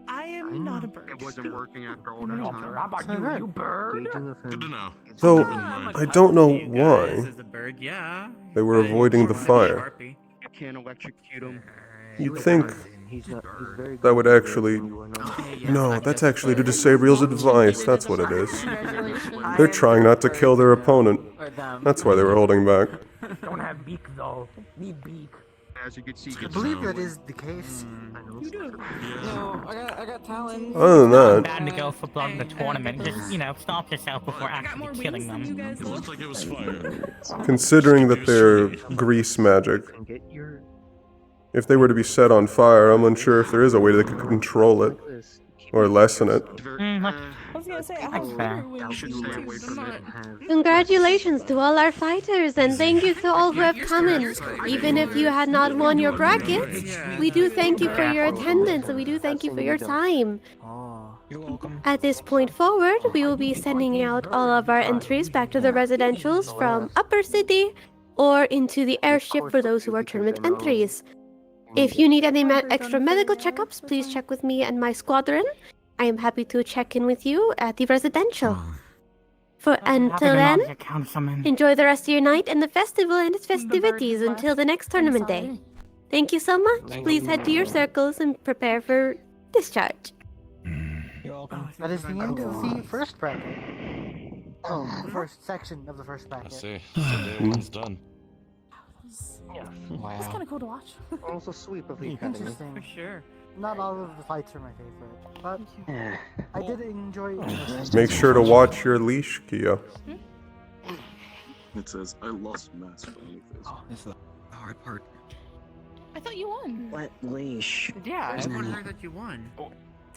Speaker 2: I am not a bird.
Speaker 16: It wasn't working after all that
Speaker 8: How
Speaker 16: time.
Speaker 8: about you bird?
Speaker 20: Good to know.
Speaker 1: Though, I don't know why
Speaker 23: As a bird, yeah.
Speaker 1: they were avoiding the fire.
Speaker 23: Sharpie.
Speaker 16: You can't electrocute him.
Speaker 1: You'd think that would actually... No, that's actually to Sabriel's advice, that's what it is. They're trying not to kill their opponent. That's why they were holding back.
Speaker 8: Don't have beak though. Need beak.
Speaker 16: As you can see,
Speaker 15: I believe that is the case.
Speaker 2: You do.
Speaker 12: No, I got talent.
Speaker 1: Other than that...
Speaker 7: Bad to go for blood in the tournament. Just, you know, stop yourself before actually killing them.
Speaker 20: It looked like it was fire.
Speaker 1: Considering that they're grease magic, if they were to be set on fire, I'm unsure if there is a way they could control it. Or lessen it.
Speaker 2: I was gonna say, I have better wings too, but I'm not.
Speaker 10: Congratulations to all our fighters, and thank you to all who have come in. Even if you had not won your brackets, we do thank you for your attendance, and we do thank you for your time.
Speaker 6: You're welcome.
Speaker 10: At this point forward, we will be sending out all of our entries back to the residentials from Upper City or into the airship for those who are tournament entries. If you need any extra medical checkups, please check with me and my squadron. I am happy to check in with you at the residential. Until then, enjoy the rest of your night and the festival and its festivities until the next tournament day. Thank you so much. Please head to your circles and prepare for discharge.
Speaker 6: You're welcome.
Speaker 22: That is the end of the first bracket. Oh, the first section of the first
Speaker 20: I
Speaker 22: bracket.
Speaker 20: see. So day one's done.
Speaker 2: Wow. It's kind of cool to watch.
Speaker 12: Also sweep of the academy.
Speaker 22: Interesting.
Speaker 23: For sure.
Speaker 22: Not all of the fights are my favorite, but I did enjoy.
Speaker 1: Make sure to watch your leash, Kia.
Speaker 5: It says, I lost mass for anything.
Speaker 6: Oh, this is the hard part.
Speaker 2: I thought you won.
Speaker 13: What leash?
Speaker 23: Yeah,
Speaker 13: There's
Speaker 23: everyone
Speaker 13: none.
Speaker 23: heard that you won.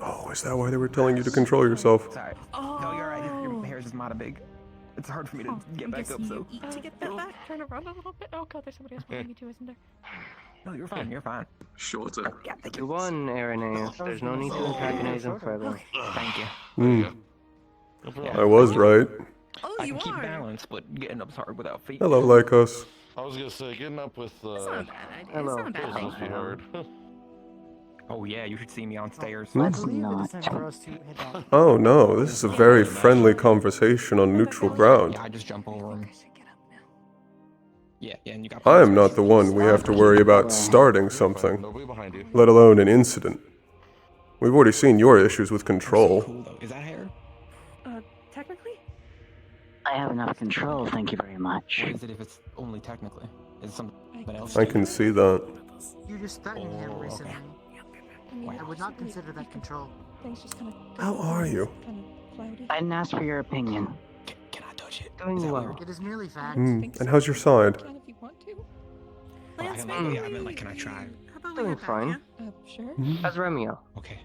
Speaker 1: Oh, is that why they were telling you to control yourself?
Speaker 6: Sorry. No, you're right. Your hair's just not big. It's hard for me to get back up, so.
Speaker 2: Eat to get that back. Trying to run a little bit. Oh god, there's somebody else behind me too, isn't there?
Speaker 6: No, you're fine. You're fine.
Speaker 5: Shorter.
Speaker 6: Yeah, thank you.
Speaker 12: You won, Arenaeus. There's no need to antagonize him further.
Speaker 6: Thank you.
Speaker 1: I was right.
Speaker 2: Oh,
Speaker 6: I
Speaker 2: you
Speaker 6: can keep
Speaker 2: are.
Speaker 6: balance, but getting up's hard without feet.
Speaker 1: Hello, Lycos.
Speaker 20: I was gonna say, getting up with,
Speaker 2: That's not a bad idea.
Speaker 12: Hello.
Speaker 2: It's not a bad
Speaker 20: was must be
Speaker 2: idea.
Speaker 20: hard.
Speaker 6: Oh yeah, you should see me on stairs.
Speaker 22: I
Speaker 13: Let's
Speaker 22: believe it is
Speaker 13: not.
Speaker 22: time for us to head out.
Speaker 1: Oh no, this is a very friendly conversation on neutral ground.
Speaker 6: Yeah, I just jump over him. Yeah, and you got.
Speaker 1: I am not the one we have to worry about starting something,
Speaker 20: Nobody behind you.
Speaker 1: let alone an incident. We've already seen your issues with control.
Speaker 6: Cool though. Is that hair?
Speaker 2: Technically?
Speaker 13: I have enough control, thank you very much.
Speaker 6: What is it if it's only technically? Is it something else?
Speaker 1: I can see that.
Speaker 22: You just threatened him recently. I would not consider that control.
Speaker 2: Things just kind of.
Speaker 1: How are you?
Speaker 2: Kind of cloudy.
Speaker 13: I didn't ask for your opinion.
Speaker 6: Can I touch it?
Speaker 13: Doing
Speaker 6: Is that
Speaker 13: well.
Speaker 6: weird?
Speaker 22: It is merely fact.
Speaker 1: And how's your side?
Speaker 2: Can if you want to.
Speaker 6: Oh,
Speaker 2: Lance,
Speaker 6: I meant like, can I try?
Speaker 2: How about
Speaker 12: Doing
Speaker 2: we get
Speaker 12: fine.
Speaker 2: back, yeah? Sure.
Speaker 12: How's Romeo?
Speaker 6: Okay.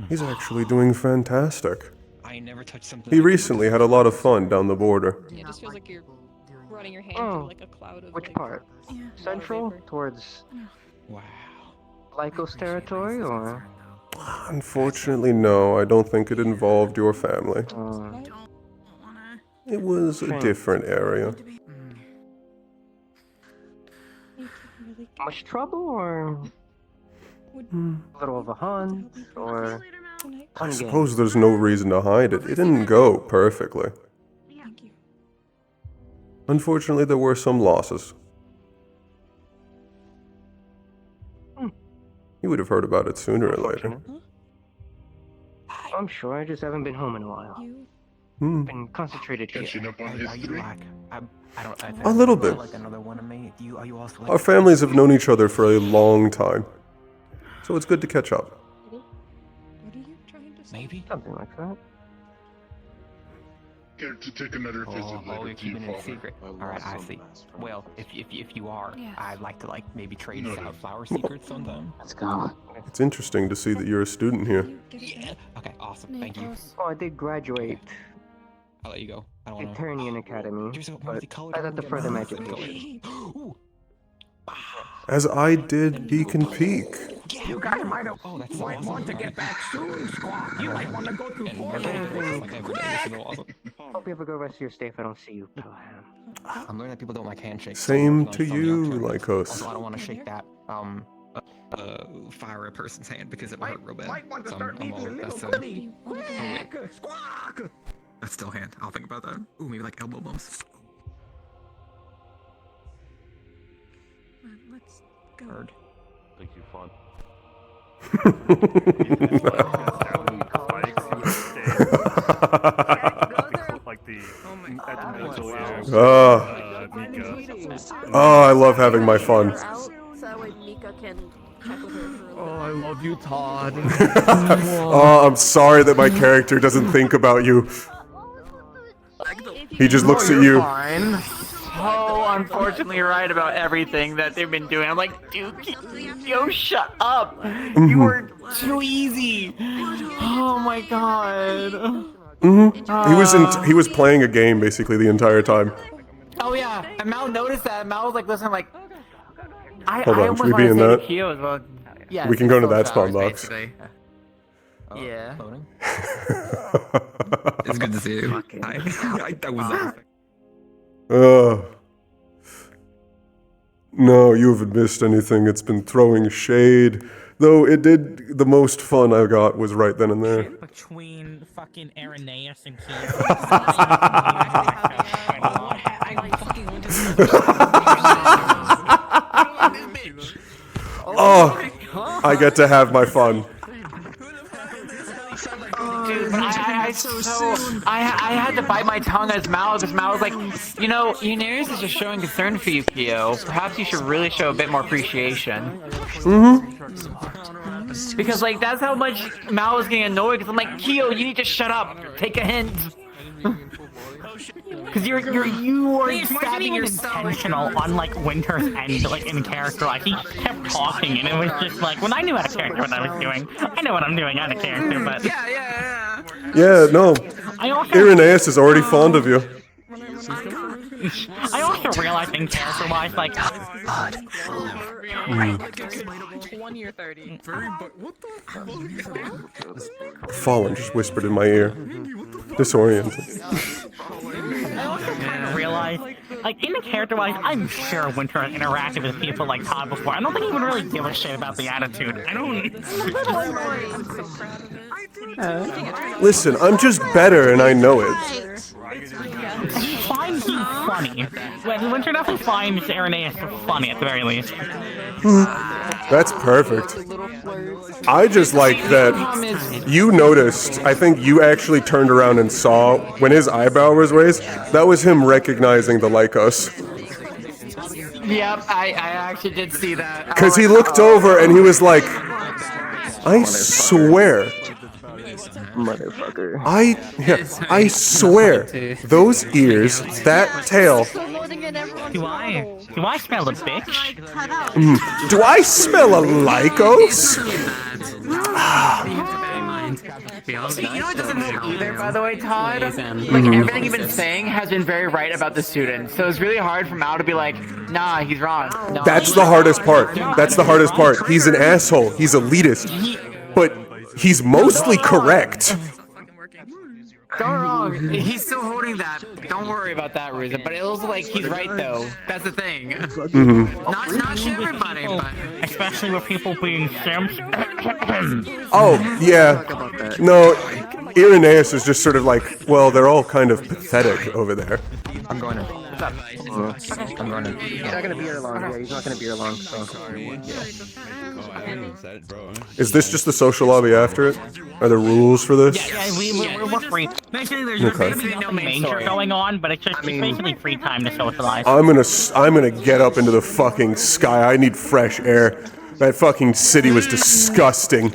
Speaker 1: He's actually doing fantastic.
Speaker 6: I never touched something.
Speaker 1: He recently had a lot of fun down the border.
Speaker 22: Do
Speaker 2: It
Speaker 22: not
Speaker 2: just feels like you're
Speaker 22: doing
Speaker 2: running your hand
Speaker 12: Oh,
Speaker 2: through like a cloud of
Speaker 12: which
Speaker 2: like,
Speaker 12: part?
Speaker 2: Yeah.
Speaker 12: Central?
Speaker 2: Water vapor.
Speaker 12: Towards
Speaker 6: Wow.
Speaker 12: Lycos territory, or?
Speaker 1: Unfortunately, no, I don't think it involved your family.
Speaker 2: Don't wanna.
Speaker 1: It was a different area.
Speaker 2: Really
Speaker 12: Much trouble, or a little of a hunt, or
Speaker 1: I
Speaker 12: fun game?
Speaker 1: suppose there's no reason to hide it. It didn't go perfectly.
Speaker 2: Thank you.
Speaker 1: Unfortunately, there were some losses. You would have heard about it sooner or later.
Speaker 12: I'm sure, I just haven't been home in a while. Been concentrated here.
Speaker 6: Are you black? I don't.
Speaker 1: A little bit.
Speaker 6: Like another one of me. Are you also?
Speaker 1: Our families have known each other for a long time, so it's good to catch up.
Speaker 2: What are you trying to say?
Speaker 6: Maybe.
Speaker 12: Something like that.
Speaker 16: Care to take another visit
Speaker 6: Oh,
Speaker 16: later
Speaker 6: you're
Speaker 16: to you,
Speaker 6: keeping it
Speaker 16: Father?
Speaker 6: secret. All right, I see. Well, if you are,
Speaker 2: Yes.
Speaker 6: I'd like to maybe trade out flower secrets sometime.
Speaker 13: Let's go.
Speaker 1: It's interesting to see that you're a student here.
Speaker 6: Yeah. Okay, awesome. Thank you.
Speaker 12: Oh, I did graduate
Speaker 6: I'll let you go. I don't want to.
Speaker 12: Eternian Academy, but I thought the further magic.
Speaker 6: Ooh. Ah.
Speaker 1: As I did Beacon Peak.
Speaker 8: You guys might want to get back soon, Squawk. You might want to go through
Speaker 4: Hope you have a good rest of your stay if I don't see you. I'm learning that people don't like handshakes.
Speaker 1: Same to you, Lycos.
Speaker 4: Also, I don't want to shake that fire a person's hand because it will hurt real bad.
Speaker 8: Might want to
Speaker 4: So
Speaker 8: start
Speaker 4: I'm
Speaker 8: needing a
Speaker 4: all,
Speaker 8: little
Speaker 4: that's
Speaker 8: goodie. Quick, Squawk!
Speaker 4: That's still hand. I'll think about that. Ooh, maybe like elbow bumps.
Speaker 2: Let's go.
Speaker 16: Heard. Think you fun. Like the
Speaker 1: Oh, I love having my fun.
Speaker 10: So that way Mika can check with her.
Speaker 4: Oh, I love you, Todd.
Speaker 1: Oh, I'm sorry that my character doesn't think about you. He just looks at you.
Speaker 8: Fine. So unfortunately right about everything that they've been doing. I'm like, dude, yo, shut up. You were too easy. Oh my god.
Speaker 1: He was playing a game basically the entire time.
Speaker 8: Oh yeah, and Mal noticed that. Mal was like, listen, like,
Speaker 1: Hold on, should we be in that?
Speaker 8: As well. Yeah,
Speaker 1: We can go into that spawn box.
Speaker 8: Yeah.
Speaker 4: It's good to see you. That was
Speaker 1: No, you haven't missed anything. It's been throwing shade. Though it did, the most fun I got was right then and there.
Speaker 7: Between fucking Irenaeus and
Speaker 1: Oh, I get to have my fun.
Speaker 8: Dude, I had to bite my tongue as Mal, because Mal was like, you know, Irenaeus is just showing concern for you, Kyo. Perhaps you should really show a bit more appreciation. Because, like, that's how much Mal was getting annoyed, because I'm like, Kyo, you need to shut up. Take a hint. Because you are stabbing yourself.
Speaker 7: Intentional, unlike Winter's End, like in character. Like, he kept talking, and it was just like, when I knew out of character what I was doing, I know what I'm doing out of character, but...
Speaker 1: Yeah, no. Irenaeus is already fond of you.
Speaker 7: I also realized in character-wise, like...
Speaker 2: 20 or 30.
Speaker 1: Fallen just whispered in my ear. Disoriented.
Speaker 7: I also kind of realized, like, in the character-wise, I'm sure Winter has interacted with people like Todd before. I don't think he would really give a shit about the attitude. I don't...
Speaker 1: Listen, I'm just better and I know it.
Speaker 7: He finds you funny. Winter definitely finds Irenaeus funny at the very least.
Speaker 1: That's perfect. I just like that you noticed, I think you actually turned around and saw, when his eyebrow was raised, that was him recognizing the Lycos.
Speaker 8: Yep, I actually did see that.
Speaker 1: Because he looked over and he was like, I swear.
Speaker 4: Motherfucker.
Speaker 1: I swear, those ears, that tail.
Speaker 7: Do I smell a bitch?
Speaker 1: Do I smell a Lycos?
Speaker 8: You know what doesn't help either, by the way, Todd? Like, everything you've been saying has been very right about the students. So it's really hard for Mal to be like, nah, he's wrong. No,
Speaker 1: That's the hardest part. That's the hardest part. He's an asshole. He's elitist. But he's mostly correct.
Speaker 8: Don't wrong. He's still holding that. Don't worry about that, Ruza. But it looks like he's right, though. That's the thing. Not everybody, but...
Speaker 7: Especially with people being simps.
Speaker 1: Oh, yeah. No, Irenaeus is just sort of like, well, they're all kind of pathetic over there.
Speaker 4: I'm going in. What's up? I'm going in. He's not gonna be here long. Yeah, he's not gonna be here long. So.
Speaker 1: Is this just the social lobby after it? Are there rules for this?
Speaker 7: Yeah, we're free. Basically, there's just basically no major going on, but it's just basically free time to socialize.
Speaker 1: I'm gonna get up into the fucking sky. I need fresh air. That fucking city was disgusting.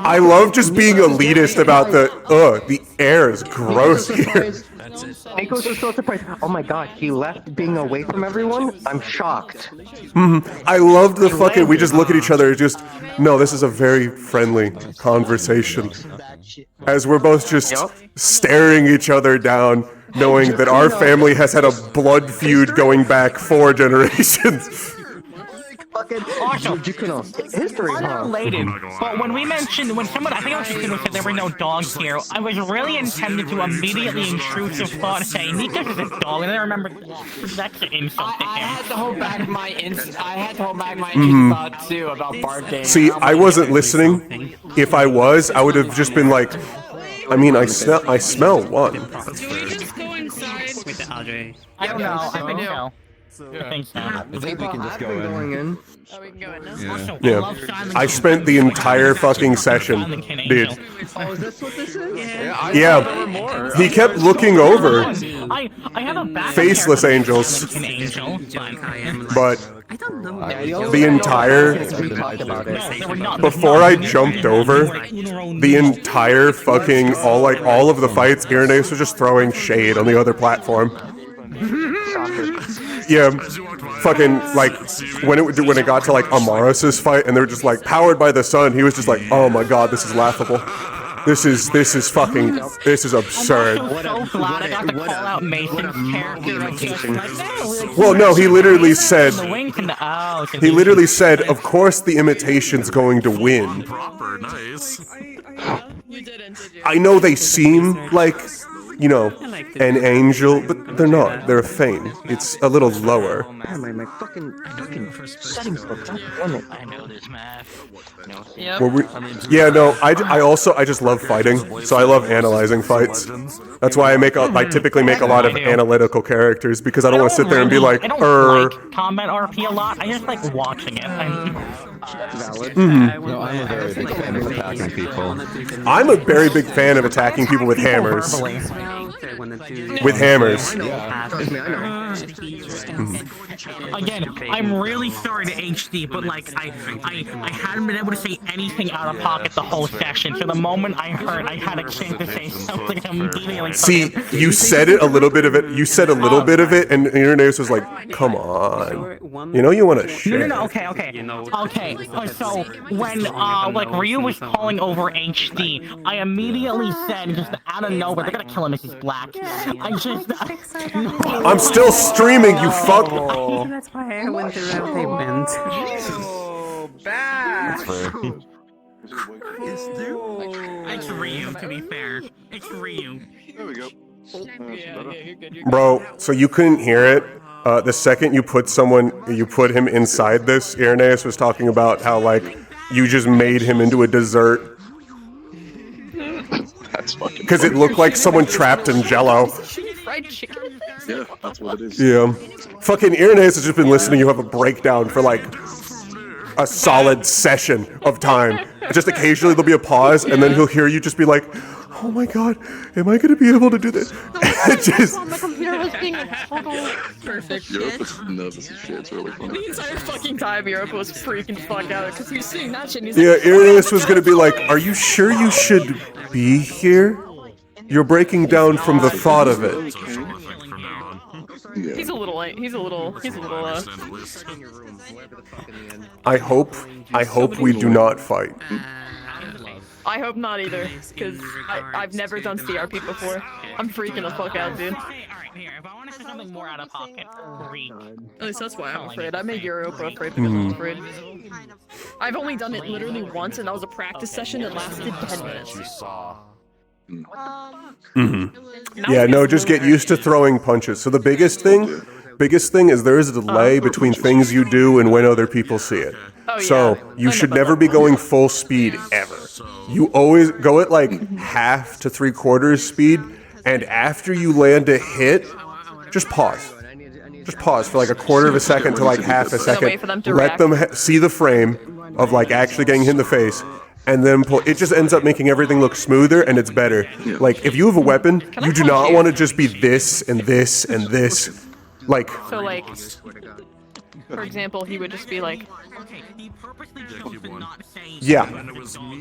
Speaker 1: I love just being elitist about the air is gross here.
Speaker 4: Echoes are so surprised. Oh my god, he left being away from everyone? I'm shocked.
Speaker 1: I loved the fucking, we just look at each other, just, no, this is a very friendly conversation. As we're both just staring each other down, knowing that our family has had a blood feud going back 4 generations.
Speaker 8: Also, unrelated, but when we mentioned, when someone, I think it was just said there were no dogs here, I was really intended to immediately intrusive thought say, Nico's is a dog, and then I remembered that's an insult to him.
Speaker 3: I had to hold back my thought too about barking.
Speaker 1: See, I wasn't listening. If I was, I would have just been like, I mean, I smell one.
Speaker 2: Do we just go inside?
Speaker 7: I don't know. I think so.
Speaker 9: Yeah.
Speaker 7: I think so.
Speaker 9: I think we can just go in.
Speaker 18: Oh, we can go in now?
Speaker 1: Yeah. I spent the entire fucking session, dude.
Speaker 11: Oh, is this what this is?
Speaker 1: Yeah. He kept looking over.
Speaker 7: I have a back
Speaker 1: Faceless angels. But the entire... Before I jumped over, the entire fucking... All of the fights, Irenaeus was just throwing shade on the other platform. Yeah, fucking, like, when it got to, like, Amaris's fight, and they were just, like, powered by the sun, he was just like, oh my god, this is laughable. This is fucking, this is absurd.
Speaker 7: I'm so glad I got to call out Mason's character.
Speaker 1: Well, no, he literally said, of course the imitation's going to win. I know they seem like, you know, an angel, but they're not. They're a feint. It's a little lower.
Speaker 11: My fucking settings book.
Speaker 3: I know this math.
Speaker 1: Yeah, no, I just love fighting, so I love analyzing fights. That's why I typically make a lot of analytical characters, because I don't want to sit there and be like,
Speaker 7: I don't like combat RP a lot, I just like watching it.
Speaker 11: Valid.
Speaker 9: No, I'm a very big fan of attacking people.
Speaker 1: I'm a very big fan of attacking people with hammers. With hammers.
Speaker 7: Again, I'm really sorry to HD, but like I hadn't been able to say anything out of pocket the whole session. So the moment I heard I had a chance to say something, I'm immediately like,
Speaker 1: see, you said it a little bit of it. You said a little bit of it, and Irenaeus was like, "Come on, you know you want to share."
Speaker 7: No, okay. So when like Ryu was calling over HD, I immediately said just out of nowhere, they're gonna kill him if he's black.
Speaker 1: I'm still streaming, you fuck.
Speaker 2: That's why I went through that payment.
Speaker 23: Oh, bad.
Speaker 7: It's Ryu, to be fair. It's Ryu.
Speaker 5: There we go.
Speaker 1: Bro, so you couldn't hear it. The second you put him inside this, Irenaeus was talking about how, like, you just made him into a dessert.
Speaker 5: That's fucking
Speaker 1: because it looked like someone trapped in Jello.
Speaker 18: Fried chicken?
Speaker 5: Yeah, that's what it is.
Speaker 1: Yeah. Fucking Irenaeus has just been listening. You have a breakdown for like a solid session of time. Just occasionally there'll be a pause, and then he'll hear you just be like, "Oh my god, am I gonna be able to do this?" Just.
Speaker 18: My computer was being a total perfect
Speaker 5: Europe was nervous as shit. It's really funny.
Speaker 18: The entire fucking time Europe was freaking fuck out because he was seeing that shit and he's
Speaker 1: Yeah,
Speaker 18: like,
Speaker 1: Irenaeus was gonna be like, "Are you sure you should be here? You're breaking down from the thought of it."
Speaker 18: He's a little
Speaker 1: I hope we do not fight.
Speaker 18: I hope not either, because I've never done CRP before. I'm freaking the fuck out, dude.
Speaker 7: Something more out of pocket.
Speaker 18: At least that's why I'm afraid. I made Europa afraid because I'm afraid. I've only done it literally once, and that was a practice session that lasted 10 minutes.
Speaker 1: Yeah, no, just get used to throwing punches. So the biggest thing is there is a delay between things you do and when other people see it. So you should never be going full speed ever. You always go at like half to 3/4 speed, and after you land a hit, just pause. Just pause for like 1/4 of a second to like half a second. Let them see the frame of like actually getting hit in the face. And then pull. It just ends up making everything look smoother, and it's better. Like, if you have a weapon, you do not want to just be this and this and this. Like.
Speaker 18: So, like, for example, he would just be like.
Speaker 1: Yeah.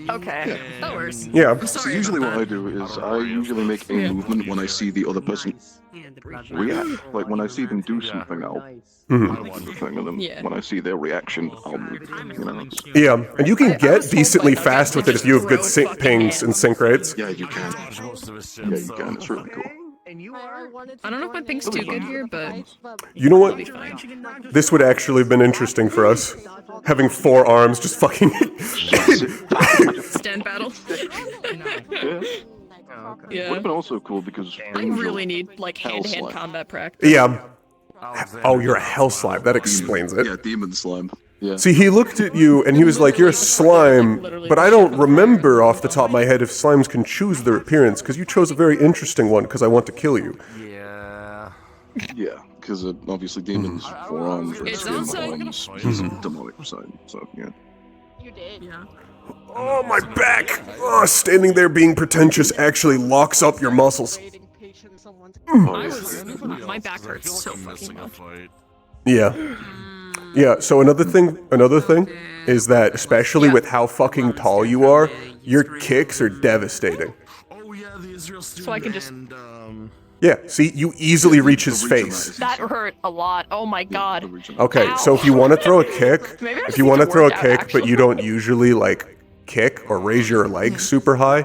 Speaker 18: Okay. That works.
Speaker 1: Yeah.
Speaker 5: So usually what I do is I usually make a movement when I see the other person react. Like when I see them do something, I'll do the thing, and then when I see their reaction, I'll move. You know.
Speaker 1: Yeah, and you can get decently fast with it if you have good sync pings and sync rates.
Speaker 5: Yeah, you can. Yeah, you can. It's really cool.
Speaker 11: And you are?
Speaker 2: I don't know if my pink's too good here, but
Speaker 1: You know what?
Speaker 2: it'll be fine.
Speaker 1: This would actually have been interesting for us. Having 4 arms just fucking...
Speaker 2: Stand battle.
Speaker 5: Would have been also cool because
Speaker 2: I really need like hand-to-hand combat practice.
Speaker 1: Yeah. Oh, you're a hell slime. That explains it.
Speaker 5: Yeah, demon slime. Yeah.
Speaker 1: See, he looked at you and he was like, you're a slime, but I don't remember off the top of my head if slimes can choose their appearance, because you chose a very interesting one, because I want to kill you.
Speaker 5: Yeah, because obviously demons, 4 arms, red
Speaker 2: It's
Speaker 5: skin,
Speaker 2: also-
Speaker 5: arms, he's a demonic side, so yeah.
Speaker 18: You did.
Speaker 2: Yeah.
Speaker 1: Oh, my back! Oh, standing there being pretentious actually locks up your muscles.
Speaker 2: My back hurts so fucking much.
Speaker 1: Yeah. Yeah, so another thing is that, especially with how fucking tall you are, your kicks are devastating.
Speaker 2: So I can just...
Speaker 1: Yeah, see, you easily reach his face.
Speaker 2: That hurt a lot. Oh my god.
Speaker 1: Okay,
Speaker 2: Ow.
Speaker 1: so if you want to throw a kick,
Speaker 2: Maybe I
Speaker 1: if
Speaker 2: just
Speaker 1: you
Speaker 2: need
Speaker 1: want to
Speaker 2: to
Speaker 1: throw a
Speaker 2: work out,
Speaker 1: kick, but
Speaker 2: actually.
Speaker 1: you don't usually, like, kick or raise your legs super high,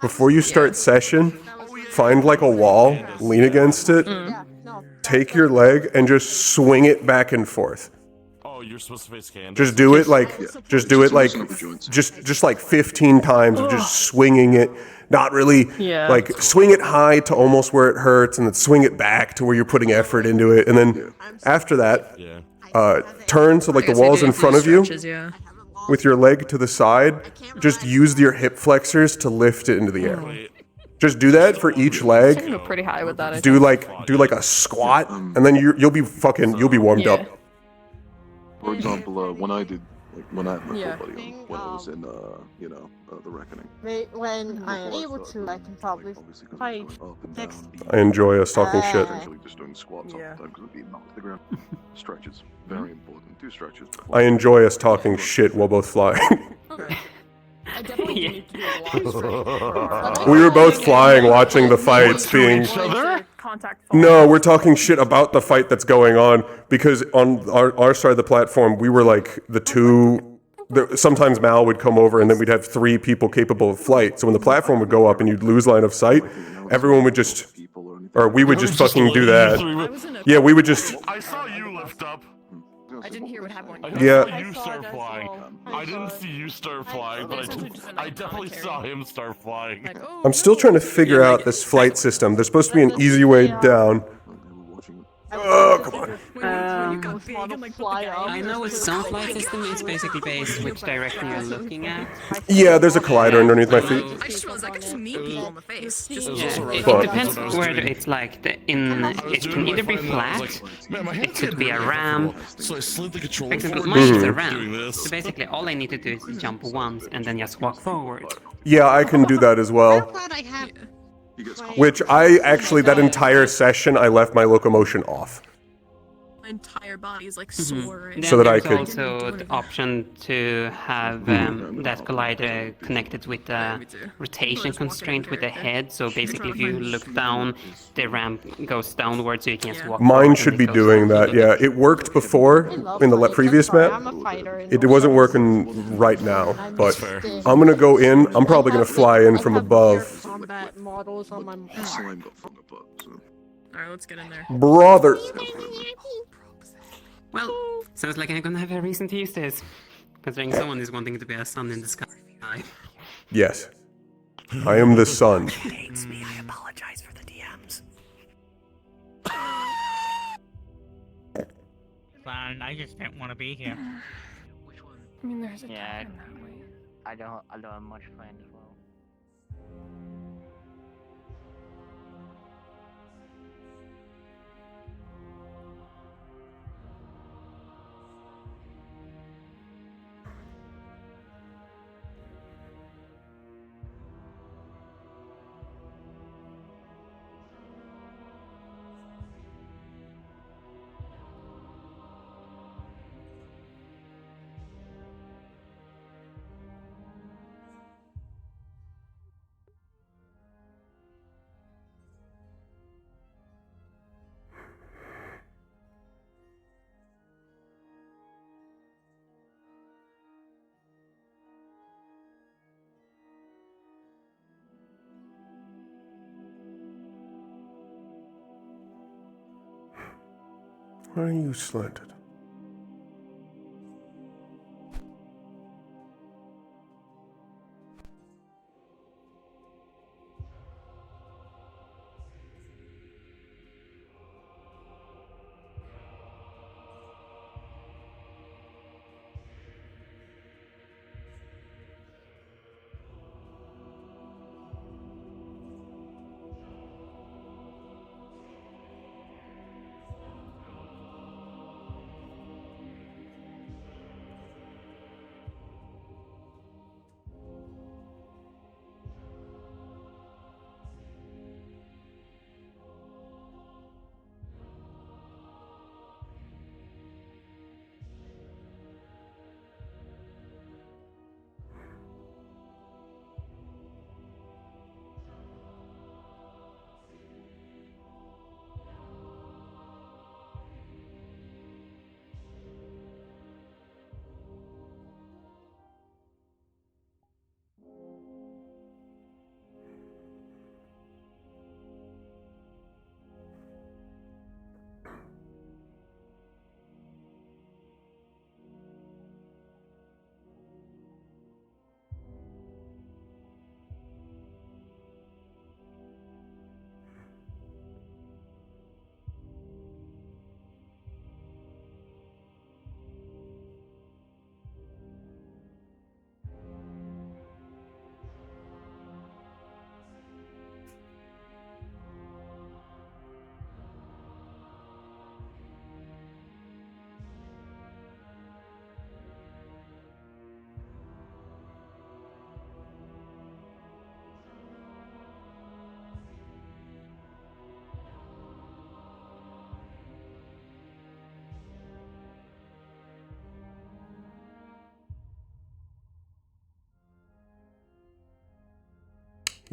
Speaker 1: before you start session, find, like, a wall, lean against it, take your leg, and just swing it back and forth.
Speaker 20: Oh, you're supposed to face can.
Speaker 1: Just do it like, just like 15 times of just swinging it. Not really, like, swing it high to almost where it hurts, and then swing it back to where you're putting effort into it, and then after that, turn so like the wall's in front of you, with your leg to the side, just use your hip flexors to lift it into the air. Just do that for each leg.
Speaker 2: I can go pretty high with that. I
Speaker 1: Do
Speaker 2: think.
Speaker 1: like a squat, and then you'll be warmed up.
Speaker 5: For example, when I did, like, when I had my full body on, when I was in, the Reckoning.
Speaker 22: When I am able to, I can probably fight next.
Speaker 1: I enjoy us talking shit.
Speaker 5: Essentially just doing squats all the time because of being knocked to the ground. Stretches, very important. 2 stretches.
Speaker 1: I enjoy us talking shit while both flying.
Speaker 22: I definitely need to do a lot of
Speaker 1: We were both flying, watching the fights being... No, we're talking shit about the fight that's going on, because on our side of the platform, we were like the 2... Sometimes Mal would come over and then we'd have 3 people capable of flight. So when the platform would go up and you'd lose line of sight, everyone would just... Or we would just fucking do that. Yeah, we would just...
Speaker 20: I saw you lift up.
Speaker 2: I didn't hear what happened.
Speaker 1: Yeah.
Speaker 20: I saw you start flying. I didn't see you start flying, but I definitely saw him start flying.
Speaker 1: I'm still trying to figure out this flight system. There's supposed to be an easy way down. Oh, come on.
Speaker 14: I know with some flight system it's basically based which direction you're looking at.
Speaker 1: Yeah, there's a collider underneath my feet.
Speaker 2: I just realized I could just knee people in the face. Just
Speaker 14: It depends where it's like it can either be flat, it could be a ramp.
Speaker 20: So I slid the controller
Speaker 14: For example,
Speaker 20: forward.
Speaker 14: mine is a
Speaker 20: Doing
Speaker 14: ramp.
Speaker 20: this.
Speaker 14: So basically all I need to do is jump once and then just walk forward.
Speaker 1: Yeah, I can do that as well. Which that entire session, I left my locomotion off.
Speaker 2: my entire body is like sore. Right?
Speaker 1: So that I
Speaker 14: There's
Speaker 1: could-
Speaker 14: also the option to have that collider connected with the rotation constraint with the head. So basically, if you look down, the ramp goes downward, so you can just walk.
Speaker 1: Mine should be doing that, yeah. It worked before in the previous map. It wasn't working right now, but I'm gonna go in. I'm probably gonna fly in from above.
Speaker 22: Combat models on my
Speaker 2: Alright, let's get in there.
Speaker 1: Brother.
Speaker 14: Well, sounds like I'm gonna have a reason to use this, considering someone is wanting to be a sun in the sky.
Speaker 1: Yes. I am the sun.
Speaker 14: Hates me. I apologize for the DMs.
Speaker 7: Fine, I just didn't want to be here.
Speaker 2: I mean, there's a
Speaker 3: Yeah,
Speaker 2: tavern that way.
Speaker 3: I don't have much fun as well.
Speaker 1: Why are you slanted?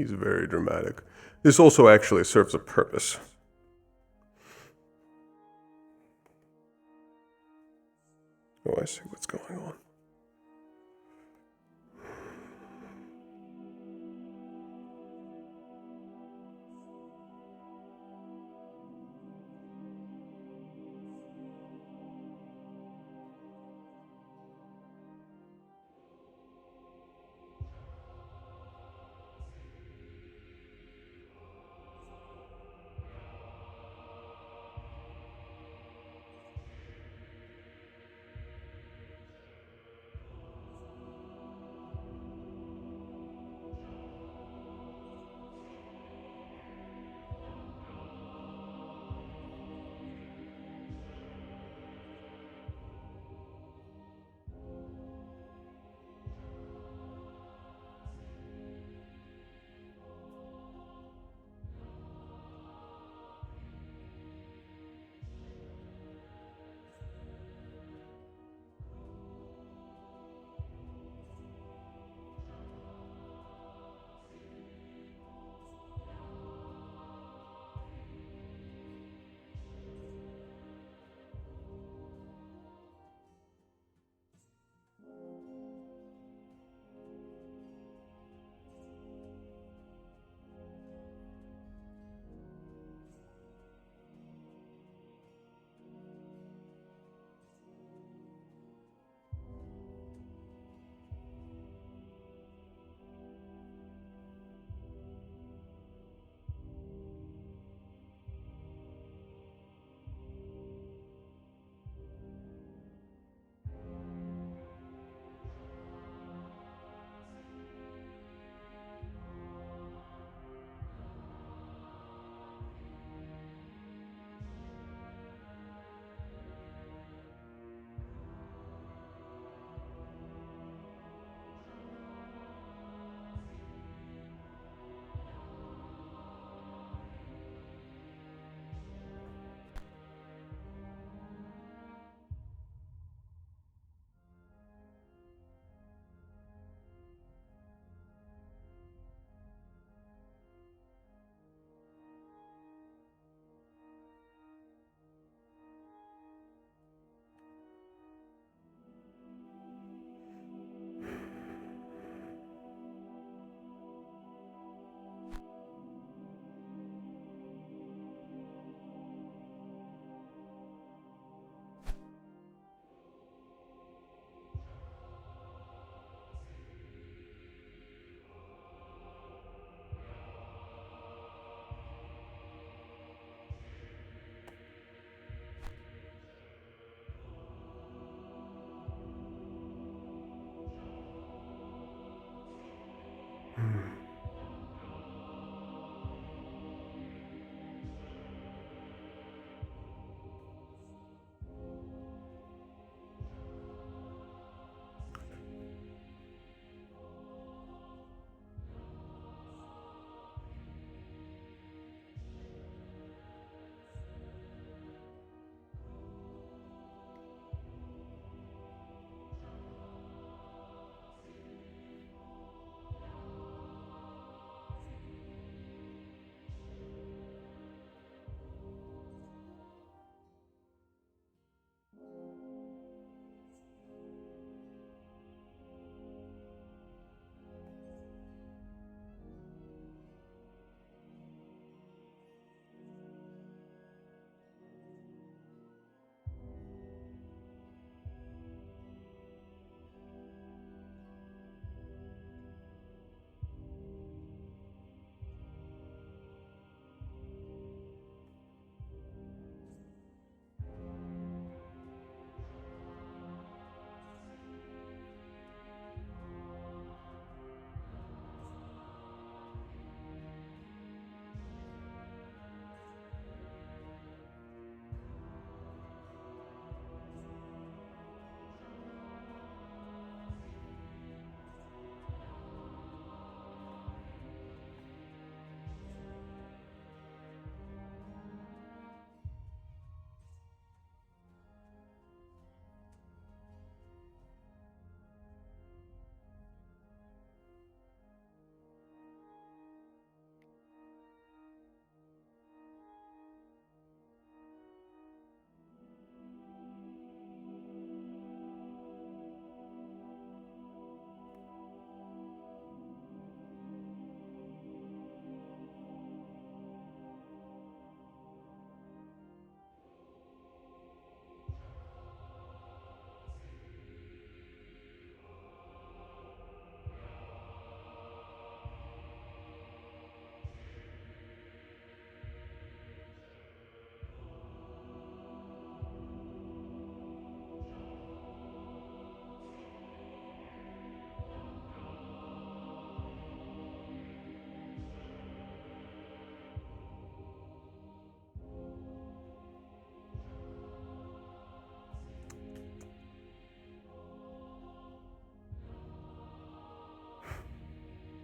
Speaker 1: He's very dramatic. This also actually serves a purpose. Oh, I see what's going on.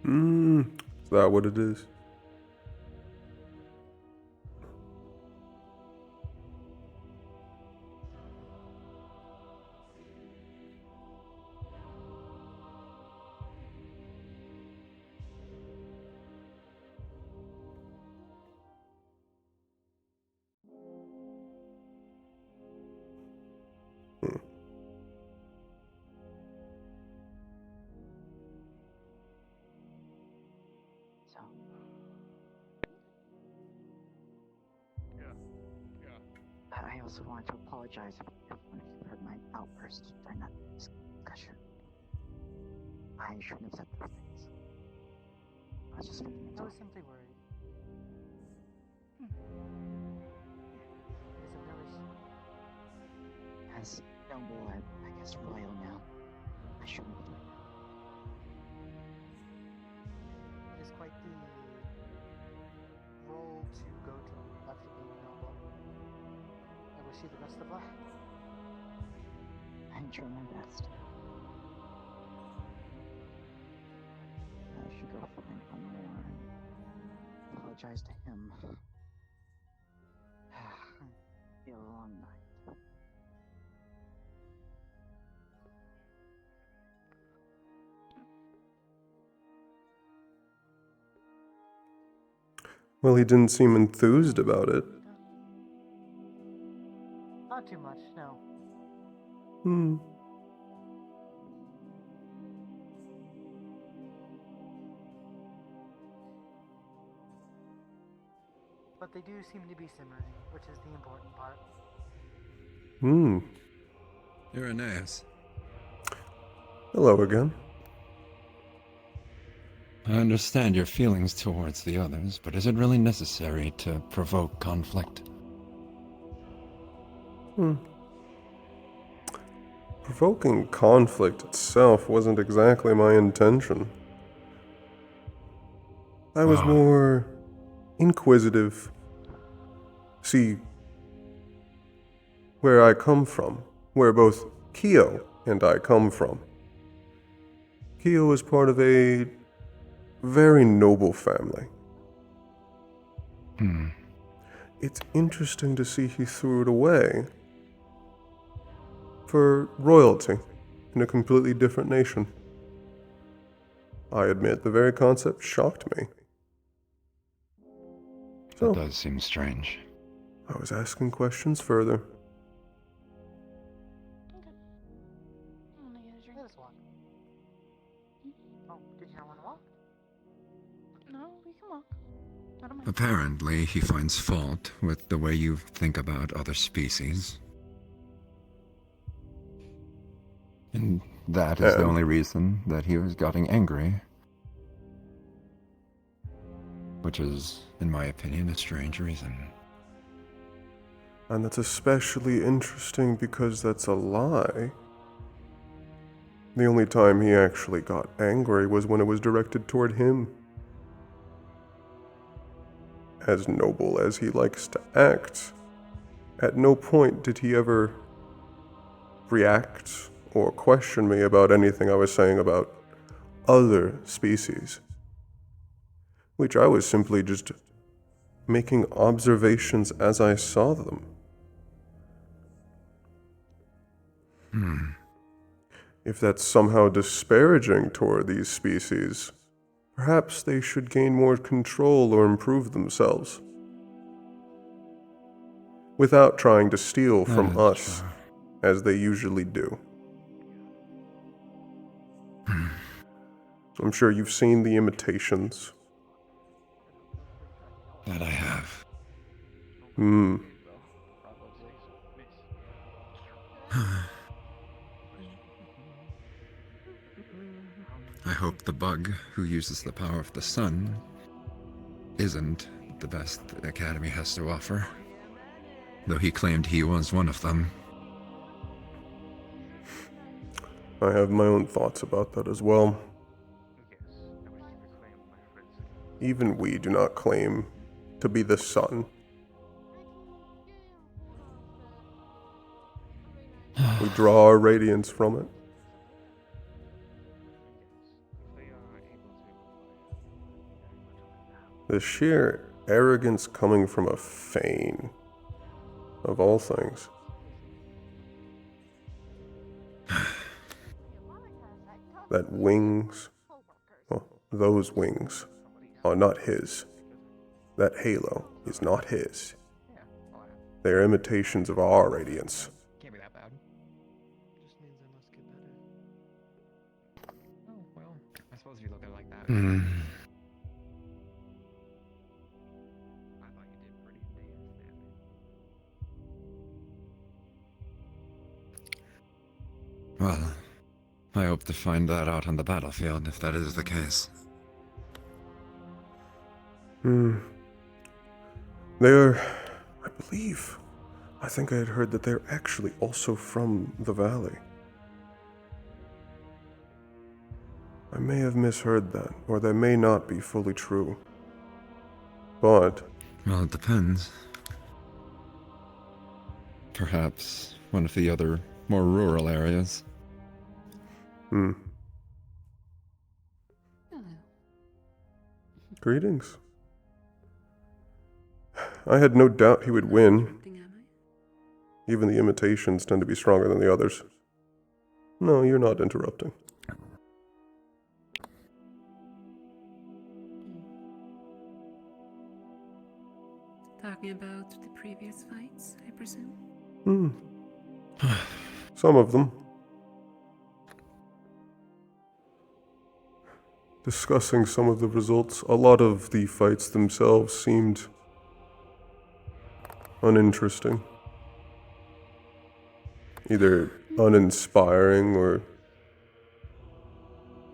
Speaker 1: Is that what it is?
Speaker 13: I also want to apologize if anyone heard my outburst during that discussion. I shouldn't have said those things. I was just thinking
Speaker 22: I was simply worried.
Speaker 13: As noble and, I guess, royal now, I shouldn't have done
Speaker 22: It is quite the role to go to after being noble. I wish you the best of luck.
Speaker 13: I try my best. I should go find one more and apologize to him. Be a long night.
Speaker 1: Well, he didn't seem enthused about it.
Speaker 22: Not too much, no. But they do seem to be simmering, which is the important part.
Speaker 9: You're an ass.
Speaker 1: Hello again.
Speaker 9: I understand your feelings towards the others, but is it really necessary to provoke conflict?
Speaker 1: Provoking conflict itself wasn't exactly my intention. I was more inquisitive. See where I come from, where both Kyo and I come from. Kyo is part of a very noble family. It's interesting to see he threw it away for royalty in a completely different nation. I admit the very concept shocked me.
Speaker 9: That does seem strange.
Speaker 1: I was asking questions further.
Speaker 22: Let us walk. Oh, did you not want to walk?
Speaker 18: No, we can walk. I don't mind.
Speaker 9: Apparently, he finds fault with the way you think about other species. And that is the only reason that he was getting angry. Which is, in my opinion, a strange reason.
Speaker 1: And that's especially interesting because that's a lie. The only time he actually got angry was when it was directed toward him. As noble as he likes to act, at no point did he ever react or question me about anything I was saying about other species, which I was simply just making observations as I saw them. If that's somehow disparaging toward these species, perhaps they should gain more control or improve themselves, without trying to steal from us, as they usually do. I'm sure you've seen the imitations.
Speaker 9: That I have. I hope the bug who uses the power of the sun isn't the best the Academy has to offer, though he claimed he was one of them.
Speaker 1: I have my own thoughts about that as well. Even we do not claim to be the sun. We draw our radiance from it. The sheer arrogance coming from a Fane, of all things. That wings, well, those wings are not his. That halo is not his. They are imitations of our radiance.
Speaker 4: Can't be that bad. Just means I must get better. Oh, well, I suppose if you look at it like that. I thought you did pretty damn standing.
Speaker 9: Well, I hope to find that out on the battlefield if that is the case.
Speaker 1: They are, I believe, I think I had heard that they're actually also from the valley. I may have misheard that, or they may not be fully true. But...
Speaker 9: Well, it depends. Perhaps one of the other, more rural areas.
Speaker 1: Greetings. I had no doubt he would win. Even the imitations tend to be stronger than the others. No, you're not interrupting.
Speaker 2: Talking about the previous fights, I presume?
Speaker 1: Some of them. Discussing some of the results, a lot of the fights themselves seemed uninteresting. Either uninspiring or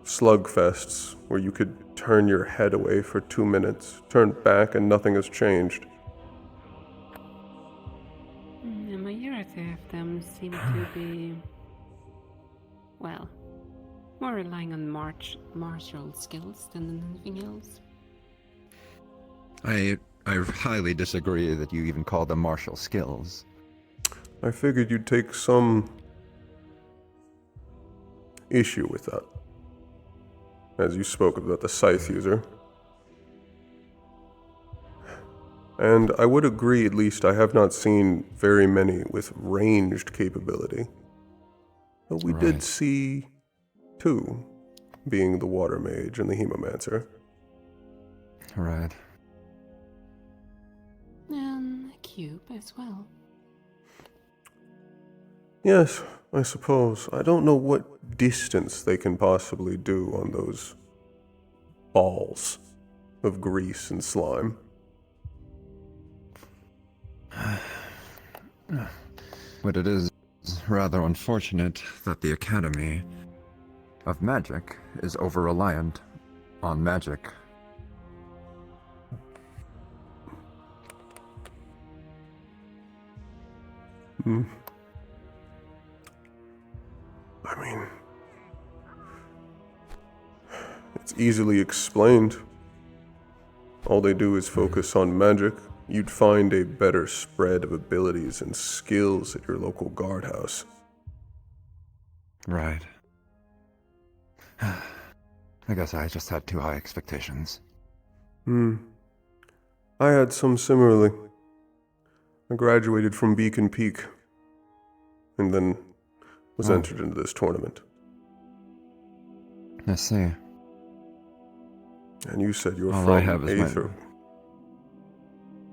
Speaker 1: slugfests where you could turn your head away for 2 minutes, turn back and nothing has changed.
Speaker 14: A majority of them seem to be, well, more relying on martial skills than anything else.
Speaker 9: I highly disagree that you even call them martial skills.
Speaker 1: I figured you'd take some issue with that, as you spoke about the scythe user. And I would agree, at least I have not seen very many with ranged capability. But we did see 2, being the water mage and the hemomancer.
Speaker 9: Right.
Speaker 14: And a cube as well.
Speaker 1: Yes, I suppose. I don't know what distance they can possibly do on those balls of grease and slime.
Speaker 9: But it is rather unfortunate that the Academy of Magic is over-reliant on magic.
Speaker 1: I mean, it's easily explained. All they do is focus on magic. You'd find a better spread of abilities and skills at your local guardhouse.
Speaker 9: Right. I guess I just had too high expectations.
Speaker 1: I had some similarly. I graduated from Beacon Peak, and then was entered into this tournament.
Speaker 9: I see.
Speaker 1: And you said you were
Speaker 9: All
Speaker 1: from
Speaker 9: I have is
Speaker 1: Aether.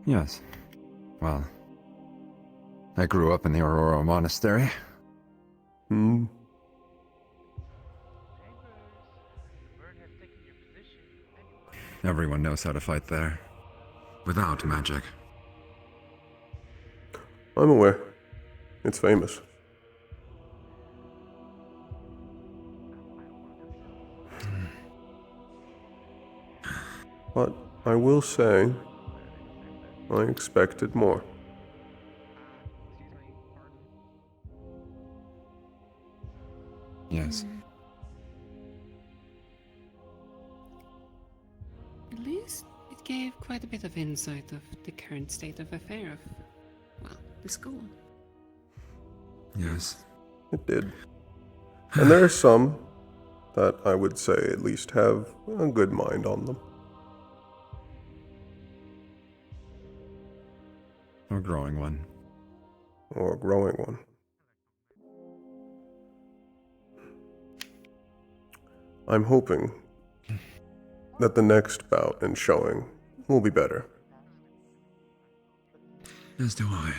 Speaker 9: Yes. Well, I grew up in the Aurora Monastery. Everyone knows how to fight there. Without magic.
Speaker 1: I'm aware. It's famous. But I will say, I expected more.
Speaker 9: Yes.
Speaker 14: At least it gave quite a bit of insight of the current state of affair of, well, the school.
Speaker 9: Yes.
Speaker 1: It did. And there are some that I would say at least have a good mind on them.
Speaker 9: Or growing one.
Speaker 1: Or a growing one. I'm hoping that the next bout and showing will be better.
Speaker 9: As do I.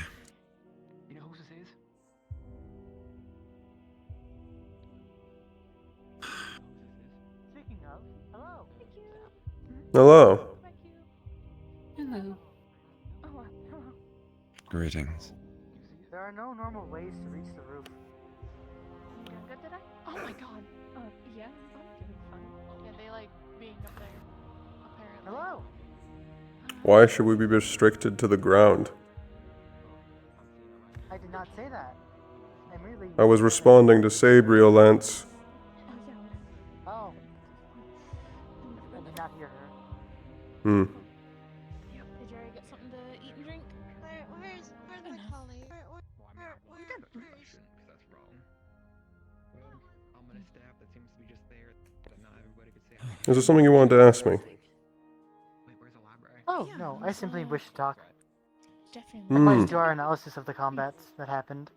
Speaker 13: You know who this is?
Speaker 22: Speaking of, hello.
Speaker 1: Hello.
Speaker 18: Hello.
Speaker 22: Oh, hello.
Speaker 9: Greetings.
Speaker 22: There are no normal ways to reach the roof. You doing good today?
Speaker 18: Oh my god. Yeah, I'm doing fine. Yeah, they like being up there, apparently.
Speaker 22: Hello.
Speaker 1: Why should we be restricted to the ground?
Speaker 22: I did not say that. I'm really.
Speaker 1: I was responding to Sabriel, Lance.
Speaker 22: Oh. I did not hear her.
Speaker 1: Hmm.
Speaker 18: Did Jerry get something to eat and drink?
Speaker 2: Where's my colleague?
Speaker 4: That's wrong. Well, ominous staff that seems to be just there that not everybody could say.
Speaker 1: Is there something you wanted to ask me?
Speaker 22: Oh, no, I simply wish to talk.
Speaker 18: Definitely.
Speaker 22: Applies to our analysis of the combats that happened.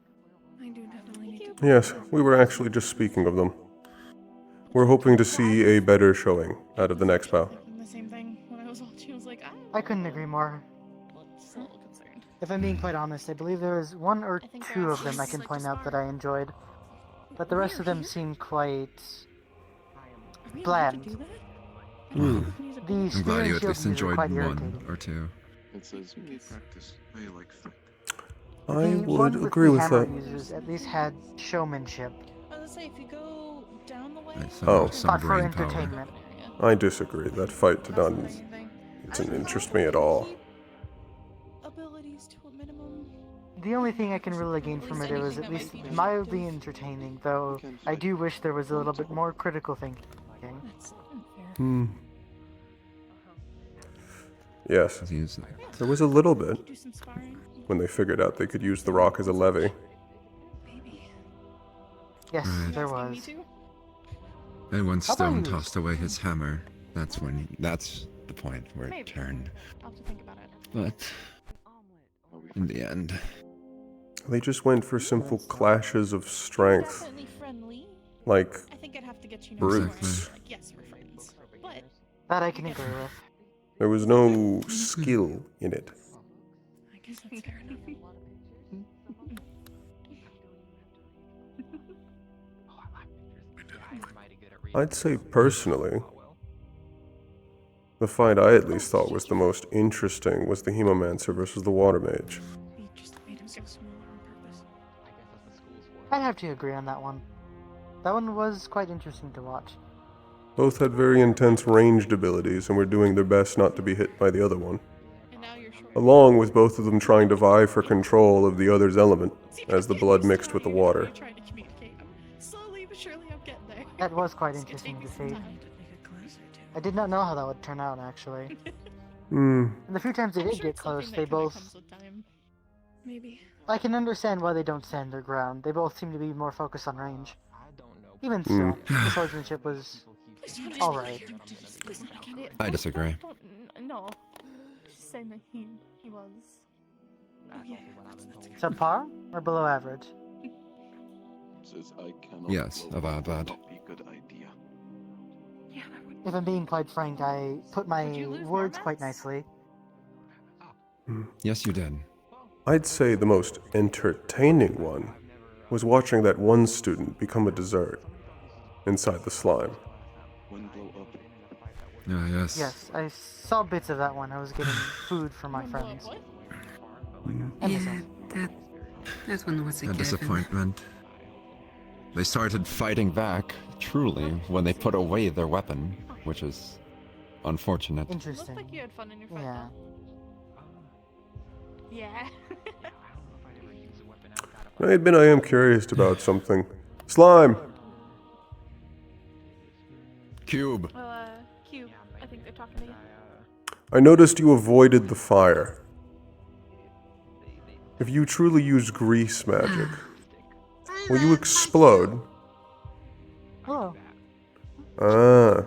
Speaker 2: I do definitely need to.
Speaker 1: Yes, we were actually just speaking of them. We're hoping to see a better showing out of the next bout.
Speaker 2: The same thing when I was watching. I was like,
Speaker 22: I couldn't agree more.
Speaker 2: just a little concerned.
Speaker 22: If I'm being quite honest, I believe there was one or two of them I can point out that I enjoyed. But the rest of them seem quite bland.
Speaker 1: Hmm.
Speaker 22: The
Speaker 9: I'm
Speaker 22: spear
Speaker 9: glad
Speaker 22: and
Speaker 9: you at
Speaker 22: shield
Speaker 9: least
Speaker 22: views are
Speaker 9: enjoyed
Speaker 22: quite
Speaker 9: one
Speaker 22: irritating.
Speaker 9: or two.
Speaker 5: It says me practice. I like fight.
Speaker 1: I
Speaker 22: The
Speaker 1: would
Speaker 22: one with
Speaker 1: agree
Speaker 22: the
Speaker 1: with
Speaker 22: hammer
Speaker 1: that.
Speaker 22: users at least had showmanship.
Speaker 2: I was gonna say, if you go down the way,
Speaker 1: Oh.
Speaker 9: Some
Speaker 22: But for
Speaker 9: brain power.
Speaker 22: entertainment.
Speaker 1: I disagree. That fight did not didn't interest me at all.
Speaker 2: abilities to a minimum.
Speaker 22: The only thing I can really gain from it was at least mildly entertaining, though I do wish there was a little bit more critical thinking.
Speaker 1: Hmm. Yes. There was a little bit when they figured out they could use the rock as a levy.
Speaker 22: Yes,
Speaker 9: Right.
Speaker 22: there was.
Speaker 9: And when
Speaker 22: How about
Speaker 9: Stone
Speaker 22: you?
Speaker 9: tossed away his hammer, that's the point where it turned.
Speaker 18: I'll have to think about it.
Speaker 9: But in the end,
Speaker 1: They just went for simple clashes of strength.
Speaker 2: Definitely friendly.
Speaker 1: Like
Speaker 2: I think I'd have to get you
Speaker 1: brutes.
Speaker 2: like, yes, we're friends. But
Speaker 22: That I can agree with.
Speaker 1: There was no skill in it.
Speaker 2: I guess that's fair enough.
Speaker 1: I'd say personally, the fight I at least thought was the most interesting was the Hemomancer versus the Water Mage.
Speaker 2: We just made him so smaller on purpose.
Speaker 22: I'd have to agree on that one. That one was quite interesting to watch.
Speaker 1: Both had very intense ranged abilities and were doing their best not to be hit by the other one. Along with both of them trying to vie for control of the other's element as the blood mixed with the water.
Speaker 2: Trying to communicate. Slowly but surely I'm getting there.
Speaker 22: That was quite interesting to see. I did not know how that would turn out, actually.
Speaker 1: Hmm.
Speaker 22: And the few times they did get close, they both...
Speaker 2: Maybe.
Speaker 22: I can understand why they don't stand their ground. They both seem to be more focused on range. Even so,
Speaker 1: Hmm.
Speaker 22: the swordsmanship was alright.
Speaker 9: I disagree.
Speaker 18: No. Just saying that he was.
Speaker 2: Oh, yeah.
Speaker 22: Subpar or below average?
Speaker 5: Says I cannot
Speaker 9: Yes, about that.
Speaker 5: not be good idea.
Speaker 22: If I'm being quite frank, I put my words quite nicely.
Speaker 9: Yes, you did.
Speaker 1: I'd say the most entertaining one was watching that one student become a dessert inside the slime.
Speaker 5: Wind blow up.
Speaker 9: Ah, yes.
Speaker 22: Yes, I saw bits of that one. I was getting food for my friends. And myself.
Speaker 6: That one was a
Speaker 9: A
Speaker 6: given.
Speaker 9: disappointment. They started fighting back, truly, when they put away their weapon, which is unfortunate.
Speaker 22: Interesting.
Speaker 18: Looked like you had fun in your fight.
Speaker 22: Yeah.
Speaker 18: Yeah.
Speaker 1: I admit I am curious about something. Slime!
Speaker 9: Cube.
Speaker 18: Well, Cube, I think they're talking to you.
Speaker 1: I noticed you avoided the fire. If you truly use grease magic, will you explode?
Speaker 22: Hello.
Speaker 1: Ah.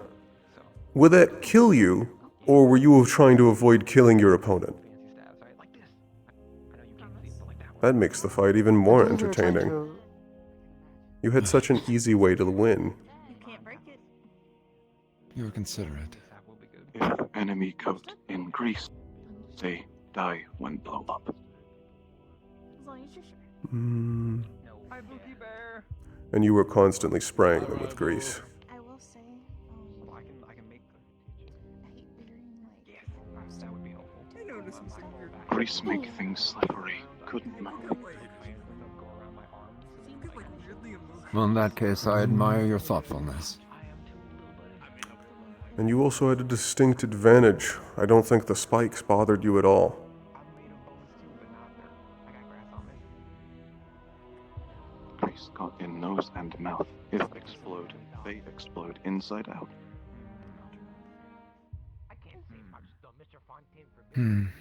Speaker 1: Will that kill you, or were you trying to avoid killing your opponent? That makes the fight even more
Speaker 22: I believe we were trying
Speaker 1: entertaining.
Speaker 22: to-
Speaker 1: You had such an easy way to win.
Speaker 9: You were considerate.
Speaker 5: If enemy coat in grease, they die when blow up.
Speaker 1: Mm. And you were constantly spraying them with grease.
Speaker 18: I will say, I can make I hate wearing like
Speaker 5: Grease make things slippery. Couldn't melt.
Speaker 9: Well, in that case, I admire your thoughtfulness.
Speaker 1: And you also had a distinct advantage. I don't think the spikes bothered you at all.
Speaker 5: Grease got in nose and mouth. If explode, they explode inside out.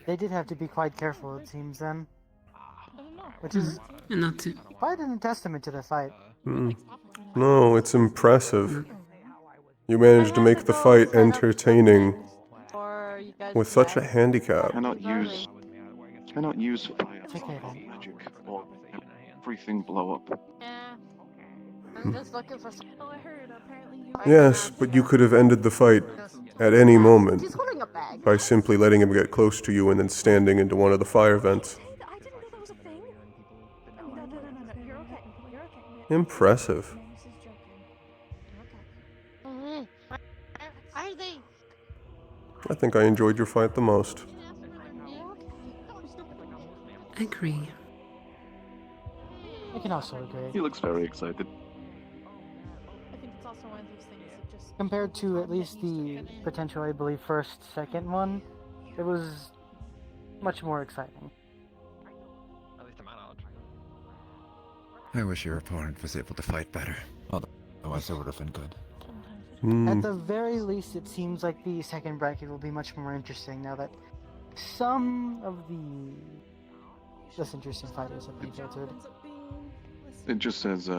Speaker 22: They did have to be quite careful, it seems, then. Which is
Speaker 14: Not too.
Speaker 22: quite an testament to the fight.
Speaker 1: No, it's impressive. You managed to make the fight entertaining with such a handicap.
Speaker 5: Cannot use fire magic or everything blow up.
Speaker 18: Yeah. I'm just looking for some. Oh, I heard apparently you.
Speaker 1: Yes, but you could have ended the fight at any moment
Speaker 18: He's holding a bag.
Speaker 1: by simply letting him get close to you and then standing into one of the fire vents.
Speaker 18: I didn't know that was a thing. No, you're okay. You're okay.
Speaker 1: Impressive.
Speaker 18: Are they?
Speaker 1: I think I enjoyed your fight the most.
Speaker 14: Agree.
Speaker 22: I can also agree.
Speaker 5: He looks very excited.
Speaker 18: I think it's also one of those things that just.
Speaker 22: Compared to at least the potential, I believe, second one, it was much more exciting.
Speaker 9: I wish your opponent was able to fight better. Otherwise, it would have been good.
Speaker 22: At the very least, it seems like the second bracket will be much more interesting now that some of the less interesting fighters have been filtered.
Speaker 5: It just says,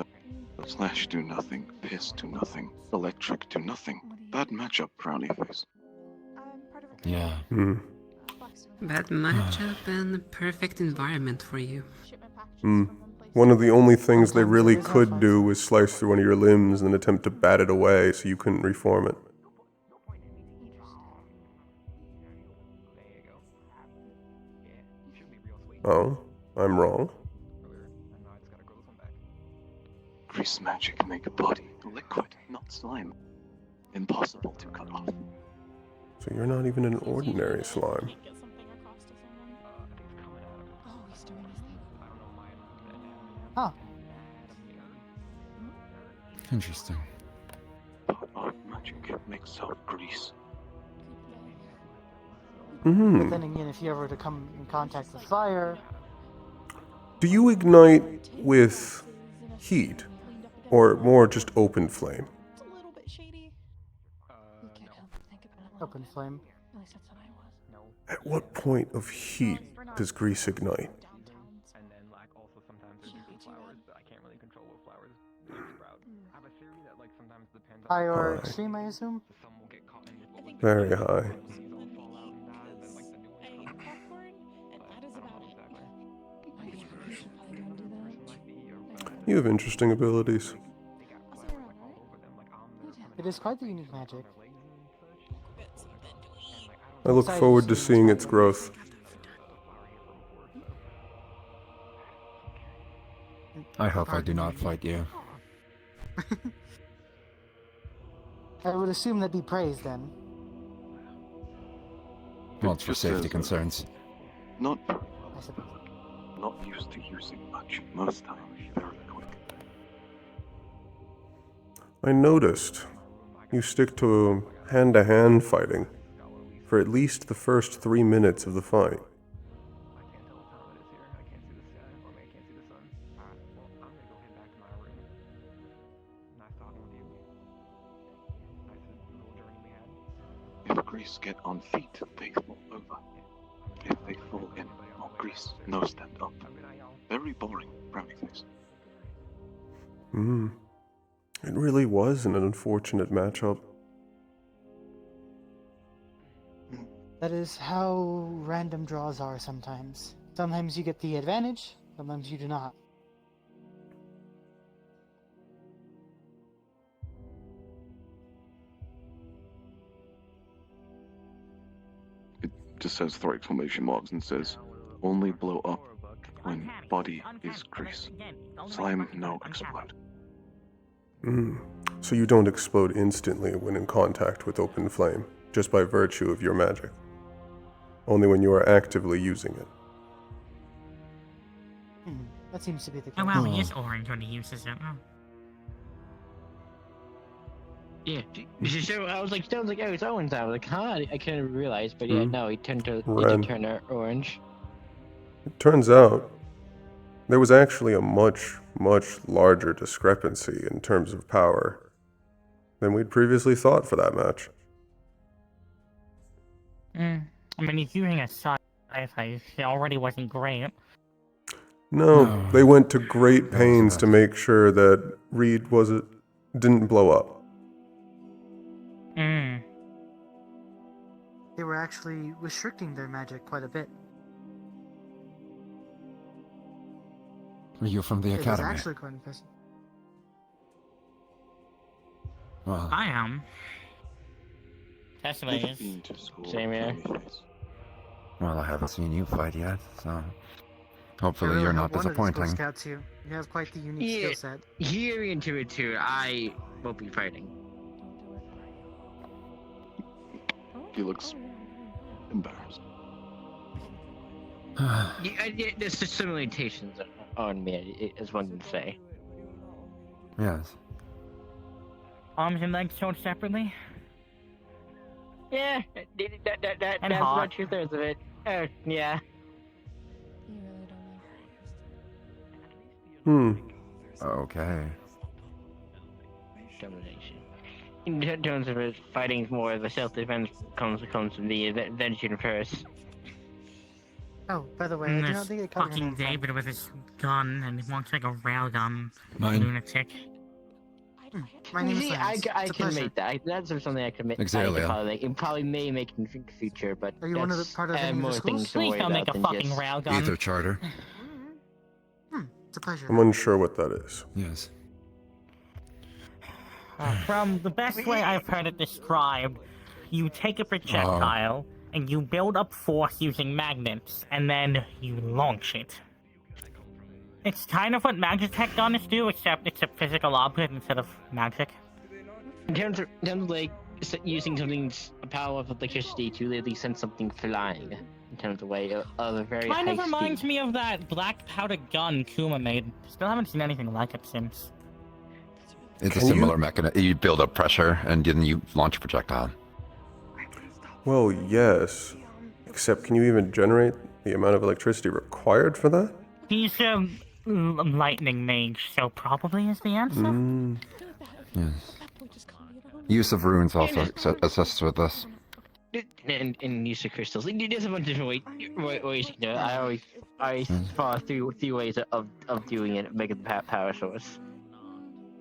Speaker 5: Slash do nothing, Piss do nothing, Electric do nothing. Bad matchup, frowny face.
Speaker 9: Yeah.
Speaker 14: Bad matchup and the perfect environment for you.
Speaker 1: One of the only things they really could do was slice through one of your limbs and attempt to bat it away so you couldn't reform it. Oh, I'm wrong.
Speaker 5: Grease magic make a body liquid, not slime. Impossible to cut off.
Speaker 1: So you're not even an ordinary slime.
Speaker 22: Huh.
Speaker 9: Interesting.
Speaker 5: Art magic makes out grease.
Speaker 22: But then again, if you ever to come in contact with fire,
Speaker 1: Do you ignite with heat? Or more just open flame?
Speaker 22: open flame.
Speaker 1: At what point of heat does grease ignite?
Speaker 22: High or extreme, I assume?
Speaker 1: Very high. You have interesting abilities.
Speaker 22: It is quite the unique magic.
Speaker 1: I look forward to seeing its growth.
Speaker 9: I hope I do not fight you.
Speaker 22: I would assume that'd be praised then.
Speaker 9: Well, it's for safety concerns.
Speaker 5: Not used to using much. Most times very quick.
Speaker 1: I noticed you stick to hand-to-hand fighting for at least the first 3 minutes of the fight.
Speaker 5: If grease get on feet, they fall over. If they fall in, more grease, no stand up. Very boring, brownie face.
Speaker 1: It really was an unfortunate matchup.
Speaker 22: That is how random draws are sometimes. Sometimes you get the advantage, Sometimes you do not.
Speaker 5: It just says 3 exclamation marks and says, only blow up when body is grease. Slime, no explode.
Speaker 1: So you don't explode instantly when in contact with open flame, just by virtue of your magic. Only when you are actively using it.
Speaker 22: That seems to be the case.
Speaker 7: Oh wow, he is orange when he uses it. Oh.
Speaker 11: Yeah, so I was like, oh, it's orange. I was like, huh? I couldn't realize, but yeah, no, it did
Speaker 1: Red.
Speaker 11: turn orange.
Speaker 1: It turns out there was actually a much, much larger discrepancy in terms of power than we'd previously thought for that match.
Speaker 7: I mean, he's using a sci-fi. It already wasn't great.
Speaker 1: No, they went to great pains to make sure that Reed didn't blow up.
Speaker 22: They were actually restricting their magic quite a bit.
Speaker 9: Are you from the
Speaker 22: It was
Speaker 9: academy?
Speaker 22: actually quite impressive.
Speaker 9: Well,
Speaker 7: I am. That's what it is.
Speaker 11: Same here.
Speaker 9: well, I haven't seen you fight yet, so hopefully
Speaker 22: really
Speaker 9: you're
Speaker 22: hope
Speaker 9: not
Speaker 22: one of the Skull
Speaker 9: disappointing.
Speaker 22: Scouts you have quite the unique skill set.
Speaker 11: Hearing into it too, I won't be fighting.
Speaker 5: He looks embarrassed.
Speaker 11: There's just some limitations on me, as one can say.
Speaker 9: Yes.
Speaker 7: Arms and legs sold separately?
Speaker 11: Yeah, that's
Speaker 7: And
Speaker 11: about 2/3 of it. Yeah.
Speaker 9: Okay.
Speaker 11: Domination. In terms of it, fighting more of a self-defense comes from the vengeance first.
Speaker 22: Oh, by the way, I do
Speaker 7: There's
Speaker 22: not think I covered
Speaker 7: fucking
Speaker 22: him.
Speaker 7: David with his gun, and he walks like a railgun
Speaker 9: Mine.
Speaker 7: lunatic.
Speaker 22: My name is
Speaker 11: See,
Speaker 22: Lance.
Speaker 11: I
Speaker 22: It's a
Speaker 11: can
Speaker 22: pleasure.
Speaker 11: make that. That's something I can make.
Speaker 9: Exalia.
Speaker 11: It probably may make in the future, but
Speaker 22: Are you one of the part of any of the
Speaker 11: more
Speaker 22: schools?
Speaker 11: things to
Speaker 7: Please
Speaker 11: worry
Speaker 7: don't make
Speaker 11: about
Speaker 7: a
Speaker 11: than
Speaker 7: fucking
Speaker 11: just...
Speaker 7: railgun.
Speaker 9: Ether charter.
Speaker 22: It's a pleasure.
Speaker 1: I'm unsure what that is.
Speaker 9: Yes.
Speaker 7: From the best way I've heard it described, you take a projectile and you build up force using magnets, and then you launch it. It's kind of what Magitech guns do, except it's a physical object instead of magic.
Speaker 11: In terms of like using something's power of electricity to literally send something flying, in terms of way of a very
Speaker 7: Kind
Speaker 11: high
Speaker 7: of reminds
Speaker 11: speed.
Speaker 7: me of that black powder gun Kuma made. Still haven't seen anything like it since.
Speaker 9: It's a similar mechanism. You build up pressure and then you launch a projectile.
Speaker 1: Well, yes. Except, can you even generate the amount of electricity required for that?
Speaker 7: He's a lightning mage, so probably is the answer.
Speaker 9: Yes. Use of runes also assists with this.
Speaker 11: And use of crystals. There's a bunch of different ways you can do it. I always follow three ways of doing it, making the power source.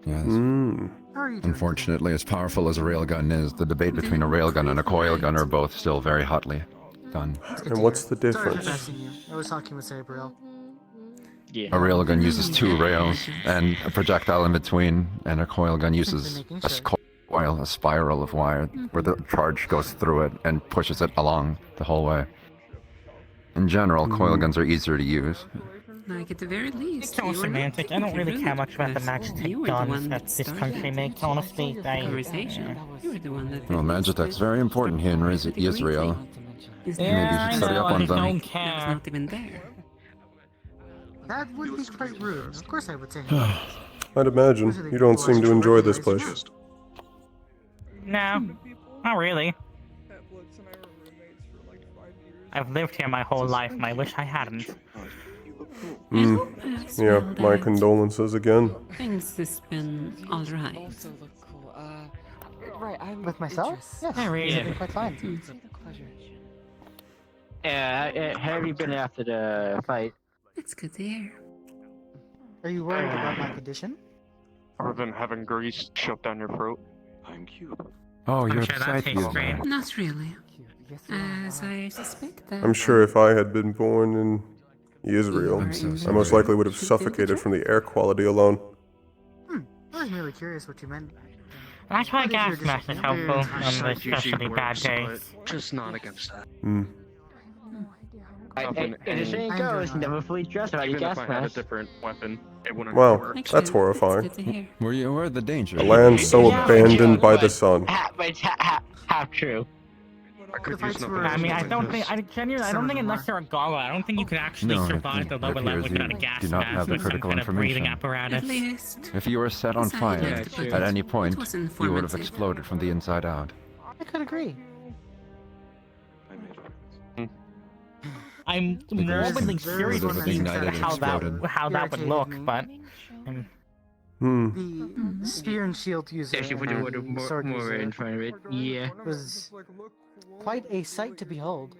Speaker 9: Yes.
Speaker 22: How are you doing?
Speaker 9: Unfortunately, as powerful as a railgun is, the debate between a railgun and a coil gun are both still very hotly done.
Speaker 1: And what's the
Speaker 22: Sorry for
Speaker 1: difference?
Speaker 22: messing you. I was talking with Sabriel.
Speaker 11: Yeah.
Speaker 9: A railgun uses 2 rails and a projectile in between, and a coil gun uses a spiral of wire where the charge goes through it and pushes it along the whole way. In general, coil guns are easier to use.
Speaker 2: Like, at the very least,
Speaker 7: It's all semantic. I don't really care much about the Magitech guns that this country makes, honestly.
Speaker 2: Conversation. You were the one that...
Speaker 9: Well, Magitech's very important here in Israel. Maybe you should study up on them.
Speaker 2: I was not even there.
Speaker 22: That would be quite rude. Of course I would say.
Speaker 1: I'd imagine. You don't seem to enjoy this place.
Speaker 7: No, not really. I've lived here my whole life, and I wish I hadn't.
Speaker 1: Yeah, my condolences again.
Speaker 2: Things has been alright.
Speaker 22: Right, I'm with myself? Yes,
Speaker 7: really?
Speaker 22: it's been quite fine.
Speaker 11: Yeah, how have you been after the fight?
Speaker 2: It's good to hear.
Speaker 22: Are you worried about my condition?
Speaker 20: Other than having grease shoved down your throat.
Speaker 5: Thank you.
Speaker 9: Oh,
Speaker 7: I'm
Speaker 9: you're
Speaker 7: sure that
Speaker 9: upset,
Speaker 7: tastes
Speaker 9: you.
Speaker 7: great.
Speaker 2: Not really. As I suspect that...
Speaker 1: I'm sure if I had been born in He is real.
Speaker 9: I'm so
Speaker 1: I
Speaker 9: sorry.
Speaker 1: most likely would have suffocated from the air quality alone.
Speaker 22: I was merely curious what you meant.
Speaker 7: That's why
Speaker 22: What is
Speaker 7: gas
Speaker 22: your
Speaker 7: mask is
Speaker 22: disagreement?
Speaker 7: helpful on the especially bad days.
Speaker 17: Just not against that.
Speaker 1: Hmm.
Speaker 11: As the saying goes, never fully dressed about your
Speaker 17: Even
Speaker 11: gas
Speaker 17: if I had a
Speaker 11: mask.
Speaker 17: different weapon, it wouldn't
Speaker 1: Wow,
Speaker 17: work.
Speaker 1: that's horrifying.
Speaker 9: Were you aware of the danger?
Speaker 1: A land so abandoned by the sun.
Speaker 11: But it's half true.
Speaker 17: I could
Speaker 22: The
Speaker 17: use
Speaker 22: fights
Speaker 17: no
Speaker 22: were-
Speaker 7: I mean, I
Speaker 17: like
Speaker 7: don't
Speaker 17: this.
Speaker 7: think, I genuinely, I don't think unless you're a gargoyle, I don't think you can actually
Speaker 9: No,
Speaker 7: survive the
Speaker 9: it
Speaker 7: lower level
Speaker 9: appears
Speaker 7: without a
Speaker 9: you
Speaker 7: gas
Speaker 9: do not
Speaker 7: mask
Speaker 9: have the
Speaker 7: with some
Speaker 9: critical
Speaker 7: kind of breathing
Speaker 9: information.
Speaker 7: apparatus.
Speaker 2: At least.
Speaker 9: If you were set on fire
Speaker 2: Yeah,
Speaker 9: at any point,
Speaker 2: It was
Speaker 9: you would have
Speaker 2: informative.
Speaker 9: exploded from the inside out.
Speaker 22: I could agree.
Speaker 7: I'm morbidly curious to see how that would look, but.
Speaker 22: The spear and shield user
Speaker 11: Especially with the word
Speaker 22: and
Speaker 11: more,
Speaker 22: sword
Speaker 11: more
Speaker 22: user
Speaker 11: in front of it. Yeah.
Speaker 22: was quite a sight to behold.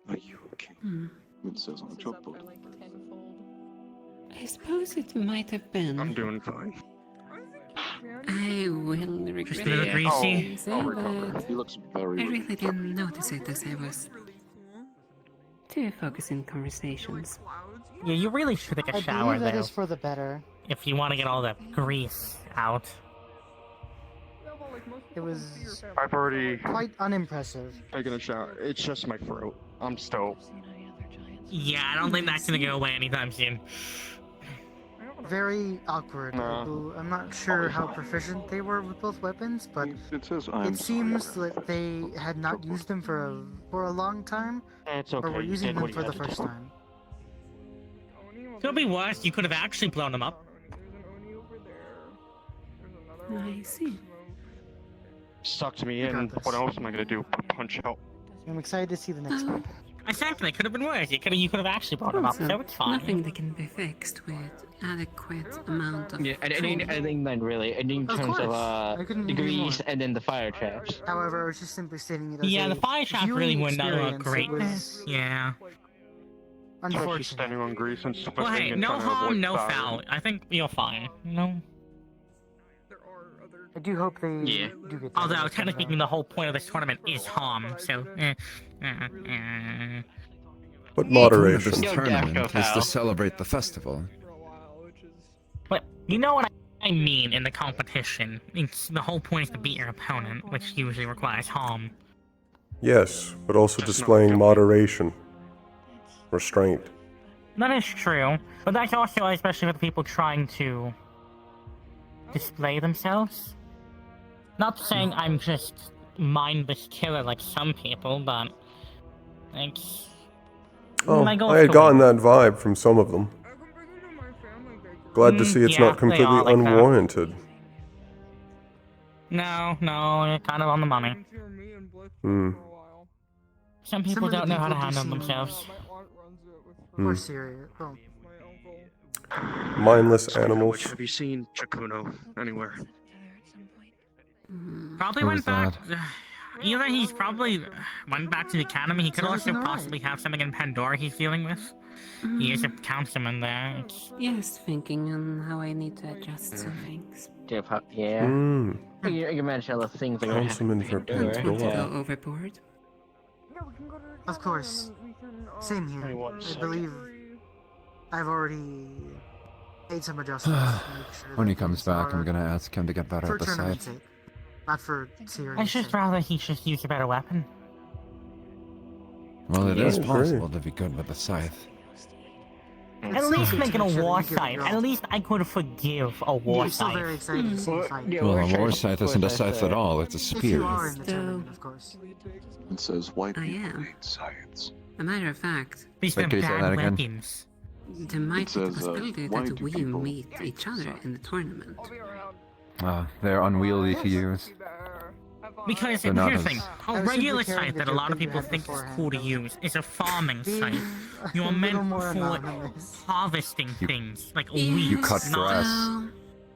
Speaker 5: Are you okay? It says on the job board.
Speaker 2: I suppose it might have been.
Speaker 17: I'm doing fine.
Speaker 2: I will regret
Speaker 7: Just a little greasy.
Speaker 17: I'll recover.
Speaker 2: but
Speaker 5: He looks
Speaker 2: I
Speaker 5: very.
Speaker 2: really didn't notice it as I was too focused in conversations.
Speaker 7: Yeah, you really should take a
Speaker 22: I
Speaker 7: shower
Speaker 22: believe that
Speaker 7: though,
Speaker 22: is for the better.
Speaker 7: if you want to get all the grease out.
Speaker 22: It was
Speaker 17: I've already
Speaker 22: quite unimpressive.
Speaker 17: taken a shower. It's just my throat. I'm still.
Speaker 7: Yeah, I don't think that's gonna go away anytime soon.
Speaker 22: Very awkward.
Speaker 17: No.
Speaker 22: I'm not sure how proficient they were with both weapons, but
Speaker 5: It says I'm
Speaker 22: it seems that they had not used them for a long time,
Speaker 17: It's okay.
Speaker 22: or were
Speaker 17: you
Speaker 22: using
Speaker 17: did
Speaker 22: them
Speaker 17: what you
Speaker 22: for the
Speaker 17: had to
Speaker 22: first
Speaker 17: do.
Speaker 22: time.
Speaker 7: Could be worse. You could have actually blown them up.
Speaker 2: I see.
Speaker 17: Sucked me
Speaker 22: You got
Speaker 17: in.
Speaker 22: this.
Speaker 17: What else am I gonna do? Punch out?
Speaker 22: I'm excited to see the next one.
Speaker 7: Exactly. It could have been worse. You could have actually blown them up,
Speaker 2: Also,
Speaker 7: so it's fine.
Speaker 2: nothing that can be fixed with adequate amount of
Speaker 11: Yeah, I think then really, and in
Speaker 22: Of
Speaker 11: terms of
Speaker 22: course. I couldn't
Speaker 11: the
Speaker 22: agree more.
Speaker 11: grease and then the fire traps.
Speaker 22: However, I was just simply stating it as
Speaker 7: Yeah,
Speaker 22: a
Speaker 7: the fire trap really
Speaker 22: viewing
Speaker 7: would not look
Speaker 22: experience.
Speaker 7: great.
Speaker 22: It was
Speaker 7: Yeah.
Speaker 17: Especially
Speaker 22: unfortunate.
Speaker 17: standing on grease and stuff.
Speaker 7: Well, hey, no harm, no foul. I think you're fine. No.
Speaker 22: I do hope they
Speaker 11: Yeah.
Speaker 22: do get.
Speaker 7: Although
Speaker 22: that.
Speaker 7: technically, the whole point of this tournament is harm, so.
Speaker 1: But
Speaker 9: The point of
Speaker 1: moderation.
Speaker 9: this
Speaker 11: Yo,
Speaker 9: tournament
Speaker 11: Dash, go
Speaker 9: is to
Speaker 11: foul.
Speaker 9: celebrate the festival.
Speaker 7: But you know what I mean in the competition. The whole point is to beat your opponent, which usually requires harm.
Speaker 1: Yes, but also
Speaker 17: Just not
Speaker 1: displaying
Speaker 17: jumping.
Speaker 1: moderation. Restraint.
Speaker 7: That is true, but that's also especially for the people trying to display themselves. Not saying I'm just mindless killer like some people, but like.
Speaker 1: Oh,
Speaker 7: my goal
Speaker 1: I
Speaker 7: is
Speaker 1: had
Speaker 7: to
Speaker 1: gotten
Speaker 7: win.
Speaker 1: that vibe from some of them. Glad to see it's
Speaker 7: yeah,
Speaker 1: not
Speaker 7: they
Speaker 1: completely
Speaker 7: are like that.
Speaker 1: unwarranted.
Speaker 7: No, you're kind of on the money.
Speaker 1: Hmm.
Speaker 7: Some people
Speaker 22: of the
Speaker 7: don't know how to
Speaker 22: people do
Speaker 7: handle
Speaker 22: seem
Speaker 7: themselves.
Speaker 22: More serious. Well,
Speaker 1: Mindless
Speaker 17: Which
Speaker 1: animals.
Speaker 17: have you seen Chakuno anywhere?
Speaker 7: Probably
Speaker 9: Who
Speaker 7: went
Speaker 9: was
Speaker 7: back.
Speaker 9: that?
Speaker 7: Either he's probably went back to the academy. He could
Speaker 22: Sounds
Speaker 7: also
Speaker 22: alright.
Speaker 7: possibly have something in Pandora he's dealing with. He is a councilman there.
Speaker 2: Yes, thinking on how I need to adjust some things.
Speaker 11: Yeah.
Speaker 1: Hmm.
Speaker 11: You mentioned all the things that are gonna
Speaker 1: Councilman for
Speaker 11: happen.
Speaker 2: Don't want to
Speaker 1: Pandora.
Speaker 2: go overboard.
Speaker 22: of course. Same here.
Speaker 17: Hey, one
Speaker 22: I
Speaker 17: second.
Speaker 22: believe I've already made some adjustments. to make sure
Speaker 9: When he
Speaker 22: that
Speaker 9: comes
Speaker 22: things
Speaker 9: back, I'm
Speaker 22: are
Speaker 9: gonna ask him to get better
Speaker 22: for
Speaker 9: at the
Speaker 22: tournament's
Speaker 9: scythe.
Speaker 22: sake, not for serious.
Speaker 7: I'd just
Speaker 22: sake.
Speaker 7: rather he just use a better weapon.
Speaker 9: Well, it
Speaker 1: Yeah,
Speaker 9: is
Speaker 1: I agree.
Speaker 9: possible to be good with the scythe.
Speaker 7: At least make it a
Speaker 22: Make sure
Speaker 7: war
Speaker 22: that you get it
Speaker 7: site.
Speaker 22: right.
Speaker 7: At least I could forgive a war
Speaker 22: I'm still
Speaker 7: site.
Speaker 22: very excited to see the fight.
Speaker 11: Yeah,
Speaker 9: Well, a
Speaker 11: scythe-
Speaker 9: war scythe isn't a scythe at all, it's a
Speaker 22: If you
Speaker 9: spear.
Speaker 22: are in the
Speaker 2: So-
Speaker 22: tournament, of course.
Speaker 5: It says white
Speaker 2: I
Speaker 5: people
Speaker 2: am.
Speaker 5: hate science.
Speaker 2: A matter of fact,
Speaker 7: These
Speaker 9: Wait,
Speaker 7: are
Speaker 9: can you say
Speaker 7: bad
Speaker 9: that again?
Speaker 7: weapons.
Speaker 2: there might be the
Speaker 5: says,
Speaker 2: possibility
Speaker 5: why
Speaker 2: that
Speaker 5: do
Speaker 2: we
Speaker 5: people
Speaker 2: meet
Speaker 5: hate
Speaker 2: each other in the tournament.
Speaker 9: They're unwieldy to use.
Speaker 7: Because
Speaker 9: They're
Speaker 7: here's
Speaker 9: not
Speaker 7: the
Speaker 9: as-
Speaker 7: thing,
Speaker 22: I
Speaker 7: a
Speaker 22: was
Speaker 7: regular
Speaker 22: simply carrying
Speaker 7: site
Speaker 22: the
Speaker 7: that a
Speaker 22: joke
Speaker 7: lot of
Speaker 22: that you
Speaker 7: people
Speaker 22: had
Speaker 7: think is
Speaker 22: beforehand,
Speaker 7: cool to
Speaker 22: but
Speaker 7: use is a farming
Speaker 22: being
Speaker 7: site. You
Speaker 22: a
Speaker 7: are meant
Speaker 22: little more
Speaker 7: for
Speaker 22: anonymous.
Speaker 7: harvesting things, like
Speaker 2: Yes,
Speaker 7: wheat.
Speaker 9: You cut
Speaker 7: not,
Speaker 9: grass.
Speaker 2: well,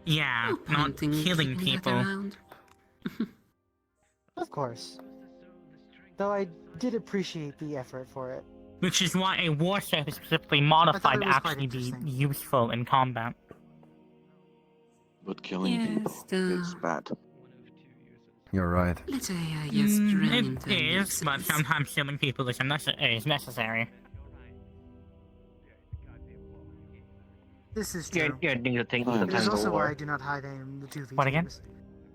Speaker 7: Yeah,
Speaker 2: no
Speaker 7: not
Speaker 2: pointing in
Speaker 7: killing
Speaker 2: keeping that
Speaker 7: people.
Speaker 2: around.
Speaker 22: Of course. Though I did appreciate the effort for it.
Speaker 7: Which is why a war site is specifically modified
Speaker 22: it
Speaker 7: to
Speaker 22: was quite
Speaker 7: actually be
Speaker 22: interesting.
Speaker 7: useful in combat.
Speaker 5: But killing
Speaker 2: Yes,
Speaker 5: people is bad.
Speaker 9: You're right.
Speaker 2: Let's say I just ran
Speaker 7: It
Speaker 2: into a
Speaker 7: is, but
Speaker 2: nuisance.
Speaker 7: sometimes killing people is necessary.
Speaker 13: This is true.
Speaker 11: You're doing the thing
Speaker 5: I
Speaker 11: the
Speaker 13: It is
Speaker 11: time
Speaker 13: also why I
Speaker 11: war.
Speaker 13: do not hide in the 2v2s.
Speaker 7: What again?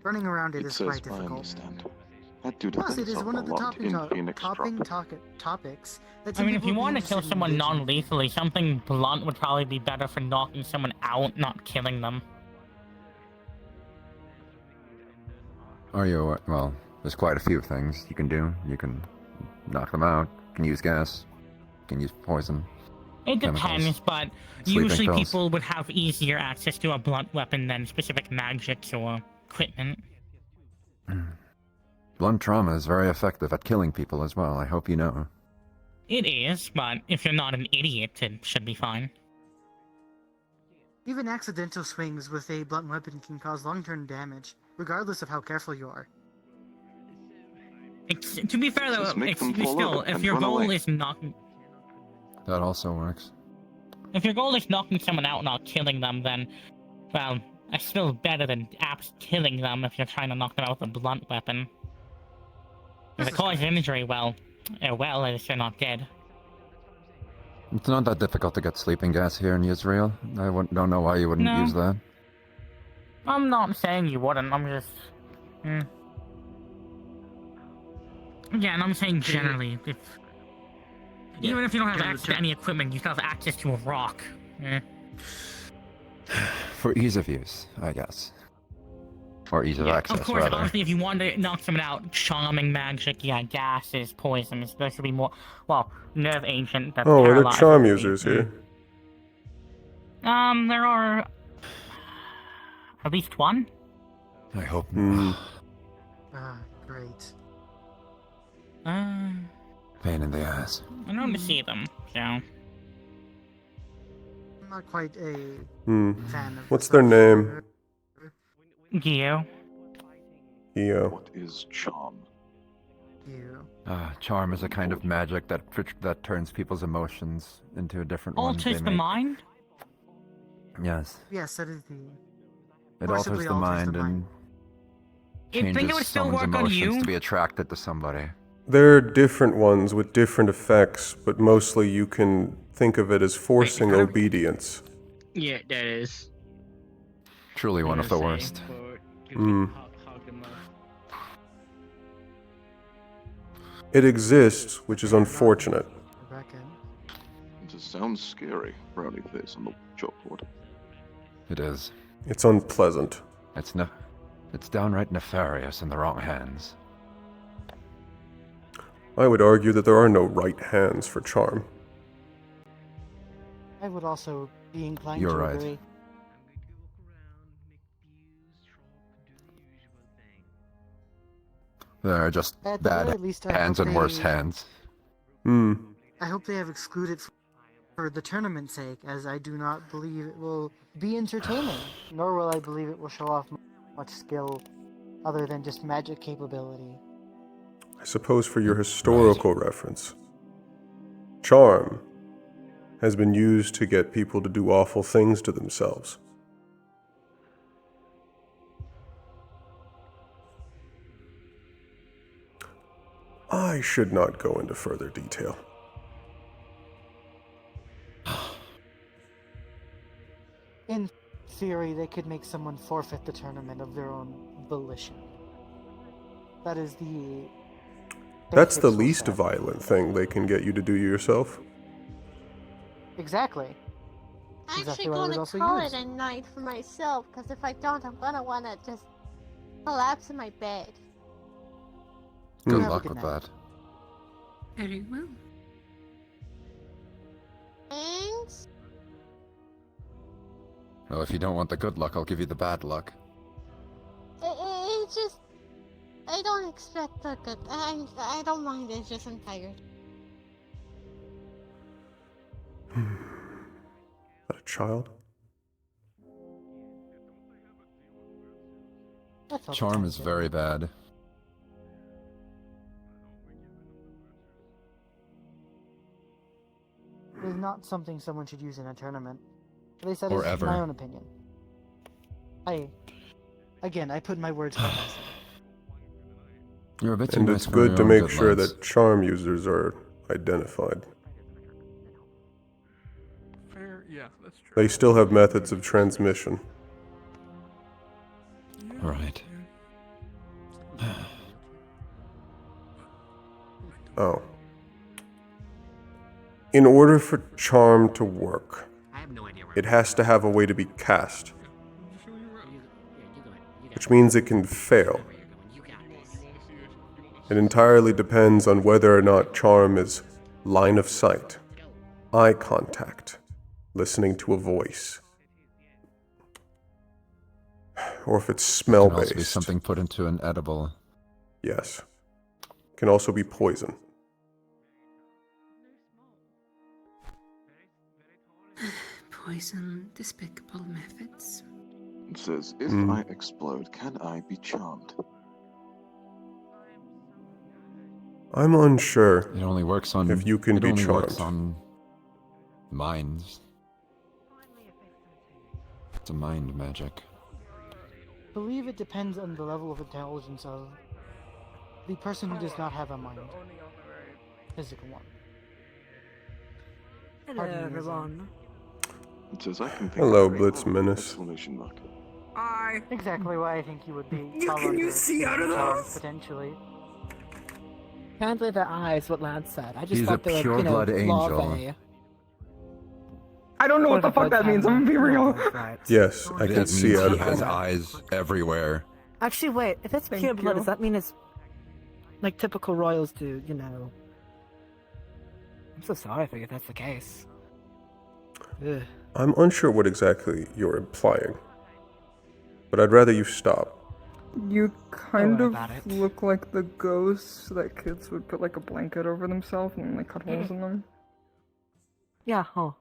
Speaker 13: Running around it
Speaker 5: It
Speaker 13: is
Speaker 5: says,
Speaker 13: quite
Speaker 5: I
Speaker 13: difficult.
Speaker 5: understand. That dude
Speaker 13: Plus,
Speaker 5: thinks
Speaker 13: it is
Speaker 5: of
Speaker 13: one
Speaker 5: a
Speaker 13: of the
Speaker 5: lot in Phoenix
Speaker 13: topics that
Speaker 7: I
Speaker 13: some
Speaker 7: mean, if
Speaker 13: people
Speaker 7: you
Speaker 13: would be
Speaker 7: want to kill
Speaker 13: interested in
Speaker 7: someone
Speaker 13: engaging in.
Speaker 7: non-lethally, something blunt would probably be better for knocking someone out, not killing them.
Speaker 9: Are you, well, there's quite a few things you can do. You can knock them out, you can use gas, you can use poison.
Speaker 7: It
Speaker 9: chemicals,
Speaker 7: depends, but
Speaker 9: sleeping
Speaker 7: usually
Speaker 9: pills.
Speaker 7: people would have easier access to a blunt weapon than specific magics or equipment.
Speaker 9: Blunt trauma is very effective at killing people as well, I hope you know.
Speaker 7: It is, but if you're not an idiot, it should be fine.
Speaker 13: Even accidental swings with a blunt weapon can cause long-term damage, regardless of how careful you are.
Speaker 7: To be fair though,
Speaker 5: Just make them fall
Speaker 7: still,
Speaker 5: over
Speaker 7: if
Speaker 5: and
Speaker 7: your
Speaker 5: run
Speaker 7: goal
Speaker 5: away.
Speaker 7: is knocking...
Speaker 9: That also works.
Speaker 7: If your goal is knocking someone out, not killing them, then, well, it's still better than apps killing them if you're trying to knock them out with a blunt weapon. If it causes injury, well, at least they're not dead.
Speaker 9: It's not that difficult to get sleeping gas here in Israel. I don't know why you wouldn't
Speaker 7: No.
Speaker 9: use that.
Speaker 7: I'm not saying you wouldn't, I'm just... Yeah, and I'm saying generally, if... Even if you don't have access to any equipment, you still have access to a rock.
Speaker 9: For ease of use, I guess. Or ease of access,
Speaker 7: Of course,
Speaker 9: rather.
Speaker 7: obviously, if you wanted to knock someone out, charming magic, yeah, gases, poisons, there should be more... Well, nerve agent that
Speaker 1: Oh, are there
Speaker 7: paralyzes
Speaker 1: charm
Speaker 7: the-
Speaker 1: users here?
Speaker 7: There are... At least one?
Speaker 9: I hope
Speaker 13: Ah, great.
Speaker 9: Pain in the ass.
Speaker 7: I don't see them, so...
Speaker 13: I'm not quite a fan of
Speaker 1: What's their name?
Speaker 7: Gio.
Speaker 1: Gio.
Speaker 5: What is charm?
Speaker 9: Charm is a kind of magic that turns people's emotions into a different one.
Speaker 7: Alters the mind?
Speaker 9: Yes.
Speaker 13: Yes, that is the...
Speaker 9: It
Speaker 13: forcibly
Speaker 9: alters the mind and
Speaker 7: You think it
Speaker 9: changes
Speaker 7: would still
Speaker 9: someone's
Speaker 7: work on
Speaker 9: emotions
Speaker 7: you?
Speaker 9: to be attracted to somebody.
Speaker 1: There are different ones with different effects, but mostly you can think of it as forcing obedience.
Speaker 11: Yeah, that is.
Speaker 9: Truly one of the worst.
Speaker 1: It exists, which is unfortunate.
Speaker 5: It just sounds scary. Brownie face on the chalkboard.
Speaker 9: It is.
Speaker 1: It's unpleasant.
Speaker 9: It's downright nefarious in the wrong hands.
Speaker 1: I would argue that there are no right hands for charm.
Speaker 22: I would also be inclined
Speaker 9: You're
Speaker 22: to
Speaker 9: right.
Speaker 22: agree.
Speaker 9: There are just
Speaker 13: At the
Speaker 9: bad
Speaker 13: very least, I
Speaker 9: hands
Speaker 13: hope
Speaker 9: and worse
Speaker 13: they-
Speaker 9: hands.
Speaker 13: I hope they have excluded for the tournament's sake, as I do not believe it will be entertaining, nor will I believe it will show off much skill other than just magic capability.
Speaker 1: I suppose for your historical reference, charm has been used to get people to do awful things to themselves. I should not go into further detail.
Speaker 22: In theory, they could make someone forfeit the tournament of their own volition. That is the...
Speaker 1: That's the
Speaker 22: basics will
Speaker 1: least
Speaker 22: say.
Speaker 1: violent thing they can get you to do yourself.
Speaker 22: Exactly.
Speaker 10: I'm
Speaker 22: Exactly
Speaker 10: actually
Speaker 22: what I
Speaker 10: going
Speaker 22: would
Speaker 10: to
Speaker 22: also
Speaker 10: call
Speaker 22: use.
Speaker 10: it a night for myself, because if I don't, I'm gonna want to just collapse in my bed.
Speaker 9: Good
Speaker 22: Have a
Speaker 9: luck
Speaker 22: good
Speaker 9: with
Speaker 22: night.
Speaker 9: that.
Speaker 2: Very well.
Speaker 10: Thanks.
Speaker 9: Well, if you don't want the good luck, I'll give you the bad luck.
Speaker 10: It's just... I don't expect the good... I don't mind, it's just I'm tired.
Speaker 1: A child?
Speaker 22: That's all the
Speaker 9: Charm
Speaker 22: time
Speaker 9: is
Speaker 22: for
Speaker 9: very
Speaker 22: me.
Speaker 9: bad.
Speaker 22: It is not something someone should use in a tournament. At least that
Speaker 9: Or
Speaker 22: is
Speaker 9: ever.
Speaker 22: my own opinion. Again, I put my words where I say.
Speaker 9: You're a bit too
Speaker 1: And
Speaker 9: nice
Speaker 1: it's
Speaker 9: for
Speaker 1: good
Speaker 9: your
Speaker 1: to
Speaker 9: own
Speaker 1: make
Speaker 9: good
Speaker 1: sure
Speaker 9: lights.
Speaker 1: that charm users are identified.
Speaker 17: Fair
Speaker 1: They still have methods of transmission.
Speaker 9: Right.
Speaker 1: Oh. In order for charm to work, it has to have a way to be cast. Which means it can fail. It entirely depends on whether or not charm is line of sight, eye contact, listening to a voice, or if it's
Speaker 9: Can also be
Speaker 1: smell-based.
Speaker 9: something put into an edible.
Speaker 1: Yes. Can also be poison.
Speaker 2: Poison, despicable methods.
Speaker 5: It says, if
Speaker 1: Hmm.
Speaker 5: I explode, can I be charmed?
Speaker 1: I'm unsure
Speaker 9: It only works on.
Speaker 1: if you can
Speaker 9: it
Speaker 1: be
Speaker 9: only
Speaker 1: charmed.
Speaker 9: works on minds. It's a mind magic.
Speaker 13: I believe it depends on the level of intelligence of the person who does not have a mind. Physical one.
Speaker 12: Hello,
Speaker 13: Pardon me,
Speaker 12: everyone.
Speaker 5: It says, I can think
Speaker 1: Hello,
Speaker 5: of
Speaker 1: Blitz Menace.
Speaker 5: Exclamation mark.
Speaker 13: Exactly why I think you would be.
Speaker 12: Can you see out of those?
Speaker 13: Potentially.
Speaker 15: Can't believe their eyes, what Lance said. I just
Speaker 9: He's a
Speaker 15: thought they were,
Speaker 9: pure-blood angel.
Speaker 15: larvae.
Speaker 12: I don't know what the fuck that means, I'm gonna be real.
Speaker 1: Yes, I can
Speaker 9: That
Speaker 1: see
Speaker 9: means
Speaker 1: out
Speaker 9: he
Speaker 1: of
Speaker 9: has
Speaker 1: him.
Speaker 9: eyes everywhere.
Speaker 15: Actually, wait, if it's
Speaker 12: Thank
Speaker 15: pure blood,
Speaker 12: you.
Speaker 15: does that mean it's like typical royals do, you know? I'm so sorry if that's the case. Ugh.
Speaker 1: I'm unsure what exactly you're implying, but I'd rather you stop.
Speaker 12: You kind
Speaker 15: worry
Speaker 12: of
Speaker 15: about it.
Speaker 12: look like the ghosts that kids would put like a blanket over themselves and then they cut holes in them.
Speaker 15: Yeah, huh.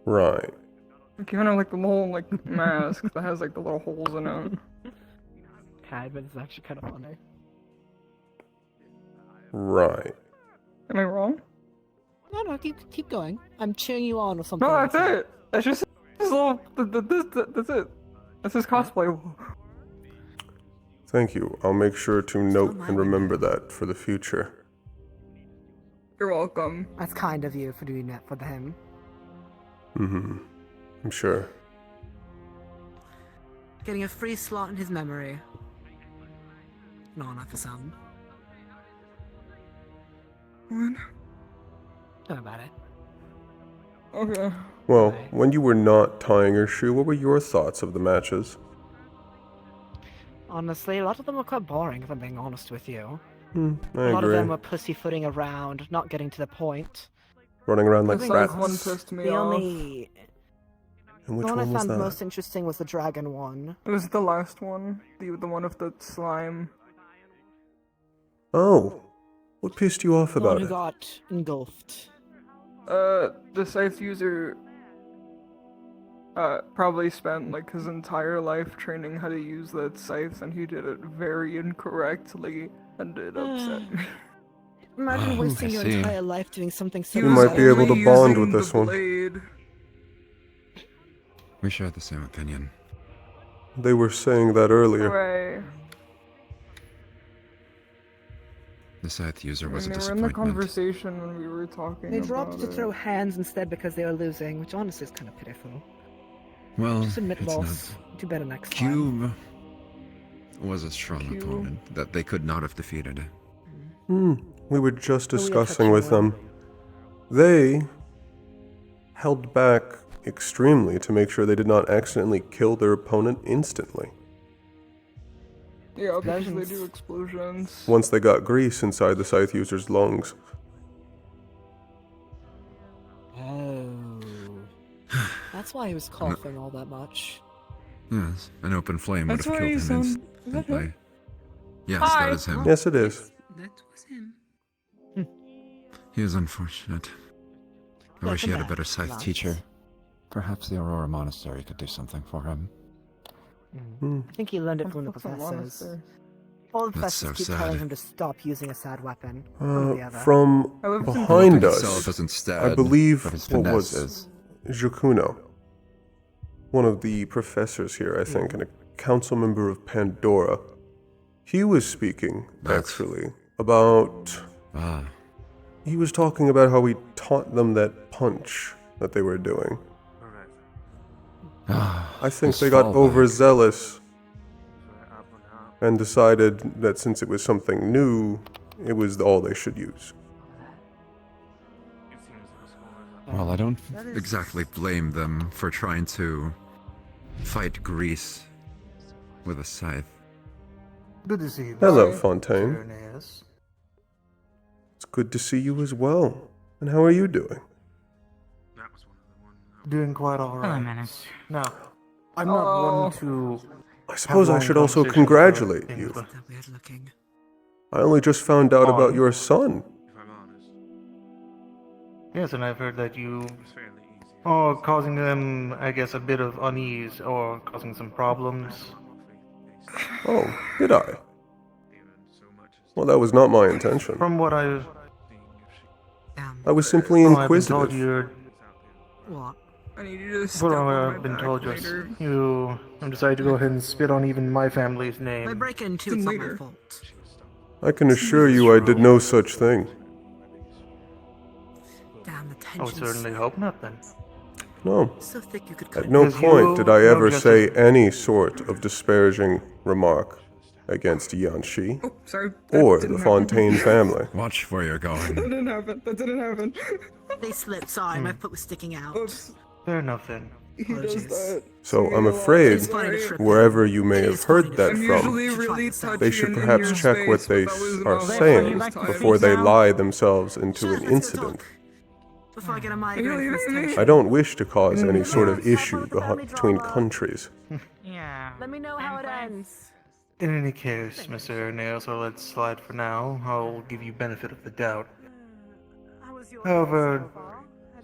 Speaker 1: Right.
Speaker 12: Kind of like the little like mask that has like the little holes in it.
Speaker 15: Okay, but it's actually kind of funny.
Speaker 1: Right.
Speaker 12: Am I wrong?
Speaker 15: No, keep going. I'm cheering you on or something.
Speaker 12: No,
Speaker 15: like
Speaker 12: that's
Speaker 15: that.
Speaker 12: it. That's just his little. That's it. That's his cosplay.
Speaker 1: Thank you. I'll make sure to note and remember that for the future.
Speaker 12: You're welcome.
Speaker 15: That's kind of you for doing that for him.
Speaker 1: Mm-hmm. I'm sure.
Speaker 12: Getting a free slot in his memory. No, not for some. What?
Speaker 15: Don't about it.
Speaker 12: Okay.
Speaker 1: Well, when you were not tying your shoe, what were your thoughts of the matches?
Speaker 15: Honestly, a lot of them were quite boring, if I'm being honest with you.
Speaker 1: I
Speaker 15: A lot of
Speaker 1: agree.
Speaker 15: them were pussyfooting around, not getting to the point.
Speaker 1: Running around like
Speaker 12: That's
Speaker 1: rats.
Speaker 12: like one pissed me
Speaker 15: The
Speaker 12: off.
Speaker 15: only...
Speaker 1: And which
Speaker 15: the one
Speaker 1: one
Speaker 15: I
Speaker 1: was
Speaker 15: found
Speaker 1: that?
Speaker 15: most interesting was the dragon one.
Speaker 12: It was the last one. The one of the slime.
Speaker 1: Oh. What pissed you off
Speaker 15: The one
Speaker 1: about
Speaker 15: who
Speaker 1: it?
Speaker 15: got engulfed.
Speaker 12: The scythe user probably spent like his entire life training how to use that scythe, and he did it very incorrectly, and it upset me.
Speaker 15: Imagine
Speaker 9: Oh,
Speaker 15: wasting
Speaker 9: I
Speaker 15: your
Speaker 9: see.
Speaker 15: entire life doing something so
Speaker 1: You might be able to bond with this one.
Speaker 12: Blade.
Speaker 9: We share the same opinion.
Speaker 1: They were saying that earlier.
Speaker 12: Right.
Speaker 9: The scythe user
Speaker 12: I
Speaker 9: was a
Speaker 12: mean, they were in the
Speaker 9: disappointment.
Speaker 12: conversation when we were talking
Speaker 15: They
Speaker 12: about
Speaker 15: dropped to
Speaker 12: it.
Speaker 15: throw hands instead because they were losing, which honestly is kind of pitiful.
Speaker 9: Well,
Speaker 15: Just admit
Speaker 9: it's
Speaker 15: loss.
Speaker 9: not.
Speaker 15: Do better next time.
Speaker 9: Cube was a strong
Speaker 12: Cube.
Speaker 9: opponent that they could not have defeated.
Speaker 1: We were just
Speaker 15: But we are
Speaker 1: discussing with
Speaker 15: touching
Speaker 1: them. They held back extremely to make sure they did not accidentally kill their opponent instantly.
Speaker 12: Yeah, because they
Speaker 15: Explosions.
Speaker 12: do explosions.
Speaker 1: Once they got grease inside the scythe user's lungs.
Speaker 15: Oh. That's why he was coughing all that much.
Speaker 9: Yes, an open flame would
Speaker 12: That's
Speaker 9: have
Speaker 12: why
Speaker 9: killed
Speaker 12: he's
Speaker 9: him
Speaker 12: Is that
Speaker 9: instantly.
Speaker 12: him?
Speaker 9: Yes,
Speaker 12: Hi.
Speaker 9: that is him.
Speaker 1: Yes, it is.
Speaker 2: That was him.
Speaker 9: He is unfortunate. I
Speaker 15: Yeah,
Speaker 9: wish he
Speaker 15: come
Speaker 9: had a
Speaker 15: back,
Speaker 9: better scythe
Speaker 15: Lance.
Speaker 9: teacher. Perhaps the Aurora Monastery could do something for him.
Speaker 15: I think he learned it from the
Speaker 12: What's a
Speaker 15: professors.
Speaker 12: monster?
Speaker 15: All the
Speaker 9: That's
Speaker 15: professors
Speaker 9: so
Speaker 15: keep telling
Speaker 9: sad.
Speaker 15: him to stop using a sad weapon. One or the other.
Speaker 1: From
Speaker 12: I live in
Speaker 1: behind
Speaker 9: The
Speaker 1: us,
Speaker 9: itself isn't
Speaker 1: I
Speaker 9: sad,
Speaker 1: believe,
Speaker 9: but his
Speaker 1: what
Speaker 9: finesse
Speaker 1: was
Speaker 9: is.
Speaker 1: Jukuno, one of the professors here, I think, and a council member of Pandora. He was speaking, actually, about...
Speaker 9: Ah,
Speaker 1: He was talking about how he taught them that punch that they were doing. I think
Speaker 9: This
Speaker 1: they got
Speaker 9: fallback.
Speaker 1: overzealous and decided that since it was something new, it was all they should use.
Speaker 9: Well, I don't exactly blame them for trying to fight Greece with a scythe.
Speaker 16: Good to see you.
Speaker 1: Hello,
Speaker 16: Mr.
Speaker 1: Fontaine.
Speaker 16: Irenaeus.
Speaker 1: It's good to see you as well. And how are you doing?
Speaker 16: Doing quite all right.
Speaker 7: Hello, Menace.
Speaker 16: Now, I'm not one to.
Speaker 1: I suppose I
Speaker 16: have
Speaker 1: should
Speaker 16: long
Speaker 1: also
Speaker 16: conversations
Speaker 1: congratulate
Speaker 16: about
Speaker 1: you.
Speaker 16: things, but-
Speaker 1: I only just found out about your son.
Speaker 16: Yes, and I've heard that you are causing them, I guess, a bit of unease or causing some problems.
Speaker 1: Oh, did I? Well, that was not my intention.
Speaker 16: From what I
Speaker 1: was simply
Speaker 16: I've been told
Speaker 1: inquisitive.
Speaker 16: you're.
Speaker 12: What? I need you to
Speaker 16: Well,
Speaker 12: step on
Speaker 16: I've
Speaker 12: my
Speaker 16: been
Speaker 12: back
Speaker 16: told
Speaker 12: later.
Speaker 16: you decided to go ahead and spit on even my family's name.
Speaker 12: By breaking into it's not my fault.
Speaker 1: I can assure you I did no such thing.
Speaker 12: Damn, the
Speaker 16: I would
Speaker 12: tension's
Speaker 16: certainly hope not then.
Speaker 1: No.
Speaker 12: so thick you could cut
Speaker 1: At no
Speaker 16: Because
Speaker 1: point
Speaker 16: you
Speaker 1: did I
Speaker 16: know
Speaker 1: ever
Speaker 16: just
Speaker 1: say any sort of disparaging remark against Yanxi
Speaker 12: Oh, sorry. That
Speaker 1: or
Speaker 12: didn't
Speaker 1: the
Speaker 12: happen.
Speaker 1: Fontaine family.
Speaker 9: Watch where you're going.
Speaker 12: That didn't happen. That didn't happen. They slipped. Sorry, my foot was sticking out.
Speaker 16: Hmm. Fair enough then.
Speaker 12: He does that.
Speaker 1: So I'm afraid wherever you may have heard that
Speaker 12: I'm
Speaker 1: from,
Speaker 12: usually really touchy
Speaker 1: they should
Speaker 12: and in
Speaker 1: perhaps
Speaker 12: your
Speaker 1: check what
Speaker 12: space,
Speaker 1: they
Speaker 12: but that was
Speaker 1: are
Speaker 12: about
Speaker 1: saying
Speaker 12: this time.
Speaker 1: before they lie themselves into an incident.
Speaker 12: Before I get a migraine from this
Speaker 1: I don't wish to cause any sort of issue between countries.
Speaker 7: Yeah.
Speaker 10: Let me know how it ends.
Speaker 16: In any case, Mr. Irenaeus, I'll let it slide for now. I'll give you benefit of the doubt. However,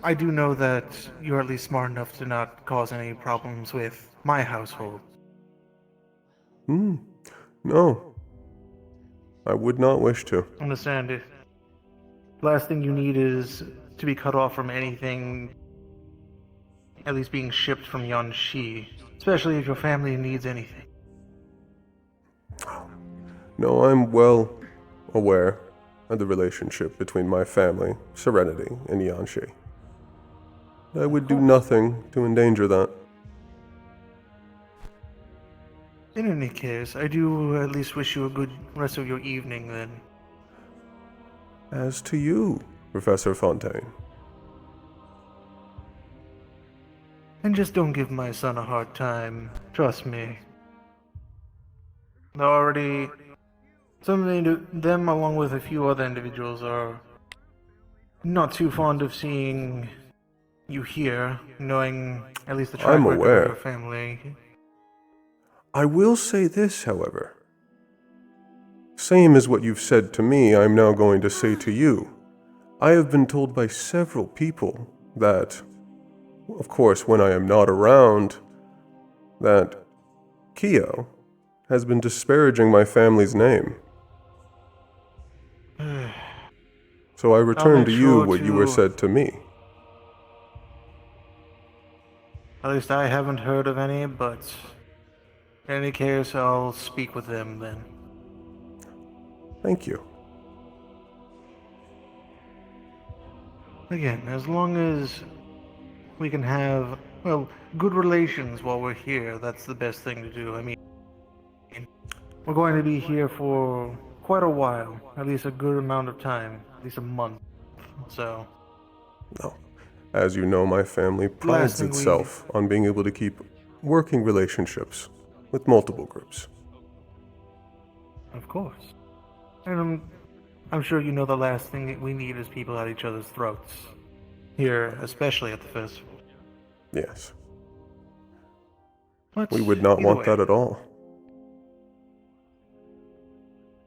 Speaker 16: I do know that you're at least smart enough to not cause any problems with my household.
Speaker 1: No. I would not wish to.
Speaker 16: Understand it. Last thing you need is to be cut off from anything, at least being shipped from Yanxi, especially if your family needs anything.
Speaker 1: No, I'm well aware of the relationship between my family, Serenity, and Yanxi. I would do nothing to endanger that.
Speaker 16: In any case, I do at least wish you a good rest of your evening then.
Speaker 1: As to you, Professor Fontaine.
Speaker 16: And just don't give my son a hard time. Trust me. They're already... them along with a few other individuals are not too fond of seeing you here, knowing at least the track
Speaker 1: I'm
Speaker 16: record
Speaker 1: aware.
Speaker 16: of your family.
Speaker 1: I will say this, however. Same as what you've said to me, I'm now going to say to you. I have been told by several people that, of course, when I am not around, that Kyo has been disparaging my family's name. So I return
Speaker 16: make
Speaker 1: to you
Speaker 16: sure
Speaker 1: what you were
Speaker 16: to-
Speaker 1: said to me.
Speaker 16: At least I haven't heard of any, but in any case, I'll speak with them then.
Speaker 1: Thank you.
Speaker 16: Again, as long as we can have, well, good relations while we're here, that's the best thing to do. I mean, we're going to be here for quite a while, at least a good amount of time, at least a month. So,
Speaker 1: No. As you know, my family prides
Speaker 16: thing we-
Speaker 1: itself on being able to keep working relationships with multiple groups.
Speaker 16: of course. And I'm sure you know the last thing that we need is people at each other's throats. Here, especially at the festival.
Speaker 1: Yes.
Speaker 16: But
Speaker 1: We would not
Speaker 16: either
Speaker 1: want
Speaker 16: way,
Speaker 1: that at all.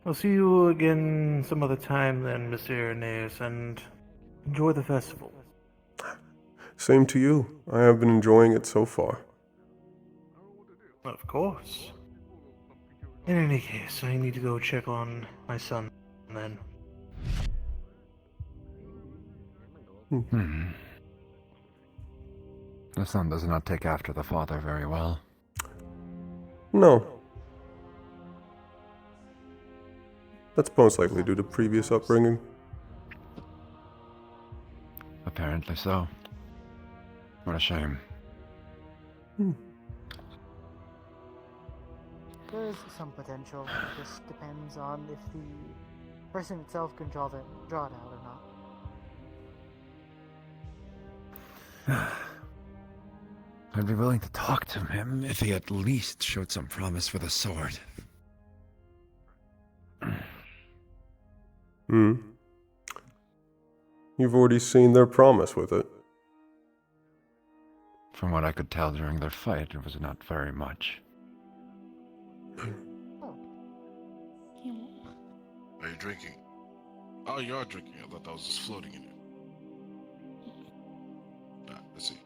Speaker 16: I'll see you again some other time then, Mr. Irenaeus, and enjoy the festival.
Speaker 1: Same to you. I have been enjoying it so far.
Speaker 16: Of course. In any case, I need to go check on my son then.
Speaker 9: The son does not take after the father very well.
Speaker 1: No. That's most likely due to previous upbringing.
Speaker 9: Apparently so. What a shame.
Speaker 13: There is some potential. It just depends on if the person itself can draw it out or not.
Speaker 8: I'd be willing to talk to him if he at least showed some promise for the sword.
Speaker 1: You've already seen their promise with it.
Speaker 9: From what I could tell during their fight, it was not very much.
Speaker 20: Are you drinking? Oh, you are drinking. I thought that was just floating in it. Let's see.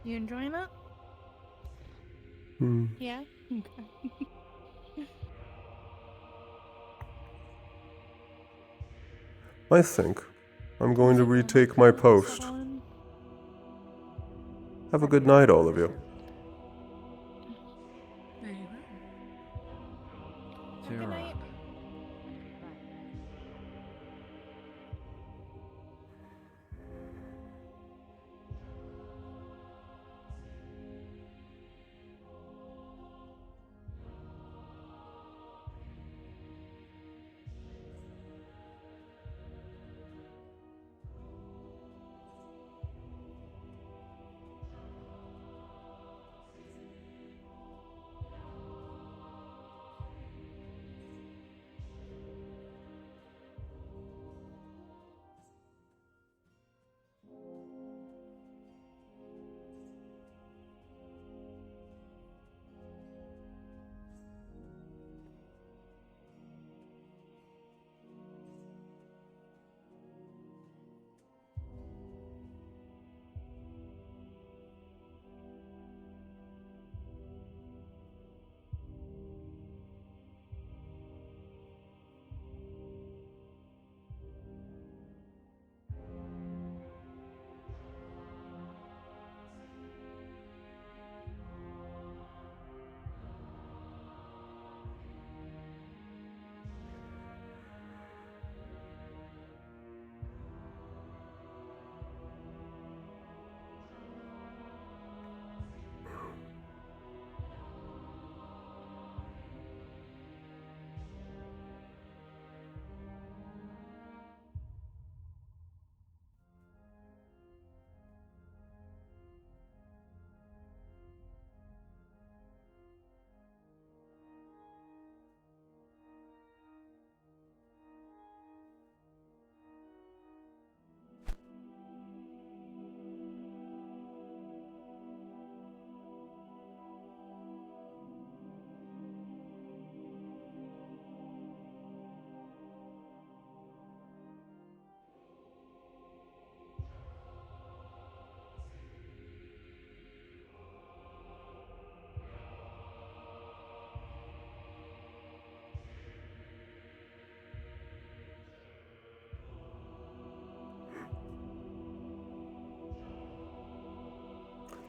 Speaker 19: You enjoying it? Yeah? Okay.
Speaker 1: I think I'm going to retake my post. Have a good night, all of you.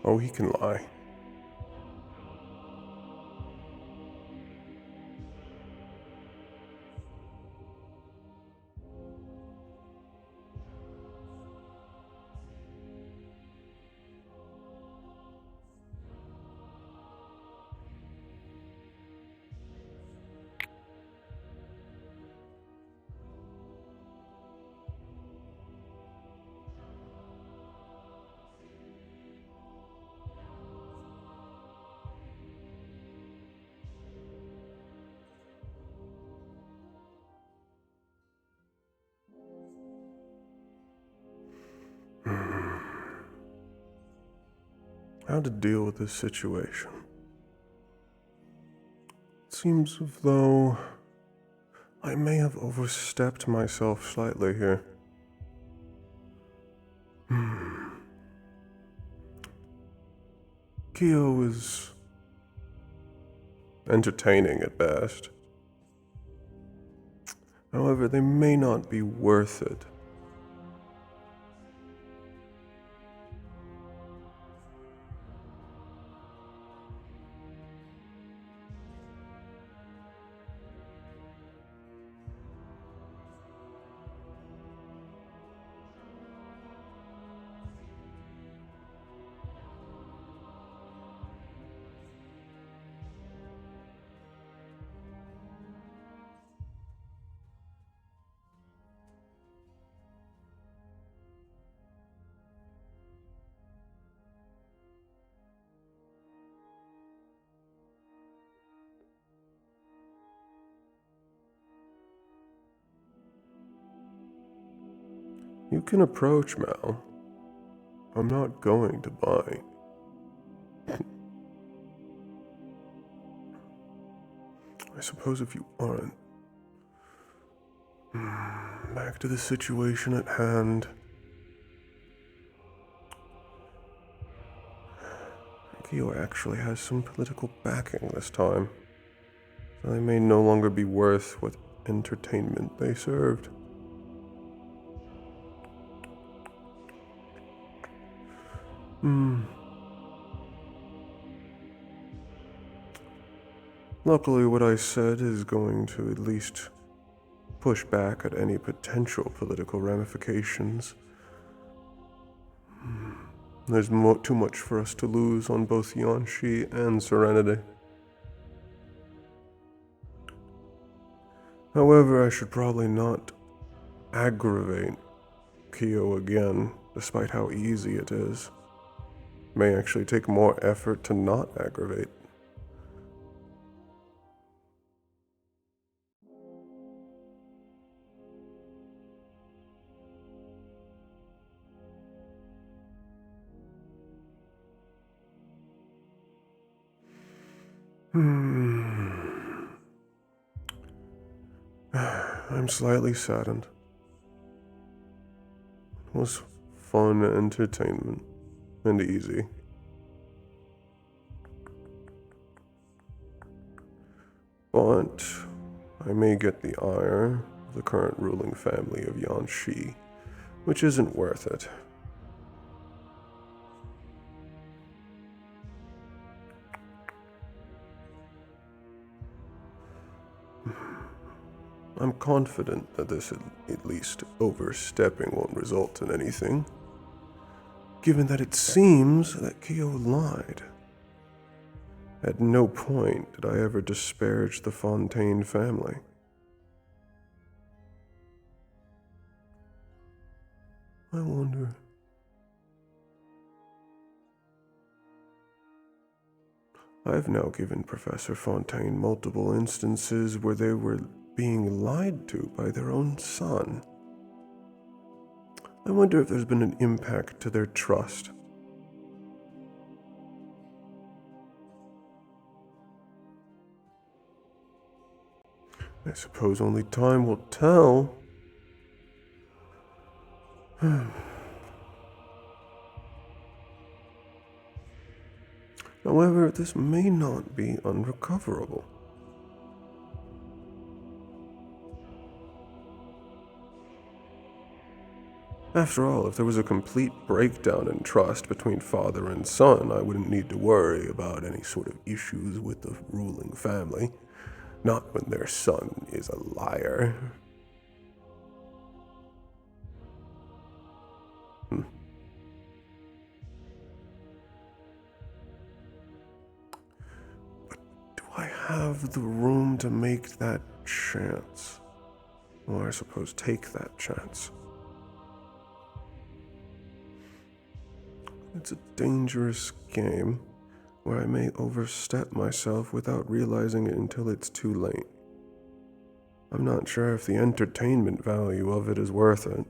Speaker 1: Oh, he can lie. How to deal with this situation? It seems as though I may have overstepped myself slightly here. Kyo is entertaining at best. However, they may not be worth it. You can approach, Mal. I'm not going to bite. I suppose if you aren't. Back to the situation at hand. Kyo actually has some political backing this time, so they may no longer be worth what entertainment they served. Luckily, what I said is going to at least push back at any potential political ramifications. There's too much for us to lose on both Yanshi and Serenity. However, I should probably not aggravate Kyo again, despite how easy it is. It may actually take more effort to not aggravate. I'm slightly saddened. It was fun entertainment and easy. But I may get the ire of the current ruling family of Yanshi, which isn't worth it. I'm confident that this, at least overstepping, won't result in anything, given that it seems that Kyo lied. At no point did I ever disparage the Fontaine family. I wonder. I've now given Professor Fontaine multiple instances where they were being lied to by their own son. I wonder if there's been an impact to their trust. I suppose only time will tell. However, this may not be unrecoverable. After all, if there was a complete breakdown in trust between father and son, I wouldn't need to worry about any sort of issues with the ruling family. Not when their son is a liar. But do I have the room to make that chance? Or I suppose take that chance. It's a dangerous game where I may overstep myself without realizing it until it's too late. I'm not sure if the entertainment value of it is worth it.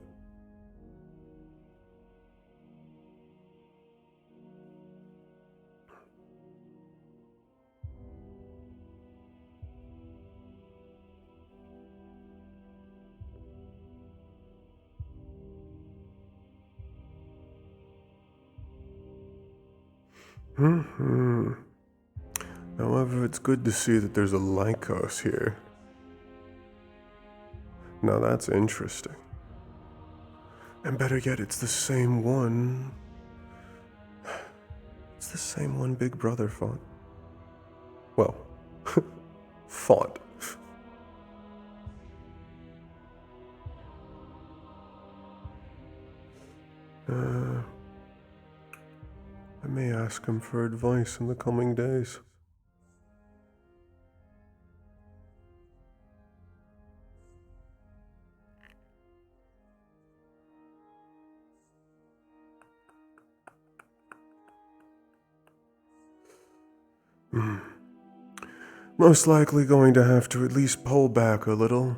Speaker 1: However, it's good to see that there's a Lycos here. Now that's interesting. And better yet, it's the same one. It's the same one Big Brother fought. Well, fought. I may ask him for advice in the coming days. Most likely going to have to at least pull back a little.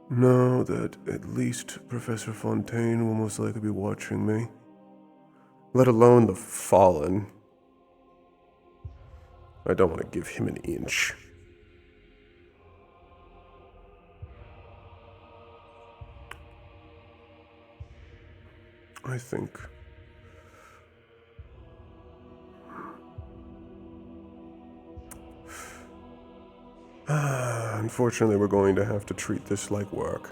Speaker 1: know that at least Professor Fontaine will most likely be watching me. Let alone the Fallen. I don't want to give him an inch. I think... Unfortunately, we're going to have to treat this like work.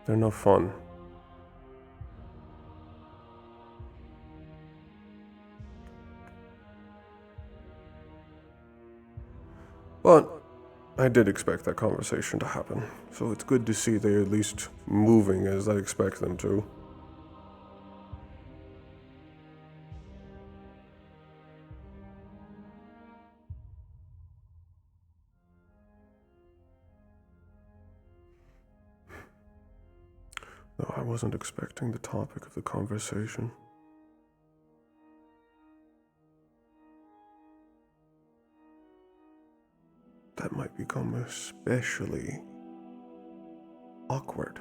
Speaker 1: They're no fun. But I did expect that conversation to happen, so it's good to see they're at least moving as I expect them to. Though I wasn't expecting the topic of the conversation. That might become especially awkward.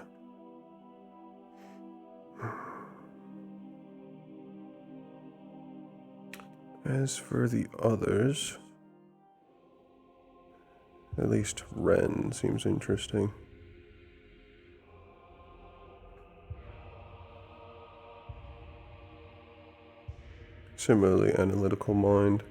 Speaker 1: As for the others, at least Ren seems interesting. Similarly analytical mind.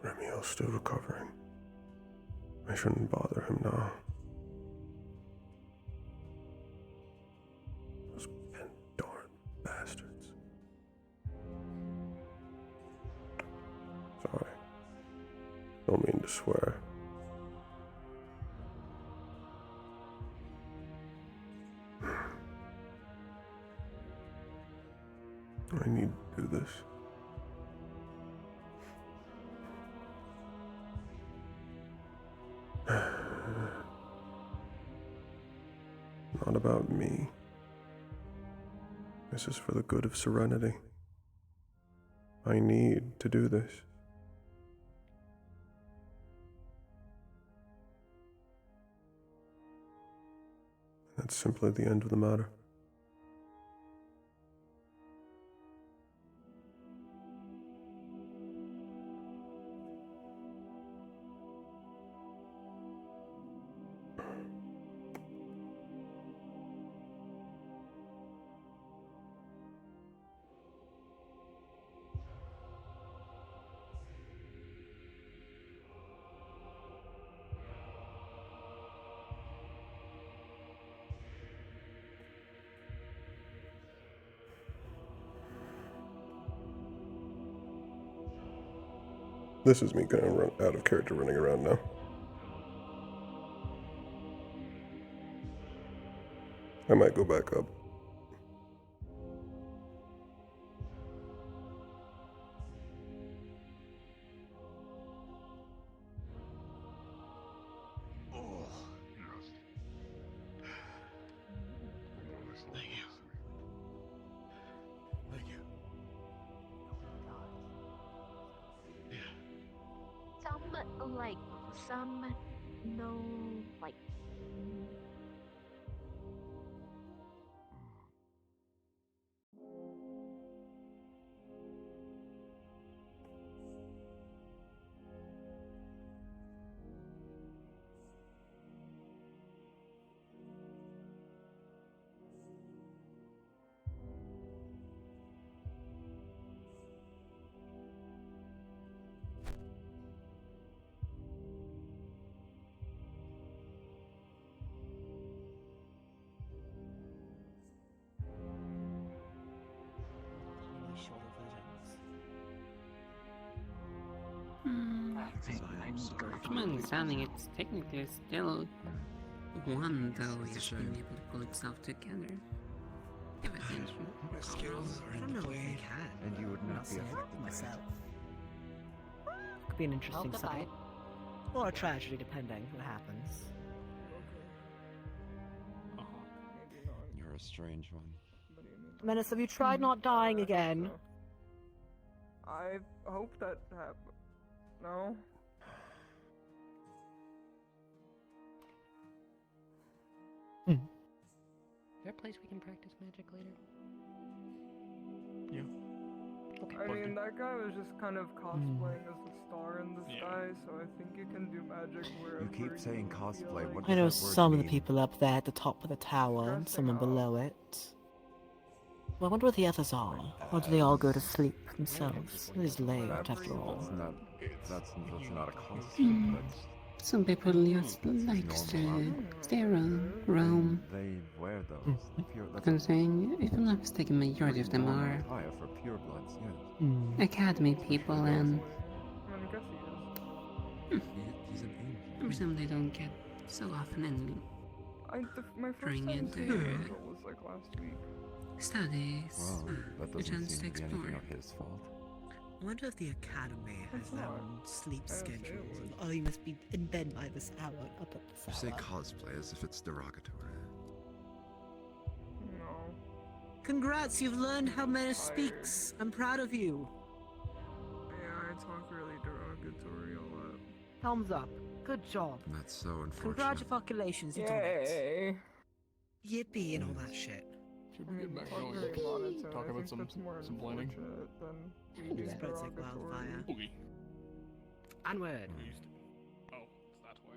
Speaker 1: Remio's still recovering. I shouldn't bother him now. Those Pandoran bastards. Sorry. Don't mean to swear. I need to do this. Not about me. This is for the good of Serenity. I need to do this. That's simply the end of the matter. This is me kind of out of character running around now. I might go back up.
Speaker 3: Some like, some no like.
Speaker 2: From my understanding, it's technically still one, though it's been able to pull itself together. Evidently.
Speaker 4: My skills are in play, and you would not be affected myself.
Speaker 15: Could be an interesting sight. Or a tragedy, depending what happens.
Speaker 9: You're a strange one.
Speaker 15: Menace, have you tried not dying again?
Speaker 21: I hope that happens. No?
Speaker 2: Is there a place we can practice magic later?
Speaker 21: Yeah. I mean, that guy was just kind of cosplaying as the star in the sky, so I think you can do magic wherever
Speaker 8: You keep saying cosplay. What does
Speaker 15: I know
Speaker 8: that word
Speaker 15: some of the
Speaker 8: mean?
Speaker 15: people up there at the top of the tower, and some are below it. Well, I wonder where the others are. Or do they all go to sleep themselves? It is late, after all.
Speaker 9: That's not a costume.
Speaker 2: Some people just like to stay around, roam.
Speaker 9: They wear those.
Speaker 2: I'm saying, if I'm not mistaken, majority of them are
Speaker 9: Attire for purebloods, yes.
Speaker 2: academy people, and
Speaker 8: He's an angel.
Speaker 2: I presume they don't get so often in
Speaker 21: my first
Speaker 2: during
Speaker 21: time
Speaker 2: it
Speaker 21: seeing Angel was like last week.
Speaker 2: studies,
Speaker 9: Well, that
Speaker 2: a
Speaker 9: doesn't
Speaker 2: chance to
Speaker 9: seem to be
Speaker 2: explore.
Speaker 9: anything of his fault.
Speaker 12: I wonder if the academy has their own sleep
Speaker 21: I
Speaker 12: schedules.
Speaker 21: would.
Speaker 12: Oh, you must be in bed by this hour, up at this
Speaker 8: You
Speaker 12: hour.
Speaker 8: say cosplay as if it's derogatory.
Speaker 21: No.
Speaker 12: Congrats, you've learned how Menace speaks. I'm proud of you.
Speaker 21: Yeah, I talk really derogatory a lot.
Speaker 15: Thumbs up. Good job.
Speaker 8: That's so unfortunate.
Speaker 12: Congratulations, you done it.
Speaker 21: Yay!
Speaker 12: Yippee and all that shit.
Speaker 21: I mean, talk very monotone. I think that's more unfortunate than being
Speaker 12: Spreads like
Speaker 21: derogatory.
Speaker 12: wildfire. Onward.
Speaker 20: Oh, it's that way.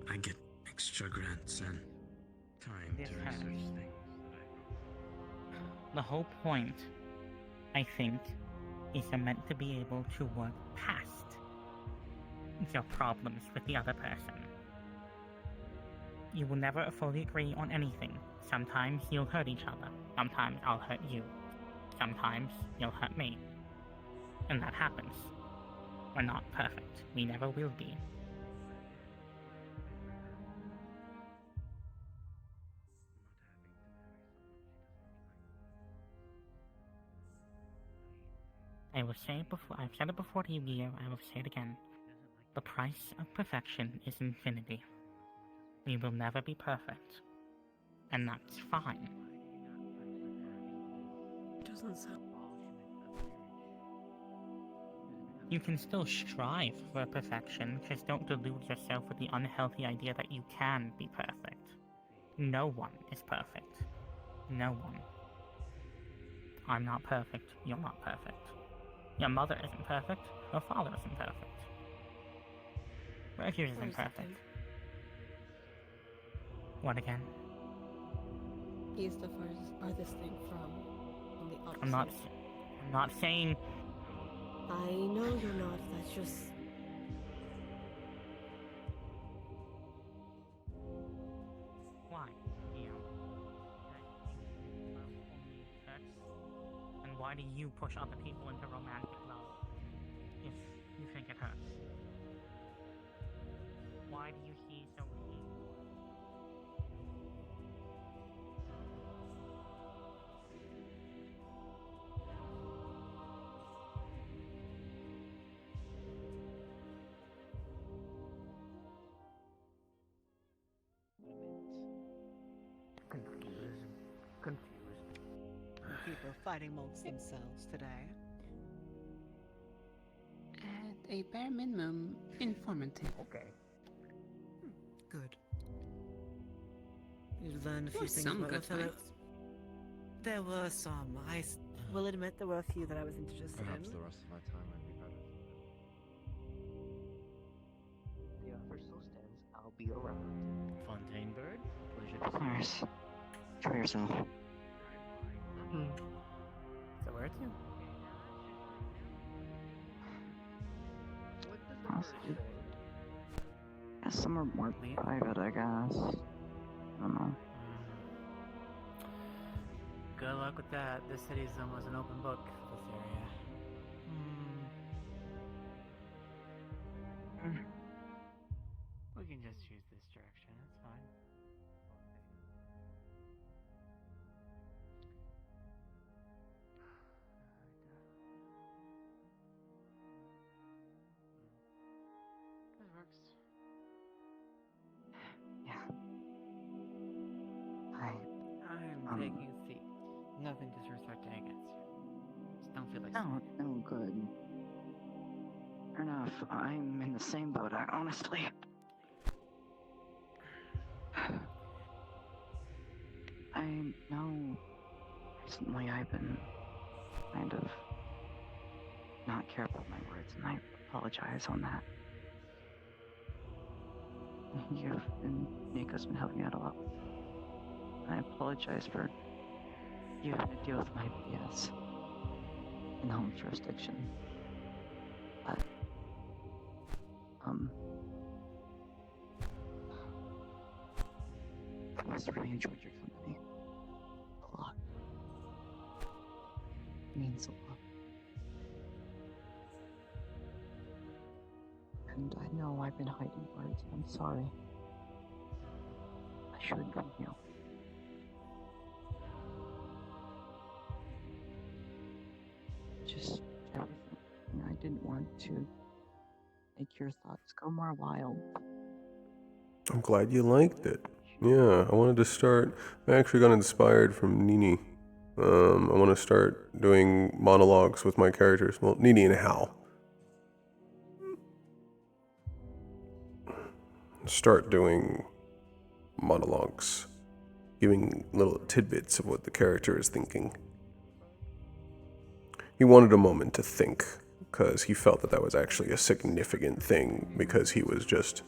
Speaker 6: I get extra grants and time to research things.
Speaker 7: The whole point, I think, is you're meant to be able to work past your problems with the other person. You will never fully agree on anything. Sometimes you'll hurt each other. Sometimes I'll hurt you. Sometimes you'll hurt me. And that happens. We're not perfect. We never will be. I will say it before, I've said it before to you, Gio, I will say it again. The price of perfection is infinity. We will never be perfect. And that's fine.
Speaker 2: Doesn't sound.
Speaker 7: You can still strive for perfection, just don't delude yourself with the unhealthy idea that you can be perfect. No one is perfect. No one. I'm not perfect, you're not perfect. Your mother isn't perfect, your father isn't perfect. Mercury isn't perfect. What again?
Speaker 18: He's the farthest thing from on the opposite.
Speaker 7: I'm not saying
Speaker 10: I know you're not, that's just...
Speaker 7: why do you push other people into romantic love if you think it hurts? Why do you see so keen?
Speaker 15: Confused. People fighting amongst themselves today.
Speaker 2: At a bare minimum, informative.
Speaker 15: Okay. Good. You've learned a few
Speaker 2: There were
Speaker 15: things
Speaker 2: some
Speaker 15: about
Speaker 2: good
Speaker 15: fellow.
Speaker 2: fights.
Speaker 15: There were some. Will admit there were a few that I was interested
Speaker 9: Perhaps
Speaker 15: in.
Speaker 9: the rest of my time might be better.
Speaker 11: The offer still stands. I'll be around.
Speaker 15: Fontaine Bird, pleasure to see you.
Speaker 11: Nurse, try yourself.
Speaker 15: So where to?
Speaker 11: Honestly, yeah, somewhere more private, I guess. I don't know.
Speaker 15: Good luck with that. This city's almost an open book for this area. We can just choose this direction, it's fine. That works.
Speaker 11: Yeah.
Speaker 15: I'm taking a seat. Nothing disrespecting against you. Just don't feel like
Speaker 11: No, good. Fair enough. I'm in the same boat, honestly. I know recently I've been kind of not careful with my words, and I apologize on that. You've and Nico's been helping me out a lot. I apologize for you having to deal with my BS in home jurisdiction. But, I just really enjoyed your company. A lot. It means a lot. And I know I've been hiding words, and I'm sorry. I should have been you. Just everything. I didn't want to make your thoughts go more wild.
Speaker 1: I'm glad you liked it. Yeah, I wanted to start. I actually got inspired from Nini. I want to start doing monologues with my characters. Well, Nini and Hal. Start doing monologues, giving little tidbits of what the character is thinking. He wanted a moment to think, because he felt that that was actually a significant thing, because he was just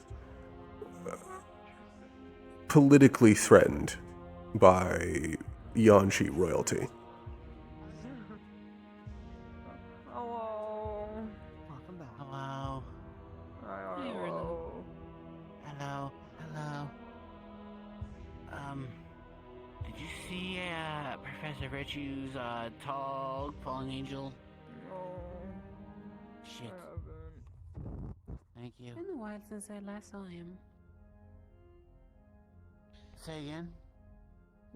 Speaker 1: politically threatened by Yanshi royalty.
Speaker 21: Hello.
Speaker 15: Welcome back. Hello.
Speaker 21: Hello.
Speaker 15: Hello. Hello. Did you see Professor Virtue's tall falling angel?
Speaker 21: No.
Speaker 15: Shit.
Speaker 21: I haven't.
Speaker 15: Thank you.
Speaker 2: It's been a while since I last saw him.
Speaker 15: Say again?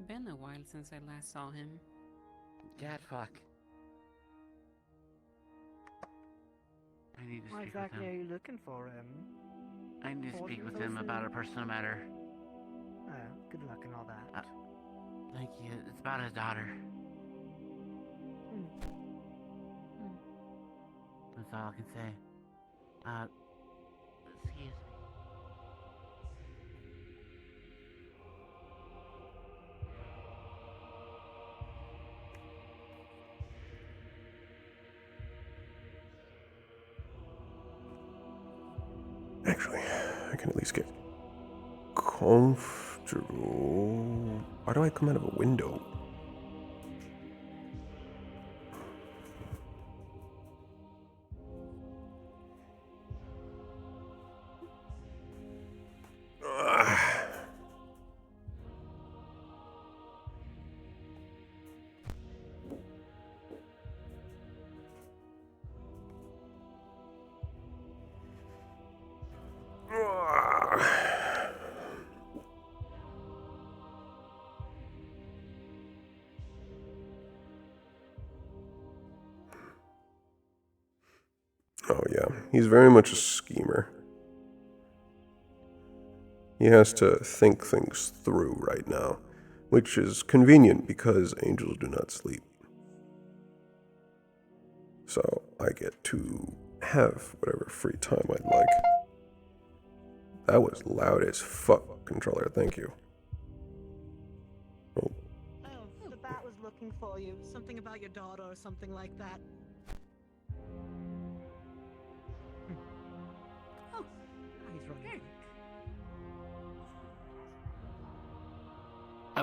Speaker 2: Been a while since I last saw him.
Speaker 15: Cat fuck. I need to
Speaker 13: Why
Speaker 15: speak
Speaker 13: exactly
Speaker 15: with
Speaker 13: are
Speaker 15: him.
Speaker 13: you looking for him?
Speaker 15: I need to
Speaker 13: What
Speaker 15: speak with
Speaker 13: was
Speaker 15: him
Speaker 13: it?
Speaker 15: about a personal matter.
Speaker 13: Oh, good luck and all that.
Speaker 15: Thank you. It's about his daughter. That's all I can say. Excuse me.
Speaker 1: Actually, I can at least get comfortable. Why do I come out of a window? Oh yeah, he's very much a schemer. He has to think things through right now, which is convenient because angels do not sleep. So I get to have whatever free time I'd like. That was loud as fuck, controller, thank you. Oh.
Speaker 15: Oh, the bat was looking for you. Something about your daughter or something like that. Oh, he's running.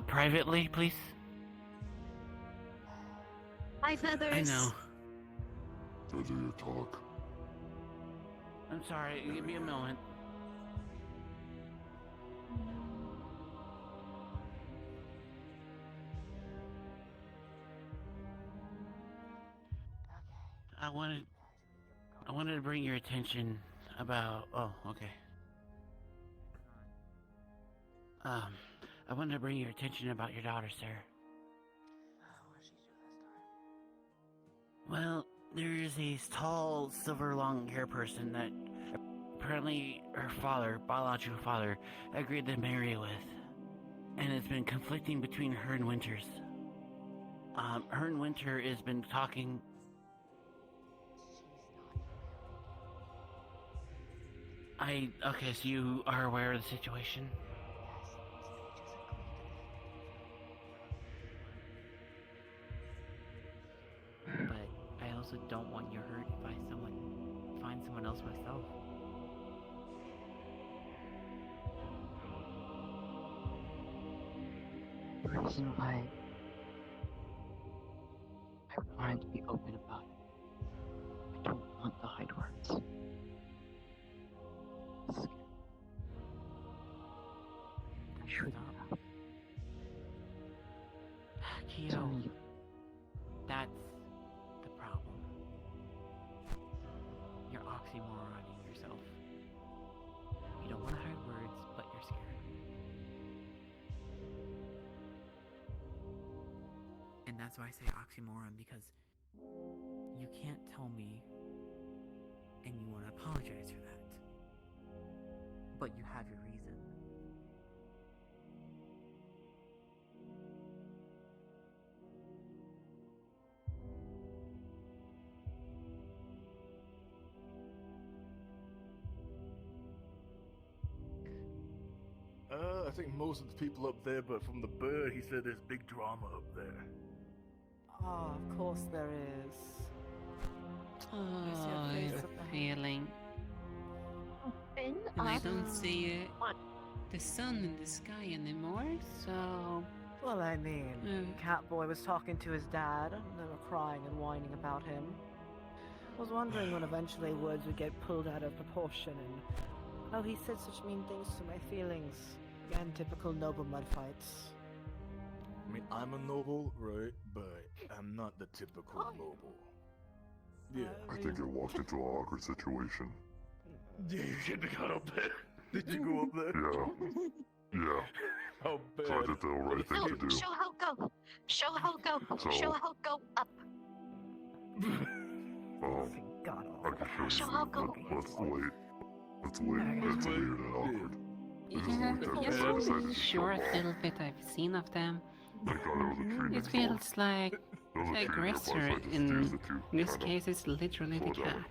Speaker 6: Privately, please?
Speaker 10: Hi, Feathers.
Speaker 6: I know.
Speaker 14: Feather your talk.
Speaker 6: I'm sorry, give me a moment. I wanted to bring your attention about... Oh, okay. I wanted to bring your attention about your daughter, sir. Well, there's a tall, silver, long-hair person that apparently her father, biological father, agreed to marry with. And it's been conflicting between her and Winters. Her and Winter has been talking... Okay, so you are aware of the situation?
Speaker 2: But I also don't want you hurt by find someone else myself.
Speaker 11: The reason why I wanted to be open about it, I don't want the hide words.
Speaker 2: Kyo, that's the problem. You're oxymoroning yourself. You don't want to hide words, but you're scared. And that's why I say oxymoron, because you can't tell me and you want to apologize for that. But you have your reason.
Speaker 20: I think most of the people up there, but from the bird, he said there's big drama up there.
Speaker 15: Ah, of course there is.
Speaker 2: Oh, I have a feeling.
Speaker 3: Open
Speaker 2: And I
Speaker 3: up.
Speaker 2: don't see the sun in the sky anymore, so...
Speaker 15: Well, I mean, Catboy was talking to his dad, and they were crying and whining about him. I was wondering when eventually words would get pulled out of proportion, and oh, he said such mean things to my feelings. Again, typical noble mud fights.
Speaker 20: I mean, I'm a noble, right? But I'm not the typical noble. Yeah.
Speaker 14: I think it walked into an awkward situation.
Speaker 20: Yeah, you shouldn't have got up there. Did you go up there?
Speaker 14: Yeah. Yeah.
Speaker 20: How bad?
Speaker 14: So I did the right thing to do.
Speaker 3: Show how go. Show how go.
Speaker 14: So-
Speaker 3: Show how go up.
Speaker 14: I can show you, but let's wait. Let's wait. It's weird and awkward.
Speaker 2: Yeah, the short little bit I've seen of them, it feels like the aggressor in this case is literally the cat.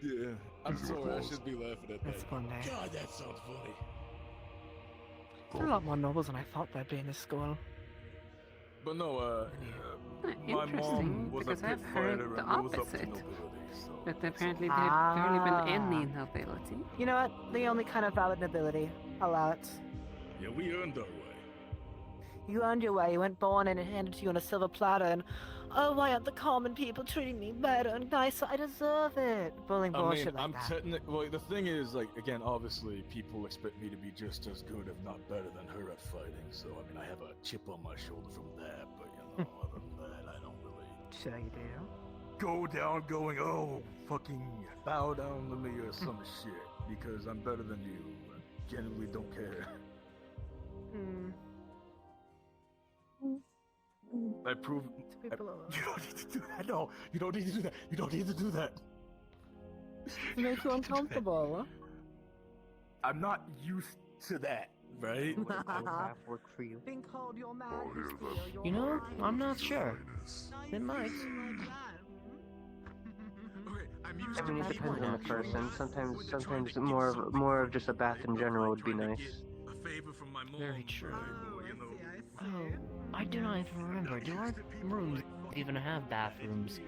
Speaker 20: Yeah, I'm sorry, I should be laughing at that.
Speaker 15: That's funny.
Speaker 20: God, that sounds funny.
Speaker 15: There are a lot more nobles than I thought there'd be in this school.
Speaker 20: But no, my mom
Speaker 2: Interesting,
Speaker 20: was
Speaker 2: because
Speaker 20: a
Speaker 2: I've
Speaker 20: pit
Speaker 2: heard
Speaker 20: fighter
Speaker 2: the
Speaker 20: and rose up to
Speaker 2: opposite.
Speaker 20: nobility, so...
Speaker 2: But apparently there's barely been any nobility.
Speaker 15: You know what? The only kind of valid nobility. Allow it.
Speaker 20: Yeah, we earned our way.
Speaker 15: You earned your way. You weren't born and handed to you on a silver platter and... Oh, why aren't the common people treating me better and nicer? I deserve it. Bullying bullshit like
Speaker 20: I'm
Speaker 15: that.
Speaker 20: technically... Well, the thing is, like, again, obviously, people expect me to be just as good, if not better, than her at fighting. So, I mean, I have a chip on my shoulder from that, but, you know, other than that, I don't really...
Speaker 15: Sure you do.
Speaker 20: Go down going, oh, fucking bow down to me or some shit, because I'm better than you. I genuinely don't care.
Speaker 15: Hmm.
Speaker 20: I prove... You don't need to do that, no! You don't need to do that! You don't need to do that!
Speaker 15: It makes you uncomfortable.
Speaker 20: I'm not used to that, right?
Speaker 17: Work for you.
Speaker 15: Being called your man
Speaker 14: Oh,
Speaker 15: is
Speaker 14: yeah,
Speaker 15: clear,
Speaker 17: You know, I'm not sure. It might.
Speaker 21: I'm
Speaker 17: I mean, it depends on the person. Sometimes more of just a bath in general would be nice.
Speaker 8: Very true.
Speaker 17: Oh, I do not even remember. Do our rooms even have bathrooms?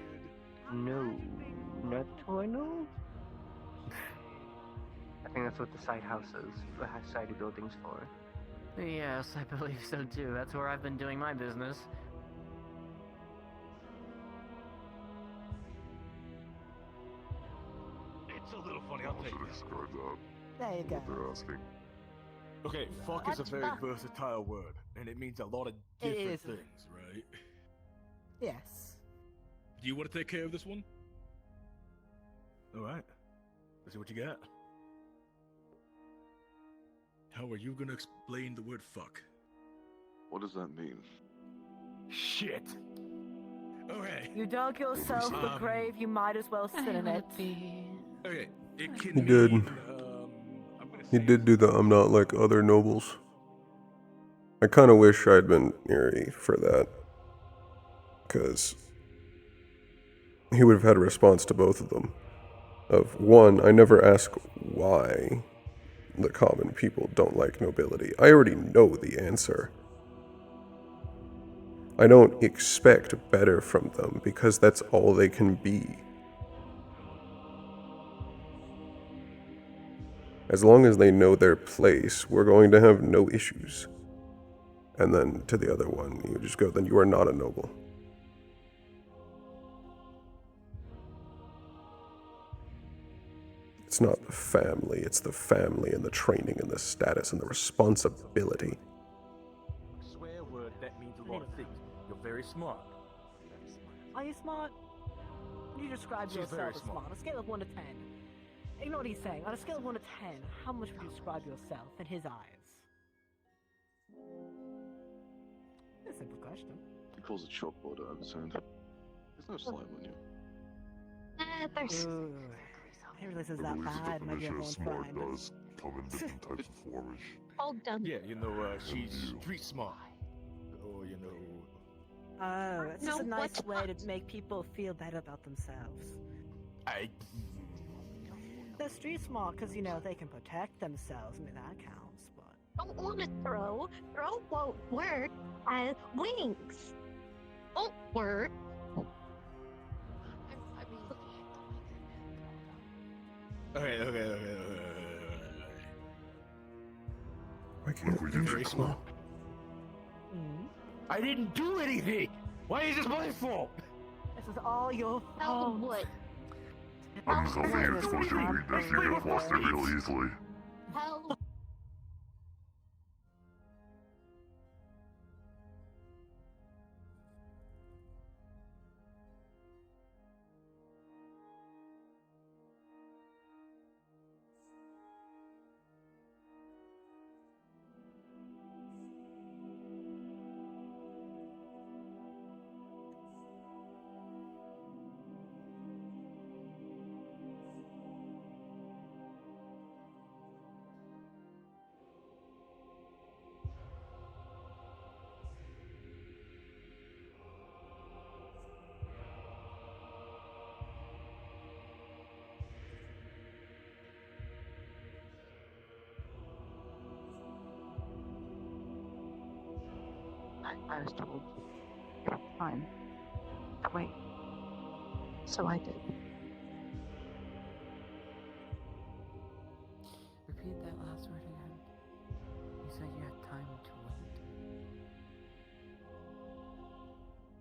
Speaker 17: No, not to I know. I think that's what the side houses, the side buildings for. Yes, I believe so too. That's where I've been doing my business.
Speaker 20: It's a little funny, I'll
Speaker 14: How
Speaker 20: take
Speaker 14: should I
Speaker 20: it.
Speaker 14: describe that?
Speaker 15: There you go.
Speaker 14: What they're asking.
Speaker 20: Okay, fuck is a very versatile word, and it means a lot of
Speaker 15: It
Speaker 20: different
Speaker 15: is.
Speaker 20: things, right?
Speaker 15: Yes.
Speaker 20: Do you want to take care of this one? Alright. Let's see what you got. How are you gonna explain the word fuck?
Speaker 5: What does that mean?
Speaker 20: Shit! Okay.
Speaker 15: You dug yourself a grave, you might as well sit in it.
Speaker 20: Okay, it can
Speaker 1: He did.
Speaker 20: mean,
Speaker 1: He did do the I'm not like other nobles. I kind of wish I'd been Erie for that. Because he would have had a response to both of them. Of one, I never ask why the common people don't like nobility. I already know the answer. I don't expect better from them because that's all they can be. As long as they know their place, we're going to have no issues. And then to the other one, you just go, then you are not a noble. It's not the family, it's the family and the training and the status and the responsibility.
Speaker 20: A swear word that means a lot of things. You're very smart.
Speaker 15: Are you smart? You describe
Speaker 20: She's
Speaker 15: yourself
Speaker 20: very
Speaker 15: as
Speaker 20: smart.
Speaker 15: smart. On a scale of 1 to 10. You know what he's saying? On a scale of 1 to 10, how much would you describe yourself in his eyes? A simple question.
Speaker 5: He pulls a chalkboard out of his hand. There's no slime on you.
Speaker 3: There's.
Speaker 15: Ooh, I didn't realize it was
Speaker 14: I
Speaker 15: that
Speaker 14: believe the
Speaker 15: bad. Maybe
Speaker 14: definition of
Speaker 15: everyone's
Speaker 14: smart
Speaker 15: fine.
Speaker 14: does come in different types of forms.
Speaker 3: Hold on.
Speaker 20: Yeah, you know, she's street smart. Or, you know...
Speaker 15: Oh, it's just a
Speaker 3: No,
Speaker 15: nice
Speaker 3: what's
Speaker 15: way to make people feel better about themselves. They're street smart because, you know, they can protect themselves. I mean, that counts, but...
Speaker 3: Don't want to throw. Throw won't work as wings. Won't work.
Speaker 20: Okay.
Speaker 1: Why can't we do
Speaker 20: Very smart. I didn't do anything! Why is this my fault?
Speaker 15: This is all your fault.
Speaker 3: What?
Speaker 14: I'm just hoping you exposed your weakness. You get flustered real easily.
Speaker 3: Hell.
Speaker 11: I was told time to wait. So I did.
Speaker 2: Repeat that last word again. You said you had time to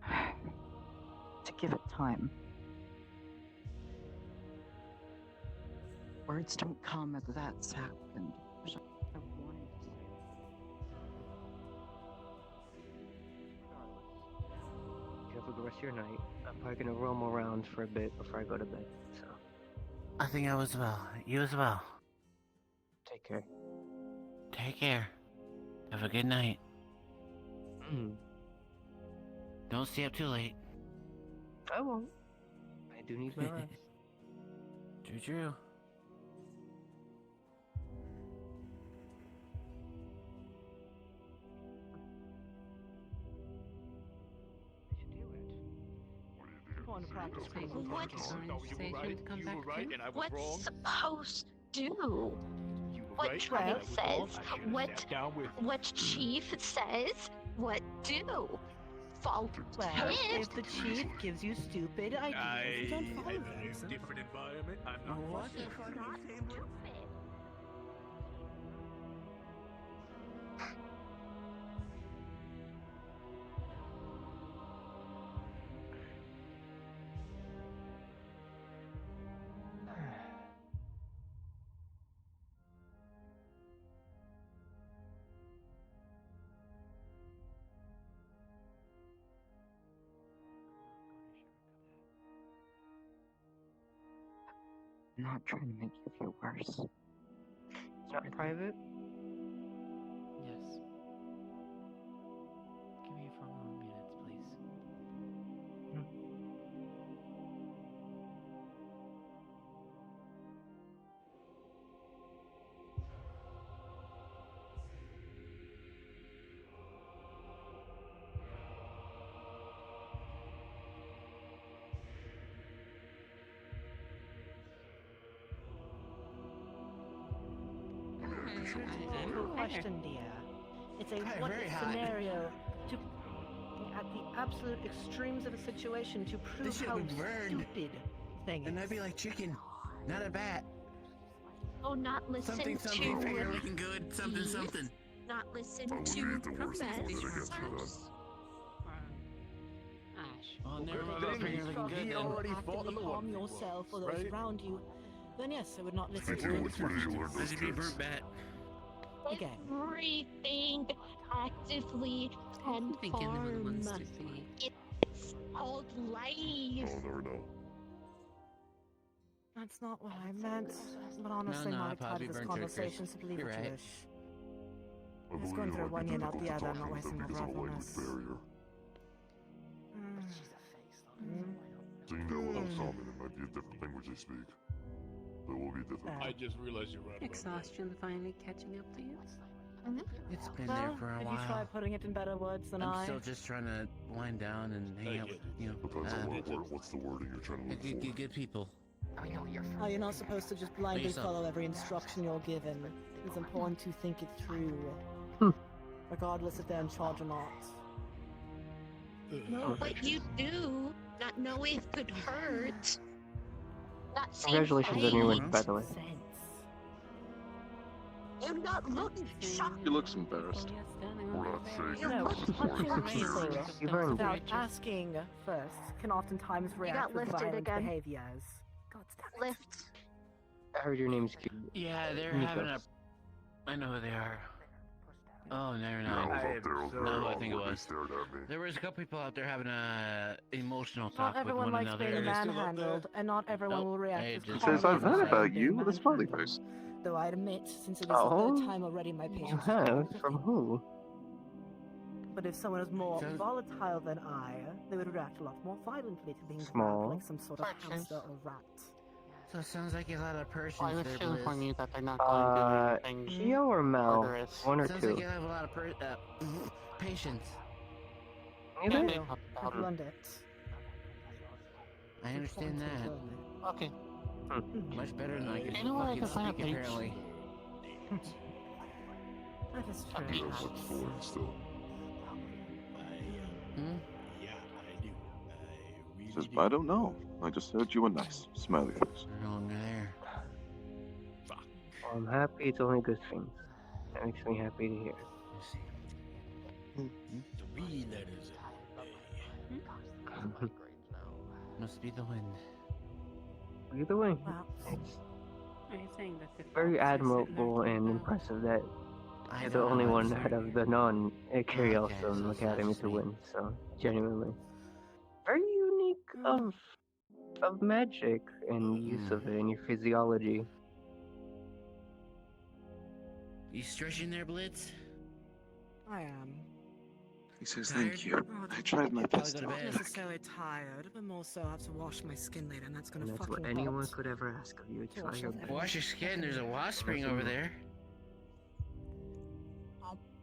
Speaker 2: wait.
Speaker 11: To give it time. Words don't come at that second. I wanted to say it.
Speaker 17: You have a good rest of your night. I'm probably gonna roam around for a bit before I go to bed, so.
Speaker 6: I think I was well. You as well.
Speaker 17: Take care.
Speaker 6: Take care. Have a good night. Don't stay up too late.
Speaker 17: I won't. I do need my rest.
Speaker 6: True.
Speaker 15: Going to practice
Speaker 3: What's
Speaker 18: right, and I was wrong.
Speaker 3: supposed to do? What tribe says, what chief says, what do? Fault
Speaker 15: Well,
Speaker 3: him.
Speaker 15: if the chief gives you stupid ideas, you don't follow them.
Speaker 20: Different environment. I'm not watching.
Speaker 3: Not stupid.
Speaker 11: I'm not trying to make you feel worse. It's not private?
Speaker 2: Yes. Give me 4 more minutes, please.
Speaker 15: Simple question, dear. It's a what if scenario to at the absolute extremes of a situation to prove how stupid thing is.
Speaker 6: And I'd be like chicken, not a bat.
Speaker 3: Oh, not listen
Speaker 6: Something,
Speaker 3: to
Speaker 6: figure looking good, something.
Speaker 3: not listen
Speaker 1: I would
Speaker 3: to
Speaker 1: need the worst things to get through that.
Speaker 2: Ash.
Speaker 6: Oh, never
Speaker 20: Good
Speaker 6: mind.
Speaker 20: thing
Speaker 6: Figure looking good
Speaker 20: he
Speaker 6: then.
Speaker 20: already fought
Speaker 15: Actively
Speaker 20: in the
Speaker 15: harm
Speaker 20: one
Speaker 15: yourself or those
Speaker 20: right?
Speaker 15: around you, then yes, I would not listen to
Speaker 1: Speaking
Speaker 15: you.
Speaker 1: of which, where did you learn
Speaker 6: I
Speaker 1: those
Speaker 6: should be a
Speaker 1: tricks?
Speaker 6: brute bat.
Speaker 15: Again.
Speaker 3: everything actively and
Speaker 2: think anyone wants
Speaker 3: farm.
Speaker 2: to see.
Speaker 3: It's called life.
Speaker 1: I'll never know.
Speaker 15: That's not what I meant. But honestly,
Speaker 6: No,
Speaker 15: my
Speaker 6: I'd
Speaker 15: tired
Speaker 6: probably
Speaker 15: of this
Speaker 6: burn to a
Speaker 15: conversation,
Speaker 6: crisp.
Speaker 15: so leave
Speaker 6: You're
Speaker 15: it to
Speaker 6: right.
Speaker 15: wish.
Speaker 1: I
Speaker 15: It's
Speaker 1: believe
Speaker 15: going
Speaker 1: it
Speaker 15: through
Speaker 1: might
Speaker 15: one
Speaker 1: be
Speaker 15: ear, not
Speaker 1: difficult
Speaker 15: the
Speaker 1: to
Speaker 15: other.
Speaker 1: talk
Speaker 15: I'm not
Speaker 1: with
Speaker 15: wasting
Speaker 1: them
Speaker 15: my
Speaker 1: because of
Speaker 15: breath
Speaker 1: a
Speaker 15: on
Speaker 1: language
Speaker 15: this.
Speaker 1: barrier. Seeing that without comment, it might be a different language they speak. But it will be difficult.
Speaker 20: I just realized you're right about that.
Speaker 2: Exhaustion finally catching up to you?
Speaker 6: It's been
Speaker 15: Well,
Speaker 6: there for a
Speaker 15: did
Speaker 6: while.
Speaker 15: you try putting it in better words than
Speaker 6: I'm
Speaker 15: I?
Speaker 6: still just trying to wind down and hang out with,
Speaker 1: Depends on what's the wording you're trying to look for.
Speaker 6: good people.
Speaker 15: Oh, you're not supposed to just blindly
Speaker 6: yourself.
Speaker 15: follow every instruction you're given. It's important to think it through, regardless if they're in charge or not.
Speaker 3: Know what you do, not know it could hurt. Not say
Speaker 11: Congratulations on your win,
Speaker 3: right.
Speaker 11: by the way.
Speaker 3: You're not looking shocked.
Speaker 5: He looks embarrassed.
Speaker 1: We're not saying
Speaker 15: No, punching people
Speaker 11: You've earned it.
Speaker 15: without asking first can oftentimes react with
Speaker 3: lifted
Speaker 15: violent
Speaker 3: again.
Speaker 15: behaviors. God damn it.
Speaker 3: Lift.
Speaker 11: I heard your name's Q.
Speaker 6: Yeah, they're
Speaker 11: Nico.
Speaker 6: having a... I know who they are. Oh, never
Speaker 1: Yeah, I
Speaker 6: mind.
Speaker 1: was up there over
Speaker 6: No, I think it
Speaker 1: when they
Speaker 6: was.
Speaker 1: stared at me.
Speaker 6: There was a couple people out there having a emotional
Speaker 15: Not
Speaker 6: talk with
Speaker 15: everyone
Speaker 6: one
Speaker 15: likes
Speaker 6: another.
Speaker 15: being manhandled, and not everyone will react
Speaker 6: I
Speaker 15: as
Speaker 6: just-
Speaker 5: It says, I've
Speaker 15: calmly
Speaker 5: heard
Speaker 15: as
Speaker 5: about
Speaker 15: being
Speaker 5: you with a smiley
Speaker 15: manhandled.
Speaker 5: face.
Speaker 15: Though I'd admit, since it is
Speaker 11: Oh,
Speaker 15: the third time already, my
Speaker 11: You
Speaker 15: patience is
Speaker 11: have?
Speaker 15: growing.
Speaker 11: From who?
Speaker 15: But if someone is more
Speaker 6: So-
Speaker 15: volatile than I, they would react a lot more violently to being
Speaker 11: Small.
Speaker 15: grabbed like some sort of hamster or rat.
Speaker 6: So it sounds like a lot of persons
Speaker 17: I was
Speaker 6: there,
Speaker 17: still
Speaker 6: Bliss.
Speaker 17: informing you that they're not going to do anything
Speaker 11: Gio or Mel?
Speaker 17: murderous.
Speaker 11: One or
Speaker 6: Sounds
Speaker 11: two?
Speaker 6: like you have a lot of patience.
Speaker 11: Neither?
Speaker 15: I've learned it.
Speaker 6: I understand that.
Speaker 17: Okay.
Speaker 6: Much better than I can
Speaker 17: You know where I
Speaker 6: fucking
Speaker 17: can find a
Speaker 6: speak,
Speaker 17: page?
Speaker 6: apparently.
Speaker 15: That is
Speaker 1: You
Speaker 15: true.
Speaker 1: have much forward still.
Speaker 6: Hmm?
Speaker 5: Says, I don't know. I just heard you were nice. Smiley face.
Speaker 6: They're no longer there.
Speaker 11: Well, I'm happy it's only good things. That makes me happy to hear.
Speaker 20: Three letters
Speaker 6: Must be the wind.
Speaker 11: Either way,
Speaker 15: Wow.
Speaker 11: it's
Speaker 2: Are you saying that the
Speaker 11: very
Speaker 2: fox is sitting
Speaker 11: admirable
Speaker 2: there
Speaker 11: and
Speaker 2: too?
Speaker 11: impressive that
Speaker 6: I
Speaker 11: you're the
Speaker 6: don't
Speaker 11: only
Speaker 6: know,
Speaker 11: one
Speaker 6: it's
Speaker 11: out of the non-Curiosum
Speaker 6: Okay, so it's not
Speaker 11: Academy
Speaker 6: just
Speaker 11: to
Speaker 6: me.
Speaker 11: win, so genuinely. Very unique of magic and use of it in your physiology.
Speaker 6: You stretching there, Blitz?
Speaker 15: I am.
Speaker 5: He says thank you.
Speaker 15: Oh,
Speaker 5: I tried my best to
Speaker 15: not
Speaker 5: not
Speaker 15: necessarily tired, but more so have to wash my skin later, and that's gonna
Speaker 11: And that's
Speaker 15: fucking
Speaker 11: what anyone
Speaker 15: hurt.
Speaker 11: could ever ask of you. Try your best.
Speaker 6: Wash your skin, there's a wasp spring over there.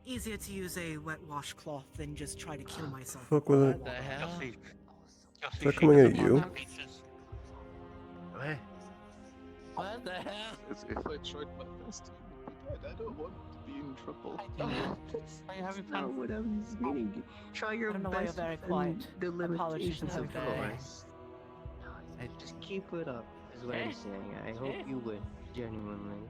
Speaker 15: Easier to use a wet washcloth than just try to kill myself.
Speaker 1: Fuck with it.
Speaker 6: What the hell?
Speaker 1: Is that coming at you?
Speaker 6: What? What the hell?
Speaker 5: As if I tried my best to be dead. I don't want to be in trouble.
Speaker 11: Are you having fun? What I was meaning. Try your
Speaker 15: I don't know why you're
Speaker 11: best.
Speaker 15: very
Speaker 11: within
Speaker 15: quiet.
Speaker 11: The
Speaker 15: Apologies
Speaker 11: limitations
Speaker 15: for
Speaker 11: of
Speaker 15: having fun.
Speaker 11: course. I just keep it up. Is what I'm saying. I hope you win. Genuinely.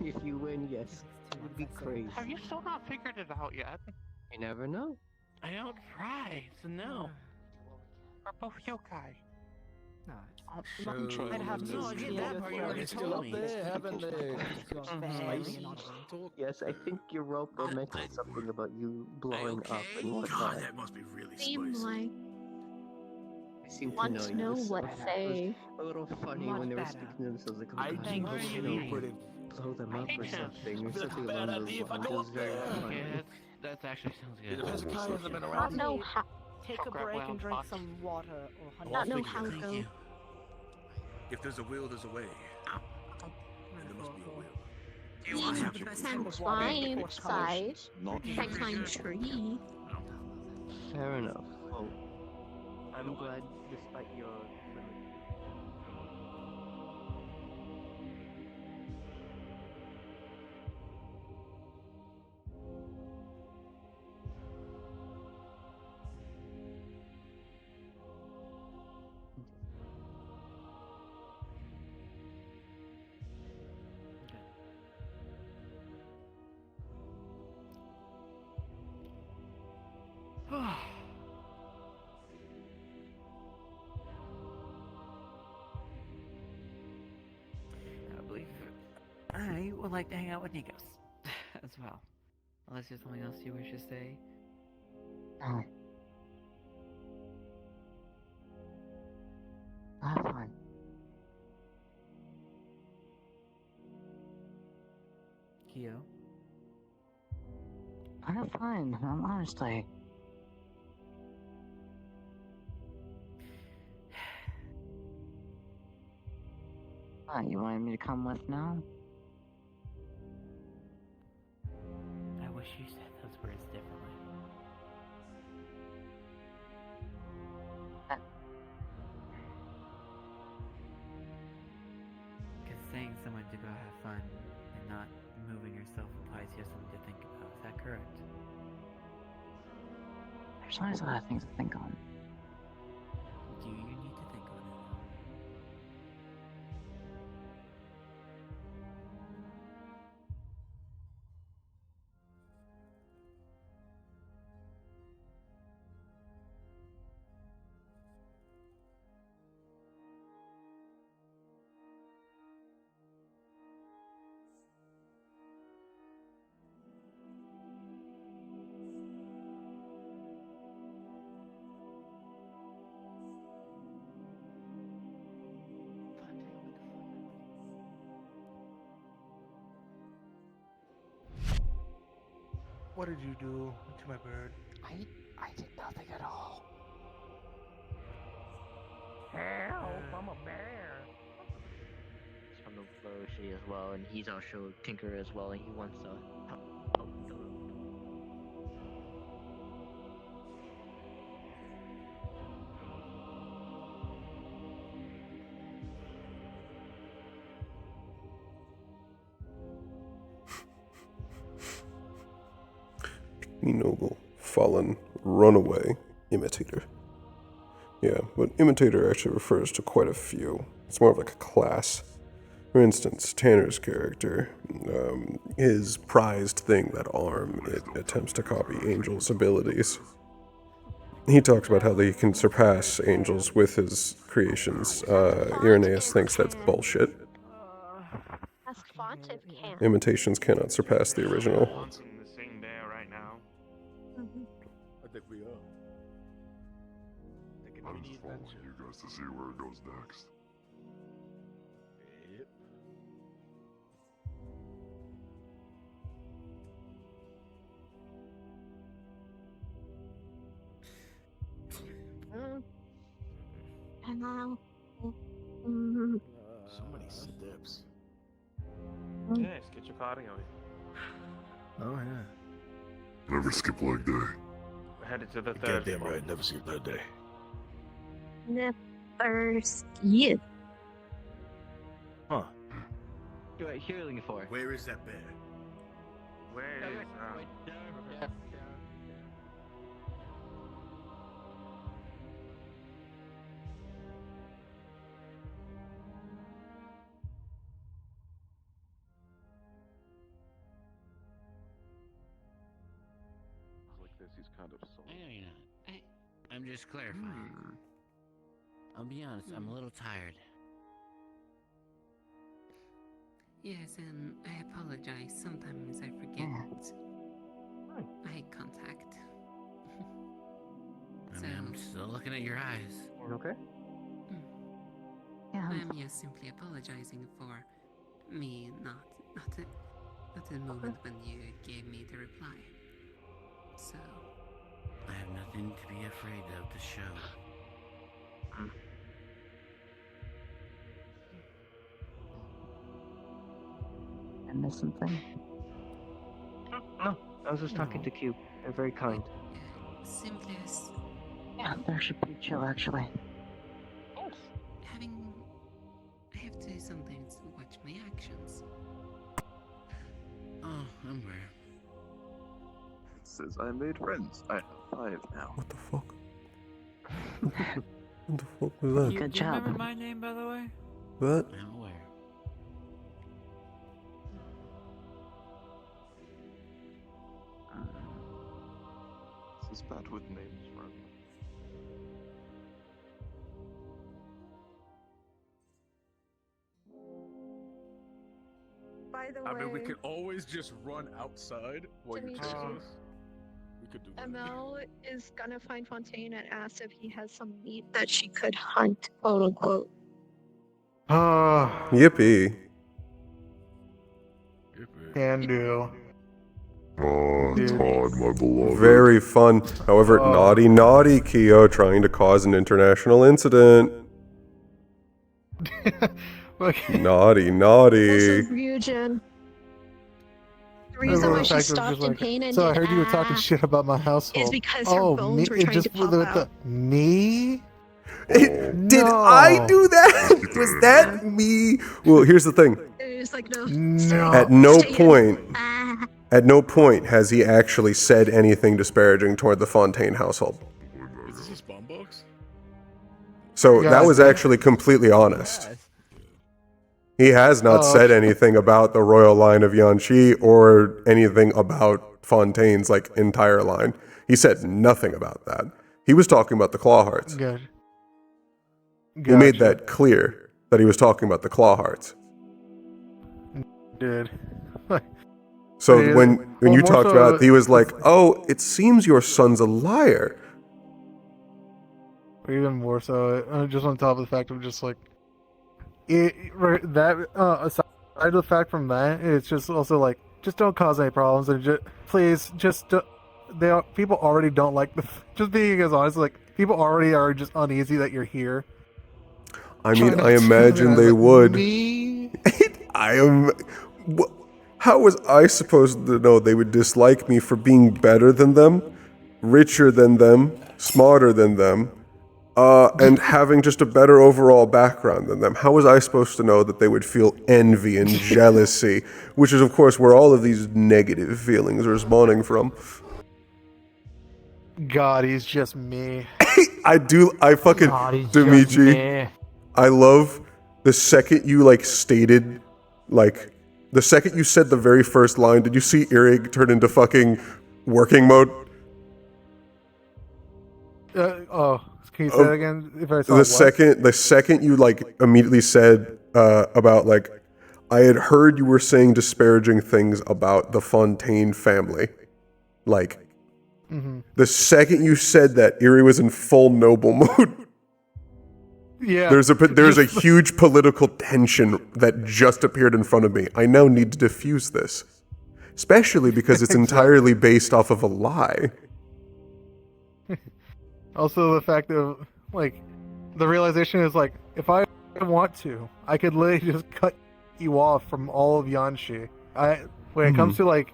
Speaker 11: If you win, yes, it would be crazy.
Speaker 6: Have you still not figured it out yet?
Speaker 11: You never know.
Speaker 6: I don't try, so no. We're both yokai.
Speaker 15: No,
Speaker 20: So,
Speaker 15: I'd have to
Speaker 6: No, I get that part. You already
Speaker 20: still
Speaker 6: told
Speaker 20: up
Speaker 6: me.
Speaker 20: there, haven't they?
Speaker 11: Yes, I think Europa mentioned something about you blowing up and whatnot.
Speaker 20: God, that must be really
Speaker 3: Seem
Speaker 20: spicy.
Speaker 3: like
Speaker 11: I seem to
Speaker 3: want
Speaker 11: know
Speaker 3: to
Speaker 11: you.
Speaker 3: know
Speaker 11: so
Speaker 3: what
Speaker 11: it was
Speaker 3: say.
Speaker 11: a little funny
Speaker 15: Much
Speaker 11: when they were
Speaker 15: better.
Speaker 11: speaking to themselves like, oh
Speaker 20: I
Speaker 11: god,
Speaker 20: think
Speaker 11: I hope
Speaker 20: you
Speaker 11: they don't
Speaker 20: put it.
Speaker 11: blow them up or something, or
Speaker 20: That's a
Speaker 11: something
Speaker 20: bad
Speaker 11: along those
Speaker 20: idea if I
Speaker 11: lines. It
Speaker 20: go
Speaker 11: was
Speaker 20: up
Speaker 11: very
Speaker 20: there.
Speaker 11: funny.
Speaker 6: Yeah, that actually sounds good.
Speaker 20: The Hezekiah hasn't been
Speaker 3: Not
Speaker 20: around.
Speaker 3: know how.
Speaker 15: Take a break and drink some water or honey.
Speaker 3: Not know
Speaker 20: figure
Speaker 3: how
Speaker 20: it
Speaker 3: to
Speaker 20: out.
Speaker 3: go.
Speaker 20: If there's a will, there's a way. And there must be a will.
Speaker 3: You have the best time climb side.
Speaker 5: Not
Speaker 3: Can't climb tree.
Speaker 11: Fair enough. Well, I'm glad despite your
Speaker 6: I believe I would like to hang out with Nikos as well. Unless there's something else you wish to say.
Speaker 11: Oh. Have fun.
Speaker 6: Kyo?
Speaker 11: I have fun, honestly. You wanted me to come with now?
Speaker 6: I wish you said those words differently. Because saying someone to go have fun and not moving yourself implies you have something to think about. Is that correct?
Speaker 11: There's always a lot of things to think on.
Speaker 6: Do you need to think on it?
Speaker 16: What did you do to my bird?
Speaker 11: I did nothing at all.
Speaker 16: Help! I'm a bear.
Speaker 17: He's from the Flourish as well, and he's also Tinker as well, and he wants to help the room.
Speaker 1: Noble, fallen, runaway, imitator. Yeah, but imitator actually refers to quite a few. It's more of like a class. For instance, Tanner's character, his prized thing, that arm, it attempts to copy Angel's abilities. He talks about how they can surpass angels with his creations. Irenaeus thinks that's bullshit.
Speaker 3: Ask Font if can.
Speaker 1: Imitations cannot surpass the original.
Speaker 16: Hunting the same bear right now.
Speaker 20: I think we are.
Speaker 14: I'm just following you guys to see where it goes next.
Speaker 20: Yep.
Speaker 3: now.
Speaker 20: So many steps.
Speaker 16: Yes, get your card going.
Speaker 20: Oh yeah.
Speaker 14: Never skip leg day.
Speaker 16: We're headed to the third.
Speaker 20: Goddamn right, never skip that day.
Speaker 3: Never skip.
Speaker 20: Huh.
Speaker 17: What are you looking for?
Speaker 20: Where is that bear?
Speaker 16: Where is
Speaker 5: Like this, he's kind of
Speaker 6: I know you're not. I'm just clarifying. I'll be honest, I'm a little tired.
Speaker 2: Yes, and I apologize. Sometimes I forget eye contact.
Speaker 6: I mean, I'm still looking at your eyes.
Speaker 11: You okay?
Speaker 2: Yeah. I'm just simply apologizing for me not the moment when you gave me the reply. So
Speaker 6: I have nothing to be afraid of to show.
Speaker 11: I missed something? No, I was just talking to Cube. They're very kind.
Speaker 2: simply as
Speaker 11: Yeah, they're actually pretty chill, actually.
Speaker 2: I have to sometimes watch my actions.
Speaker 6: Oh, I'm aware.
Speaker 5: It says I made friends. I have 5 now.
Speaker 1: What the fuck? What the fuck was that?
Speaker 11: Good job.
Speaker 12: Remember my name, by the way?
Speaker 1: What?
Speaker 6: I'm aware.
Speaker 5: This is bad with names, right?
Speaker 21: By the
Speaker 20: I
Speaker 21: way,
Speaker 20: mean, we could always just run outside while you
Speaker 21: Dimitri.
Speaker 20: talk. We could do that.
Speaker 3: ML is gonna find Fontaine and ask if he has some meat that she could hunt, quote unquote.
Speaker 1: Yippee.
Speaker 19: Can do.
Speaker 14: Oh, Todd, my beloved.
Speaker 1: Very fun. However, naughty Kyo trying to cause an international incident. Naughty.
Speaker 3: Ryujin. The reason why she stopped in pain and
Speaker 19: so I heard you were talking shit about my household.
Speaker 3: is because her bones were trying to pop out.
Speaker 19: Me?
Speaker 1: Did I do that? Was that me? Well, here's the thing.
Speaker 3: It was like, no.
Speaker 1: At no point has he actually said anything disparaging toward the Fontaine household.
Speaker 20: Is this a spawn box?
Speaker 1: So that was actually completely honest. He has not said anything about the royal line of Yanqi or anything about Fontaine's entire line. He said nothing about that. He was talking about the Claw Hearts.
Speaker 19: Good.
Speaker 1: He made that clear that he was talking about the Claw Hearts.
Speaker 19: Dude.
Speaker 1: So when you talked about, he was like, "Oh, it seems your son's a liar."
Speaker 19: Even more so, just on top of the fact of just aside the fact from that, it's just also just don't cause any problems and people already don't like just being as honest, people already are just uneasy that you're here.
Speaker 1: I mean, I imagine they would. How was I supposed to know they would dislike me for being better than them, richer than them, smarter than them, and having just a better overall background than them? How was I supposed to know that they would feel envy and jealousy, which is, of course, where all of these negative feelings are spawning from?
Speaker 19: God, he's just me.
Speaker 1: I fucking, Dimitri, I love the second you, stated, the second you said the very first line, did you see Erig turn into fucking working mode?
Speaker 19: Can you say that again? If I saw
Speaker 1: the second you immediately said about I had heard you were saying disparaging things about the Fontaine family, the second you said that, Erie was in full noble mode.
Speaker 19: Yeah.
Speaker 1: There's a huge political tension that just appeared in front of me. I now need to diffuse this, especially because it's entirely based off of a lie.
Speaker 19: Also, the fact of the realization is like, if I want to, I could literally just cut you off from all of Yanshi. When it comes to like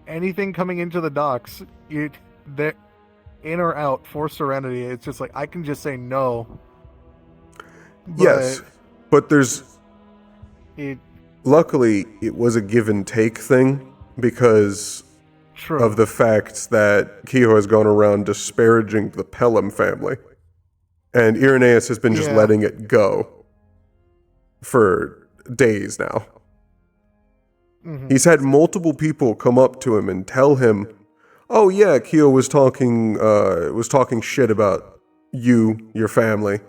Speaker 19: anything coming into the docks, they're in or out for Serenity. It's just like I can just say no.
Speaker 1: Yes, but luckily it was a give and take thing because of the fact that Kehoe has gone around disparaging the Pelham family. And Irenaeus has been just letting it go for days now. He's had multiple people come up to him and tell him, "Oh yeah, Kehoe was talking shit about you, your family."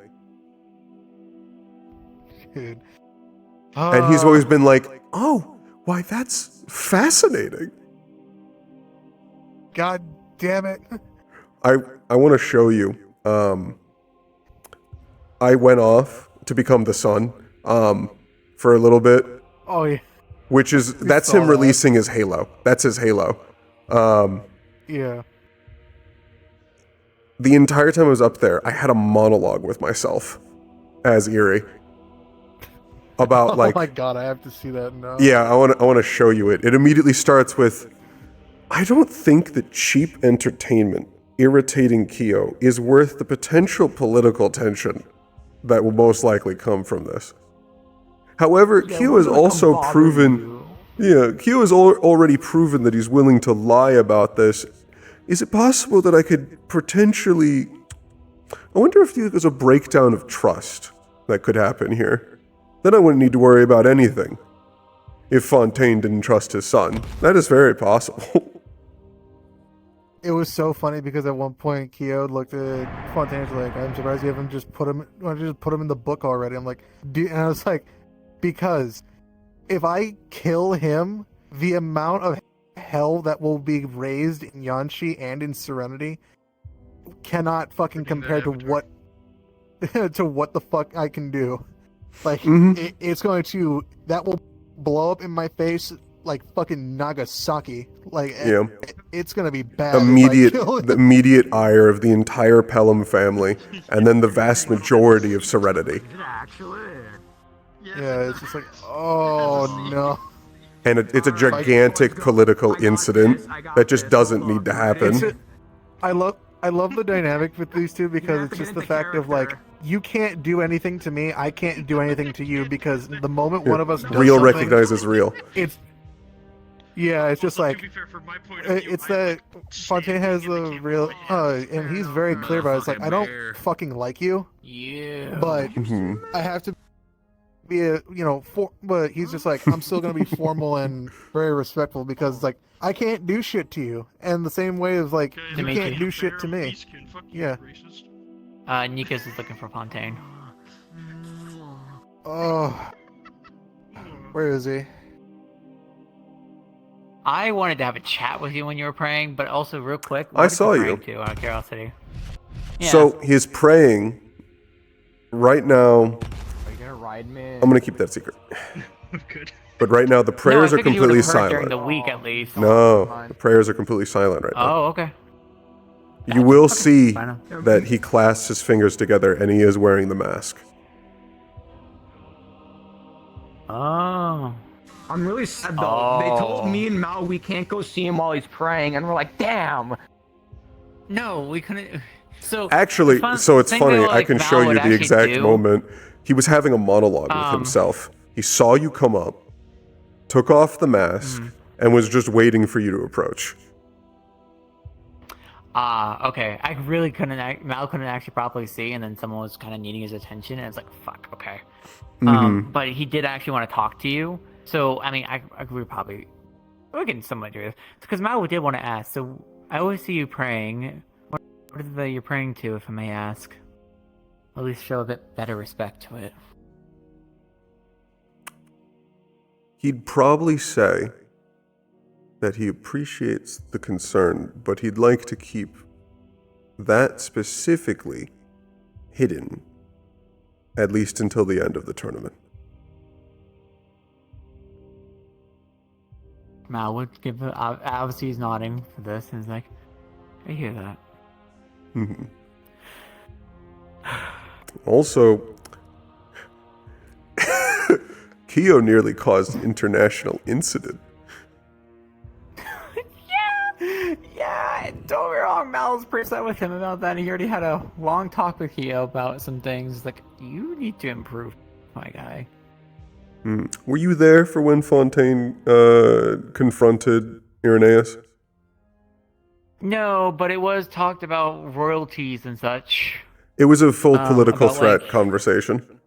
Speaker 19: Dude.
Speaker 1: And he's always been like, "Oh, why that's fascinating."
Speaker 19: God damn it.
Speaker 1: I want to show you. I went off to become the sun for a little bit.
Speaker 19: Oh yeah.
Speaker 1: That's him releasing his halo. That's his halo.
Speaker 19: Yeah.
Speaker 1: The entire time I was up there, I had a monologue with myself as Eerie. About like,
Speaker 19: oh my god, I have to see that now.
Speaker 1: Yeah, I want to show you it. It immediately starts with, "I don't think that cheap entertainment irritating Kehoe is worth the potential political tension that will most likely come from this. However, Kehoe has also proven, Kehoe has already proven that he's willing to lie about this. Is it possible that I could potentially, I wonder if there's a breakdown of trust that could happen here. Then I wouldn't need to worry about anything. If Fontaine didn't trust his son, that is very possible."
Speaker 19: It was so funny because at one point Kehoe looked at Fontaine and was like, "I'm surprised you haven't just put him in the book already." I'm like, and I was like, because if I kill him, the amount of hell that will be raised in Yanshi and in Serenity cannot fucking compare to what the fuck I can do. Like, it's going to, that will blow up in my face like fucking Nagasaki. Like, it's going to be bad.
Speaker 1: The immediate ire of the entire Pelham family, and then the vast majority of Serenity.
Speaker 19: Yeah, it's just like, oh no.
Speaker 1: And it's a gigantic political incident that just doesn't need to happen.
Speaker 19: I love the dynamic with these two because it's just the fact of like, you can't do anything to me, I can't do anything to you, because the moment one of us does
Speaker 1: real
Speaker 19: something,
Speaker 1: recognizes real.
Speaker 19: It's just like, it's that Fontaine has the real, and he's very clear about it. It's like, I don't fucking like you, but I have to be but he's just like, I'm still gonna be formal and very respectful because like, I can't do shit to you, and the same way as like, you can't do shit to me. Yeah.
Speaker 4: Nikos is looking for Fontaine.
Speaker 19: Oh, where is he?
Speaker 4: I wanted to have a chat with you when you were praying, but also real quick,
Speaker 1: I saw you.
Speaker 4: To, out of curiosity. Yeah.
Speaker 1: So he's praying right now.
Speaker 17: Are you gonna ride me?
Speaker 1: I'm gonna keep that secret. Good. But right now the prayers are completely silent.
Speaker 4: During the week, at least.
Speaker 1: No, the prayers are completely silent right now.
Speaker 4: Oh, okay.
Speaker 1: You will see that he clasps his fingers together and he is wearing the mask.
Speaker 4: Oh.
Speaker 17: I'm really sad though. They told me and Mal we can't go see him while he's praying, and we're like, damn.
Speaker 4: No, we couldn't. So
Speaker 1: actually, so it's funny. I can show you the exact moment. He was having a monologue with himself. He saw you come up, took off the mask, and was just waiting for you to approach.
Speaker 4: Okay. I really couldn't. Mal couldn't actually properly see, and then someone was kind of needing his attention, and it's like, fuck. Okay. But he did actually want to talk to you. So I mean, we can somewhat do this because Mal did want to ask. So I always see you praying. What is it that you're praying to, if I may ask? At least show a bit better respect to it.
Speaker 1: He'd probably say that he appreciates the concern, but he'd like to keep that specifically hidden, at least until the end of the tournament.
Speaker 4: Mal would give obviously he's nodding for this, and he's like, I hear that.
Speaker 1: Also, Kyo nearly caused international incident.
Speaker 4: Yeah, don't be wrong. Mal was pretty upset with him about that. He already had a long talk with Kyo about some things. Like, you need to improve, my guy.
Speaker 1: Were you there for when Fontaine confronted Irenaeus?
Speaker 4: No, but it was talked about royalties and such.
Speaker 1: It was a full political
Speaker 4: about,
Speaker 1: threat
Speaker 4: like-
Speaker 1: conversation.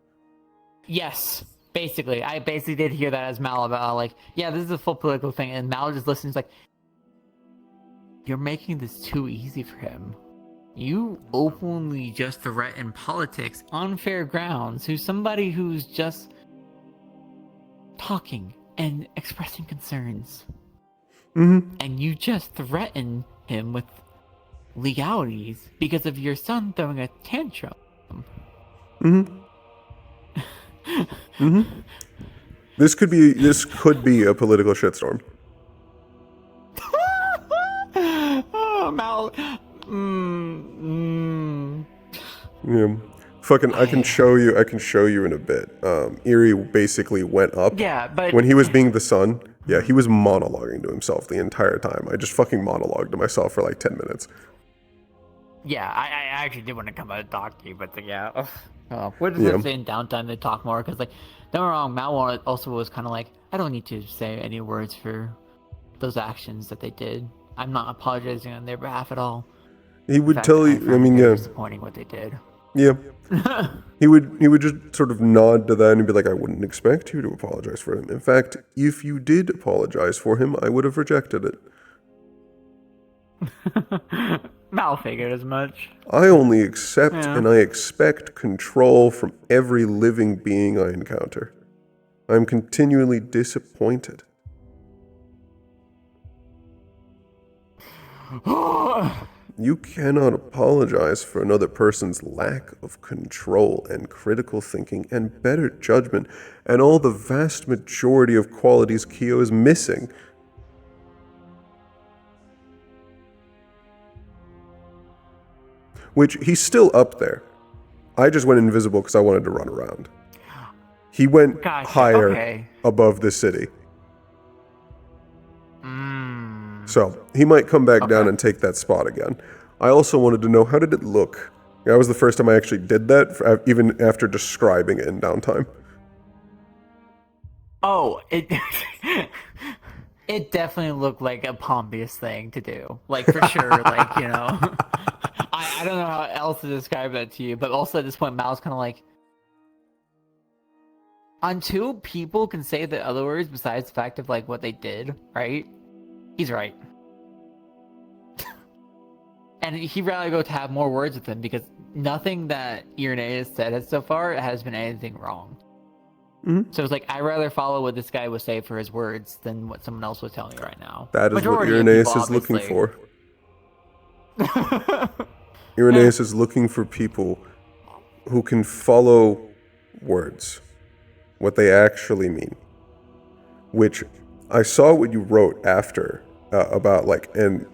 Speaker 4: Yes, basically. I basically did hear that as Mal about, like, yeah, this is a full political thing. And Mal just listens like, you're making this too easy for him. You openly just threaten politics on fair grounds who's somebody who's just talking and expressing concerns. And you just threaten him with legalities because of your son throwing a tantrum.
Speaker 1: This could be a political shitstorm.
Speaker 4: Oh, Mal.
Speaker 1: Yeah. Fucking, I can show you in a bit. Erie basically went up.
Speaker 4: Yeah, but
Speaker 1: when he was being the son, yeah, he was monologuing to himself the entire time. I just fucking monologued to myself for like 10 minutes.
Speaker 4: Yeah, I actually did want to come out and talk to you, but yeah. We're just saying downtime to talk more, because, like, don't get me wrong, Mal also was kind of like, I don't need to say any words for those actions that they did. I'm not apologizing on their behalf at all.
Speaker 1: He would tell you, I mean, yeah.
Speaker 4: Disappointing what they did.
Speaker 1: Yeah. he would just sort of nod to that and be like, I wouldn't expect you to apologize for him. In fact, if you did apologize for him, I would have rejected it.
Speaker 4: Mal figured as much.
Speaker 1: I only accept and I expect control from every living being I encounter. I'm continually disappointed. You cannot apologize for another person's lack of control and critical thinking and better judgment and all the vast majority of qualities Kyo is missing. Which, he's still up there. I just went invisible because I wanted to run around. He went higher above the city. So, he might come back down and take that spot again. I also wanted to know, how did it look? That was the first time I actually did that, even after describing it in downtime.
Speaker 4: Oh, it definitely looked like a pompous thing to do. Like, for sure, like, you know. I don't know how else to describe that to you, but also at this point, Mal's kind of like, until people can say the other words besides the fact of, like, what they did, right? He's right. And he'd rather go to have more words with him, because nothing that Irenaeus said so far has been anything wrong. So it's like, I'd rather follow what this guy would say for his words than what someone else would tell me right now.
Speaker 1: That is what Irenaeus is looking for. Irenaeus is looking for people who can follow words, what they actually mean. Which, I saw what you wrote after, about, like, and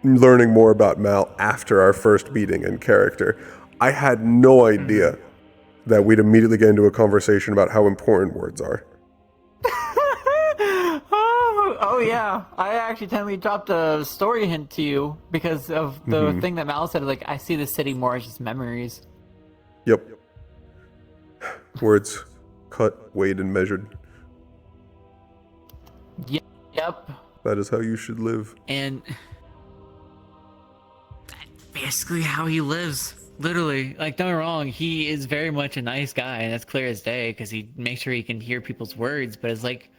Speaker 1: learning more about Mal after our first meeting and character. I had no idea that we'd immediately get into a conversation about how important words are.
Speaker 4: Oh yeah, I actually totally dropped a story hint to you because of the thing that Mal said. Like, I see the city more as just memories.
Speaker 1: Yep. Words cut, weighed, and measured.
Speaker 4: Yep.
Speaker 1: That is how you should live.
Speaker 4: And that's basically how he lives. Literally, like, don't get me wrong, he is very much a nice guy, and that's clear as day because he makes sure he can hear people's words. But it's like,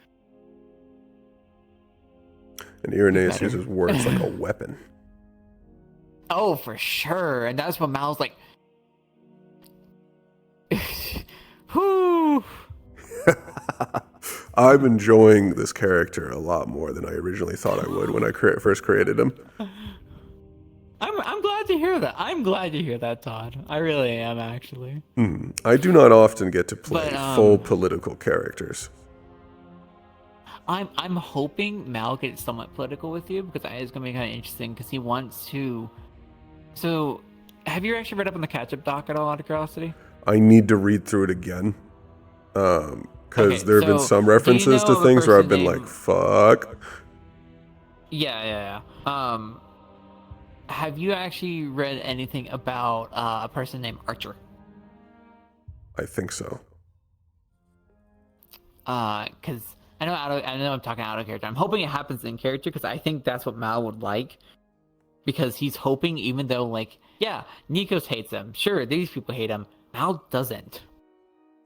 Speaker 1: and Irenaeus uses words like a weapon.
Speaker 4: Oh, for sure, and that's what Mal's like. Whew.
Speaker 1: I'm enjoying this character a lot more than I originally thought I would when I first created him.
Speaker 4: I'm glad to hear that. I'm glad to hear that, Todd. I really am, actually.
Speaker 1: I do not often get to play full political characters.
Speaker 4: I'm hoping Mal gets somewhat political with you, because it's going to be kind of interesting, because he wants to... So, have you actually read up on the catch-up doc at all, out of curiosity?
Speaker 1: I need to read through it again. Because
Speaker 4: Okay,
Speaker 1: there have been
Speaker 4: so
Speaker 1: some
Speaker 4: do you
Speaker 1: references
Speaker 4: know
Speaker 1: to
Speaker 4: of a
Speaker 1: things where I've
Speaker 4: person
Speaker 1: been like,
Speaker 4: named-
Speaker 1: fuck.
Speaker 4: Yeah. Have you actually read anything about a person named Archer?
Speaker 1: I think so.
Speaker 4: Because I know I'm talking out of character. I'm hoping it happens in character because I think that's what Mal would like. Because he's hoping, even though, like, yeah, Nikos hates him. Sure, these people hate him. Mal doesn't.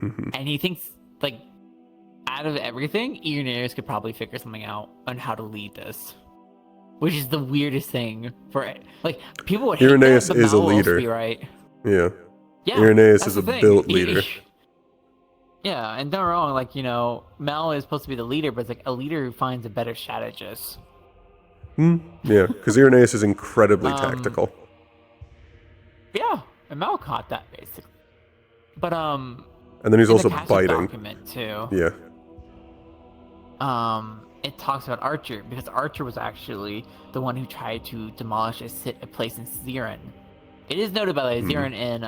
Speaker 4: And he thinks, like, out of everything, Irenaeus could probably figure something out on how to lead this. Which is the weirdest thing for it. Like, people would hate
Speaker 1: Irenaeus
Speaker 4: that, but
Speaker 1: is a
Speaker 4: Mal will also
Speaker 1: leader.
Speaker 4: be right.
Speaker 1: Yeah.
Speaker 4: Yeah,
Speaker 1: Irenaeus
Speaker 4: that's
Speaker 1: is
Speaker 4: the
Speaker 1: a
Speaker 4: thing.
Speaker 1: built leader.
Speaker 4: Yeah, and don't wrong, like, you know, Mal is supposed to be the leader, but it's like a leader who finds a better strategist.
Speaker 1: Yeah, because Irenaeus is incredibly tactical.
Speaker 4: Yeah, and Mal caught that basically. But
Speaker 1: And then he's
Speaker 4: in
Speaker 1: also
Speaker 4: the catch-up
Speaker 1: biting.
Speaker 4: document too.
Speaker 1: Yeah.
Speaker 4: It talks about Archer because Archer was actually the one who tried to demolish a place in Zirin. It is noted by the way, Zirin and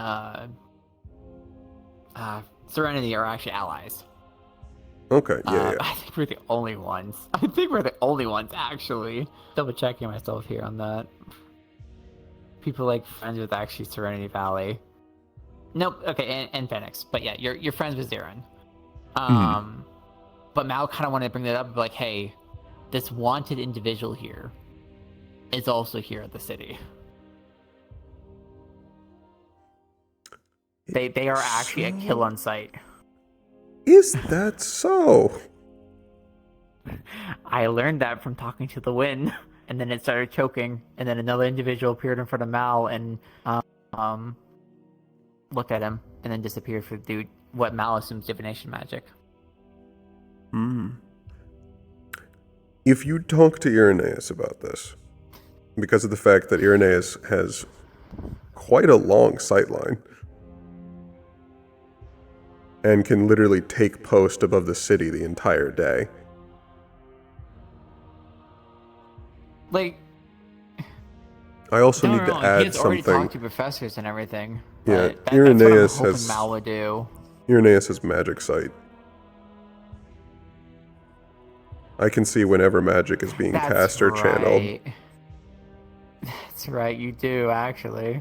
Speaker 4: Serenity are actually allies.
Speaker 1: Okay, yeah.
Speaker 4: I think we're the only ones. Actually. Double checking myself here on that. People like friends with actually Serenity Valley. Nope. Okay, and Phoenix. But yeah, you're friends with Zirin. But Mal kind of wanted to bring that up, like, hey, this wanted individual here is also here at the city. They are actually a kill on sight.
Speaker 1: Is that so?
Speaker 4: I learned that from talking to the Wind, and then it started choking, and then another individual appeared in front of Mal and looked at him, and then disappeared for what Mal assumes divination magic.
Speaker 1: If you talk to Irenaeus about this, because of the fact that Irenaeus has quite a long sightline and can literally take post above the city the entire day.
Speaker 4: Like,
Speaker 1: I also
Speaker 4: don't
Speaker 1: need
Speaker 4: know,
Speaker 1: to
Speaker 4: he
Speaker 1: add
Speaker 4: has already
Speaker 1: something.
Speaker 4: talked to professors and everything.
Speaker 1: Yeah,
Speaker 4: That's what
Speaker 1: Irenaeus
Speaker 4: I'm hoping
Speaker 1: has
Speaker 4: Mal would do.
Speaker 1: Irenaeus has magic sight. I can see whenever magic is being cast or channeled.
Speaker 4: That's right, you do actually.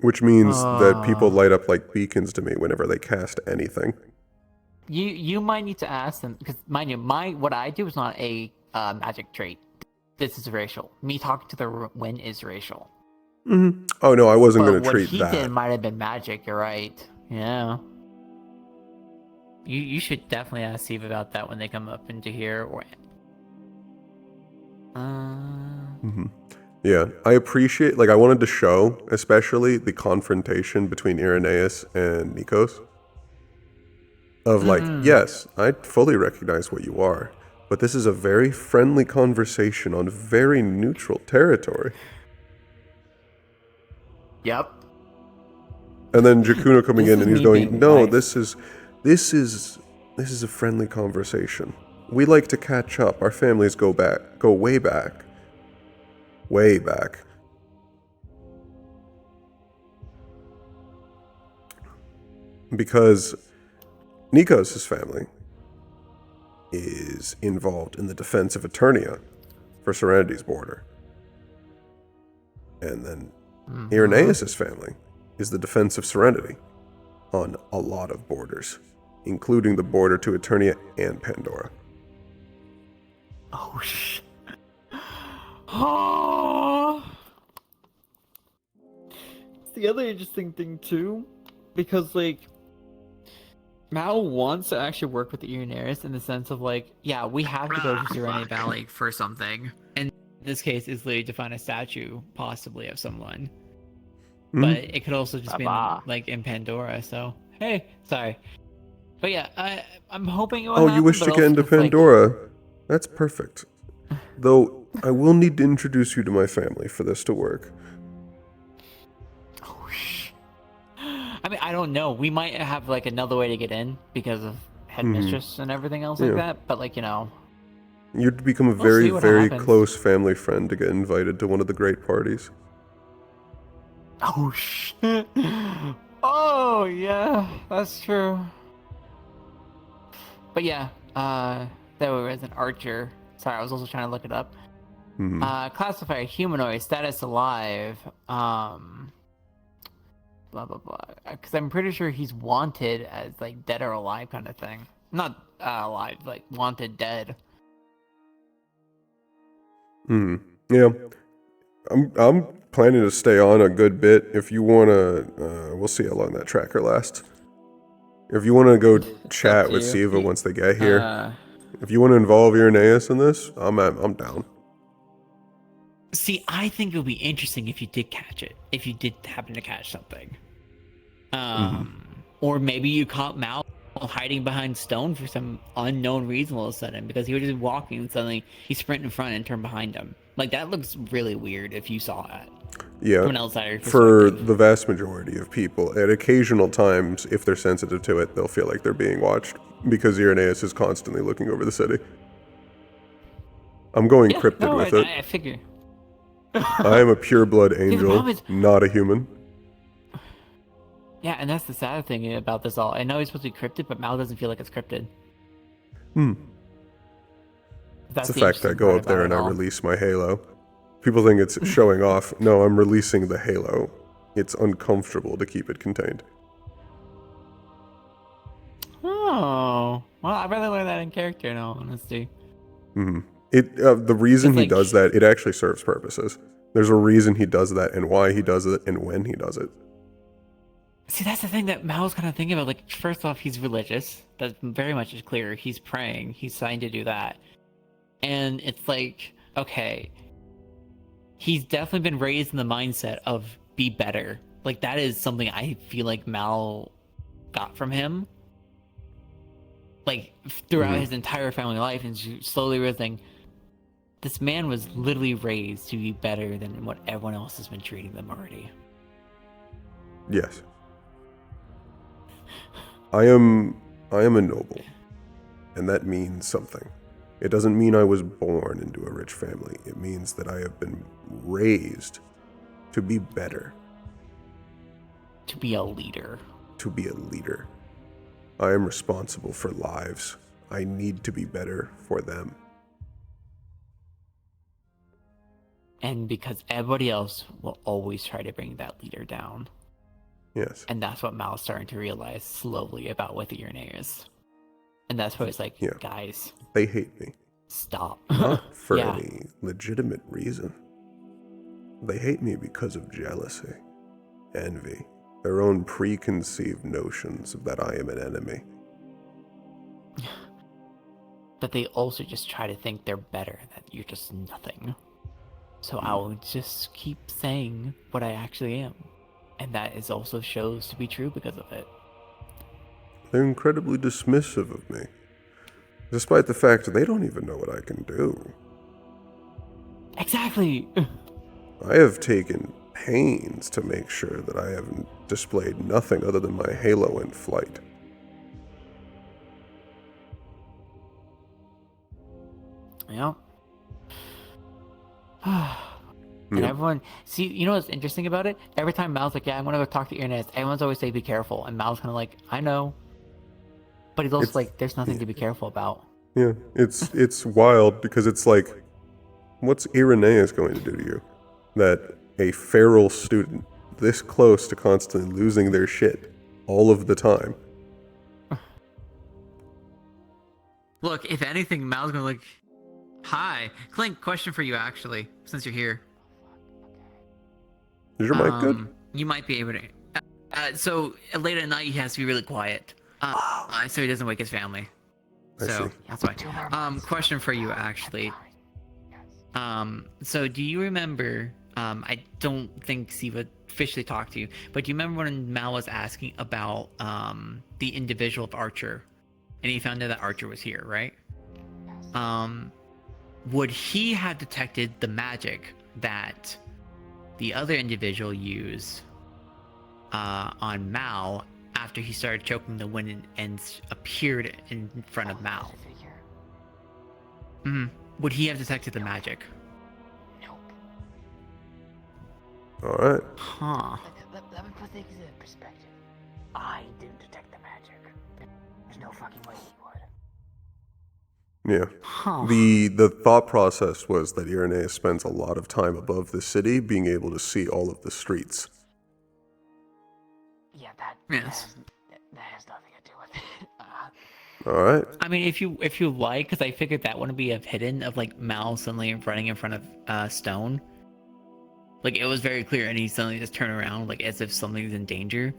Speaker 1: Which means that people light up like beacons to me whenever they cast anything.
Speaker 4: You might need to ask them because mind you, what I do is not a magic trait. This is racial. Me talking to the Wind is racial.
Speaker 1: Oh no, I wasn't going to treat
Speaker 4: What he
Speaker 1: that.
Speaker 4: did might have been magic. You're right. Yeah. You should definitely ask Steve about that when they come up into here.
Speaker 1: Yeah, I appreciate, like, I wanted to show, especially, the confrontation between Irenaeus and Nikos. Of, like, yes, I fully recognize what you are, but this is a very friendly conversation on very neutral territory.
Speaker 4: Yep.
Speaker 1: And then Jakuno coming
Speaker 4: This
Speaker 1: in
Speaker 4: is
Speaker 1: and he's
Speaker 4: me
Speaker 1: going,
Speaker 4: being
Speaker 1: no,
Speaker 4: nice.
Speaker 1: this is a friendly conversation. We like to catch up. Our families go way back. Way back. Because Nikos' family is involved in the defense of Eternia for Serenity's border. And then Irenaeus' family is the defense of Serenity on a lot of borders, including the border to Eternia and Pandora.
Speaker 4: Oh shit. Oh. It's the other interesting thing too, because like Mal wants to actually work with the Irenaeus in the sense of like, yeah, we have to go to Serenity Valley for something. And in this case is literally to find a statue, possibly of someone. But it could also just be in Pandora, so hey, sorry. But yeah, I'm hoping it will happen,
Speaker 1: You wish
Speaker 4: but
Speaker 1: to get
Speaker 4: also
Speaker 1: into
Speaker 4: it's like-
Speaker 1: Pandora? That's perfect. Though, I will need to introduce you to my family for this to work.
Speaker 4: I mean, I don't know. We might have like another way to get in because of headmistress and everything else like
Speaker 1: Yeah.
Speaker 4: that. But like, you know,
Speaker 1: You'd become a
Speaker 4: We'll
Speaker 1: very,
Speaker 4: see what
Speaker 1: very
Speaker 4: happens.
Speaker 1: close family friend to get invited to one of the great parties.
Speaker 4: Oh shit. Oh yeah, that's true. But yeah, that was an archer. Sorry, I was also trying to look it up. Classified humanoid, status alive. Blah blah blah. Because I'm pretty sure he's wanted as like dead or alive kind of thing. Not alive, like wanted dead.
Speaker 1: Yeah. I'm planning to stay on a good bit. If you wanna, we'll see how long that tracker lasts. If you wanna go chat with Siva once they get here, if you wanna involve Irenaeus in this, I'm down.
Speaker 4: See, I think it would be interesting if you did catch it. If you did happen to catch something. Or maybe you caught Mal hiding behind stone for some unknown reason all of a sudden, because he was just walking and suddenly he sprint in front and turned behind him. Like, that looks really weird if you saw that.
Speaker 1: Yeah,
Speaker 4: From an outsider
Speaker 1: for the vast majority of people, at occasional times, if they're sensitive to it, they'll feel like they're being watched, because Irenaeus is constantly looking over the city. I'm going cryptid with it.
Speaker 4: I figure.
Speaker 1: I am a pureblood angel, not a human.
Speaker 4: Yeah, and that's the sad thing about this all. I know he's supposed to be cryptid, but Mal doesn't feel like it's cryptid.
Speaker 1: It's the fact that I go up there and I release my halo. People think it's showing off. No, I'm releasing the halo. It's uncomfortable to keep it contained.
Speaker 4: Oh, well, I'd rather learn that in character, in all honesty.
Speaker 1: The reason he does that, it actually serves purposes. There's a reason he does that, and why he does it, and when he does it.
Speaker 4: See, that's the thing that Mal's kind of thinking about. Like, first off, he's religious. That very much is clear. He's praying. He's trying to do that. And it's like, okay, he's definitely been raised in the mindset of be better. Like, that is something I feel like Mal got from him. Like, throughout his entire family life, and slowly realizing this man was literally raised to be better than what everyone else has been treating them already.
Speaker 1: Yes. I am a noble, and that means something. It doesn't mean I was born into a rich family. It means that I have been raised to be better.
Speaker 4: To be a leader.
Speaker 1: To be a leader. I am responsible for lives. I need to be better for them.
Speaker 4: And because everybody else will always try to bring that leader down.
Speaker 1: Yes.
Speaker 4: And that's what Mal's starting to realize slowly about what the Irenaeus. And that's why it's like, guys.
Speaker 1: They hate me.
Speaker 4: Stop.
Speaker 1: Not for any legitimate reason. They hate me because of jealousy, envy, their own preconceived notions that I am an enemy.
Speaker 4: But they also just try to think they're better, that you're just nothing. So I'll just keep saying what I actually am. And that is also shows to be true because of it.
Speaker 1: They're incredibly dismissive of me, despite the fact that they don't even know what I can do.
Speaker 4: Exactly.
Speaker 1: I have taken pains to make sure that I haven't displayed nothing other than my halo in flight.
Speaker 4: Yeah. And everyone, see, you know what's interesting about it? Every time Mal's like, yeah, I'm gonna go talk to Irenaeus, everyone's always say, be careful. And Mal's kind of like, I know. But he's also like, there's nothing to be careful about.
Speaker 1: Yeah, it's wild because it's like, what's Irenaeus going to do to you? That a feral student this close to constantly losing their shit all of the time.
Speaker 4: Look, if anything, Mal's gonna like, hi. Clink, question for you actually, since you're here.
Speaker 1: Is your mic good?
Speaker 4: You might be able to. So late at night, he has to be really quiet, so he doesn't wake his family. So that's why. Question for you actually. So do you remember? I don't think Siva officially talked to you, but do you remember when Mal was asking about the individual of Archer, and he found out that Archer was here, right? Would he have detected the magic that the other individual used on Mal after he started choking the wind and appeared in front of Mal? Would he have detected the magic?
Speaker 1: Alright.
Speaker 4: Huh.
Speaker 17: Let me put things in perspective. I didn't detect the magic. There's no fucking way he would.
Speaker 1: Yeah.
Speaker 4: Huh.
Speaker 1: The thought process was that Irenaeus spends a lot of time above the city being able to see all of the streets.
Speaker 17: Yeah, that
Speaker 4: Yes.
Speaker 17: that has nothing to do with it.
Speaker 1: Alright.
Speaker 4: I mean, if you like, because I figured that wouldn't be a hidden of like Mal suddenly running in front of Stone. Like it was very clear, and he suddenly just turned around, like as if something's in danger.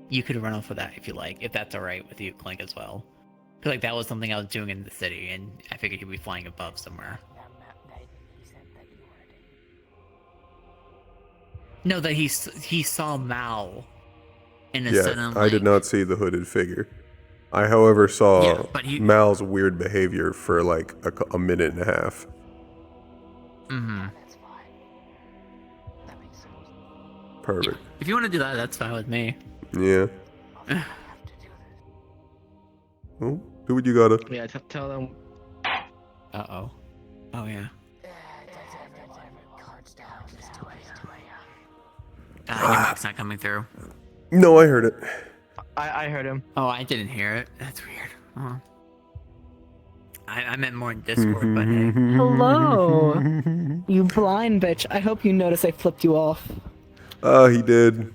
Speaker 4: You could run off of that if you like, if that's all right with you, Clink, as well. Because like that was something I was doing in the city, and I figured he'd be flying above somewhere. No, that he saw Mal. In a
Speaker 1: Yeah,
Speaker 4: sudden,
Speaker 1: I did not see the hooded figure. I, however, saw
Speaker 4: Yeah, but
Speaker 1: Mal's weird behavior for like a minute and a half.
Speaker 4: Mm-hmm.
Speaker 1: Perfect.
Speaker 4: If you want to do that, that's fine with me.
Speaker 1: Yeah. Oh, do what you gotta.
Speaker 17: Yeah, tell them.
Speaker 4: Uh-oh. Oh, yeah. Your mic's not coming through.
Speaker 1: No, I heard it.
Speaker 17: I heard him.
Speaker 4: Oh, I didn't hear it. That's weird. Oh. I meant more in Discord, but hey.
Speaker 12: Hello, you blind bitch. I hope you notice I flipped you off.
Speaker 1: He did.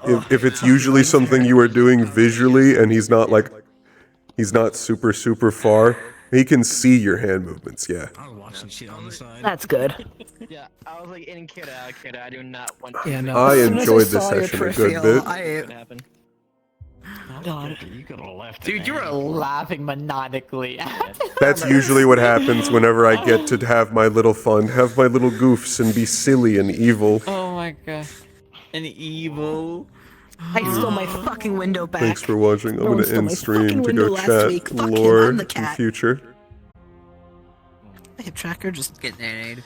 Speaker 1: If it's usually something you are doing visually and he's not super far, he can see your hand movements, yeah.
Speaker 7: I was watching shit on the side.
Speaker 12: That's good.
Speaker 17: Yeah, I was like in kid out. I do not want.
Speaker 12: Yeah, no.
Speaker 1: I
Speaker 12: as soon as
Speaker 1: enjoyed this
Speaker 12: saw your
Speaker 1: session a good
Speaker 12: peripheral,
Speaker 1: bit.
Speaker 12: God.
Speaker 17: You could have left.
Speaker 4: Dude, you were laughing maniacally.
Speaker 1: That's usually what happens whenever I get to have my little fun, have my little goofs, and be silly and evil.
Speaker 4: Oh my god. An evil.
Speaker 12: I stole my fucking window back.
Speaker 1: Thanks for watching. I'm
Speaker 12: No one
Speaker 1: gonna
Speaker 12: stole
Speaker 1: end
Speaker 12: my
Speaker 1: stream
Speaker 12: fucking
Speaker 1: to
Speaker 12: window
Speaker 1: go
Speaker 12: last
Speaker 1: chat
Speaker 12: week. Fuck him,
Speaker 1: lore
Speaker 12: I'm the
Speaker 1: in
Speaker 12: cat.
Speaker 1: future.
Speaker 12: Hip tracker just
Speaker 4: Get nade.